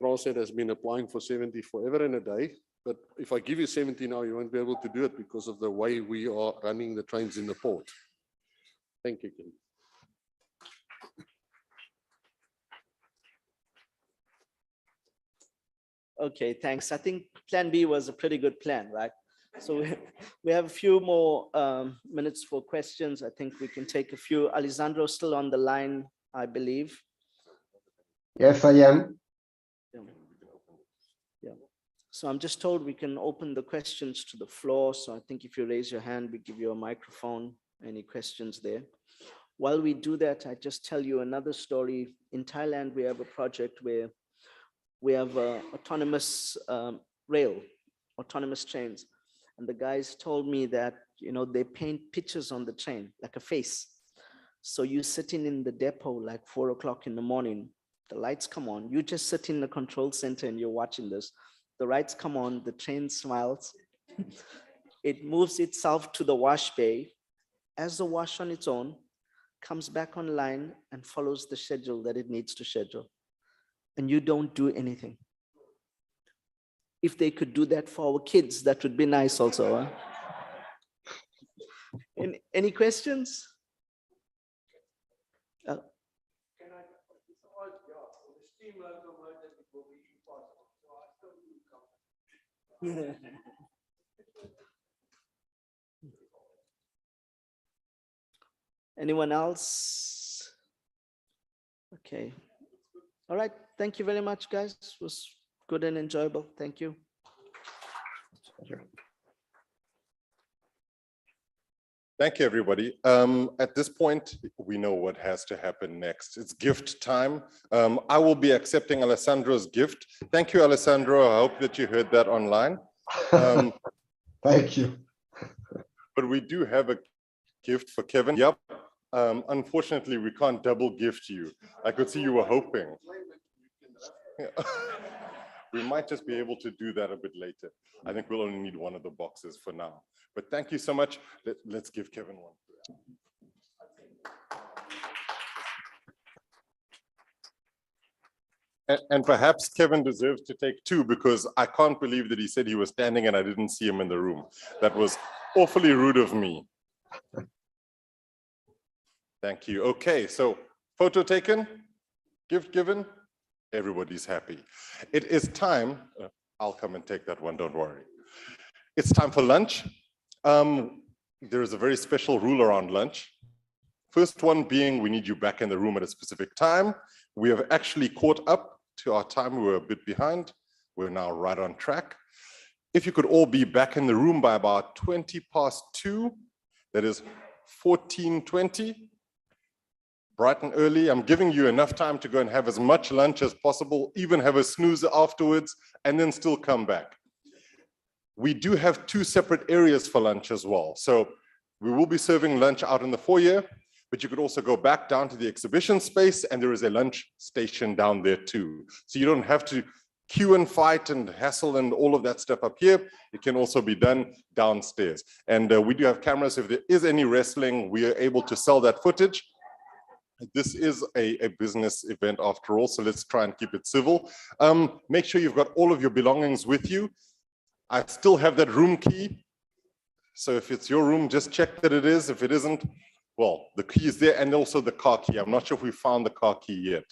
Transnet has been applying for 70 forever and a day. But if I give you 70 now, you won't be able to do it because of the way we are running the trains in the port. Thank you, Kim. Okay, thanks. I think plan B was a pretty good plan, right? So we have a few more minutes for questions. I think we can take a few. Alessandro still on the line, I believe. Yes, I am. Yeah. So I'm just told we can open the questions to the floor. So I think if you raise your hand, we give you a microphone. Any questions there? While we do that, I just tell you another story. In Thailand, we have a project where we have autonomous rail, autonomous trains. And the guys told me that, you know, they paint pictures on the train, like a face. So you sitting in the depot, like 4 o'clock in the morning, the lights come on, you just sit in the control center and you're watching this. The lights come on, the train smiles. It moves itself to the wash bay. As the wash on its own, comes back online and follows the schedule that it needs to schedule. And you don't do anything. If they could do that for our kids, that would be nice also. Huh? Any questions? Anyone else? Okay. All right. Thank you very much, guys. It was good and enjoyable. Thank you. Thank you, everybody. At this point, we know what has to happen next. It's gift time. I will be accepting Alessandro's gift. Thank you, Alessandro. I hope that you heard that online. Thank you. But we do have a gift for Kevin. Yep. Unfortunately, we can't double gift you. I could see you were hoping. We might just be able to do that a bit later. I think we'll only need one of the boxes for now. But thank you so much. Let's give Kevin one. And perhaps Kevin deserves to take two, because I can't believe that he said he was standing and I didn't see him in the room. That was awfully rude of me. Thank you. Okay, so photo taken, gift given, everybody's happy. It is time, I'll come and take that one, don't worry. It's time for lunch. There is a very special rule around lunch. First one being, we need you back in the room at a specific time. We have actually caught up to our time. We were a bit behind. We're now right on track. If you could all be back in the room by about 2:20, that is 14:20, bright and early. I'm giving you enough time to go and have as much lunch as possible, even have a snooze afterwards, and then still come back. We do have two separate areas for lunch as well. So we will be serving lunch out in the foyer, but you could also go back down to the exhibition space, and there is a lunch station down there too. So you don't have to queue and fight and hassle and all of that stuff up here. It can also be done downstairs. And we do have cameras. If there is any wrestling, we are able to sell that footage. This is a business event after all, so let's try and keep it civil. Make sure you've got all of your belongings with you. I still have that room key. So if it's your room, just check that it is. If it isn't, well, the key is there, and also the car key. I'm not sure if we found the car key yet.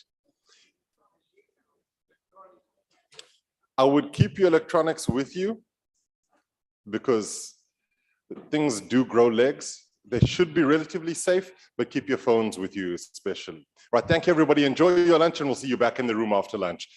I would keep your electronics with you because things do grow legs. They should be relatively safe, but keep your phones with you especially. Right, thank you everybody. Enjoy your lunch, and we'll see you back in the room after lunch.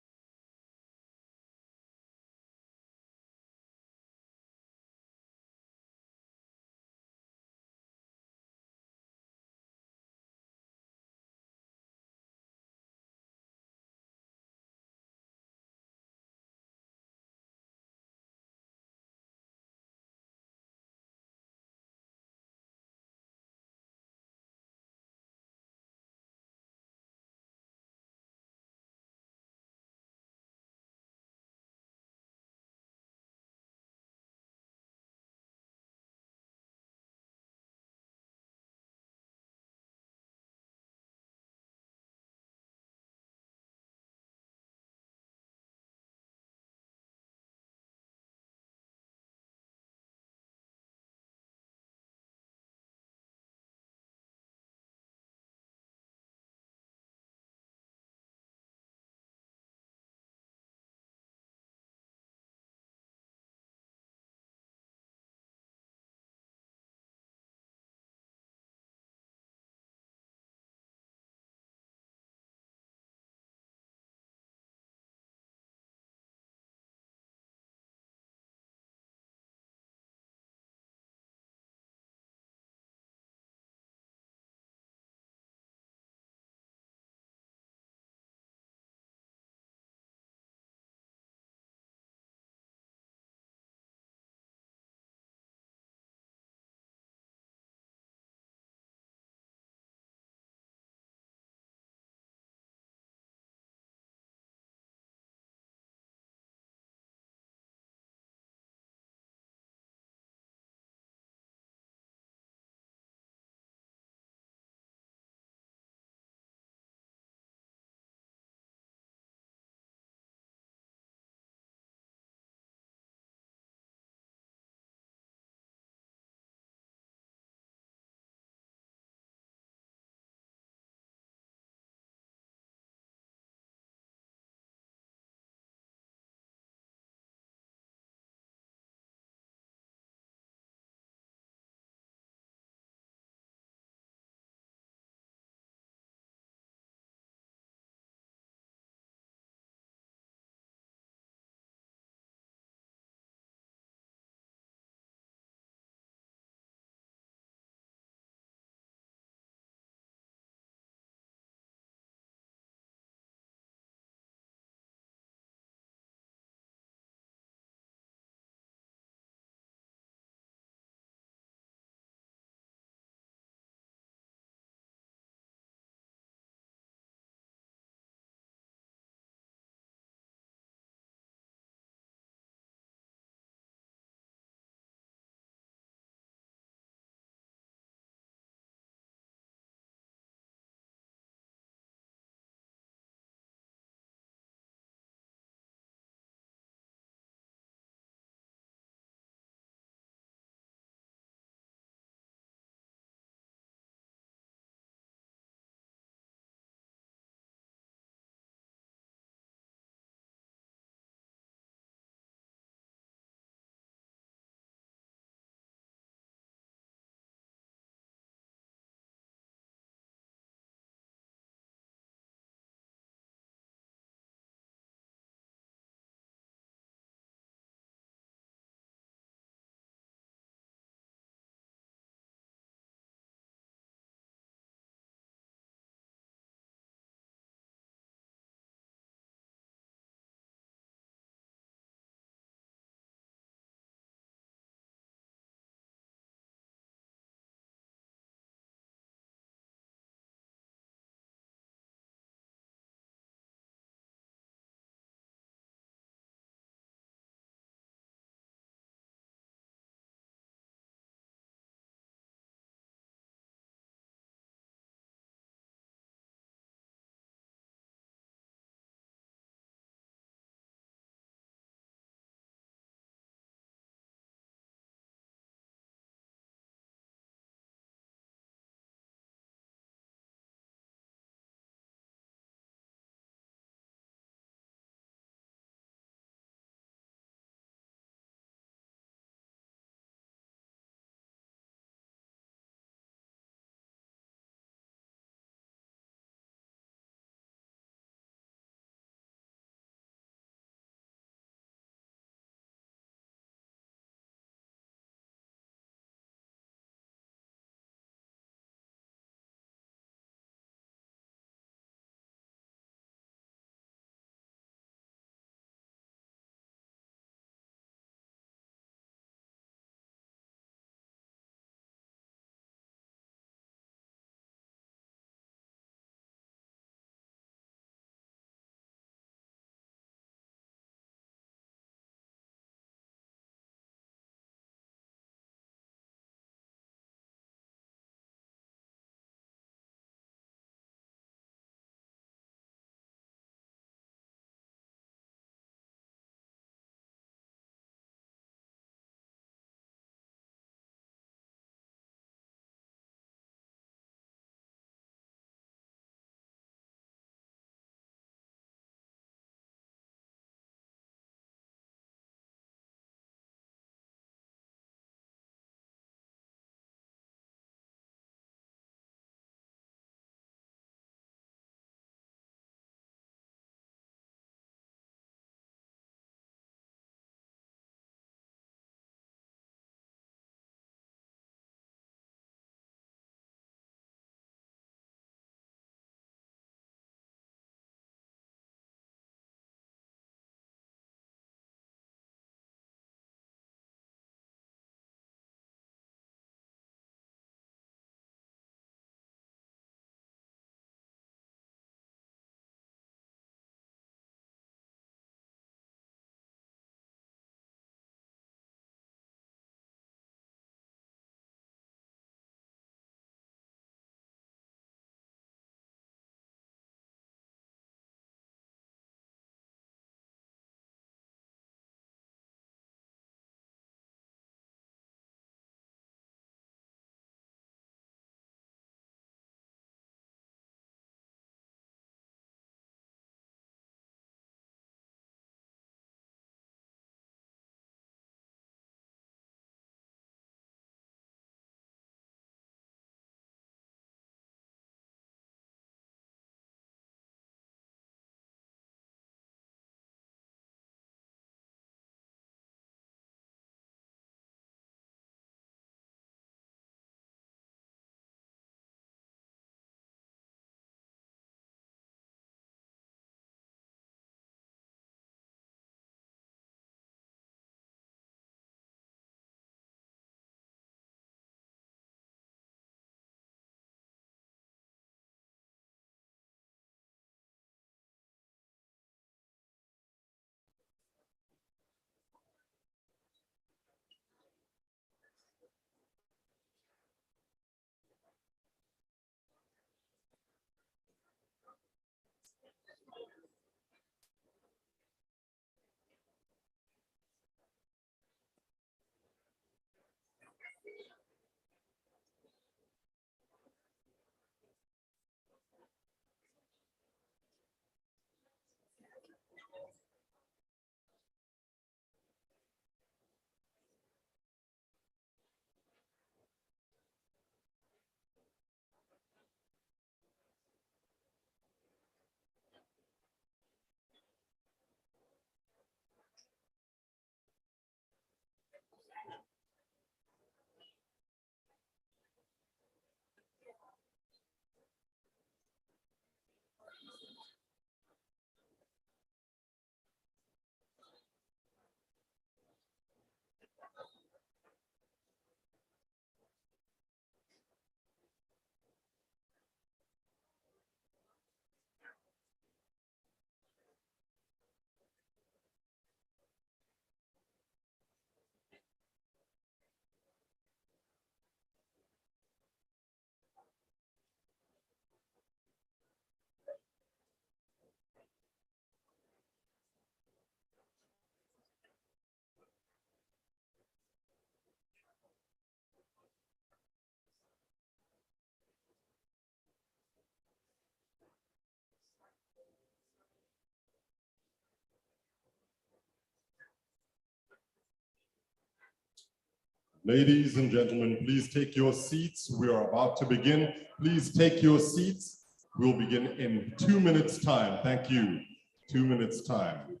Ladies and gentlemen, please take your seats. We are about to begin. Please take your seats. We'll begin in 2 minutes' time. Thank you. 2 minutes' time.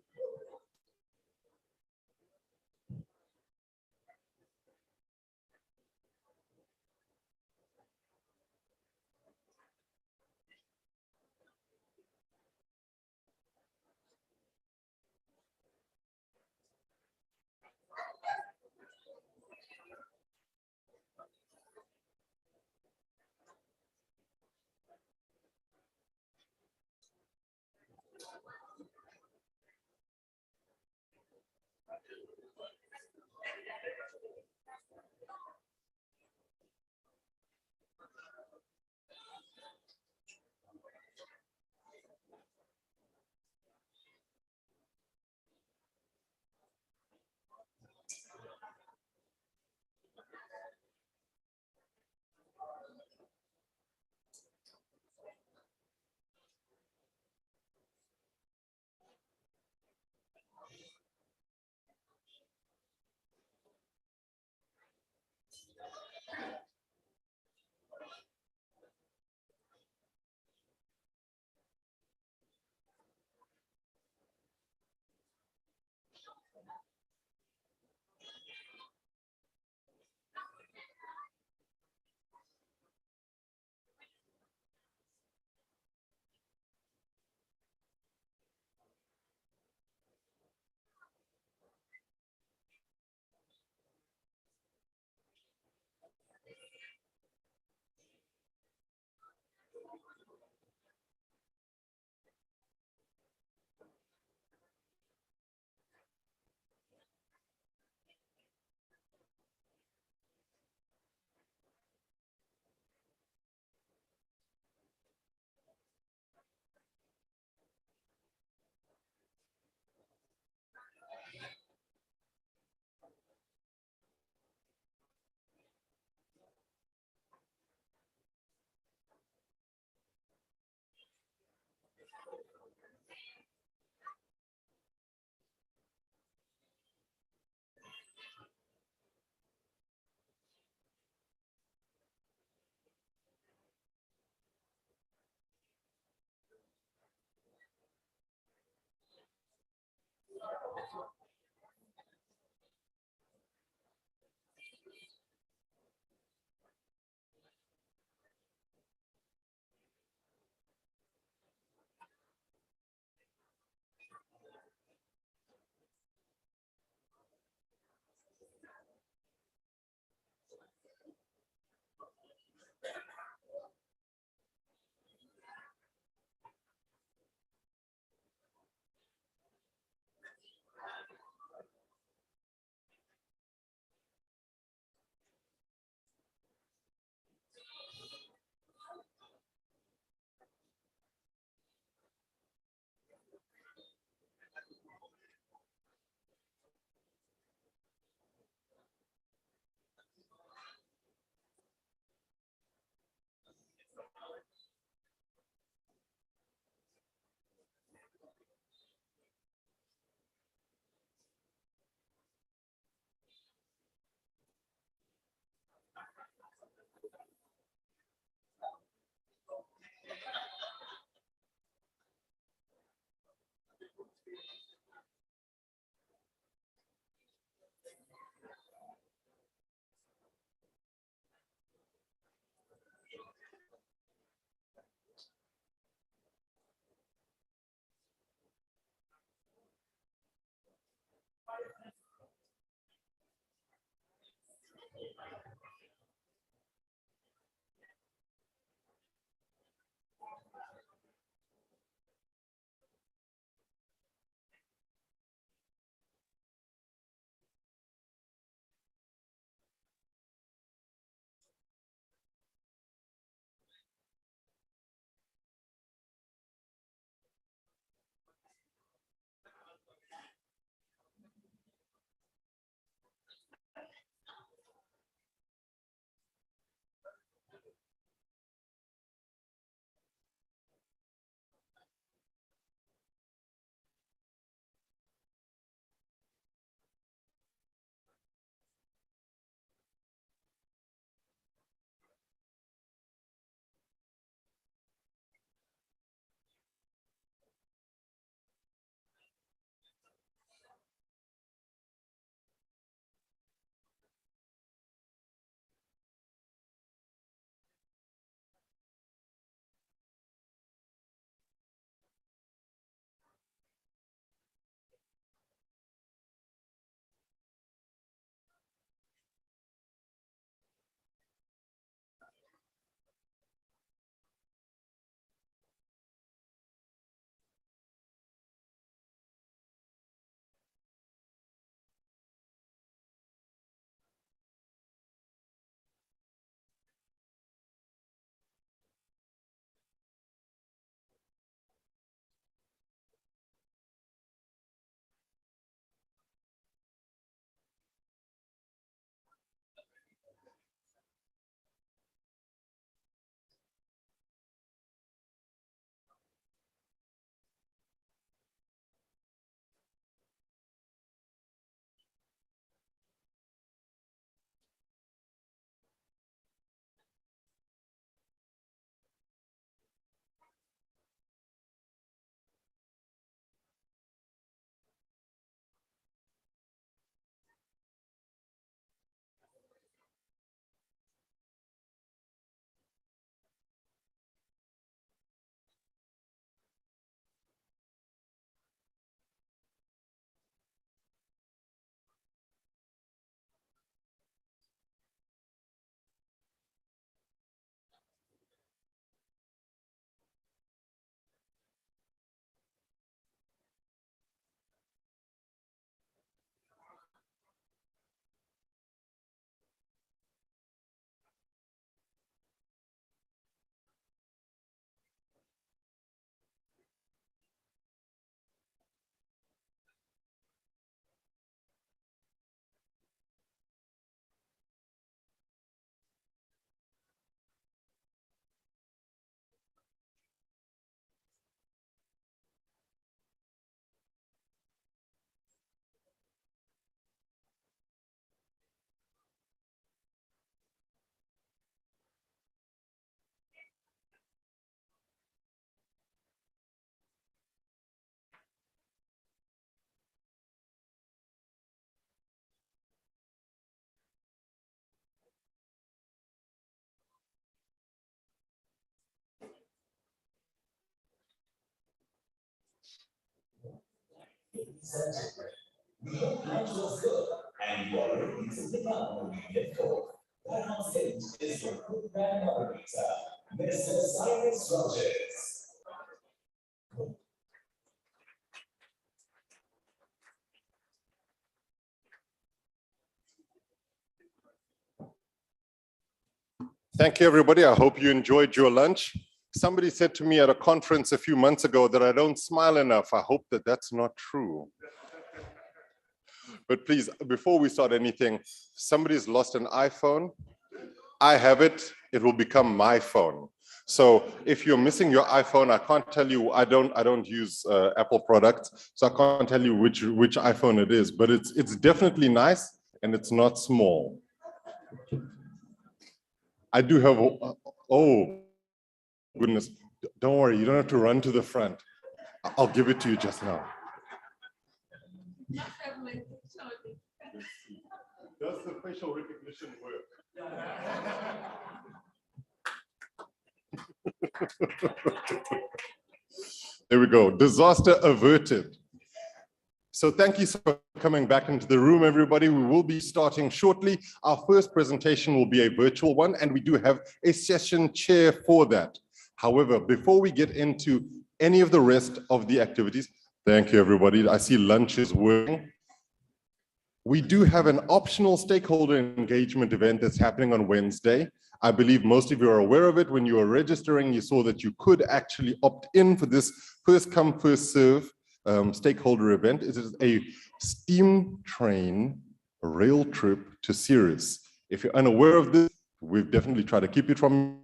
We hope lunch was good and you are ready to become a media folk. Back on stage is your program moderator, Mr. Cyrus Rogers. Thank you, everybody. I hope you enjoyed your lunch. Somebody said to me at a conference a few months ago that I don't smile enough. I hope that that's not true. But please, before we start anything, somebody's lost an iPhone. I have it. It will become my phone. So if you're missing your iPhone, I can't tell you. I don't use Apple products, so I can't tell you which iPhone it is. But it's definitely nice and it's not small. I do have. Oh goodness! Don't worry. You don't have to run to the front. I'll give it to you just now. Does the facial recognition work? There we go. Disaster averted. So thank you for coming back into the room, everybody. We will be starting shortly. Our first presentation will be a virtual one, and we do have a session chair for that. However, before we get into any of the rest of the activities, thank you, everybody. I see lunch is working. We do have an optional stakeholder engagement event that's happening on Wednesday. I believe most of you are aware of it. When you were registering, you saw that you could actually opt in for this first come, first serve stakeholder event. It is a steam train rail trip to Ceres. If you're unaware of this, we've definitely tried to keep it from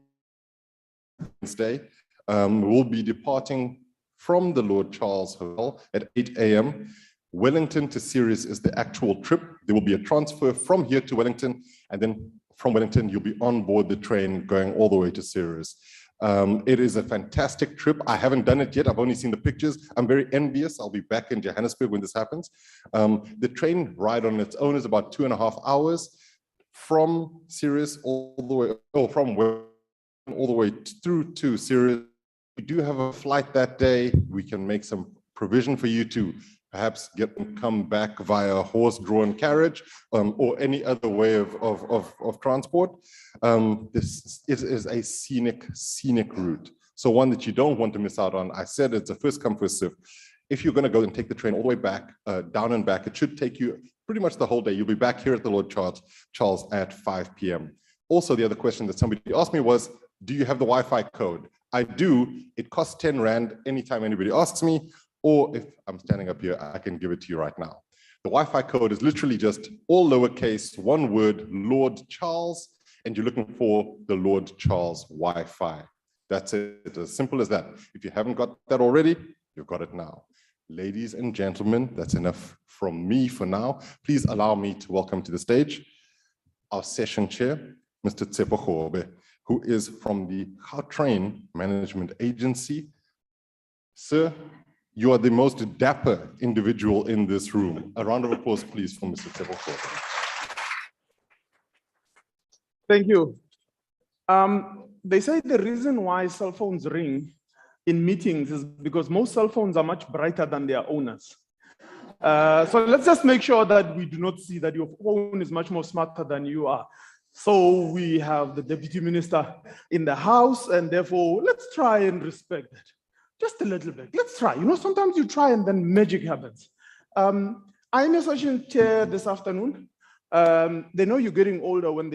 Wednesday. We'll be departing from the Lord Charles Hotel at 8 a.m. Wellington to Ceres is the actual trip. There will be a transfer from here to Wellington, and then from Wellington, you'll be on board the train going all the way to Ceres. It is a fantastic trip. I haven't done it yet. I've only seen the pictures. I'm very envious. I'll be back in Johannesburg when this happens. The train ride on its own is about 2.5 hours from Ceres all the way, from Wellington all the way through to Ceres. We do have a flight that day. We can make some provision for you to perhaps come back via horse-drawn carriage or any other way of transport. This is a scenic route. So one that you don't want to miss out on. I said it's a first come, first serve. If you're going to go and take the train all the way back, down and back, it should take you pretty much the whole day. You'll be back here at the Lord Charles at 5 p.m. Also, the other question that somebody asked me was, do you have the Wi-Fi code? I do. It costs 10 Rand anytime anybody asks me. Or if I'm standing up here, I can give it to you right now. The Wi-Fi code is literally just all lowercase, one word, Lord Charles, and you're looking for the Lord Charles Wi-Fi. That's it, as simple as that. If you haven't got that already, you've got it now. Ladies and gentlemen, that's enough from me for now. Please allow me to welcome to the stage our session chair, Mr. Tsepo Khobe, who is from the Gautrain Management Agency. Sir, you are the most dapper individual in this room. A round of applause, please, for Mr. Tsepo Khobe. Thank you. They say the reason why cell phones ring in meetings is because most cell phones are much brighter than their owners. So let's just make sure that we do not see that your phone is much more smarter than you are. So we have the deputy minister in the house, and therefore let's try and respect that. Just a little bit. Let's try. You know, sometimes you try and then magic happens. I'm a session chair this afternoon. They know you're getting older when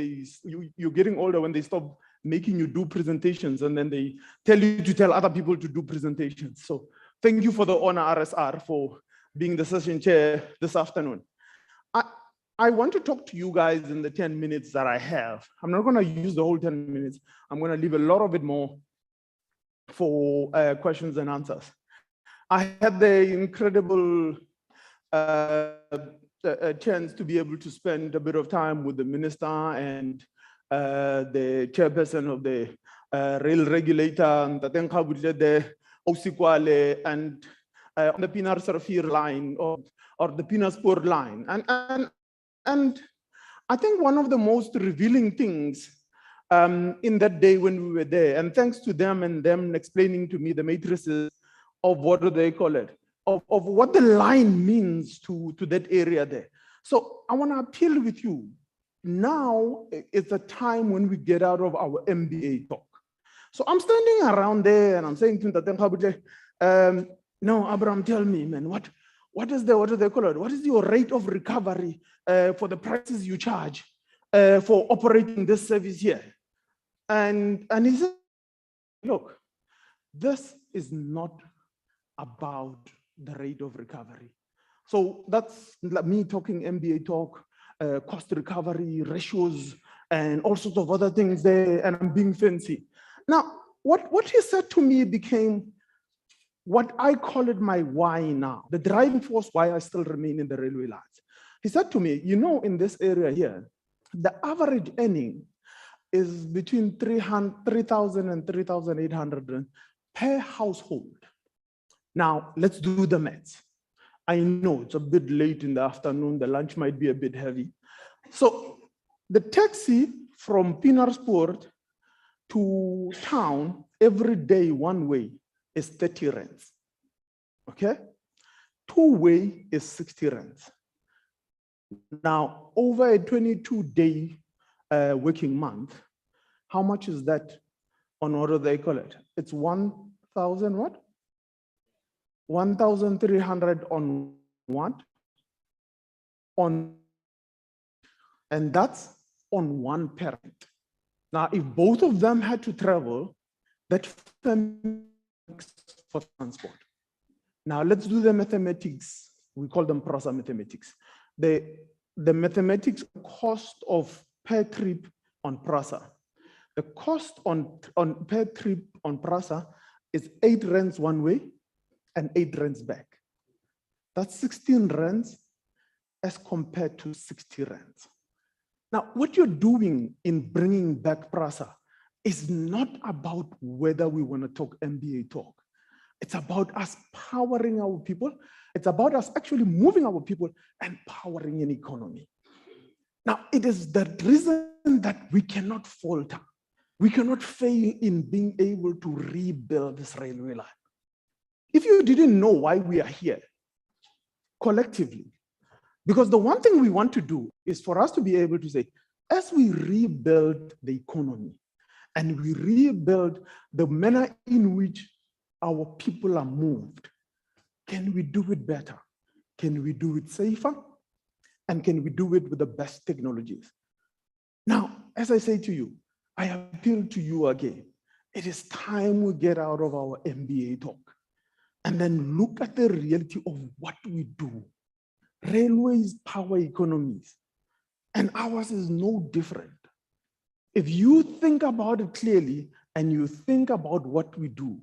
you're getting older when they stop making you do presentations, and then they tell you to tell other people to do presentations. So thank you for the honor, RSR, for being the session chair this afternoon. I want to talk to you guys in the 10 minutes that I have. I'm not going to use the whole 10 minutes. I'm going to leave a lot of it more for questions and answers. I had the incredible chance to be able to spend a bit of time with the minister and the chairperson of the rail regulator, and the Osikwale, and on the Pinar Sarfir line or the Pinaspur line. And I think one of the most revealing things in that day when we were there, and thanks to them and them explaining to me the matrices of what do they call it, of what the line means to that area there. So I want to appeal with you. Now is the time when we get out of our MBA talk. So I'm standing around there and I'm saying to Ntate, no, Abraham, tell me, man, what is your rate of recovery for the prices you charge for operating this service here? And he said, look, this is not about the rate of recovery. So that's me talking MBA talk, cost recovery, ratios, and all sorts of other things there, and I'm being fancy. Now, what he said to me became what I call it my why now, the driving force why I still remain in the railway lines. He said to me, you know, in this area here, the average earning is between 3,000 and 3,800 per household. Now, let's do the maths. I know it's a bit late in the afternoon, the lunch might be a bit heavy. So the taxi from Pienaarsport to town every day one way is 30 rands, okay? Two way is 60 rands. Now, over a 22-day working month, how much is that on what do they call it? It's 1,000 what? 1,300 on what? And that's on one parent. Now, if both of them had to travel, that for transport. Now let's do the mathematics. We call them PRASA mathematics. The mathematics cost of per trip on PRASA. The cost on per trip on PRASA is 8 rands one way and 8 rands back. That's 16 rands as compared to 60 rands. Now, what you're doing in bringing back PRASA is not about whether we want to talk MBA talk. It's about us powering our people. It's about us actually moving our people and powering an economy. Now, it is the reason that we cannot falter. We cannot fail in being able to rebuild this railway line. If you didn't know why we are here collectively, because the one thing we want to do is for us to be able to say, as we rebuild the economy and we rebuild the manner in which our people are moved, can we do it better? Can we do it safer? And can we do it with the best technologies? Now, as I say to you, I appeal to you again. It is time we get out of our MBA talk and then look at the reality of what we do. Railways power economies, and ours is no different. If you think about it clearly and you think about what we do,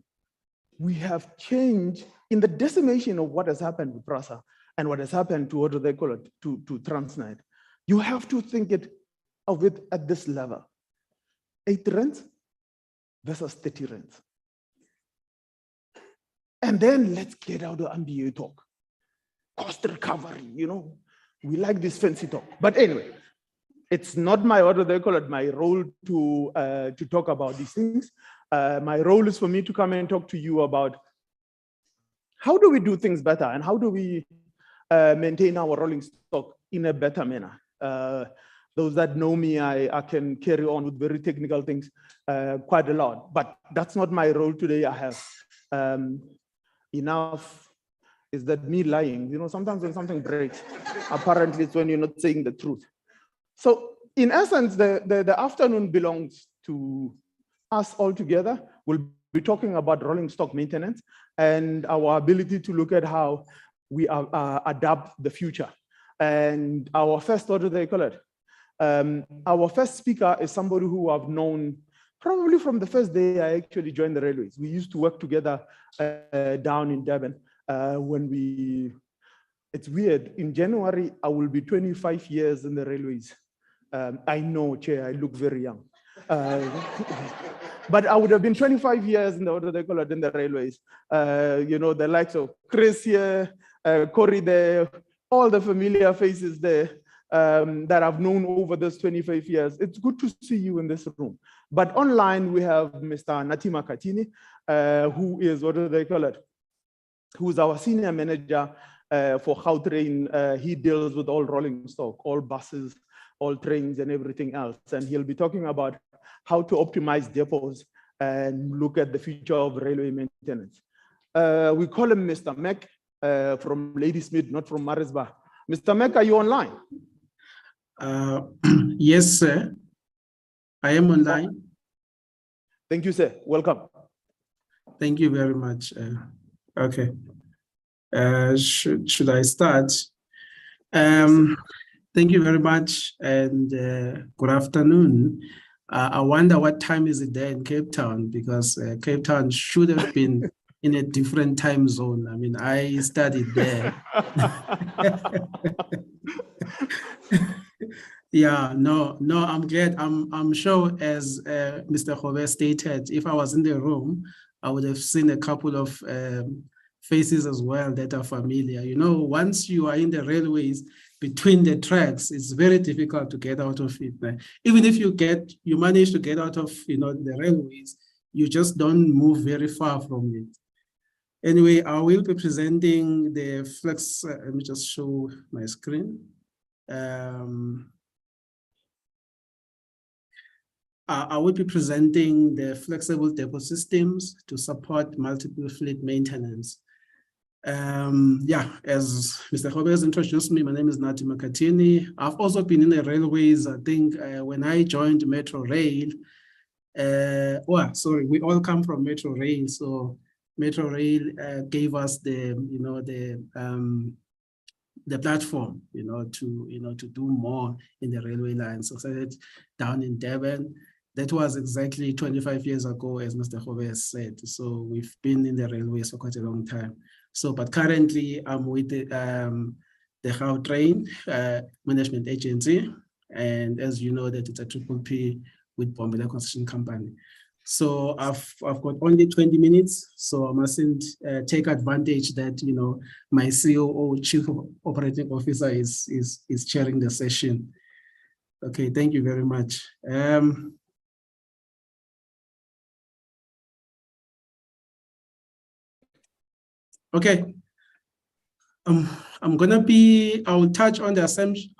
we have changed in the decimation of what has happened with PRASA and what has happened to what do they call it, to Transnet. You have to think of it at this level. 8 rands versus 30 rands. And then let's get out of MBA talk. Cost recovery, you know, we like this fancy talk. But anyway, it's not my, what do they call it, my role to talk about these things. My role is for me to come and talk to you about how do we do things better and how do we maintain our rolling stock in a better manner. Those that know me, I can carry on with very technical things quite a lot, but that's not my role today. I have enough. Is that me lying? You know, sometimes when something breaks, apparently it's when you're not saying the truth. So in essence, the afternoon belongs to us all together. We'll be talking about rolling stock maintenance and our ability to look at how we adapt the future. And our first, what do they call it? Our first speaker is somebody who I've known probably from the first day I actually joined the railways. We used to work together down in Durban. It's weird, in January, I will be 25 years in the railways. I know, Chair, I look very young. But I would have been 25 years in the railways. You know, the likes of Chris here, Corey there, all the familiar faces there that I've known over this 25 years. It's good to see you in this room. But online, we have Mr. Natima Katini, who is, what do they call it? who's our senior manager for Gautrain. He deals with all rolling stock, all buses, all trains and everything else. And he'll be talking about how to optimize depots and look at the future of railway maintenance. We call him Mr. Mac from Ladysmith, not from Maritzburg. Mr. Mac, are you online? Yes, sir. I am online. Thank you, sir. Welcome. Thank you very much. Okay. Should I start? Thank you very much and good afternoon. I wonder what time is it there in Cape Town, because Cape Town should have been in a different time zone. I mean, I studied there. Yeah, no, I'm glad. I'm sure, as Mr. Hove stated, if I was in the room, I would have seen a couple of faces as well that are familiar. You know, once you are in the railways, between the tracks, it's very difficult to get out of it. Even if you manage to get out of, the railways, you just don't move very far from it. Anyway, I will be presenting the flex. Let me just show my screen. I will be presenting the flexible depot systems to support multiple fleet maintenance. Yeah, as Mr. Hove has introduced me, my name is Nati Makatini. I've also been in the railways. I think when I joined Metro Rail, we all come from Metro Rail. So Metro Rail gave us the platform, to do more in the railway line. So started down in Durban. That was exactly 25 years ago, as Mr. Hove has said. So we've been in the railways for quite a long time. So, but currently I'm with the Gautrain Management Agency. And as you know, that it's a PPP with Bombela Construction Company. So I've got only 20 minutes, so I mustn't take advantage that, my COO, Chief Operating Officer, is chairing the session. Okay, thank you very much. Okay, I will touch on the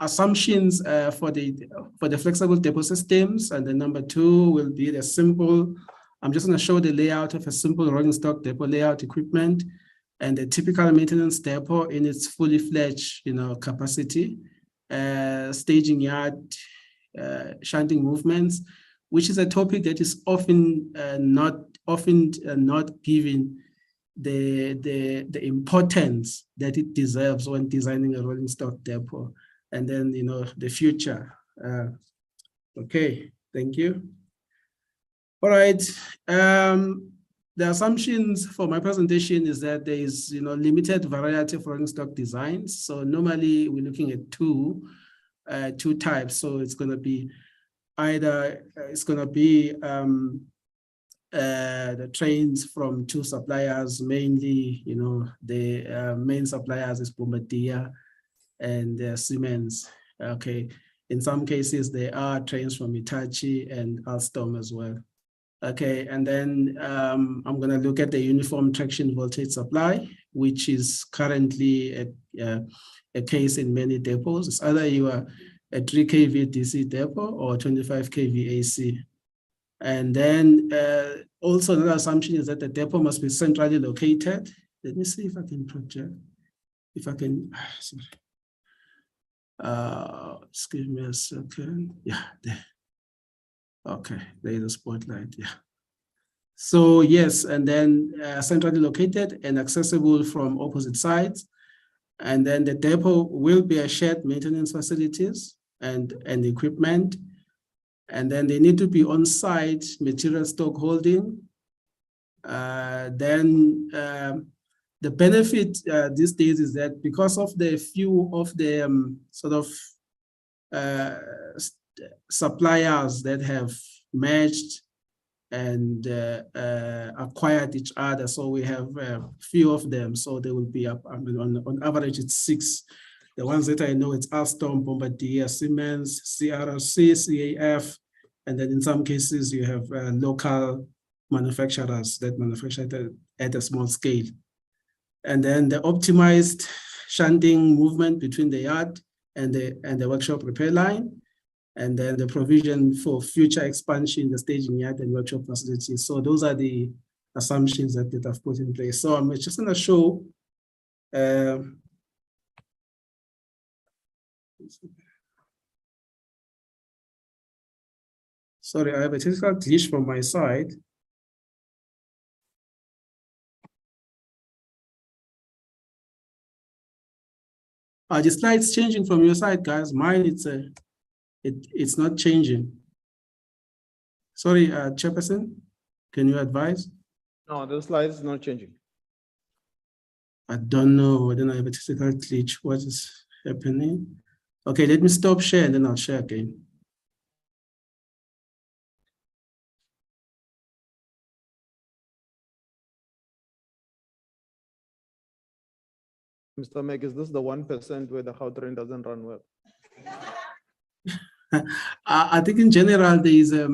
assumptions for the flexible depot systems, and then number 2 will be the simple. I'm just going to show the layout of a simple rolling stock depot layout equipment and the typical maintenance depot in its fully fledged, capacity, staging yard, shunting movements, which is a topic that is often not given the importance that it deserves when designing a rolling stock depot. And then, the future. Okay, thank you. All right. The assumptions for my presentation is that there is, limited variety of rolling stock designs. So normally we're looking at two types. So it's going to be either, the trains from 2 suppliers, mainly, the main suppliers is Bombardier and Siemens. Okay, in some cases there are trains from Hitachi and Alstom as well. Okay, and then I'm going to look at the uniform traction voltage supply, which is currently a case in many depots. It's either you are a 3 kV DC depot or 25 kV AC. And then also another assumption is that the depot must be centrally located. Let me see if I can project, sorry. Excuse me a second. Yeah, there. Okay, there is a spotlight, yeah. So yes, and then centrally located and accessible from opposite sides. And then the depot will be a shared maintenance facilities and equipment. And then they need to be on-site material stock holding. Then the benefit these days is that because of the few of the suppliers that have merged and acquired each other, so we have a few of them. So they will be up, on average, it's 6. The ones that I know, it's Alstom, Bombardier, Siemens, CRRC, CAF, and then in some cases you have local manufacturers that manufacture at a small scale. And then the optimized shunting movement between the yard and the workshop repair line. And then the provision for future expansion in the staging yard and workshop facilities. So those are the assumptions that I've put in place. So I'm just going to show. Sorry, I have a technical glitch from my side. Are the slides changing from your side, guys? Mine, it's not changing. Sorry, Chairperson, can you advise? No, the slide is not changing. I don't know. I don't have a technical glitch. What is happening? Okay, let me stop share and then I'll share again. Mr. Meg, is this the 1% where the Gautrain doesn't run well? I think in general, there is a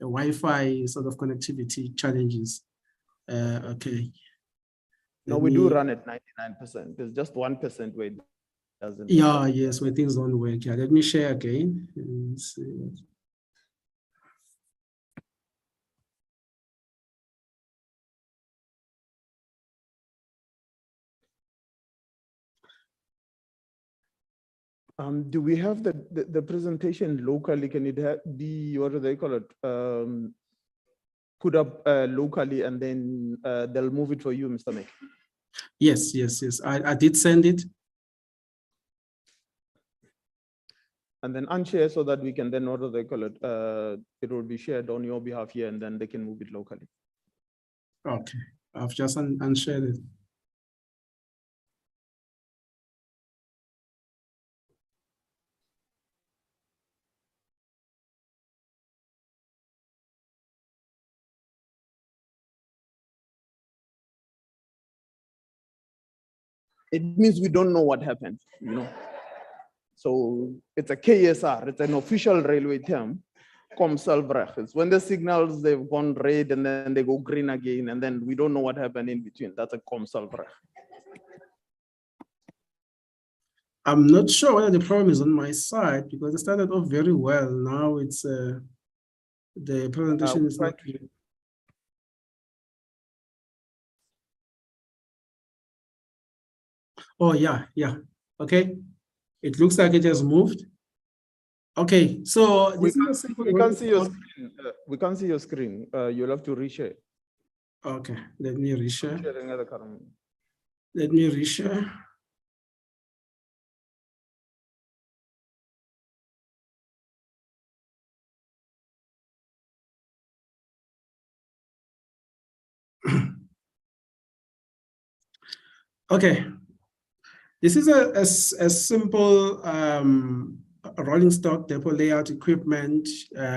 Wi-Fi sort of connectivity challenges. Okay. No, we do run at 99%. There's just 1% where it doesn't. Yeah, yes, where things don't work. Yeah, let me share again. And see. Do we have the presentation locally? Can it be, what do they call it? Put up locally and then they'll move it for you, Mr. Meg? Yes, yes, yes. I did send it. And then unshare so that we can then, what do they call it? It will be shared on your behalf here and then they can move it locally. Okay, I've just unshared it. It means we don't know what happened, you know. So it's a KSR, it's an official railway term, Komsalbrech. It's when the signals, they've gone red and then they go green again, and then we don't know what happened in between. That's a Komsalbrech. I'm not sure whether the problem is on my side because it started off very well. Now it's the presentation is not. Oh, yeah, yeah. Okay. It looks like it has moved. Okay, so we can't see your screen. We can't see your screen. You'll have to reshare. Okay, let me reshare. Sharing other column. Let me reshare. Okay. This is a simple rolling stock depot layout equipment,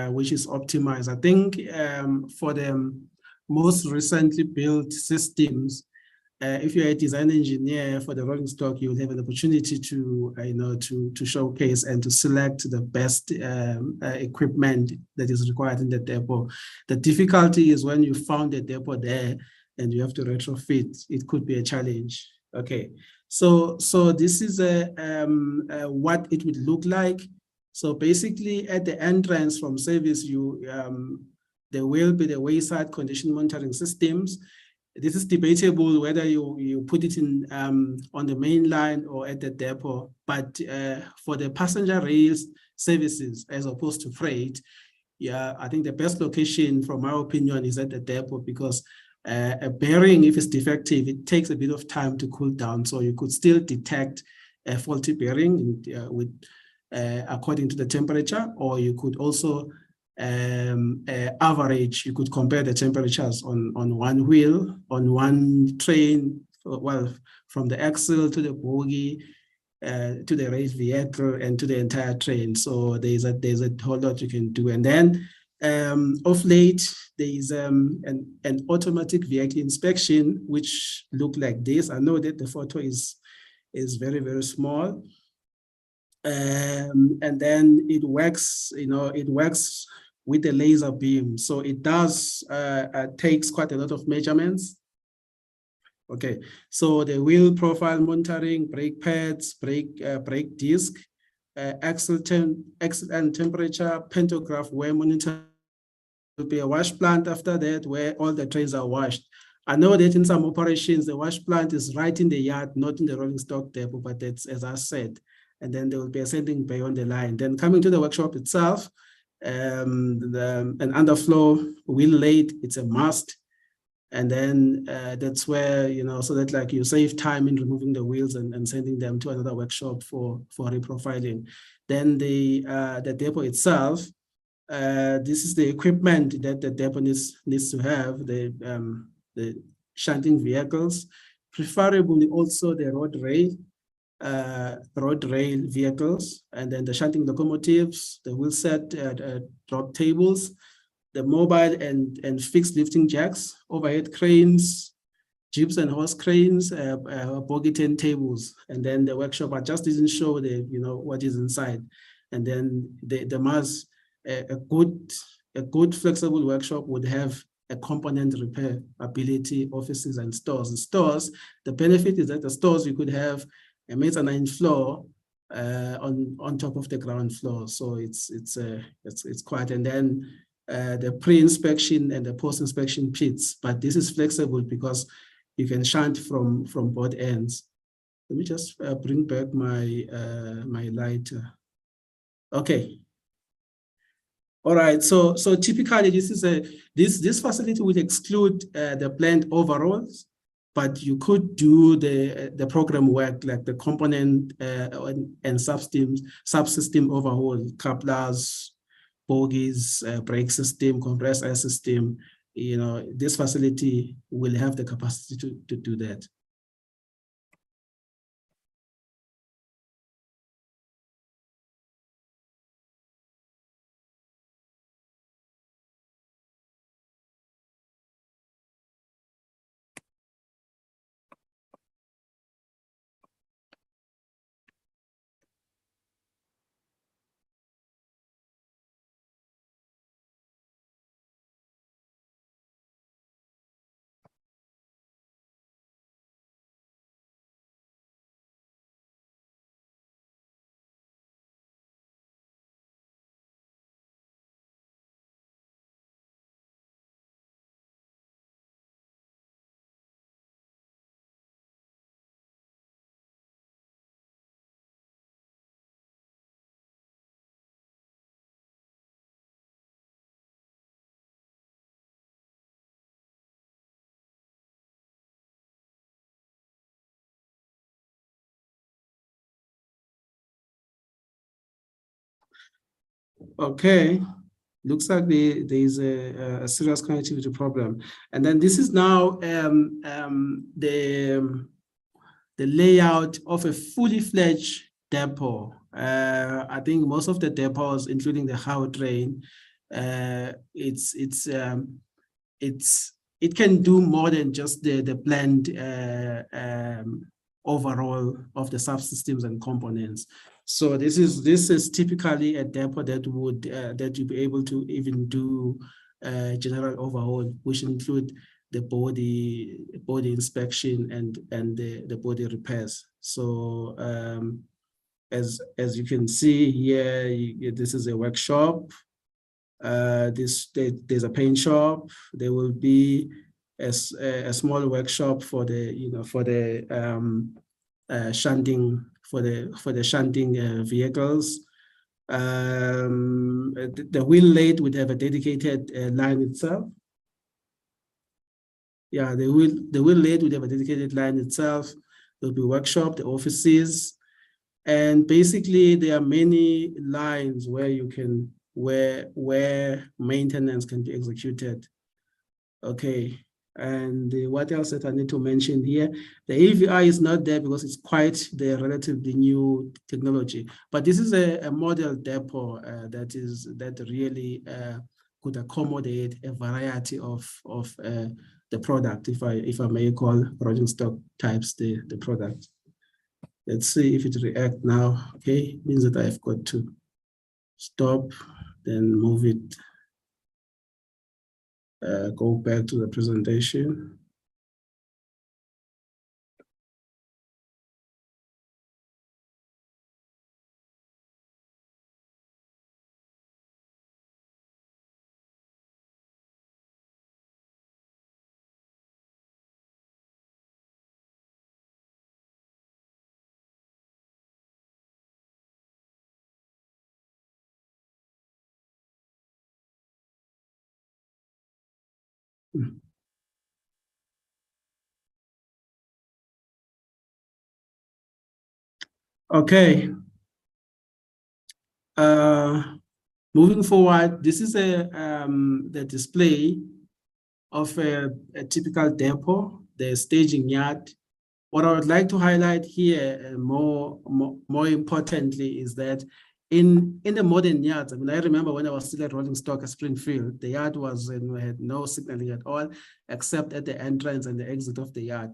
which is optimized. I think for the most recently built systems, if you're a design engineer for the rolling stock, you will have an opportunity to, to showcase and to select the best equipment that is required in the depot. The difficulty is when you found a depot there and you have to retrofit, it could be a challenge. Okay. So this is what it would look like. So basically at the entrance from service, there will be the wayside condition monitoring systems. This is debatable whether you put it in on the main line or at the depot, but for the passenger rails services as opposed to freight, yeah, I think the best location from my opinion is at the depot because a bearing, if it's defective, it takes a bit of time to cool down. So you could still detect a faulty bearing according to the temperature, or you could also average, you could compare the temperatures on one wheel, on one train, well, from the axle to the bogie, to the raised vehicle and to the entire train. So there's a whole lot you can do. And then of late, there is an automatic vehicle inspection, which look like this. I know that the photo is very, very small. And then it works, it works with the laser beam. So it does takes quite a lot of measurements. Okay, so the wheel profile monitoring, brake pads, brake disc, axle and temperature, pantograph wear monitor. Will be a wash plant after that where all the trains are washed. I know that in some operations, the wash plant is right in the yard, not in the rolling stock depot, but that's as I said. And then there will be a sending bay on the line. Then coming to the workshop itself, an underflow wheel lathe, it's a must. And then that's where, you know, so that like you save time in removing the wheels and sending them to another workshop for reprofiling. Then the depot itself, this is the equipment that the depot needs to have, the shunting vehicles, preferably also the road rail vehicles, and then the shunting locomotives, the wheel set drop tables, the mobile and fixed lifting jacks, overhead cranes, jeeps and horse cranes, bogie tables, and then the workshop. I just didn't show the what is inside, and then the mass. A good flexible workshop would have a component repair ability, offices and stores. The stores, the benefit is that the stores you could have a mezzanine floor on top of the ground floor. So it's quite, and then the pre-inspection and the post-inspection pits. But this is flexible because you can shunt from both ends. Let me just bring back my my lighter. Okay. All right, so typically this is this facility would exclude the plant overalls, but you could do the program work like the component and subsystem overhaul, couplers, bogies, brake system, compressed air system. You know, this facility will have the capacity to do that. Okay, looks like there is a serious connectivity problem. And then this is now the layout of a fully fledged depot. I think most of the depots, including the Gautrain, it can do more than just the planned overall of the subsystems and components. So this is typically a depot that would that you'd be able to even do general overhaul, which include the body inspection and the body repairs. So as you can see here, this is a workshop. There's a paint shop. There will be a small workshop for the for the shunting for the shunting vehicles. The wheel lathe would have a dedicated line itself. Yeah, the wheel lathe would have a dedicated line itself. There'll be workshop, the offices, and basically there are many lines where you can where maintenance can be executed. Okay, and what else that I need to mention here? The AVI is not there because it's quite the relatively new technology, but this is a model depot that really could accommodate a variety of the product, if I may call rolling stock types the product. Let's see if it reacts now. Okay, it means that I've got to stop, then move it, go back to the presentation. Okay. Moving forward, this is the display of a typical depot, the staging yard. What I would like to highlight here, more importantly, is that in the modern yards, I mean, I remember when I was still at Rolling Stock at Springfield, the yard had no signaling at all, except at the entrance and the exit of the yard.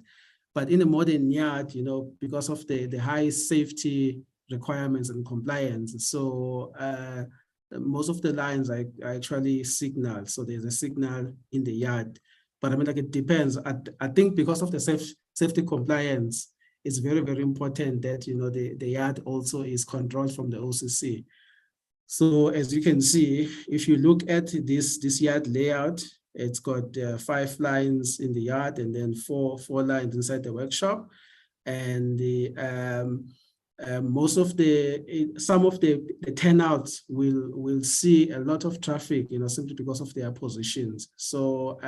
But in the modern yard, because of the high safety requirements and compliance, so most of the lines are actually signaled. So there's a signal in the yard. But I mean, like, it depends. I think because of the safety compliance, it's very, very important that, the yard also is controlled from the OCC. So as you can see, if you look at this yard layout, it's got 5 lines in the yard and then four lines inside the workshop. And some of the turnouts will see a lot of traffic, simply because of their positions. So,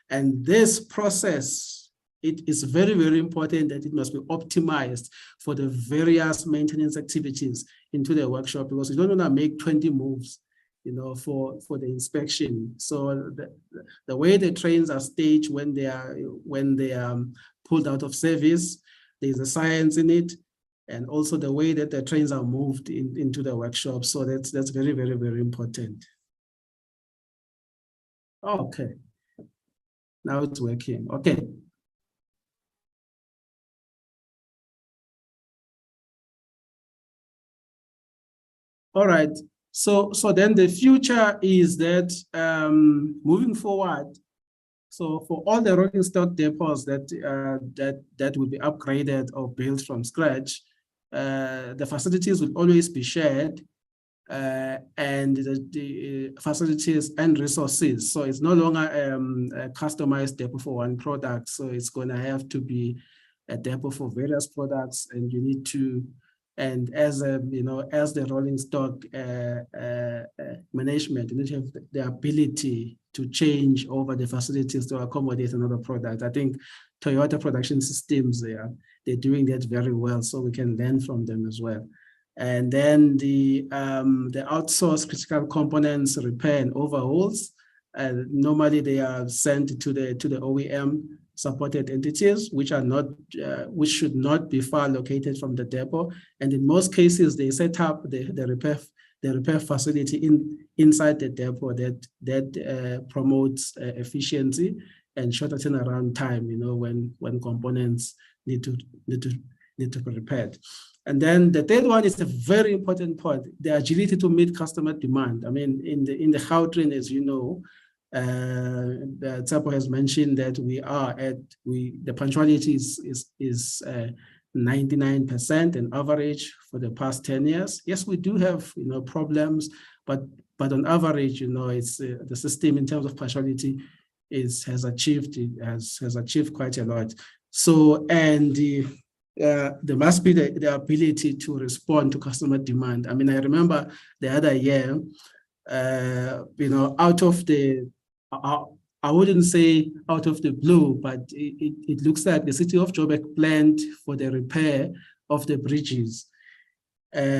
and this process, it is very, very important that it must be optimized for the various maintenance activities into the workshop, because you don't want to make 20 moves, for the inspection. So the way the trains are staged when they are pulled out of service, there's a science in it, and also the way that the trains are moved into the workshop. So that's very, very, very important. Okay. Now it's working. Okay. All right. So then the future is that moving forward, so for all the rolling stock depots that will be upgraded or built from scratch, the facilities will always be shared, and the facilities and resources. So it's no longer a customized depot for one product. So it's going to have to be a depot for various products, and you need to. And as the rolling stock management, you need to have the ability to change over the facilities to accommodate another product. I think Toyota Production Systems, they're doing that very well, so we can learn from them as well. And then the outsourced critical components repair and overhauls, normally they are sent to the OEM supported entities, which should not be far located from the depot. And in most cases, they set up the repair facility inside the depot that promotes efficiency and shorter turnaround time, when components need to be repaired. And then the third one is a very important point, the agility to meet customer demand. I mean, in the Gauteng, as you know, Tsapo has mentioned that the punctuality is 99% on average for the past 10 years. Yes, we do have problems, but on average, it's the system in terms of punctuality has achieved quite a lot. So, and there must be the ability to respond to customer demand. I mean, I remember the other year, out of the, I wouldn't say out of the blue, but it looks like the city of Joburg planned for the repair of the bridges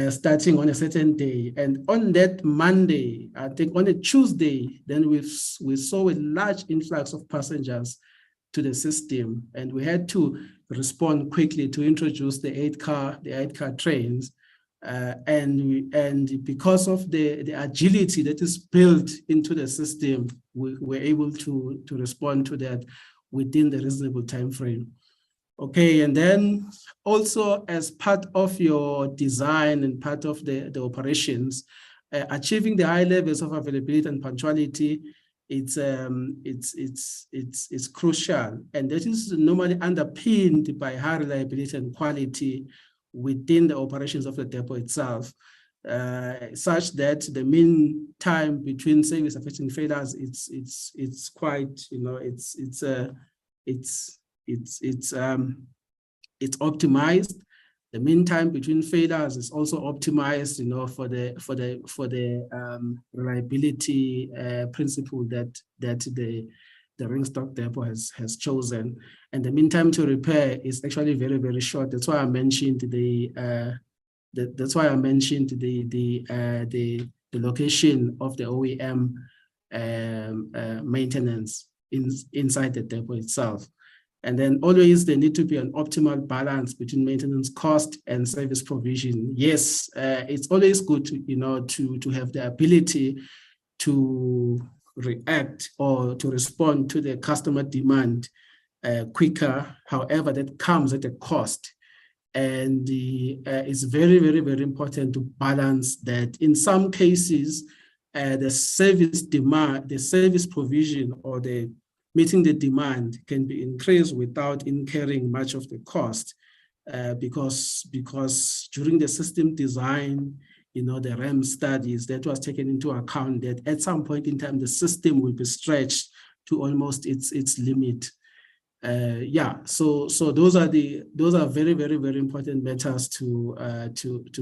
starting on a certain day. And on that Monday, I think on a Tuesday, then we saw a large influx of passengers to the system, and we had to respond quickly to introduce the eight car trains. And because of the agility that is built into the system, we were able to respond to that within the reasonable time frame. Okay, and then also as part of your design and part of the operations, achieving the high levels of availability and punctuality, it's crucial, and that is normally underpinned by high reliability and quality within the operations of the depot itself, such that the mean time between service affecting failures, it's quite, it's optimized. The mean time between failures is also optimized, for the reliability principle that the rolling stock depot has chosen. And the mean time to repair is actually very, very short. That's why I mentioned the location of the OEM maintenance inside the depot itself. And then always there need to be an optimal balance between maintenance cost and service provision. Yes, it's always good to have the ability to react or to respond to the customer demand quicker. However, that comes at a cost. And it's very, very, very important to balance that. In some cases, the service demand, the service provision or the meeting the demand can be increased without incurring much of the cost because during the system design, the RAM studies, that was taken into account that at some point in time, the system will be stretched to almost its limit. So those are very, very, very important matters to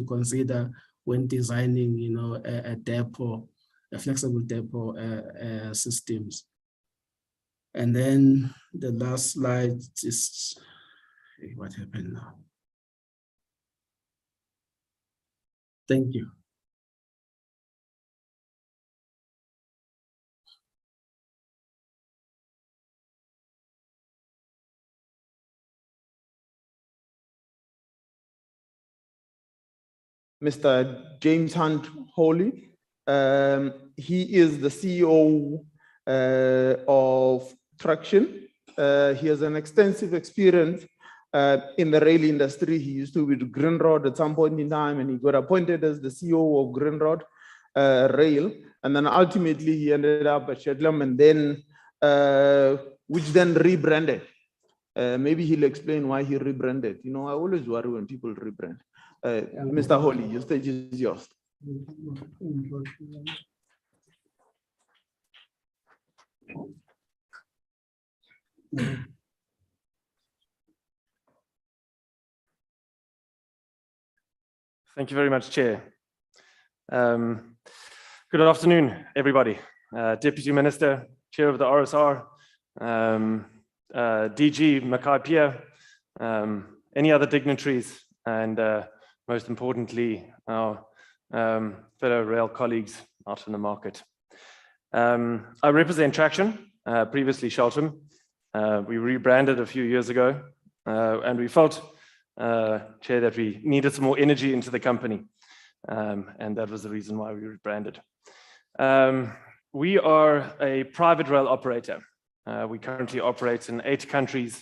consider when designing, a depot, a flexible depot systems. And then the last slide is what happened now. Thank you. Mr. James Hunt Hawley. He is the CEO of Traction. He has an extensive experience in the rail industry. He used to be with Greenrod at some point in time, and he got appointed as the CEO of Greenrod Rail. And then ultimately he ended up at Shetland, and then which then rebranded. Maybe he'll explain why he rebranded. I always worry when people rebrand. Mr. Hawley, your stage is yours. Thank you very much, Chair. Good afternoon, everybody. Deputy Minister, Chair of the RSR, DG Makai-Pierre, any other dignitaries, and most importantly, our fellow rail colleagues out in the market. I represent Traction, previously Shelton. We rebranded a few years ago, and we felt, Chair, that we needed some more energy into the company, and that was the reason why we rebranded. We are a private rail operator. We currently operate in 8 countries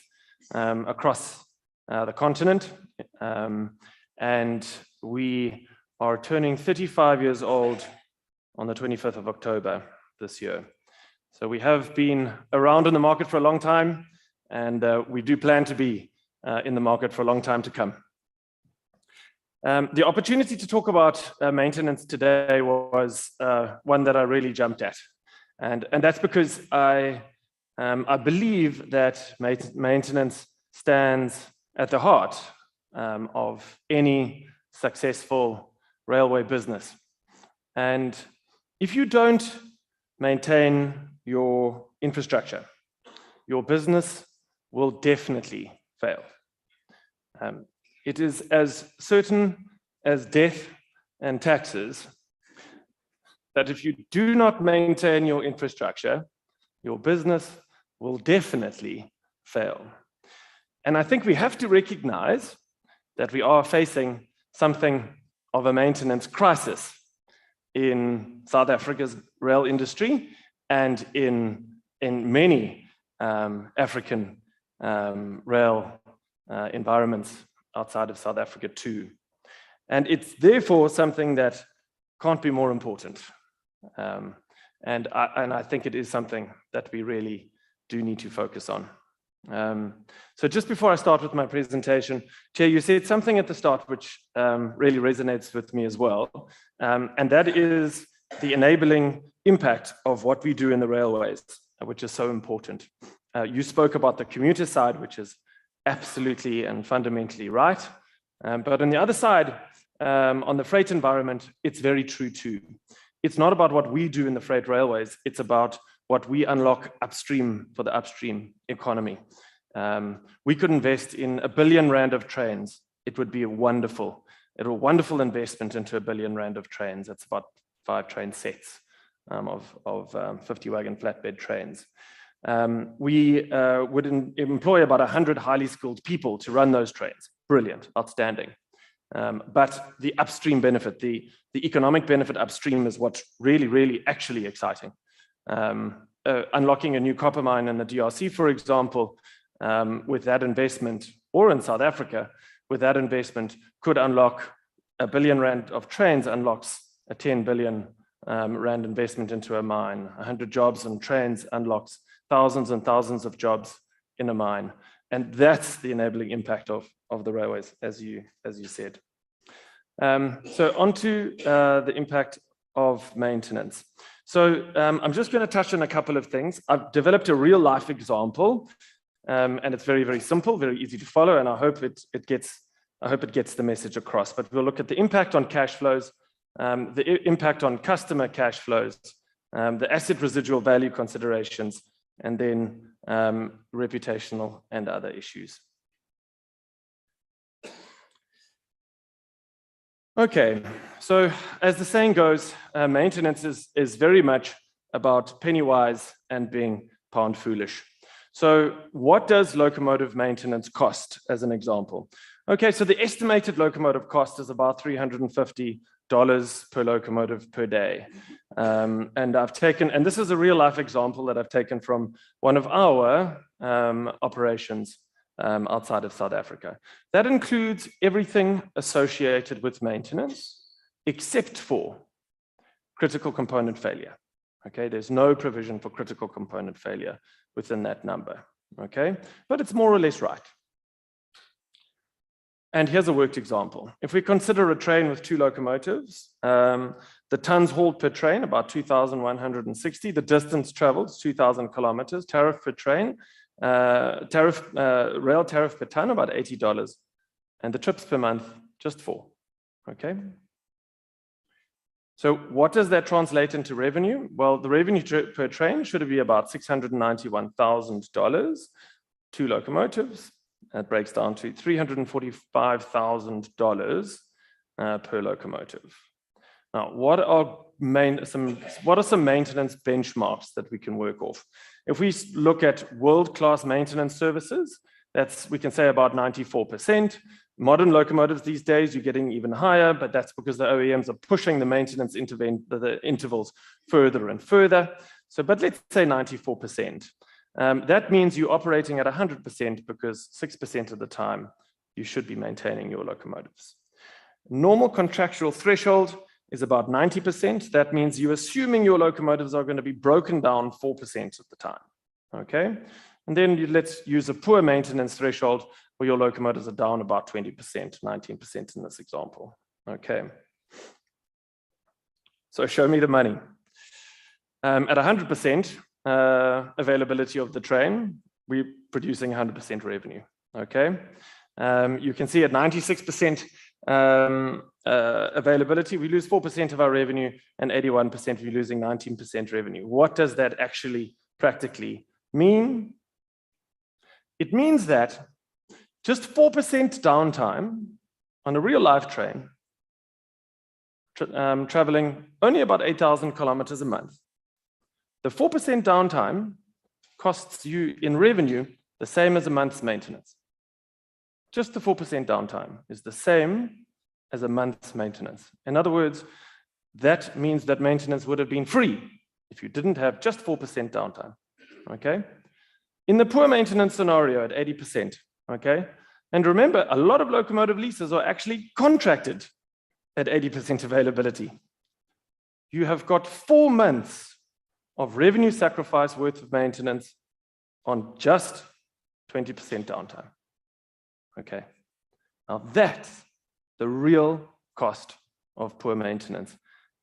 across the continent, and we are turning 35 years old on the 25th of October this year. So we have been around in the market for a long time, and we do plan to be in the market for a long time to come. The opportunity to talk about maintenance today was one that I really jumped at. And that's because I believe that maintenance stands at the heart of any successful railway business. And if you don't maintain your infrastructure, your business will definitely fail. It is as certain as death and taxes that if you do not maintain your infrastructure, your business will definitely fail. And I think we have to recognize that we are facing something of a maintenance crisis in South Africa's rail industry and in many African rail environments outside of South Africa too. And it's therefore something that can't be more important. And I think it is something that we really do need to focus on. So just before I start with my presentation, Chair, you said something at the start which really resonates with me as well, and that is the enabling impact of what we do in the railways, which is so important. You spoke about the commuter side, which is absolutely and fundamentally right, but on the other side, on the freight environment, it's very true too. It's not about what we do in the freight railways, it's about what we unlock upstream for the upstream economy. We could invest in R1 billion of trains. It would be a wonderful investment into R1 billion of trains. That's about 5 train sets of 50 wagon flatbed trains. We would employ about 100 highly skilled people to run those trains. Brilliant, outstanding. But the upstream benefit, the economic benefit upstream is what's really actually exciting. Unlocking a new copper mine in the DRC, for example, with that investment, or in South Africa, with that investment, could unlock R1 billion of trains, unlocks a 10 billion rand investment into a mine. 100 jobs and trains unlocks thousands and thousands of jobs in a mine. And that's the enabling impact of the railways, as you said. So onto the impact of maintenance. So I'm just going to touch on a couple of things. I've developed a real life example, and it's very simple, very easy to follow, and I hope it gets the message across. But we'll look at the impact on cash flows, the impact on customer cash flows, the asset residual value considerations, and then reputational and other issues. Okay, so as the saying goes, maintenance is very much about penny wise and being pound foolish. So what does locomotive maintenance cost, as an example? Okay, so the estimated locomotive cost is about $350 per locomotive per day. And this is a real life example that I've taken from one of our operations outside of South Africa. That includes everything associated with maintenance, except for critical component failure. Okay, there's no provision for critical component failure within that number. Okay, but it's more or less right. And here's a worked example. If we consider a train with 2 locomotives, the tons hauled per train, about 2,160. The distance traveled, 2,000 kilometers. Tariff per train, rail tariff per ton, about $80. And the trips per month, just 4. Okay. So what does that translate into revenue? Well, the revenue per train should be about $691,000, 2 locomotives. That breaks down to $345,000 per locomotive. Now, what are some maintenance benchmarks that we can work off? If we look at world-class maintenance services, we can say about 94%. Modern locomotives these days, you're getting even higher, but that's because the OEMs are pushing the maintenance intervals further and further. But let's say 94%. That means you're operating at 100% because 6% of the time you should be maintaining your locomotives. Normal contractual threshold is about 90%. That means you're assuming your locomotives are going to be broken down 4% of the time. Okay, and then let's use a poor maintenance threshold where your locomotives are down about 20%, 19% in this example. Okay, so show me the money. At 100%, availability of the train, we're producing 100% revenue. Okay, you can see at 96% availability, we lose 4% of our revenue, and 81% we're losing 19% revenue. What does that actually practically mean? It means that just 4% downtime on a real life train, traveling only about 8,000 kilometers a month. The 4% downtime costs you in revenue the same as a month's maintenance. Just the 4% downtime is the same as a month's maintenance. In other words, that means that maintenance would have been free if you didn't have just 4% downtime. Okay? In the poor maintenance scenario at 80%, okay? And remember, a lot of locomotive leases are actually contracted at 80% availability. You have got 4 months of revenue sacrifice worth of maintenance on just 20% downtime. Okay, now that's the real cost of poor maintenance.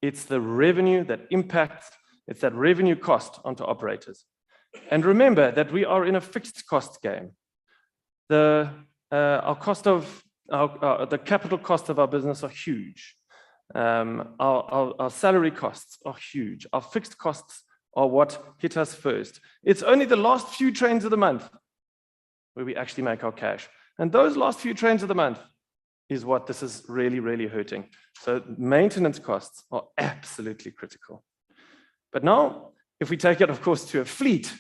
It's the revenue that impacts, it's that revenue cost onto operators. And remember that we are in a fixed cost game. The capital costs of our business are huge. Our salary costs are huge. Our fixed costs are what hit us first. It's only the last few trains of the month where we actually make our cash. And those last few trains of the month is what this is really, really hurting. So maintenance costs are absolutely critical. But now, if we take it, of course, to a fleet,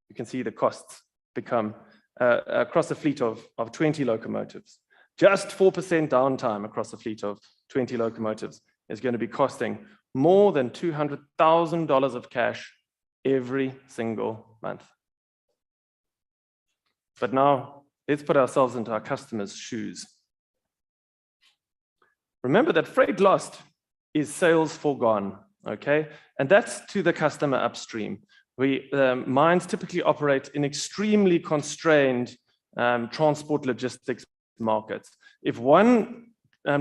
you can see the costs become across a fleet of 20 locomotives. Just 4% downtime across a fleet of 20 locomotives is going to be costing more than $200,000 of cash every single month. But now, let's put ourselves into our customers' shoes. Remember that freight lost is sales foregone, okay? And that's to the customer upstream. Mines typically operate in extremely constrained transport logistics markets. If one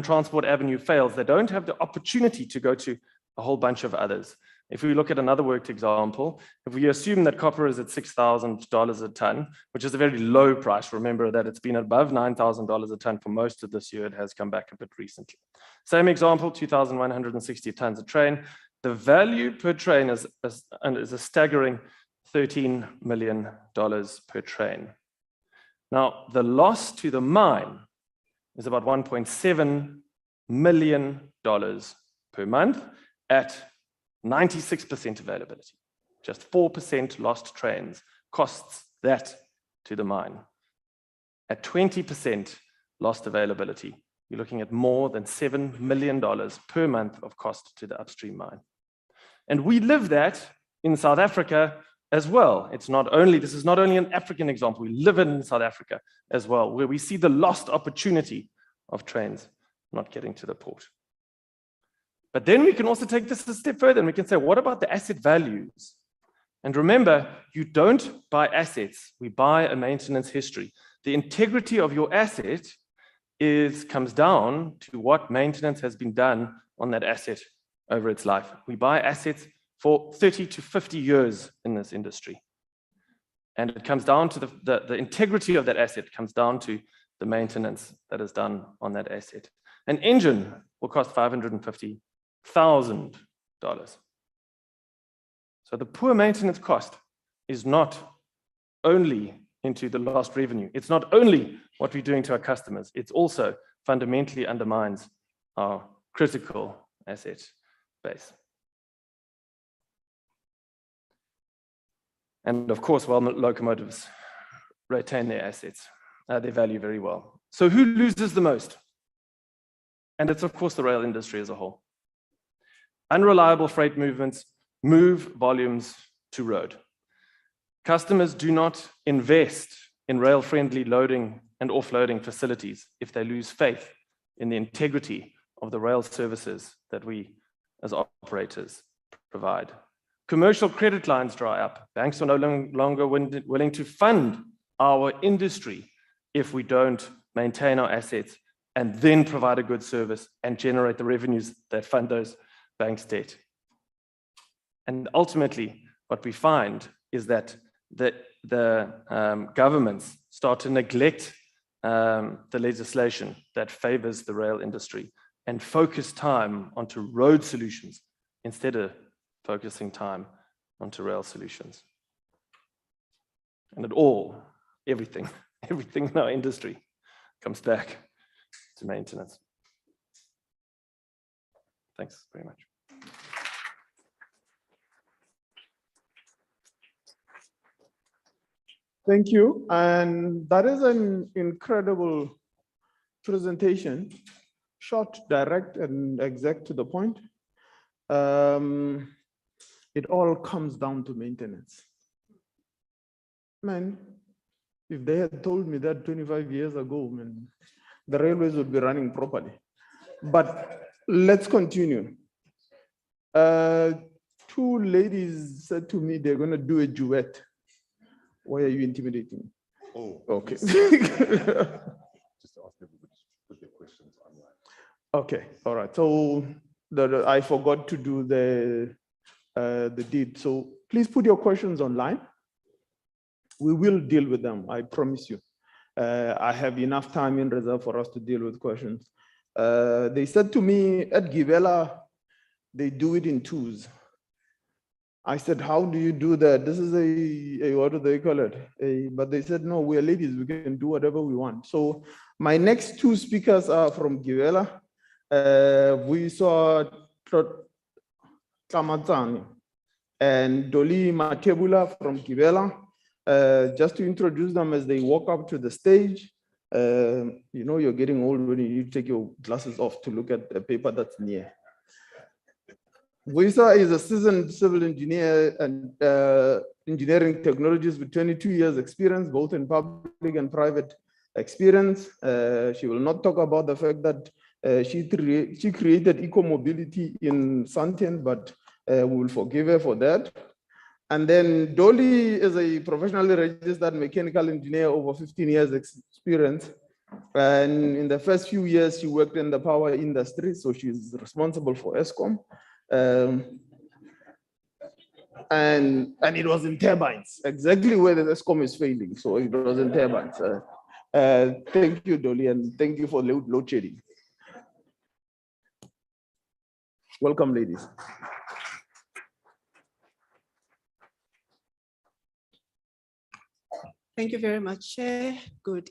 transport avenue fails, they don't have the opportunity to go to a whole bunch of others. If we look at another worked example, if we assume that copper is at $6,000 a ton, which is a very low price, remember that it's been above $9,000 a ton for most of this year, it has come back a bit recently. Same example, 2,160 tons a train. The value per train is a staggering $13 million per train. Now, the loss to the mine is about $1.7 million per month at 96% availability. Just 4% lost trains costs that to the mine. At 20% lost availability, you're looking at more than $7 million per month of cost to the upstream mine. And we live that in South Africa as well. This is not only an African example, we live in South Africa as well, where we see the lost opportunity of trains not getting to the port. But then we can also take this a step further and we can say, what about the asset values? And remember, you don't buy assets, we buy a maintenance history. The integrity of your asset comes down to what maintenance has been done on that asset over its life. We buy assets for 30 to 50 years in this industry. And it comes down to the integrity of that asset comes down to the maintenance that is done on that asset. An engine will cost $550,000. So the poor maintenance cost is not only into the lost revenue. It's not only what we're doing to our customers. It's also fundamentally undermines our critical asset base. And of course, while locomotives retain their assets, they value very well. So who loses the most? And it's of course the rail industry as a whole. Unreliable freight movements move volumes to road. Customers do not invest in rail-friendly loading and offloading facilities if they lose faith in the integrity of the rail services that we as operators provide. Commercial credit lines dry up. Banks are no longer willing to fund our industry if we don't maintain our assets and then provide a good service and generate the revenues that fund those banks' debt. And ultimately, what we find is that the governments start to neglect the legislation that favors the rail industry and focus time onto road solutions instead of focusing time onto rail solutions. And everything in our industry comes back to maintenance. Thanks very much. Thank you. And that is an incredible presentation, short, direct, and exact to the point. It all comes down to maintenance. Man, if they had told me that 25 years ago, man, the railways would be running properly. But let's continue. Two ladies said to me they're going to do a duet. Why are you intimidating? Oh, okay. Just ask everybody to put their questions online. Okay, all right. So I forgot to do the deed. So please put your questions online. We will deal with them, I promise you. I have enough time in reserve for us to deal with questions. They said to me at Gibela, they do it in twos. I said, how do you do that? This is what do they call it? But they said, no, we're ladies, we can do whatever we want. So my next two speakers are from Gibela. We saw Tlamatsane and Doli Matebula from Gibela. Just to introduce them as they walk up to the stage. You know, you're getting old when you take your glasses off to look at the paper that's near. Vuisa is a seasoned civil engineer and engineering technologies with 22 years experience, both in public and private experience. She will not talk about the fact that she created eco-mobility in Santien, but we will forgive her for that. And then Dolly is a professionally registered mechanical engineer, over 15 years experience. And in the first few years, she worked in the power industry, so she's responsible for ESCOM. And it was in turbines, exactly where the ESCOM is failing. So it was in turbines. Thank you, Dolly, and thank you for load shedding. Welcome, ladies. Thank you very much, Chair. Good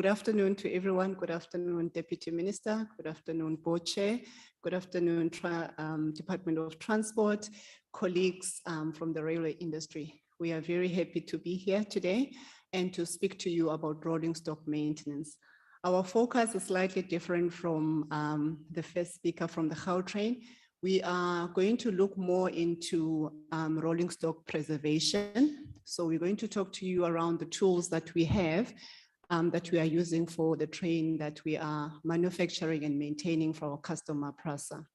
afternoon to everyone. Good afternoon, Deputy Minister. Good afternoon, Board Chair. Good afternoon, Department of Transport, colleagues from the railway industry. We are very happy to be here today and to speak to you about rolling stock maintenance. Our focus is slightly different from the first speaker from the Gautrain. We are going to look more into rolling stock preservation. So we're going to talk to you around the tools that we have that we are using for the train that we are manufacturing and maintaining for our customer, PRASA.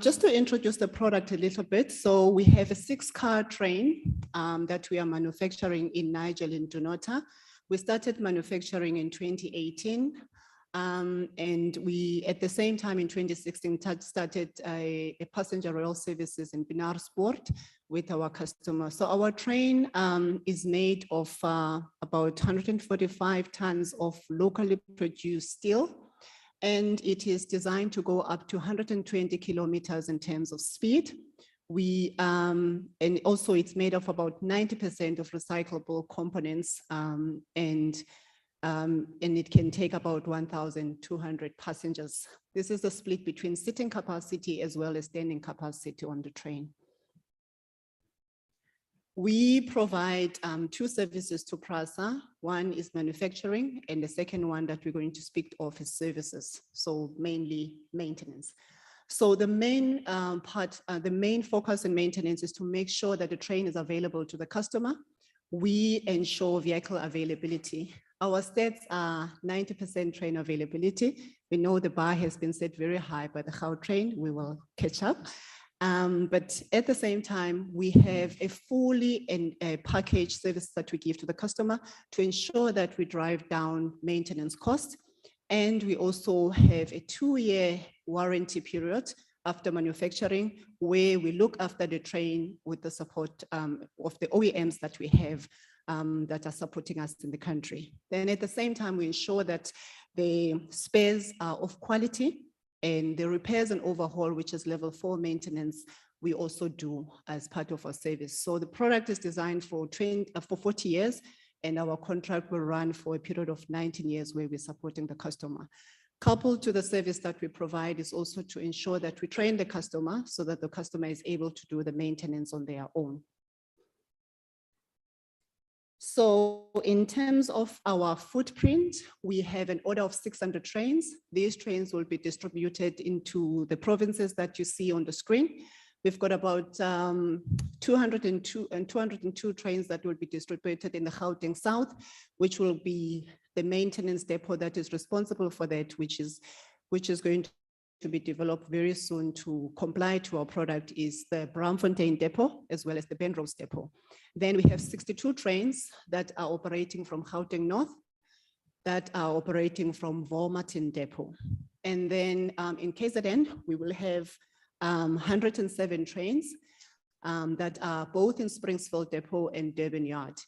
Just to introduce the product a little bit. So we have a 6-car train that we are manufacturing in Nigel in Dunota. We started manufacturing in 2018. And we, at the same time in 2016, started a passenger rail services in Binarsport with our customers. So our train is made of about 145 tons of locally produced steel. And it is designed to go up to 120 kilometers in terms of speed. And also it's made of about 90% of recyclable components and it can take about 1,200 passengers. This is the split between sitting capacity as well as standing capacity on the train. We provide 2 services to PRASA. One is manufacturing, and the second one that we're going to speak of is services, so mainly maintenance. So the main the main focus in maintenance is to make sure that the train is available to the customer. We ensure vehicle availability. Our stats are 90% train availability. We know the bar has been set very high by the Gautrain. We will catch up. But at the same time, we have a fully packaged service that we give to the customer to ensure that we drive down maintenance costs. And we also have a 2-year warranty period after manufacturing, where we look after the train with the support of the OEMs that we have that are supporting us in the country. Then at the same time, we ensure that the spares are of quality, and the repairs and overhaul, which is level 4 maintenance, we also do as part of our service. So the product is designed for 40 years, and our contract will run for a period of 19 years where we're supporting the customer. Coupled to the service that we provide is also to ensure that we train the customer so that the customer is able to do the maintenance on their own. So in terms of our footprint, we have an order of 600 trains. These trains will be distributed into the provinces that you see on the screen. We've got about 202 trains that will be distributed in the Gauteng South, which will be the maintenance depot that is responsible for that, which is going to be developed very soon to comply to our product, is the Braamfontein depot, as well as the Benrose depot. Then we have 62 trains that are operating from Gauteng North, that are operating from Wolmatin depot. And then in KZN, we will have 107 trains that are both in Springsville depot and Durban Yard.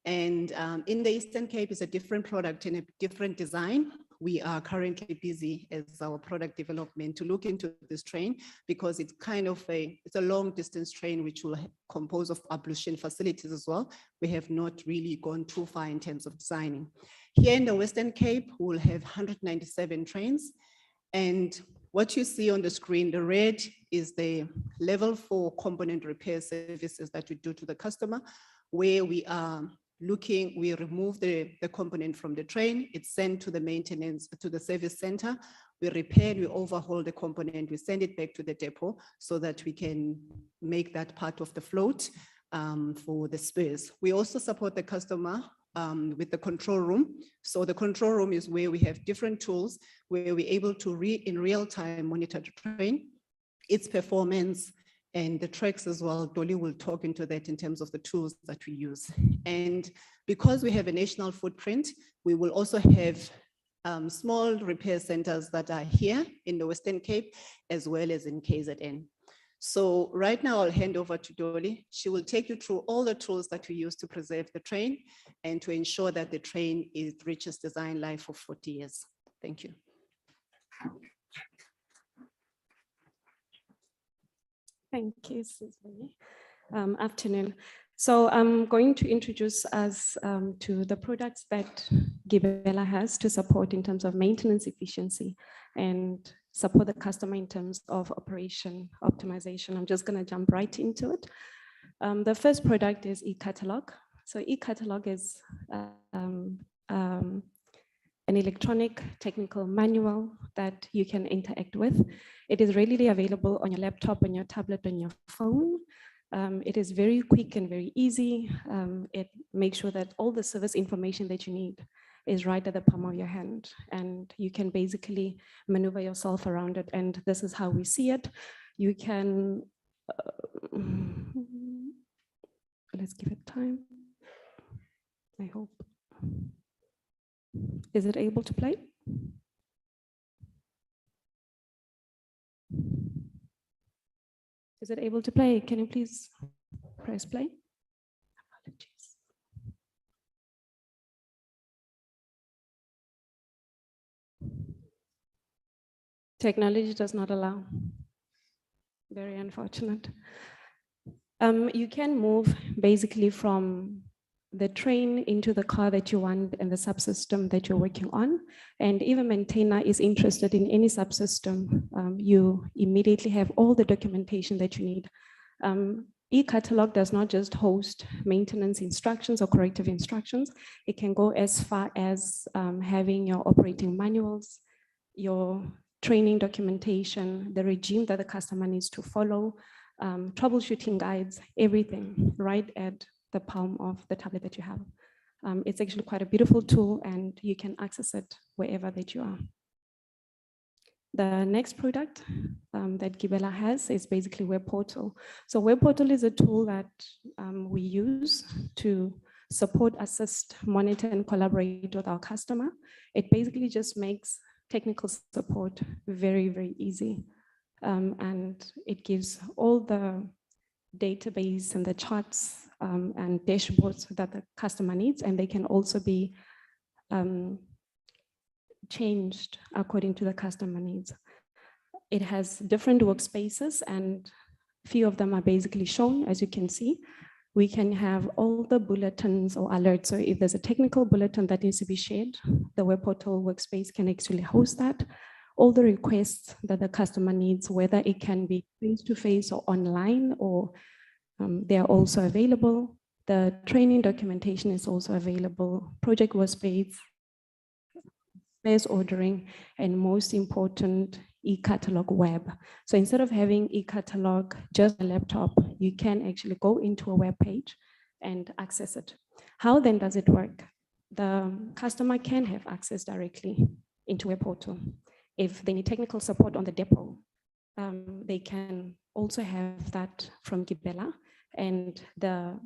And in the Eastern Cape is a different product and a different design, we are currently busy as our product development to look into this train because it's kind of it's a long distance train which will compose of ablution facilities as well. We have not really gone too far in terms of designing. Here in the Western Cape, we'll have 197 trains. And what you see on the screen, the red is the level 4 component repair services that we do to the customer, where we are looking, we remove the component from the train, it's sent to the maintenance, to the service center, we repair, we overhaul the component, we send it back to the depot so that we can make that part of the float for the spares. We also support the customer with the control room. So the control room is where we have different tools where we're able to in real time monitor the train, its performance, and the tracks as well. Dolly will talk into that in terms of the tools that we use. And because we have a national footprint, we will also have small repair centers that are here in the Western Cape, as well as in KZN. So right now I'll hand over to Dolly. She will take you through all the tools that we use to preserve the train and to ensure that the train reaches design life for 40 years. Thank you. Thank you, Susan. Afternoon. So I'm going to introduce us to the products that Gibela has to support in terms of maintenance efficiency and support the customer in terms of operation optimization. I'm just going to jump right into it. The first product is eCatalog. So eCatalog is an electronic technical manual that you can interact with. It is readily available on your laptop, on your tablet, on your phone. It is very quick and very easy. It makes sure that all the service information that you need is right at the palm of your hand, and you can basically maneuver yourself around it. And this is how we see it. You can, let's give it time, I hope. Is it able to play? Is it able to play? Can you please press play? Apologies. Technology does not allow. Very unfortunate. You can move basically from the train into the car that you want and the subsystem that you're working on. And if a maintainer is interested in any subsystem, you immediately have all the documentation that you need. eCatalog does not just host maintenance instructions or corrective instructions. It can go as far as having your operating manuals, your training documentation, the regime that the customer needs to follow, troubleshooting guides, everything right at the palm of the tablet that you have. It's actually quite a beautiful tool and you can access it wherever that you are. The next product that Gibela has is basically Web Portal. So Web Portal is a tool that we use to support, assist, monitor, and collaborate with our customer. It basically just makes technical support very, very easy. And it gives all the database and the charts and dashboards that the customer needs, and they can also be changed according to the customer needs. It has different workspaces and few of them are basically shown, as you can see. We can have all the bulletins or alerts. So if there's a technical bulletin that needs to be shared, the Web Portal workspace can actually host that. All the requests that the customer needs, whether it can be face-to-face or online, or they are also available. The training documentation is also available. Project workspace, spares ordering, and most important, eCatalog web. So instead of having eCatalog just a laptop, you can actually go into a web page and access it. How then does it work? The customer can have access directly into Web Portal. If they need technical support on the depot, they can also have that from Gibela, and the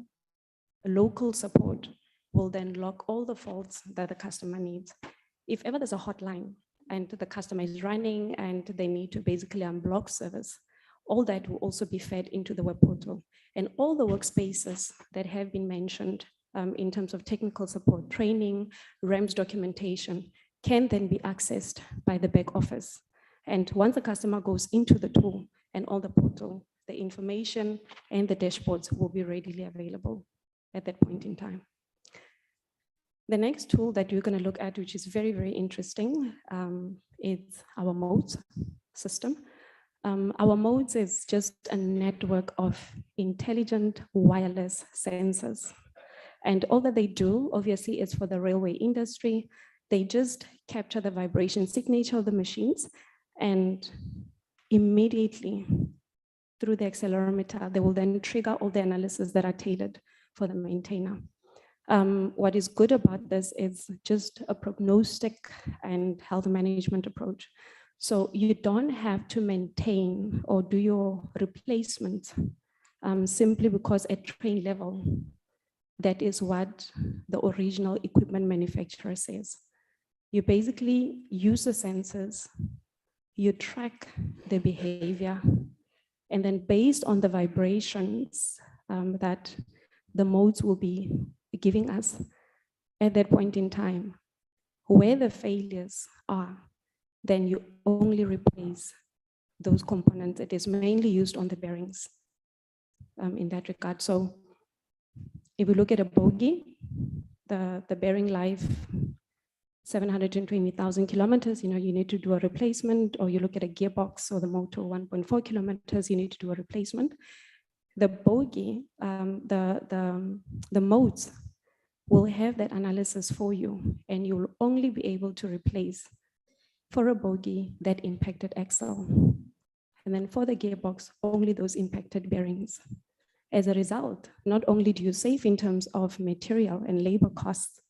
local support will then log all the faults that the customer needs. If ever there's a hotline and the customer is running and they need to basically unblock service, all that will also be fed into the Web Portal. And all the workspaces that have been mentioned in terms of technical support, training, REMS documentation, can then be accessed by the back office. And once the customer goes into the tool and on the portal, the information and the dashboards will be readily available at that point in time. The next tool that we're going to look at, which is very, very interesting, is our modes system. Our modes is just a network of intelligent wireless sensors. And all that they do, obviously, is for the railway industry. They just capture the vibration signature of the machines, and immediately through the accelerometer, they will then trigger all the analysis that are tailored for the maintainer. What is good about this is just a prognostic and health management approach. So you don't have to maintain or do your replacement simply because at train level, that is what the original equipment manufacturer says. You basically use the sensors, you track the behavior, and then based on the vibrations that the modes will be giving us at that point in time, where the failures are, then you only replace those components. It is mainly used on the bearings in that regard. So if we look at a bogie, the bearing life, 720,000 kilometers, you need to do a replacement, or you look at a gearbox or the motor, 1.4 kilometers, you need to do a replacement. The bogie, the modes will have that analysis for you, and you'll only be able to replace for a bogie that impacted axle. And then for the gearbox, only those impacted bearings. As a result, not only do you save in terms of material and labor costs,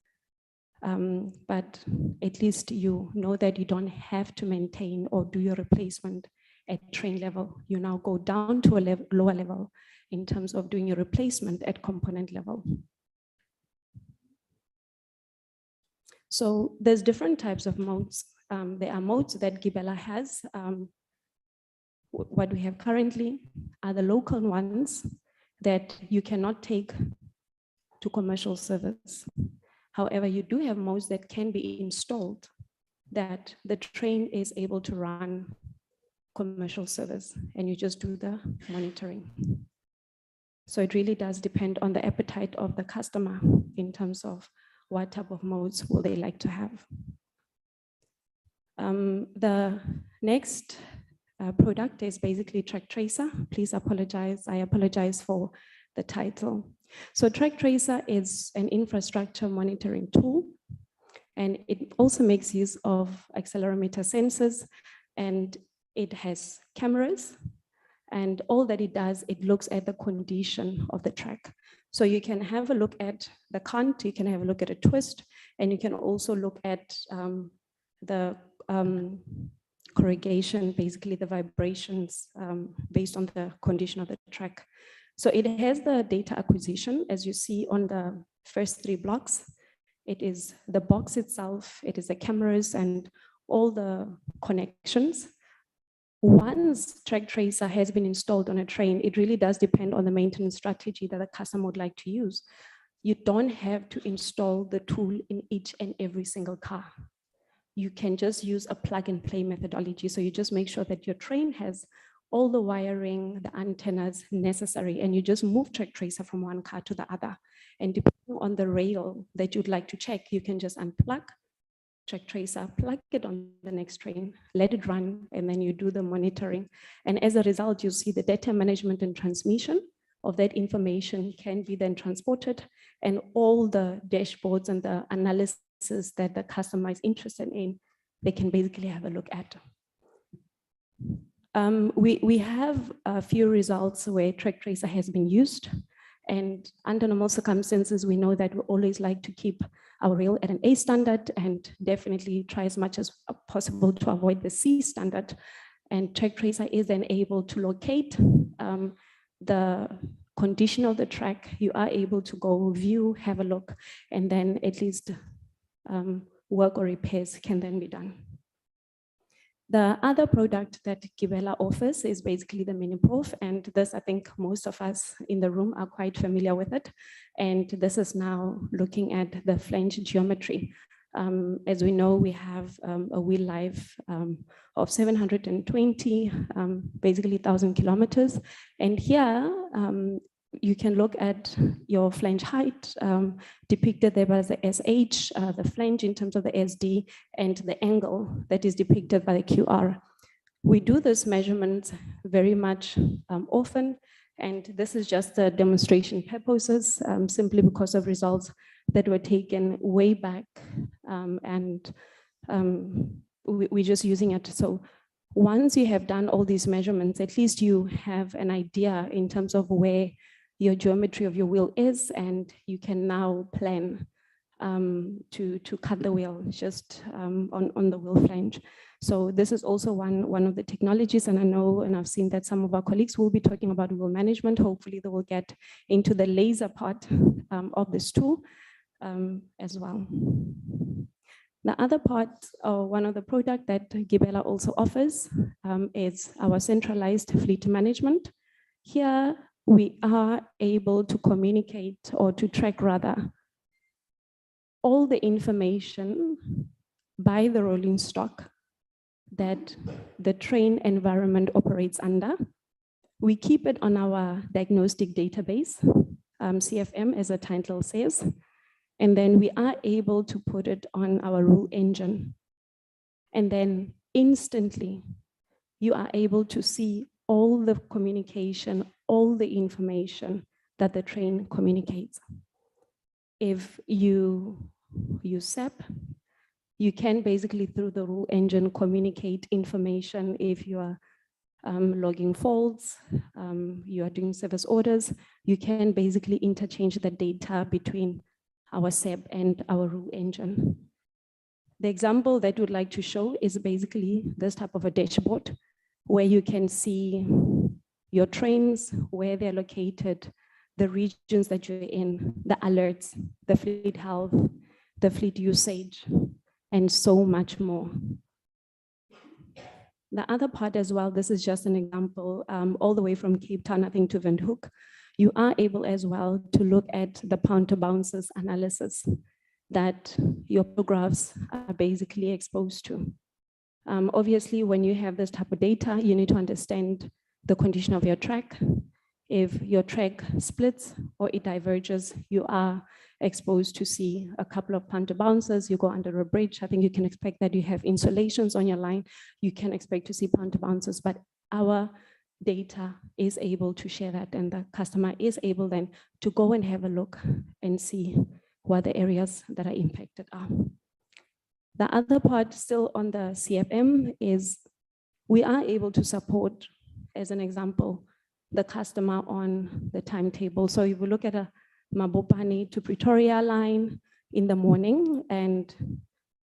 but at least you know that you don't have to maintain or do your replacement at train level. You now go down to a lower level in terms of doing your replacement at component level. So there's different types of modes. There are modes that Gibela has. What we have currently are the local ones that you cannot take to commercial service. However, you do have modes that can be installed that the train is able to run commercial service, and you just do the monitoring. So it really does depend on the appetite of the customer in terms of what type of modes will they like to have. The next product is basically Track Tracer. Please apologize. I apologize for the title. So Track Tracer is an infrastructure monitoring tool, and it also makes use of accelerometer sensors, and it has cameras, and all that it does, it looks at the condition of the track. So you can have a look at the cant, you can have a look at a twist, and you can also look at the corrugation, basically the vibrations based on the condition of the track. So it has the data acquisition, as you see on the first three blocks. It is the box itself, it is the cameras and all the connections. Once Track Tracer has been installed on a train, it really does depend on the maintenance strategy that the customer would like to use. You don't have to install the tool in each and every single car. You can just use a plug and play methodology. So you just make sure that your train has all the wiring, the antennas necessary, and you just move Track Tracer from one car to the other. And depending on the rail that you'd like to check, you can just unplug Track Tracer, plug it on the next train, let it run, and then you do the monitoring. And as a result, you see the data management and transmission of that information can be then transported, and all the dashboards and the analysis that the customer is interested in, they can basically have a look at. We have a few results where Track Tracer has been used, and under normal circumstances, we know that we always like to keep our rail at an A standard and definitely try as much as possible to avoid the C standard. And Track Tracer is then able to locate the condition of the track. You are able to go view, have a look, and then at least work or repairs can then be done. The other product that Gibela offers is basically the mini-prof, and this I think most of us in the room are quite familiar with it. And this is now looking at the flange geometry. As we know, we have a wheel life of 720, basically 1,000 kilometers. And here, you can look at your flange height depicted there by the SH, the flange in terms of the SD, and the angle that is depicted by the QR. We do this measurement very much often, and this is just a demonstration purposes, simply because of results that were taken way back, and we're just using it. So once you have done all these measurements, at least you have an idea in terms of where your geometry of your wheel is, and you can now plan to cut the wheel just on the wheel flange. So this is also one of the technologies, and I know, and I've seen that some of our colleagues will be talking about wheel management. Hopefully they will get into the laser part of this tool as well. The other part, or one of the product that Gibela also offers is our centralized fleet management. Here we are able to communicate, or to track rather, all the information by the rolling stock that the train environment operates under. We keep it on our diagnostic database, CFM as the title says, and then we are able to put it on our rule engine. And then instantly, you are able to see all the communication, all the information that the train communicates. If you use SAP, you can basically through the rule engine communicate information. If you are logging faults, you are doing service orders, you can basically interchange the data between our SAP and our rule engine. The example that we'd like to show is basically this type of a dashboard where you can see your trains, where they're located, the regions that you're in, the alerts, the fleet health, the fleet usage, and so much more. The other part as well, this is just an example, all the way from Cape Town, I think, to Windhoek, you are able as well to look at the pound bounces analysis that your photographs are basically exposed to. Obviously, when you have this type of data, you need to understand the condition of your track. If your track splits or it diverges, you are exposed to see a couple of punter bounces. You go under a bridge, I think you can expect that you have insulations on your line. You can expect to see punter bounces, but our data is able to share that, and the customer is able then to go and have a look and see what the areas that are impacted are. The other part still on the CFM is we are able to support, as an example, the customer on the timetable. So if we look at a Mabopane to Pretoria line in the morning and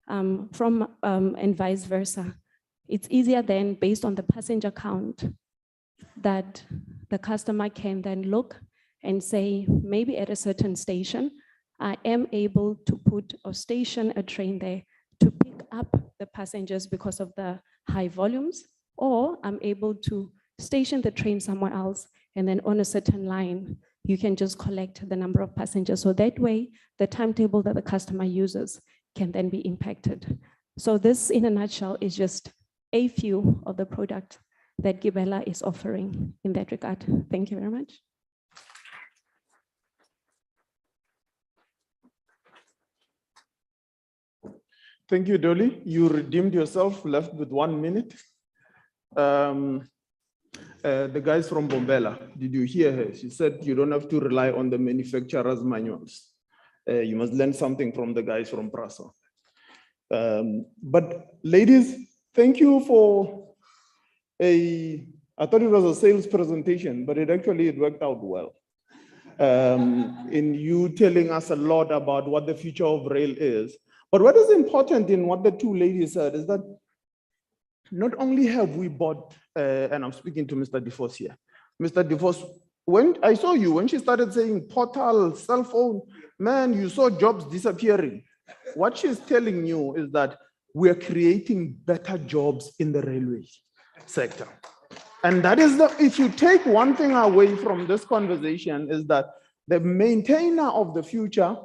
and vice versa, it's easier then based on the passenger count that the customer can then look and say, maybe at a certain station, I am able to put or station a train there to pick up the passengers because of the high volumes, or I'm able to station the train somewhere else, and then on a certain line, you can just collect the number of passengers. So that way, the timetable that the customer uses can then be impacted. So this, in a nutshell, is just a few of the products that Gibela is offering in that regard. Thank you very much. Thank you, Dolly. You redeemed yourself, left with 1 minute. The guys from Bombela, did you hear her? She said you don't have to rely on the manufacturer's manuals. You must learn something from the guys from Prasa. But ladies, thank you for I thought it was a sales presentation, but it worked out well. In you telling us a lot about what the future of rail is. But what is important in what the two ladies said is that not only have we bought, and I'm speaking to Mr. DeVos here. Mr. DeVos, when I saw you, when she started saying portal, cell phone, man, you saw jobs disappearing. What she's telling you is that we're creating better jobs in the railway sector. And that is if you take one thing away from this conversation is that the maintainer of the future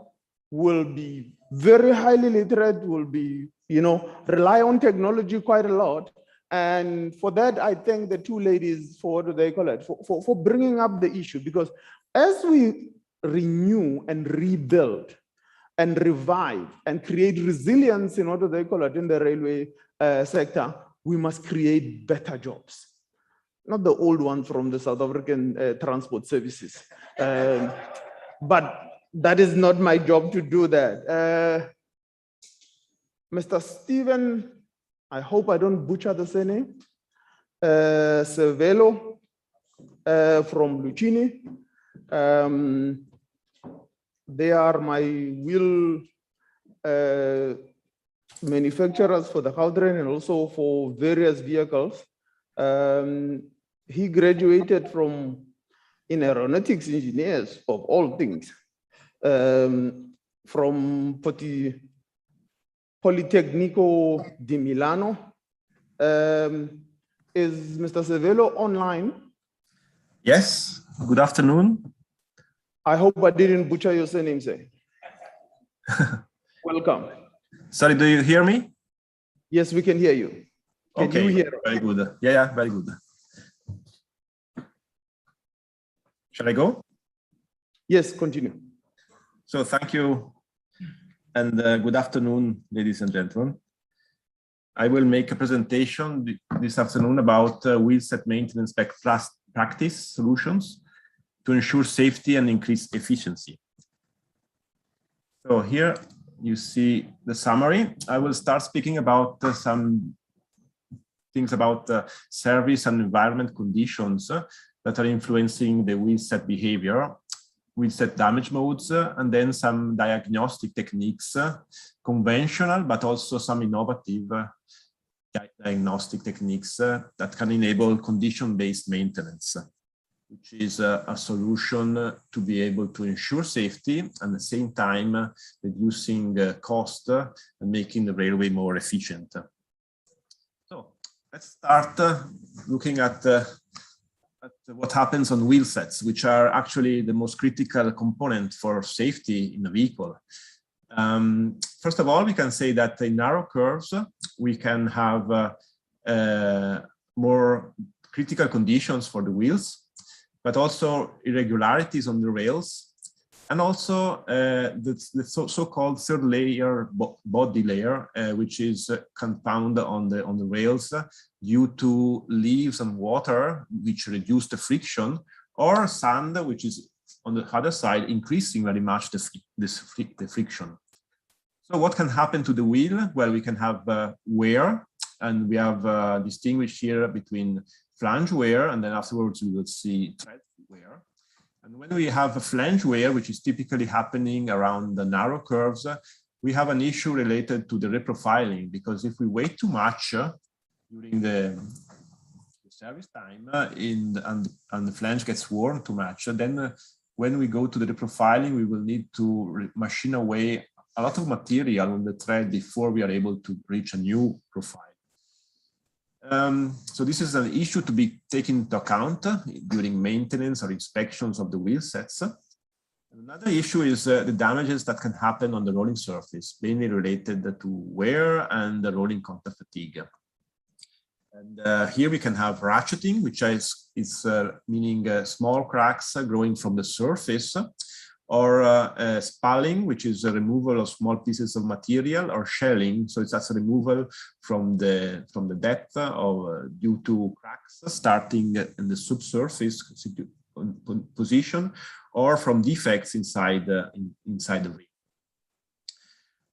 will be very highly literate, will be, rely on technology quite a lot. And for that, I thank the two ladies for what do they call it, for bringing up the issue, because as we renew and rebuild and revive and create resilience in what do they call it in the railway sector, we must create better jobs. Not the old ones from the South African transport services. But that is not my job to do that. Mr. Stephen, I hope I don't butcher the surname, Cervello from Lucini. They are my wheel manufacturers for the Gautrain and also for various vehicles. He graduated in aeronautics engineers of all things, from Politecnico di Milano. Is Mr. Cervello online? Yes, good afternoon. I hope I didn't butcher your surname, sir. Welcome. Sorry, do you hear me? Yes, we can hear you. Can Okay, you hear? very good. Yeah, very good. Shall I go? Yes, continue. So thank you and good afternoon, ladies and gentlemen. I will make a presentation this afternoon about wheelset maintenance best practice solutions to ensure safety and increase efficiency. So here you see the summary. I will start speaking about some things about service and environment conditions that are influencing the wheelset behavior, wheelset damage modes, and then some diagnostic techniques, conventional, but also some innovative diagnostic techniques that can enable condition-based maintenance, which is a solution to be able to ensure safety and at the same time reducing cost and making the railway more efficient. So let's start looking at what happens on wheel sets, which are actually the most critical component for safety in a vehicle. First of all, we can say that in narrow curves, we can have more critical conditions for the wheels, but also irregularities on the rails, and also the so-called third layer, body layer, which is compound on the rails due to leaves and water, which reduce the friction, or sand, which is on the other side, increasing very much the friction. So what can happen to the wheel? Well, we can have wear, and we have distinguished here between flange wear, and then afterwards we will see tread wear. And when we have a flange wear, which is typically happening around the narrow curves, we have an issue related to the reprofiling, because if we wait too much during the service time and the flange gets worn too much, then when we go to the reprofiling, we will need to machine away a lot of material on the thread before we are able to reach a new profile. So this is an issue to be taken into account during maintenance or inspections of the wheel sets. Another issue is the damages that can happen on the rolling surface, mainly related to wear and the rolling contact fatigue. And here we can have ratcheting, which is meaning small cracks growing from the surface, or spalling, which is a removal of small pieces of material, or shelling, so it's a removal from the depth due to cracks starting in the subsurface position, or from defects inside the ring.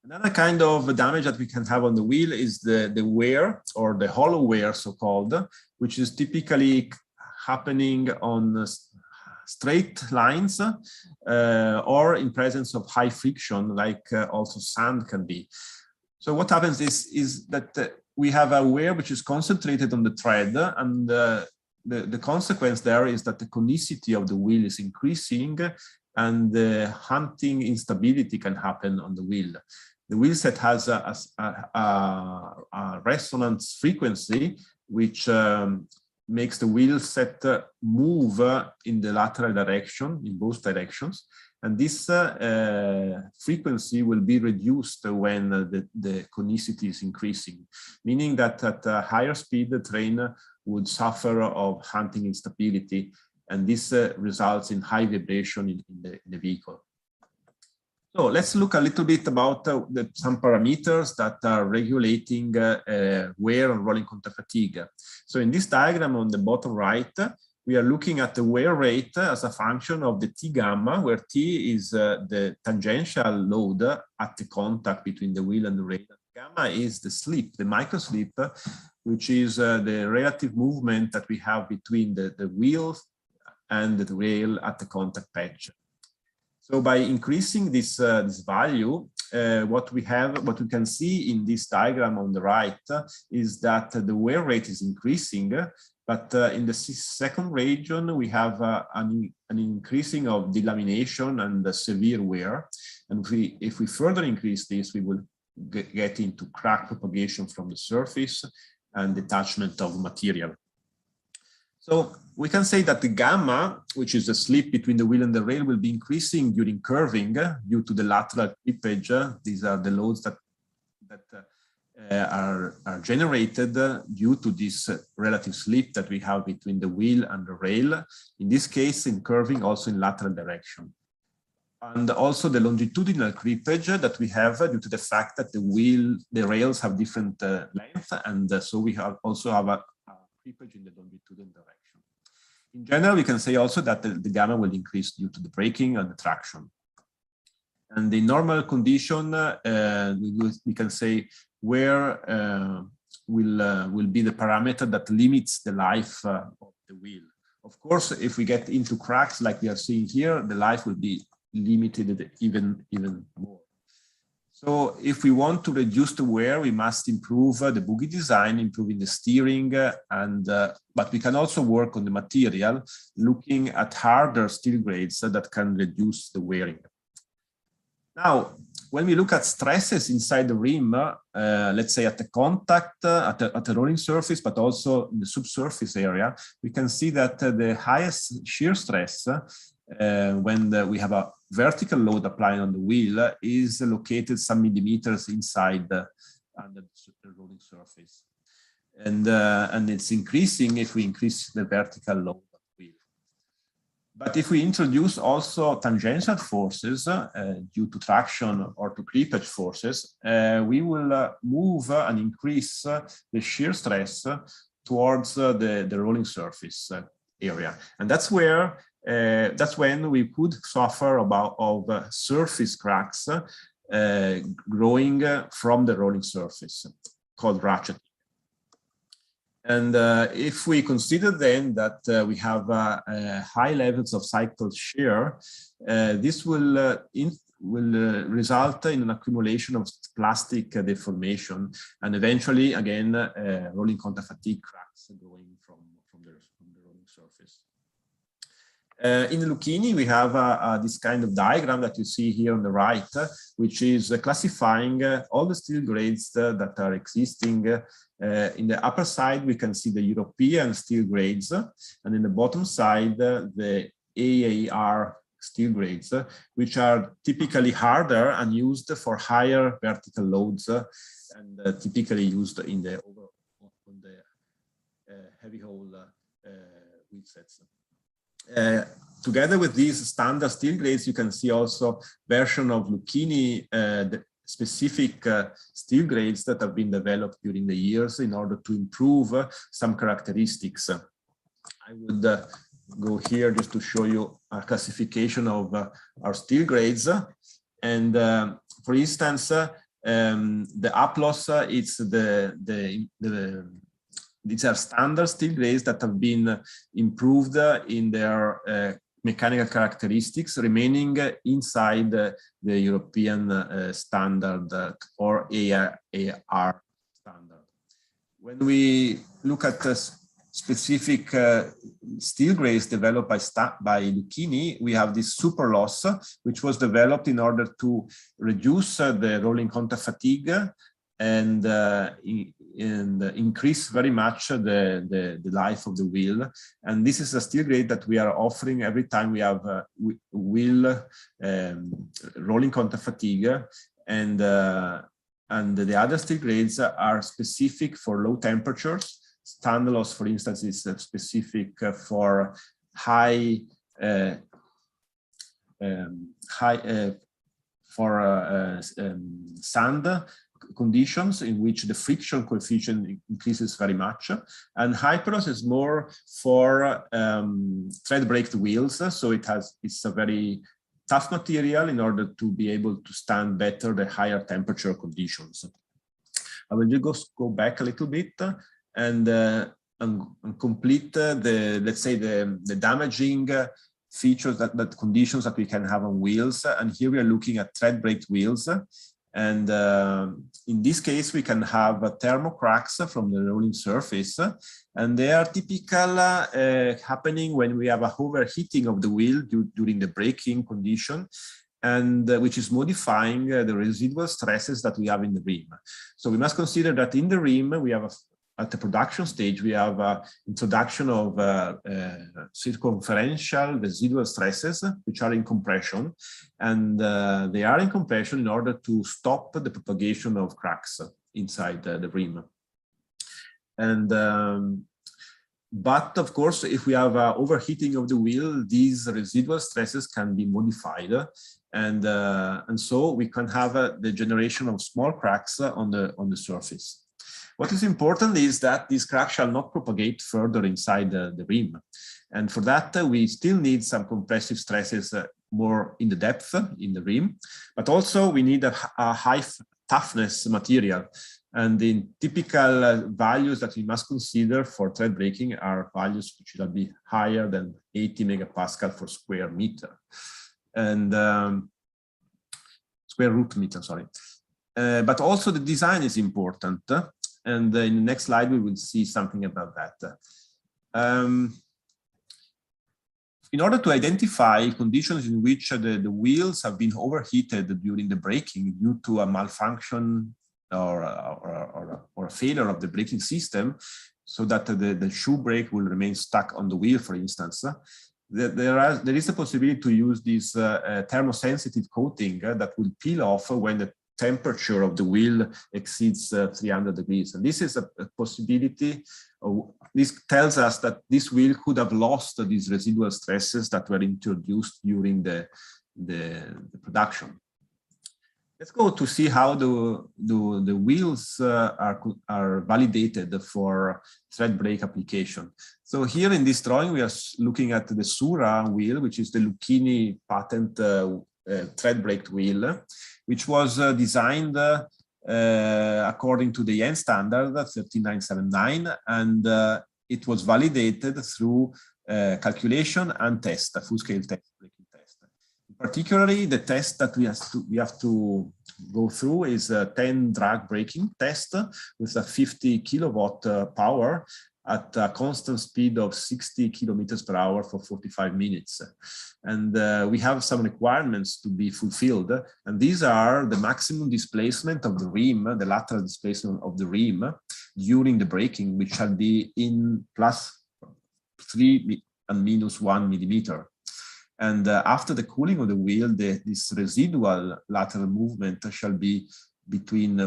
Another kind of damage that we can have on the wheel is the wear, or the hollow wear, so-called, which is typically happening on straight lines or in presence of high friction, like also sand can be. So what happens is that we have a wear which is concentrated on the thread, and the consequence there is that the conicity of the wheel is increasing, and the hunting instability can happen on the wheel. The wheel set has a resonance frequency which makes the wheel set move in the lateral direction, in both directions. And this frequency will be reduced when the conicity is increasing, meaning that at a higher speed, the train would suffer of hunting instability, and this results in high vibration in the vehicle. So let's look a little bit about some parameters that are regulating wear and rolling counter fatigue. So in this diagram on the bottom right, we are looking at the wear rate as a function of the T gamma, where T is the tangential load at the contact between the wheel and the rail. Gamma is the slip, the micro slip, which is the relative movement that we have between the wheel and the rail at the contact patch. So by increasing this value, what we can see in this diagram on the right is that the wear rate is increasing, but in the second region we have an increasing of delamination and severe wear. And if we further increase this, we will get into crack propagation from the surface and detachment of material. So we can say that the gamma, which is the slip between the wheel and the rail, will be increasing during curving due to the lateral clippage. These are the loads that are generated due to this relative slip that we have between the wheel and the rail. In this case, in curving, also in lateral direction. And also the longitudinal clippage that we have due to the fact that the rails have different length, and so we also have a clippage in the longitudinal direction. In general, we can say also that the gamma will increase due to the braking and the traction. And the normal condition, we can say where will be the parameter that limits the life of the wheel. Of course, if we get into cracks like we are seeing here, the life will be limited even more. So if we want to reduce the wear, we must improve the bogie design, improving the steering, but we can also work on the material, looking at harder steel grades that can reduce the wearing. Now, when we look at stresses inside the rim, let's say at the contact, at the rolling surface, but also in the subsurface area, we can see that the highest shear stress when we have a vertical load applied on the wheel is located some millimeters inside under the rolling surface, and it's increasing if we increase the vertical load of the wheel. But if we introduce also tangential forces due to traction or to clippage forces, we will move and increase the shear stress towards the rolling surface area, and that's when we could suffer of surface cracks growing from the rolling surface, called ratcheting. And if we consider then that we have high levels of cycle shear, this will result in an accumulation of plastic deformation, and eventually, again, rolling counter fatigue cracks growing from the rolling surface. In the Lucchini, we have this kind of diagram that you see here on the right, which is classifying all the steel grades that are existing. In the upper side, we can see the European steel grades, and in the bottom side, the AAR steel grades, which are typically harder and used for higher vertical loads, and typically used in the heavy haul wheel sets. Together with these standard steel grades, you can see also version of Lucchini, the specific steel grades that have been developed during the years in order to improve some characteristics. I would go here just to show you a classification of our steel grades. And for instance, the Aplos, these are standard steel grades that have been improved in their mechanical characteristics, remaining inside the European standard or AR standard. When we look at the specific steel grades developed by Lucchini, we have this super loss, which was developed in order to reduce the rolling counter fatigue and increase very much the life of the wheel. And this is a steel grade that we are offering every time we have wheel rolling counter fatigue. And the other steel grades are specific for low temperatures. Standalose, for instance, is specific for high sand conditions in which the friction coefficient increases very much. And Hyperos is more for thread braked wheels. So it's a very tough material in order to be able to stand better the higher temperature conditions. I will just go back a little bit and complete let's say the damaging features that conditions that we can have on wheels. And here we are looking at thread braked wheels. And in this case, we can have thermal cracks from the rolling surface. And they are typical happening when we have a overheating of the wheel during the braking condition, and which is modifying the residual stresses that we have in the rim. So we must consider that in the rim, we have at the production stage, we have introduction of circumferential residual stresses, which are in compression. And they are in compression in order to stop the propagation of cracks inside the rim. And but of course, if we have overheating of the wheel, these residual stresses can be modified. And so we can have the generation of small cracks on the surface. What is important is that these cracks shall not propagate further inside the rim. And for that, we still need some compressive stresses more in the depth in the rim, but also we need a high toughness material. And the typical values that we must consider for thread braking are values which will be higher than 80 megapascal for square meter. And square root meter, sorry. But also the design is important. And in the next slide, we will see something about that. In order to identify conditions in which the wheels have been overheated during the braking due to a malfunction or a failure of the braking system, so that the shoe brake will remain stuck on the wheel, for instance, there is a possibility to use this thermosensitive coating that will peel off when the temperature of the wheel exceeds 300 degrees. And this is a possibility. This tells us that this wheel could have lost these residual stresses that were introduced during the production. Let's go to see how the wheels are validated for thread brake application. So here in this drawing, we are looking at the Sura wheel, which is the Lucchini patent thread braked wheel, which was designed according to the EN standard 13979, and it was validated through calculation and test, a full-scale braking test. Particularly, the test that we have to go through is a 10 drag braking test with a 50 kilowatt power at a constant speed of 60 kilometers per hour for 45 minutes. And we have some requirements to be fulfilled. And these are the maximum displacement of the rim, the lateral displacement of the rim during the braking, which shall be in +3 and -1 millimeter. And after the cooling of the wheel, this residual lateral movement shall be between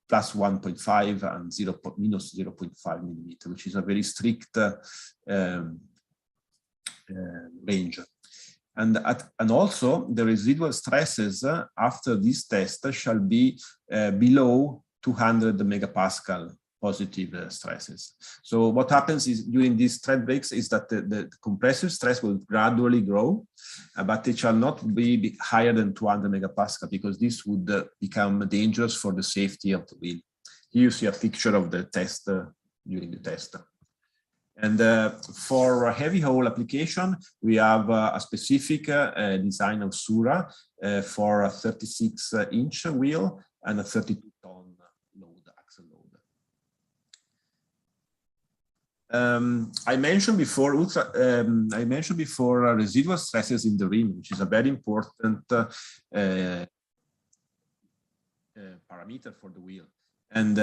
+1.5 and -0.5 millimeter, which is a very strict range. And also the residual stresses after this test shall be below 200 megapascal positive stresses. So what happens is during these thread brakes is that the compressive stress will gradually grow, but it shall not be higher than 200 megapascal, because this would become dangerous for the safety of the wheel. Here you see a picture of the test during the test. And for a heavy haul application, we have a specific design of Sura for a 36-inch wheel and a 32-ton axle load. I mentioned before residual stresses in the rim, which is a very important parameter for the wheel. And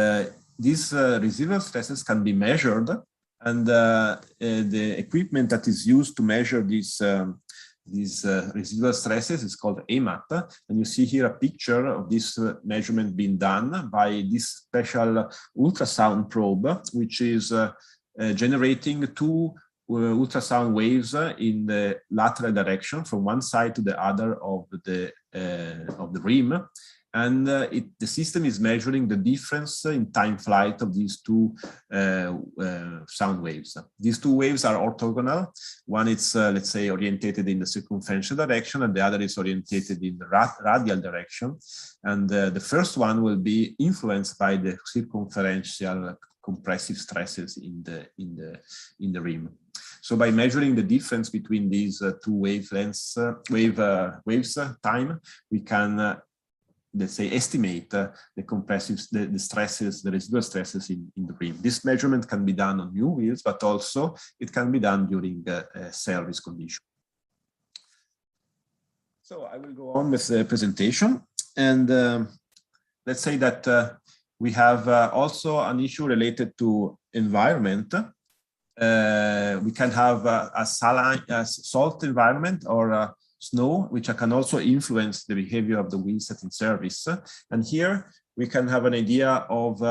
these residual stresses can be measured, and the equipment that is used to measure these residual stresses is called AMAT. And you see here a picture of this measurement being done by this special ultrasound probe, which is generating two ultrasound waves in the lateral direction from one side to the other of the rim. And the system is measuring the difference in time flight of these two sound waves. These two waves are orthogonal. One is, let's say, orientated in the circumferential direction, and the other is orientated in the radial direction. And the first one will be influenced by the circumferential compressive stresses in the rim. So by measuring the difference between these two wavelengths, waves time, we can let's say, estimate the compressive, the stresses, the residual stresses in the rim. This measurement can be done on new wheels, but also it can be done during service condition. So I will go on with the presentation. And let's say that we have also an issue related to environment. We can have a salt environment or snow, which can also influence the behavior of the wheelset in service. And here we can have an idea of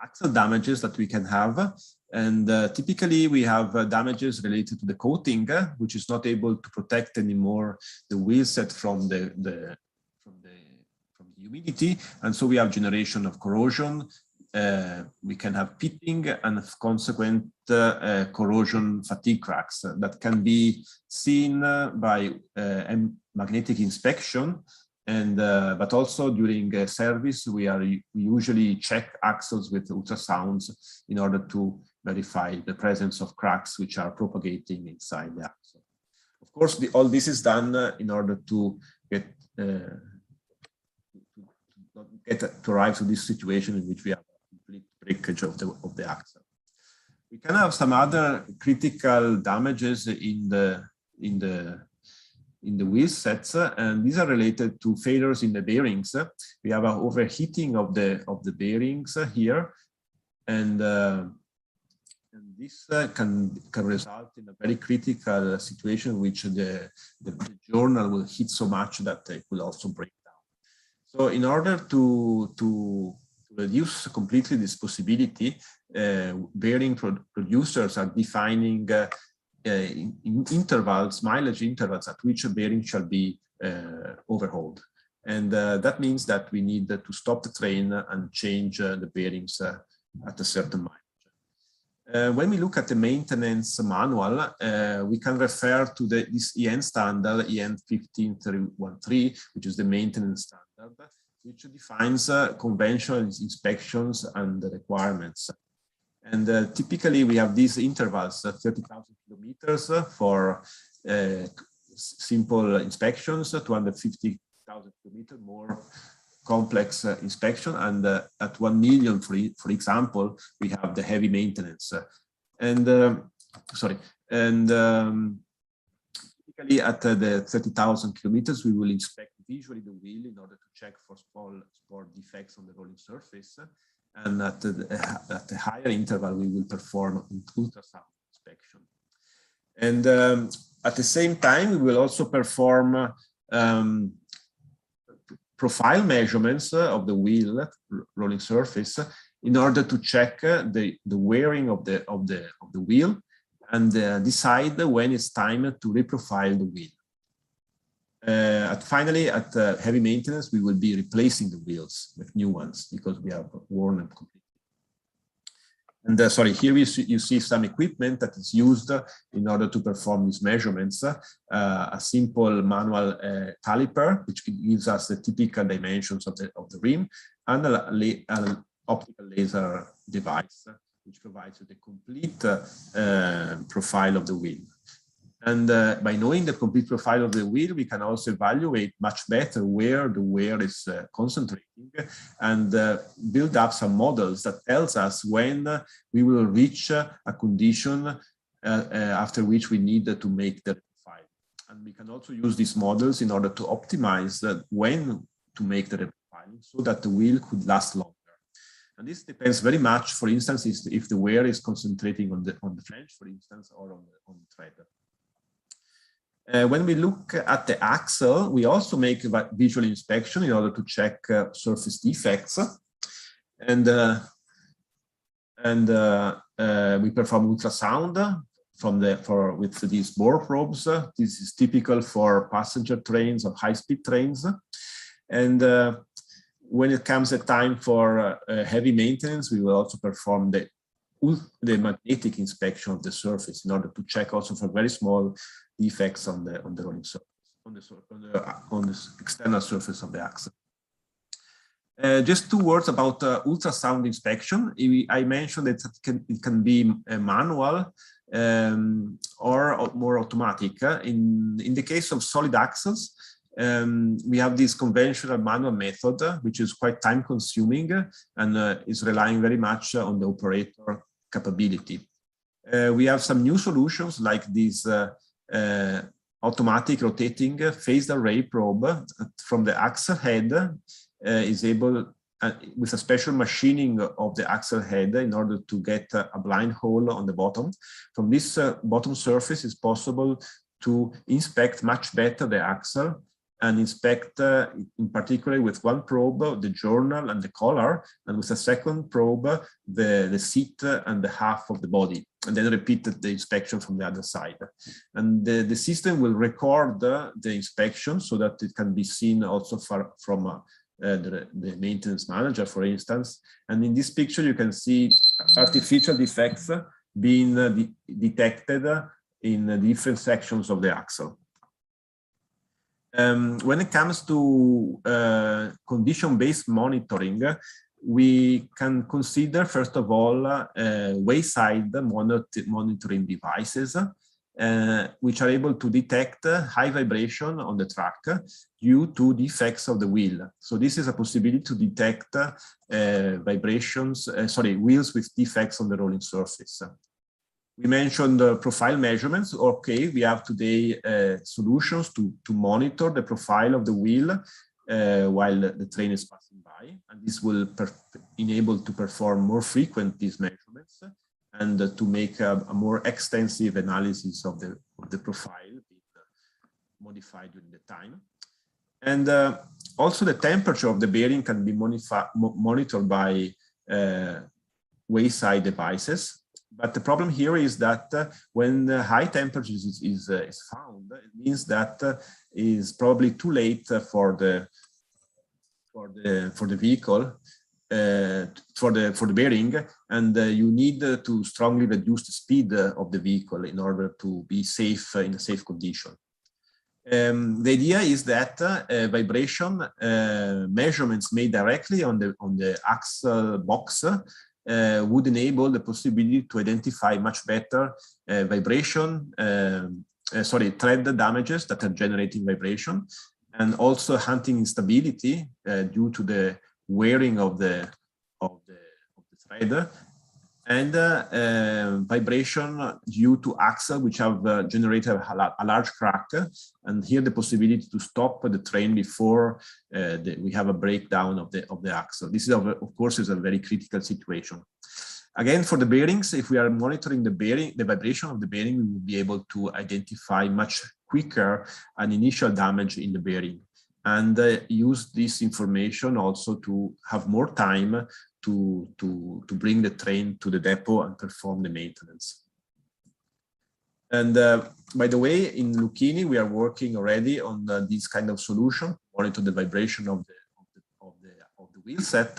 axle damages that we can have. And typically we have damages related to the coating, which is not able to protect anymore the wheelset from the humidity. And so we have generation of corrosion. We can have pitting and consequent corrosion fatigue cracks that can be seen by magnetic inspection, and but also during service we usually check axles with ultrasounds in order to verify the presence of cracks which are propagating inside the axle. Of course, all this is done in order to get to arrive to this situation in which we have complete breakage of the axle. We can have some other critical damages in the wheel sets, and these are related to failures in the bearings. We have an overheating of the bearings here, and this can result in a very critical situation in which the journal will heat so much that it will also break down. So in order to reduce completely this possibility, bearing producers are defining intervals, mileage intervals at which a bearing shall be overhauled. And that means that we need to stop the train and change the bearings at a certain mileage. When we look at the maintenance manual, we can refer to this EN standard, EN 15313, which is the maintenance standard, which defines conventional inspections and the requirements. And typically we have these intervals, 30,000 kilometers for simple inspections, 250,000 kilometers more complex inspection, and at 1 million, for example, we have the heavy maintenance. And typically at the 30,000 kilometers, we will inspect visually the wheel in order to check for small defects on the rolling surface. And at the higher interval, we will perform an ultrasound inspection. And at the same time, we will also perform profile measurements of the wheel rolling surface in order to check the wearing of the wheel and decide when it's time to reprofile the wheel. Finally, at heavy maintenance, we will be replacing the wheels with new ones because we have worn them completely. And sorry, here you see some equipment that is used in order to perform these measurements. A simple manual caliper, which gives us the typical dimensions of the rim, and an optical laser device, which provides the complete profile of the wheel. And by knowing the complete profile of the wheel, we can also evaluate much better where the wear is concentrating and build up some models that tells us when we will reach a condition after which we need to make the profile. And we can also use these models in order to optimize when to make the profile. profiling so that the wheel could last longer. And this depends very much, for instance, if the wear is concentrating on the flange, for instance, or on the thread. When we look at the axle, we also make a visual inspection in order to check surface defects. And we perform ultrasound with these bore probes. This is typical for passenger trains or high-speed trains. And when it comes a time for heavy maintenance, we will also perform the magnetic inspection of the surface in order to check also for very small defects on the rolling surface, on the external surface of the axle. Just 2 words about ultrasound inspection. I mentioned that it can be manual or more automatic. In the case of solid axles, we have this conventional manual method, which is quite time consuming and is relying very much on the operator capability. We have some new solutions like this automatic rotating phased array probe from the axle head is able, with a special machining of the axle head in order to get a blind hole on the bottom. From this bottom surface, it's possible to inspect much better the axle and inspect in particular with one probe the journal and the collar, and with a second probe the seat and the half of the body, and then repeat the inspection from the other side. And the system will record the inspection so that it can be seen also from the maintenance manager, for instance. And in this picture, you can see artificial defects being detected in different sections of the axle. When it comes to condition-based monitoring, we can consider, first of all, wayside monitoring devices, which are able to detect high vibration on the track due to defects of the wheel. So this is a possibility to detect wheels with defects on the rolling surface. We mentioned profile measurements. Okay, we have today solutions to monitor the profile of the wheel while the train is passing by, and this will enable to perform more frequent these measurements and to make a more extensive analysis of the profile modified during the time. And also the temperature of the bearing can be monitored by wayside devices. But the problem here is that when high temperatures is found, it means that is probably too late for the vehicle, for the bearing, and you need to strongly reduce the speed of the vehicle in order to be safe in a safe condition. The idea is that vibration measurements made directly on the axle box would enable the possibility to identify much better thread damages that are generating vibration, and also hunting instability due to the wearing of the thread, and vibration due to axle which have generated a large crack, and here the possibility to stop the train before we have a breakdown of the axle. This is of course is a very critical situation. Again, for the bearings, if we are monitoring the vibration of the bearing, we will be able to identify much quicker an initial damage in the bearing, and use this information also to have more time to bring the train to the depot and perform the maintenance. And by the way, in Lucchini, we are working already on this kind of solution, monitor the vibration of the wheel set.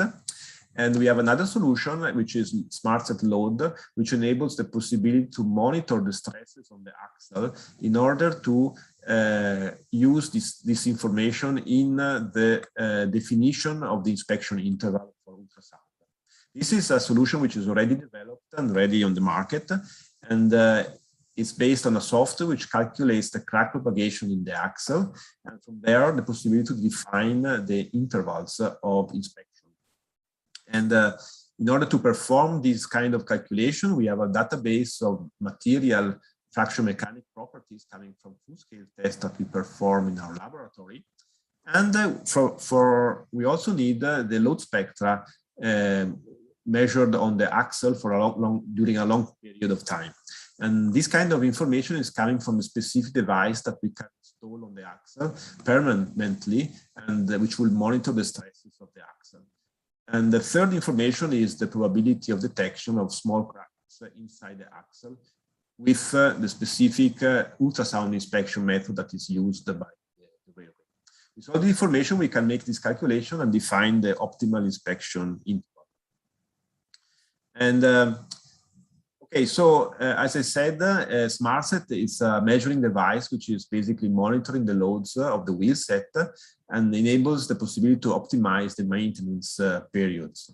And we have another solution, which is Smart Set Load, which enables the possibility to monitor the stresses on the axle in order to use this information in the definition of the inspection interval for ultrasound. This is a solution which is already developed and ready on the market, and it's based on a software which calculates the crack propagation in the axle, and from there the possibility to define the intervals of inspection. And in order to perform this kind of calculation, we have a database of material fraction mechanic properties coming from full-scale tests that we perform in our laboratory. And we also need the load spectra measured on the axle for during a long period of time. And this kind of information is coming from a specific device that we can install on the axle permanently, and which will monitor the stresses of the axle. And the third information is the probability of detection of small cracks inside the axle with the specific ultrasound inspection method that is used by the railway. With all the information, we can make this calculation and define the optimal inspection interval. And okay, so as I said, SmartSet is a measuring device which is basically monitoring the loads of the wheel set and enables the possibility to optimize the maintenance periods.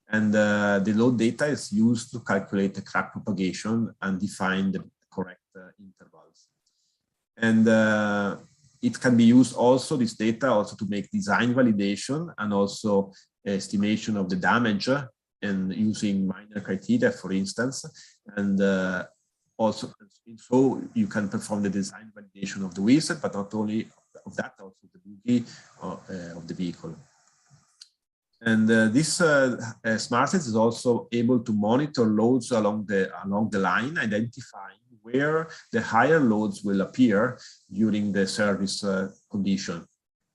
And the load data is used to calculate the crack propagation and define the correct intervals. And it can be used also, this data also to make design validation and also estimation of the damage and using minor criteria, for instance. And also, so you can perform the design validation of the wheelset, but not only of that, also the body of the vehicle. And this SmartSet is also able to monitor loads along the line, identifying where the higher loads will appear during the service condition,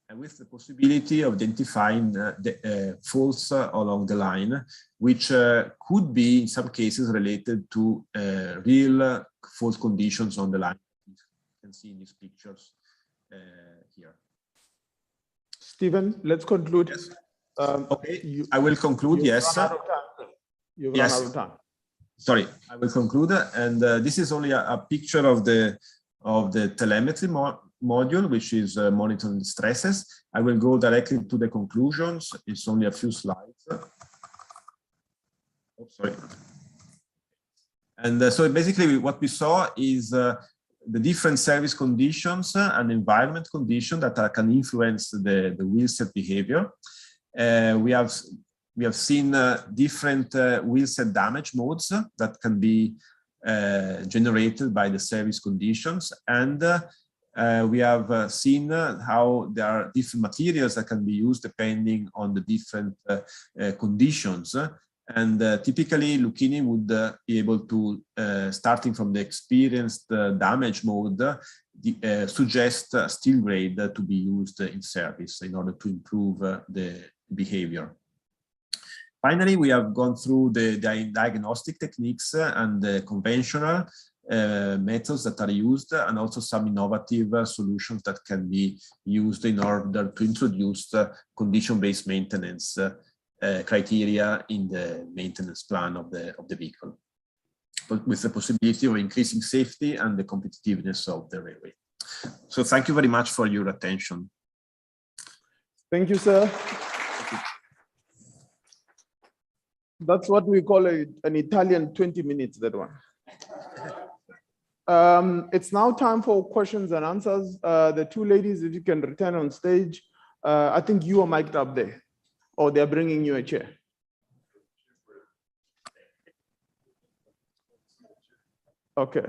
and with the possibility of identifying the faults along the line, which could be in some cases related to real fault conditions on the line. You can see in these pictures here. Stephen, let's conclude. Yes. Okay, I will conclude. Yes. You've yes. run out of time. Sorry, I will conclude. And this is only a picture of the telemetry module, which is monitoring the stresses. I will go directly to the conclusions. It's only a few slides. Oh, sorry. And so basically what we saw is the different service conditions and environment conditions that can influence the wheelset behavior. We have seen different wheelset damage modes that can be generated by the service conditions, and we have seen how there are different materials that can be used depending on the different conditions. And typically, Lucchini would be able to, starting from the experienced damage mode, suggest a steel grade to be used in service in order to improve the behavior. Finally, we have gone through the diagnostic techniques and the conventional methods that are used, and also some innovative solutions that can be used in order to introduce condition-based maintenance criteria in the maintenance plan of the vehicle, but with the possibility of increasing safety and the competitiveness of the railway. So thank you very much for your attention. Thank you, sir. That's what we call an Italian 20 minutes, that one. It's now time for questions and answers. The two ladies, if you can return on stage. I think you are mic'd up there, or they're bringing you a chair. Okay.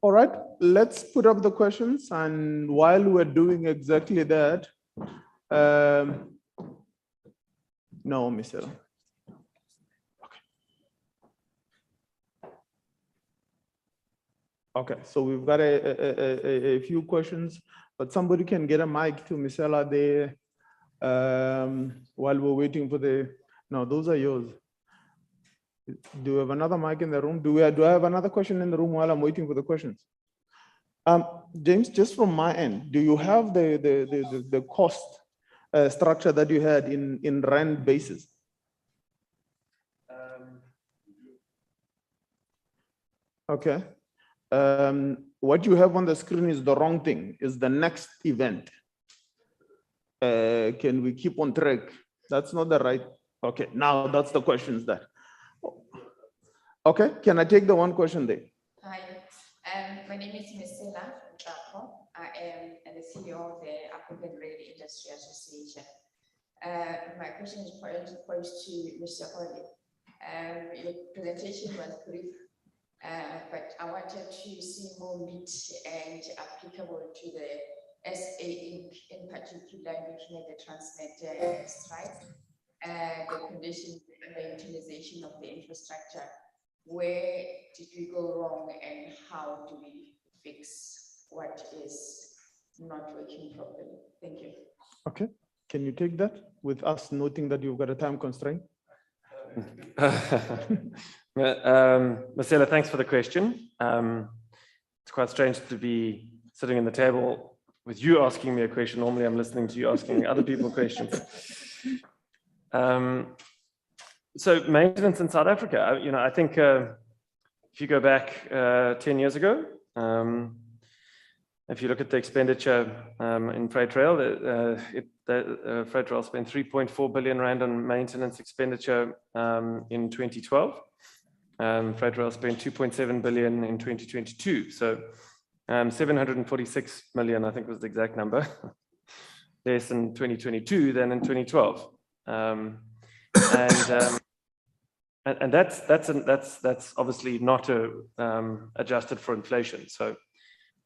All right, let's put up the questions. And while we're doing exactly that, no, Michelle. Okay, so we've got a few questions, but somebody can get a mic to Misela there while we're waiting for the, no, those are yours. Do we have another mic in the room? Do I have another question in the room while I'm waiting for the questions? James, just from my end, do you have the cost structure that you had in rand basis? Okay. What you have on the screen is the wrong thing, is the next event. Can we keep on track? That's not the right, okay, now that's the questions there. Okay, can I take the one question there? Hi, my name is Misela Mtako. I am the CEO of the African Rail Industry Association. My question is posed to Mr. Oli. Your presentation was brief, But I wanted to see more meat and applicable to the SA in particular, looking at the Transnet strike, the condition and the utilization of the infrastructure. Where did we go wrong and how do we fix what is not working properly? Thank you. Okay, can you take that with us noting that you've got a time constraint? Marcela, thanks for the question. It's quite strange to be sitting in the table with you asking me a question. Normally I'm listening to you asking other people questions. So maintenance in South Africa, I think if you go back 10 years ago, if you look at the expenditure in freight rail, freight rail spent 3.4 billion rand on maintenance expenditure in 2012. Freight rail spent 2.7 billion in 2022. So 746 million, I think was the exact number, less in 2022 than in 2012. And that's obviously not adjusted for inflation. So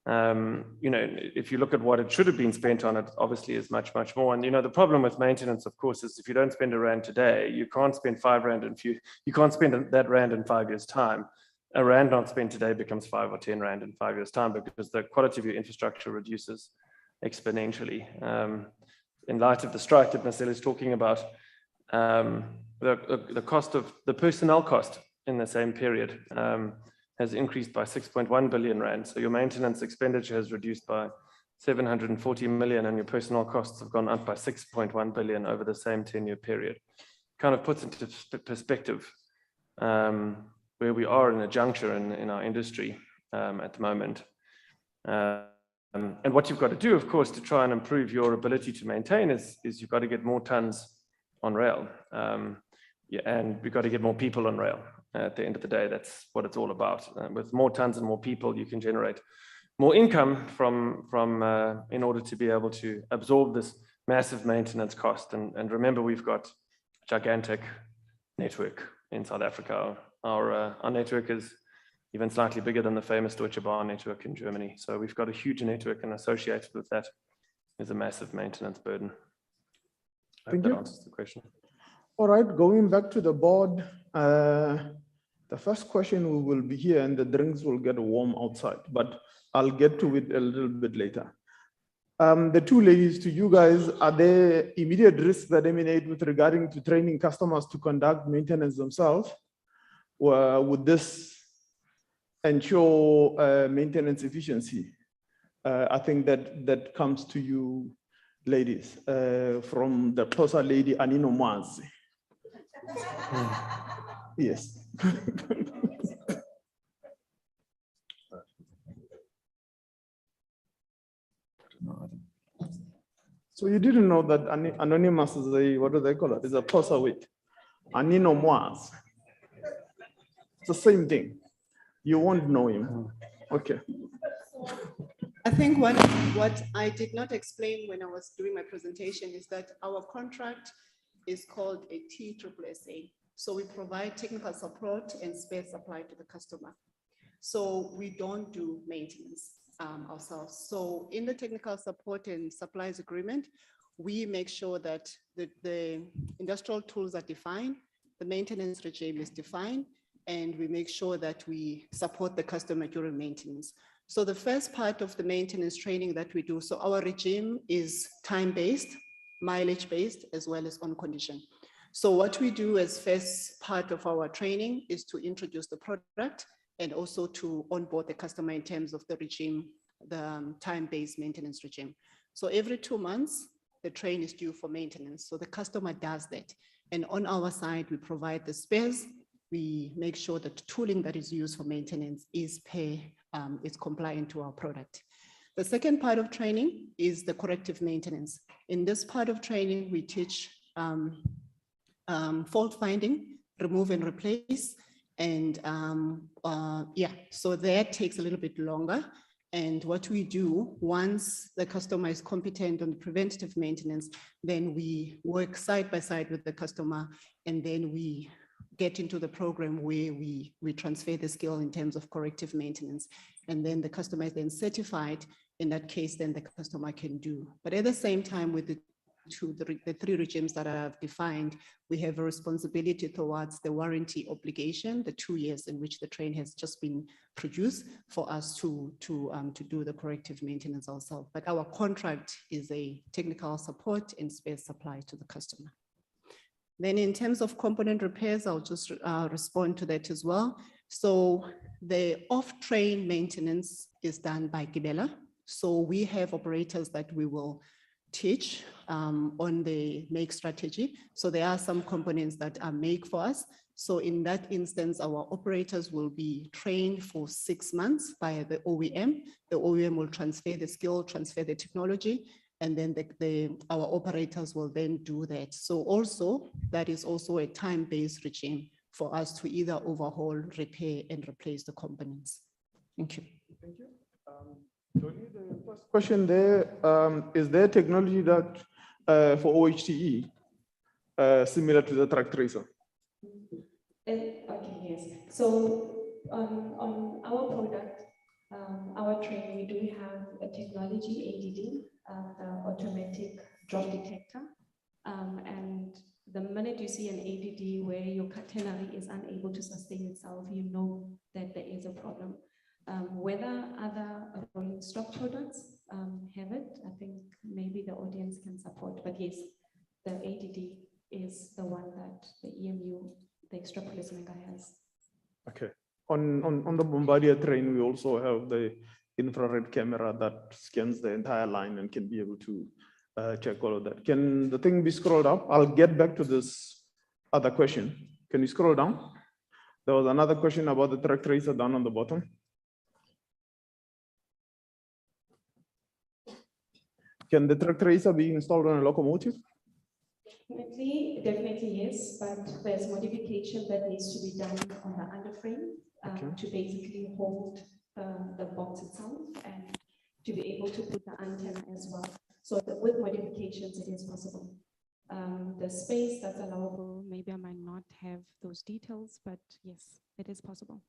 if you look at what it should have been spent on, it obviously is much more. And the problem with maintenance, of course, is if you don't spend a rand today, you can't spend 5 rand you can't spend that rand in 5 years' time. A rand not spent today becomes 5 or 10 rand in 5 years' time because the quality of your infrastructure reduces exponentially. In light of the strike that Marcel is talking about, the cost of the personnel cost in the same period has increased by 6.1 billion rand. So your maintenance expenditure has reduced by 740 million and your personnel costs have gone up by 6.1 billion over the same 10-year period. Kind of puts into perspective where we are in a juncture in our industry at the moment. And what you've got to do, of course, to try and improve your ability to maintain is you've got to get more tons on rail. And we've got to get more people on rail. At the end of the day, that's what it's all about. With more tons and more people, you can generate more income in order to be able to absorb this massive maintenance cost. And remember, we've got a gigantic network in South Africa. Our network is even slightly bigger than the famous Deutsche Bahn network in Germany. So we've got a huge network, and associated with that is a massive maintenance burden. I hope that answers the question. All right, going back to the board, the first question we will be here and the drinks will get warm outside, but I'll get to it a little bit later. The two ladies, to you guys, are there immediate risks that emanate with regarding to training customers to conduct maintenance themselves? Or would this ensure maintenance efficiency? I think that comes to you, ladies, from the closer lady, Anino Mwazi. Yes. So you didn't know that anonymous is a, what do they call it? It's a closer weight. Anino Mwazi. It's the same thing. You won't know him. Okay. I think what I did not explain when I was doing my presentation is that our contract is called a TSSA. So we provide technical support and spare supply to the customer. So we don't do maintenance ourselves. So in the technical support and supplies agreement, we make sure that the industrial tools are defined, the maintenance regime is defined, and we make sure that we support the customer during maintenance. So the first part of the maintenance training that we do, so our regime is time-based, mileage-based, as well as on condition. So what we do as first part of our training is to introduce the product and also to onboard the customer in terms of the regime, the time-based maintenance regime. So every 2 months, the train is due for maintenance. So the customer does that. And on our side, we provide the spares. We make sure that the tooling that is used for maintenance is compliant to our product. The second part of training is the corrective maintenance. In this part of training, we teach fault finding, remove and replace. And so that takes a little bit longer. And what we do, once the customer is competent on the preventative maintenance, then we work side by side with the customer, and then we get into the program where we transfer the skill in terms of corrective maintenance. And then the customer is then certified. In that case, then the customer can do. But at the same time, with the three regimes that I have defined, we have a responsibility towards the warranty obligation, the 2 years in which the train has just been produced, for us to do the corrective maintenance ourselves. But our contract is a technical support and spare supply to the customer. Then in terms of component repairs, I'll just respond to that as well. So the off-train maintenance is done by Gibela. So we have operators that we will teach on the make strategy. So there are some components that are make for us. So in that instance, our operators will be trained for 6 months by the OEM. The OEM will transfer the skill, transfer the technology, and then our operators will then do that. So also, that is also a time-based regime for us to either overhaul, repair, and replace the components. Thank you. Thank you. Tony, the first question there, is there technology that for OHTE similar to the track tracer? Okay, yes. So on our product, our train, we do have a technology, ADD, the automatic drop detector. And the minute you see an ADD where your catenary is unable to sustain itself, you know that there is a problem. Whether other rolling stock products have it, I think maybe the audience can support. But yes, the ADD is the one that the EMU, the extra policeman guy, has. Okay. On the Bombardier train, we also have the infrared camera that scans the entire line and can be able to check all of that. Can the thing be scrolled up? I'll get back to this other question. Can you scroll down? There was another question about the track tracer down on the bottom. Can the track tracer be installed on a locomotive? Definitely yes, but there's modification that needs to be done on the underframe to basically hold the box itself and to be able to put the antenna as well. So with modifications, it is possible. The space that's allowable, maybe I might not have those details, but yes, it is possible.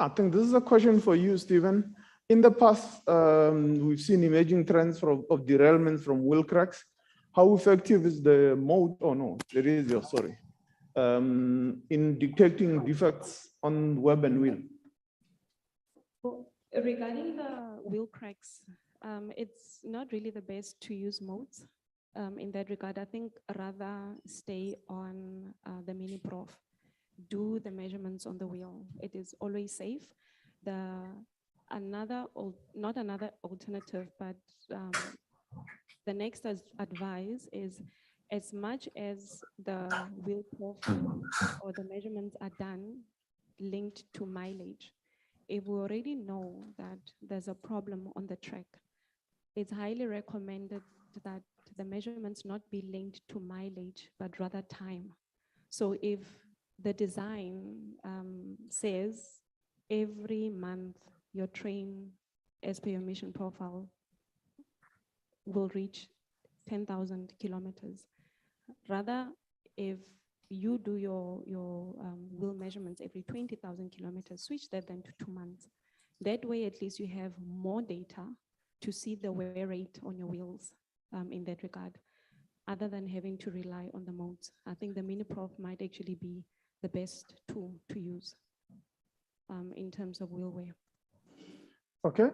I think this is a question for you, Stephen. In the past, we've seen emerging trends of derailments from wheel cracks. How effective is the mode, there is your, sorry, in detecting defects on web and wheel? Regarding the wheel cracks, it's not really the best to use modes. In that regard, I think rather stay on the mini prof. Do the measurements on the wheel. It is always safe. Not another alternative, but the next advice is, as much as the wheel profile or the measurements are done linked to mileage, if we already know that there's a problem on the track, it's highly recommended that the measurements not be linked to mileage, but rather time. So if the design says every month your train, as per your mission profile, will reach 10,000 kilometers. Rather, if you do your wheel measurements every 20,000 kilometers, switch that then to 2 months. That way, at least you have more data to see the wear rate on your wheels in that regard, other than having to rely on the modes. I think the mini prof might actually be the best tool to use in terms of wheel wear. Okay.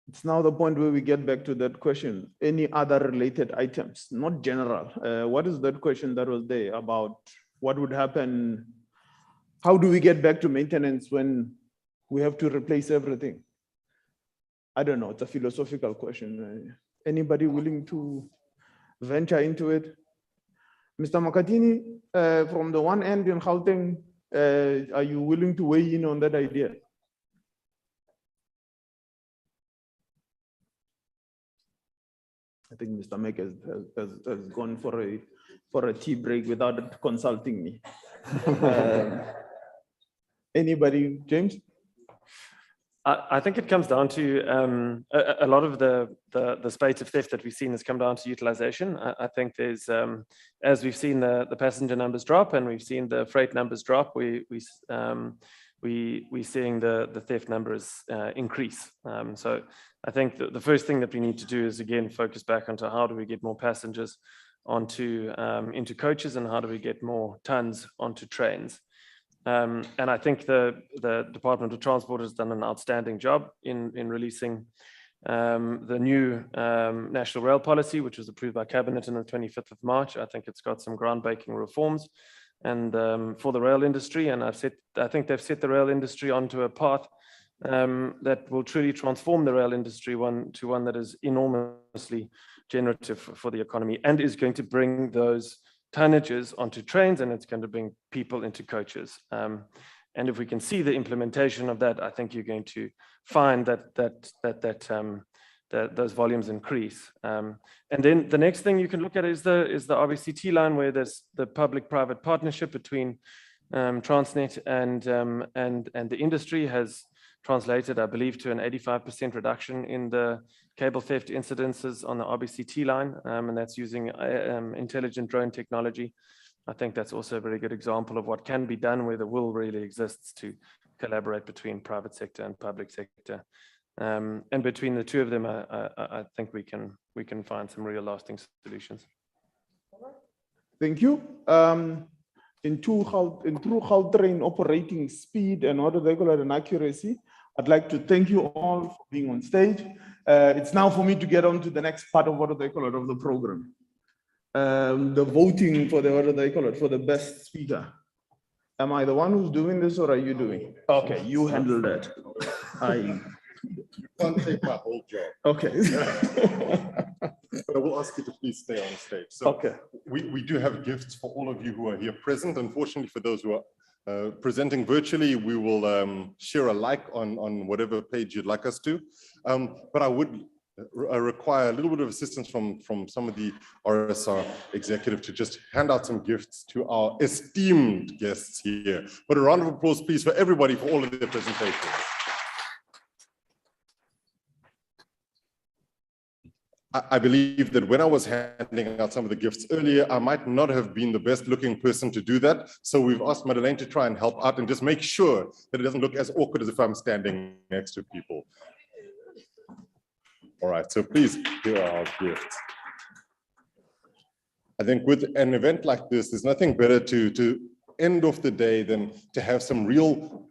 It's now the point where we get back to that question. Any other related items, not general. What is that question that was there about what would happen? How do we get back to maintenance when we have to replace everything? I don't know, it's a philosophical question. Anybody willing to venture into it? Mr. Makatini, from the one end in Gauteng, are you willing to weigh in on that idea? I think Mr. Mek has gone for a tea break without consulting me. Anybody, James? I think it comes down to a lot of the spate of theft that we've seen has come down to utilization. I think there's, as we've seen the passenger numbers drop and we've seen the freight numbers drop, we're seeing the theft numbers increase. So I think the first thing that we need to do is, again, focus back onto how do we get more passengers onto into coaches and how do we get more tons onto trains. And I think the Department of Transport has done an outstanding job in releasing the new National Rail Policy, which was approved by Cabinet on the 25th of March. I think it's got some groundbreaking reforms and for the rail industry. And I think they've set the rail industry onto a path that will truly transform the rail industry to one that is enormously generative for the economy and is going to bring those tonnages onto trains, and it's going to bring people into coaches. And if we can see the implementation of that, I think you're going to find that those volumes increase. And then the next thing you can look at is the RBCT line, where there's the public-private partnership between Transnet and the industry has translated, I believe, to an 85% reduction in the cable theft incidences on the RBCT line, and that's using intelligent drone technology. I think that's also a very good example of what can be done where the will really exists to collaborate between private sector and public sector. And between the two of them, I think we can find some real lasting solutions. Thank you. In true Gautrain operating speed and order regular and accuracy, I'd like to thank you all for being on stage. It's now for me to get on to the next part of what they call it of the program. The voting for the what they call it for the best speaker. Am I the one who's doing this or are you doing it? Okay, you handle that. You can't take my whole job. Okay. But I will ask you to please stay on stage. So okay. We do have gifts for all of you who are here present. Unfortunately, for those who are presenting virtually, we will share a like on whatever page you'd like us to. But I would require a little bit of assistance from some of the RSR executive to just hand out some gifts to our esteemed guests here. But a round of applause, please, for everybody for all of their presentations. I believe that when I was handing out some of the gifts earlier, I might not have been the best looking person to do that. So we've asked Madeleine to try and help out and just make sure that it doesn't look as awkward as if I'm standing next to people. All right, so please, here are our gifts. I think with an event like this, there's nothing better to end off the day than to have some real,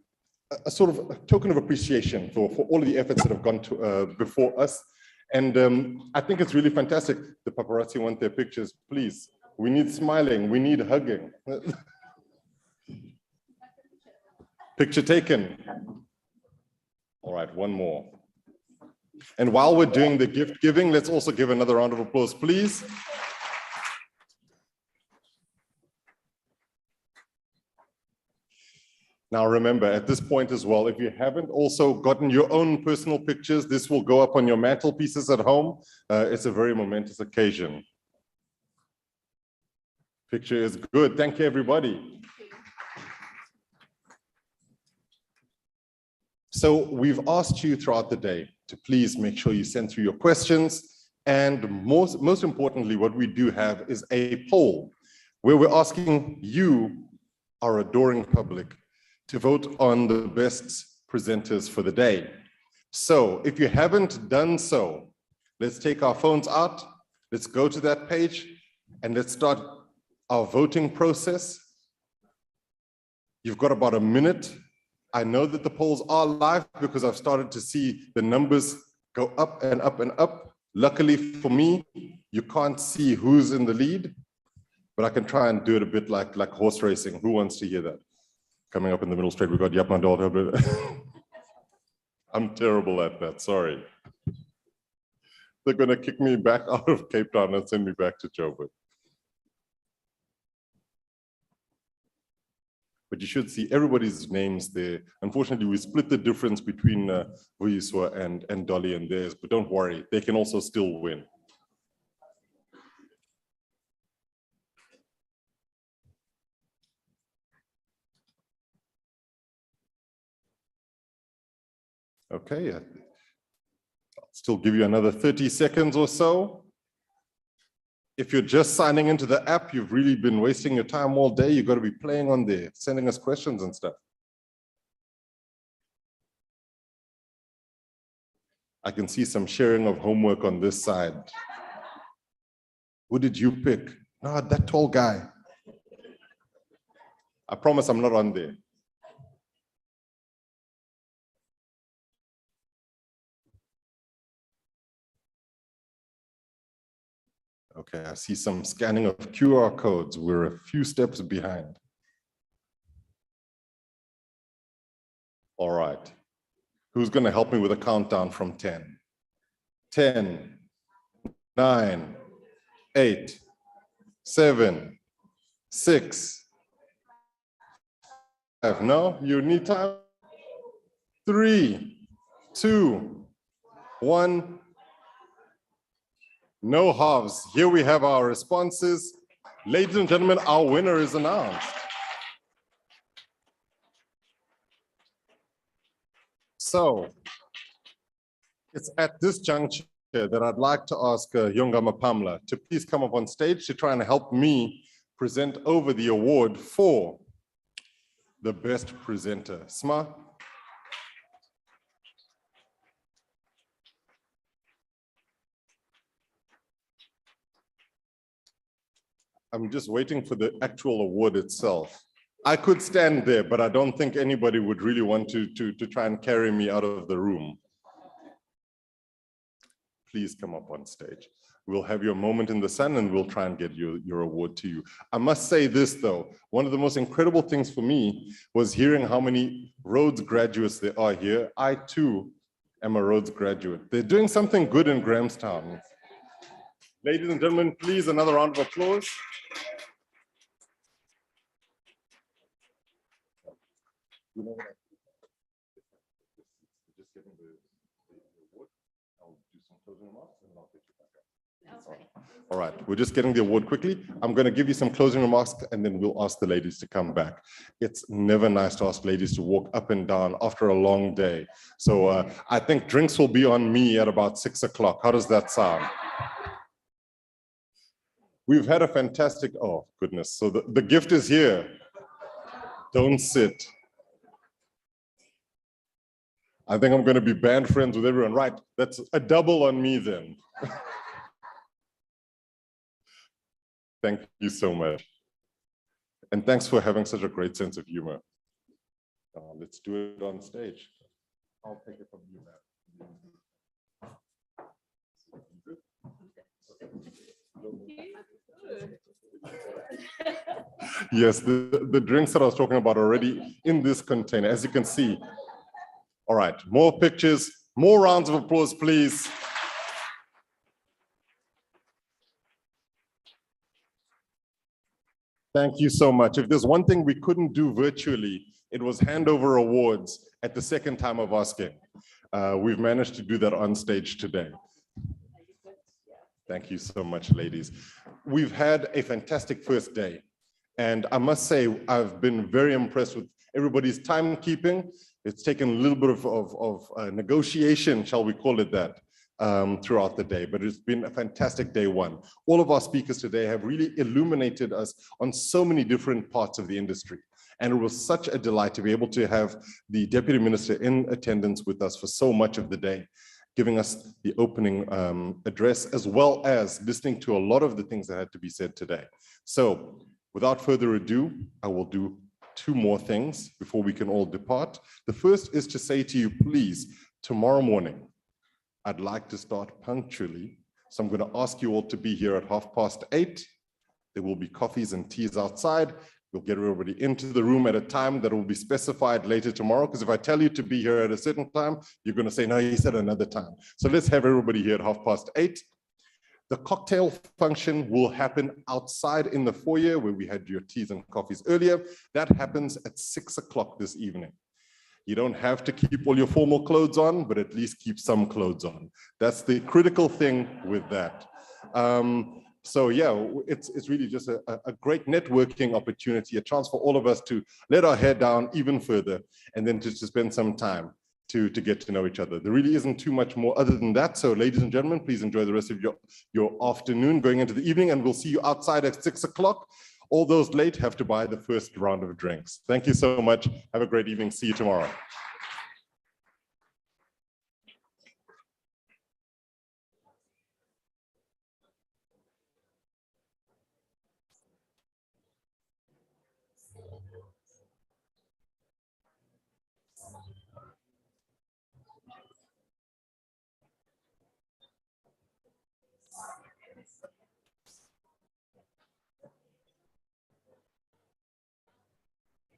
a sort of a token of appreciation for all of the efforts that have gone to, before us. And I think it's really fantastic. The paparazzi want their pictures, please. We need smiling, we need hugging. Picture taken. All right, one more. And while we're doing the gift giving, let's also give another round of applause, please. Now remember, at this point as well, if you haven't also gotten your own personal pictures, this will go up on your mantelpieces at home. It's a very momentous occasion. Picture is good. Thank you, everybody. So we've asked you throughout the day to please make sure you send through your questions. And most importantly, what we do have is a poll where we're asking you, our adoring public, to vote on the best presenters for the day. So if you haven't done so, let's take our phones out, let's go to that page, and let's start our voting process. You've got about a minute. I know that the polls are live because I've started to see the numbers go up and up and up. Luckily for me, you can't see who's in the lead, but I can try and do it a bit like horse racing. Who wants to hear that? Coming up in the middle straight, we've got Yapma. I'm terrible at that, sorry. They're gonna kick me back out of Cape Town and send me back to Joburg. But you should see everybody's names there. Unfortunately, we split the difference between Vuyiswa and Dolly and theirs, but don't worry, they can also still win. Okay, I'll still give you another 30 seconds or so. If you're just signing into the app, you've really been wasting your time all day. You've got to be playing on there, sending us questions and stuff. I can see some sharing of homework on this side. Who did you pick? No, that tall guy. I promise I'm not on there. Okay, I see some scanning of QR codes. We're a few steps behind. All right. Who's going to help me with a countdown from 10? 10, 9, 8, 7, 6, 5. No, you need time. 3, 2, 1. No halves. Here we have our responses. Ladies and gentlemen, our winner is announced. So it's at this juncture that I'd like to ask Yongama Pamela to please come up on stage to try and help me present over the award for the best presenter. Sma? I'm just waiting for the actual award itself. I could stand there, but I don't think anybody would really want to try and carry me out of the room. Please come up on stage. We'll have your moment in the sun and we'll try and get your award to you. I must say this though, one of the most incredible things for me was hearing how many Rhodes graduates there are here. I too am a Rhodes graduate. They're doing something good in Grahamstown. Ladies and gentlemen, please another round of applause. Just getting the award. I'll do some closing remarks and then I'll get you back up. All right, we're just getting the award quickly. I'm going to give you some closing remarks and then we'll ask the ladies to come back. It's never nice to ask ladies to walk up and down after a long day. So I think drinks will be on me at about 6 o'clock. How does that sound? We've had a fantastic, oh goodness. So the gift is here. Don't sit. I think I'm going to be band friends with everyone. Right, that's a double on me then. Thank you so much. And thanks for having such a great sense of humor. Let's do it on stage. I'll take it from you, Matt. Yes, the drinks that I was talking about are already in this container, as you can see. All right, more pictures, more rounds of applause, please. Thank you so much. If there's one thing we couldn't do virtually, it was hand over awards at the second time of asking. We've managed to do that on stage today. Thank you so much, ladies. We've had a fantastic first day. And I must say, I've been very impressed with everybody's timekeeping. It's taken a little bit of negotiation, shall we call it that, throughout the day, but it's been a fantastic day one. All of our speakers today have really illuminated us on so many different parts of the industry. And it was such a delight to be able to have the Deputy Minister in attendance with us for so much of the day, giving us the opening address, as well as listening to a lot of the things that had to be said today. So without further ado, I will do 2 more things before we can all depart. The first is to say to you, please, tomorrow morning, I'd like to start punctually. So I'm going to ask you all to be here at 8:30. There will be coffees and teas outside. We'll get everybody into the room at a time that will be specified later tomorrow, because if I tell you to be here at a certain time, you're going to say, no, he said another time. So let's have everybody here at 8:30. The cocktail function will happen outside in the foyer where we had your teas and coffees earlier. That happens at 6 o'clock this evening. You don't have to keep all your formal clothes on, but at least keep some clothes on. That's the critical thing with that. So yeah, it's really just a great networking opportunity, a chance for all of us to let our hair down even further and then to spend some time. to get to know each other. There really isn't too much more other than that. So ladies and gentlemen, please enjoy the rest of your afternoon going into the evening, and we'll see you outside at 6 o'clock. All those late have to buy the first round of drinks. Thank you so much. Have a great evening. See you tomorrow.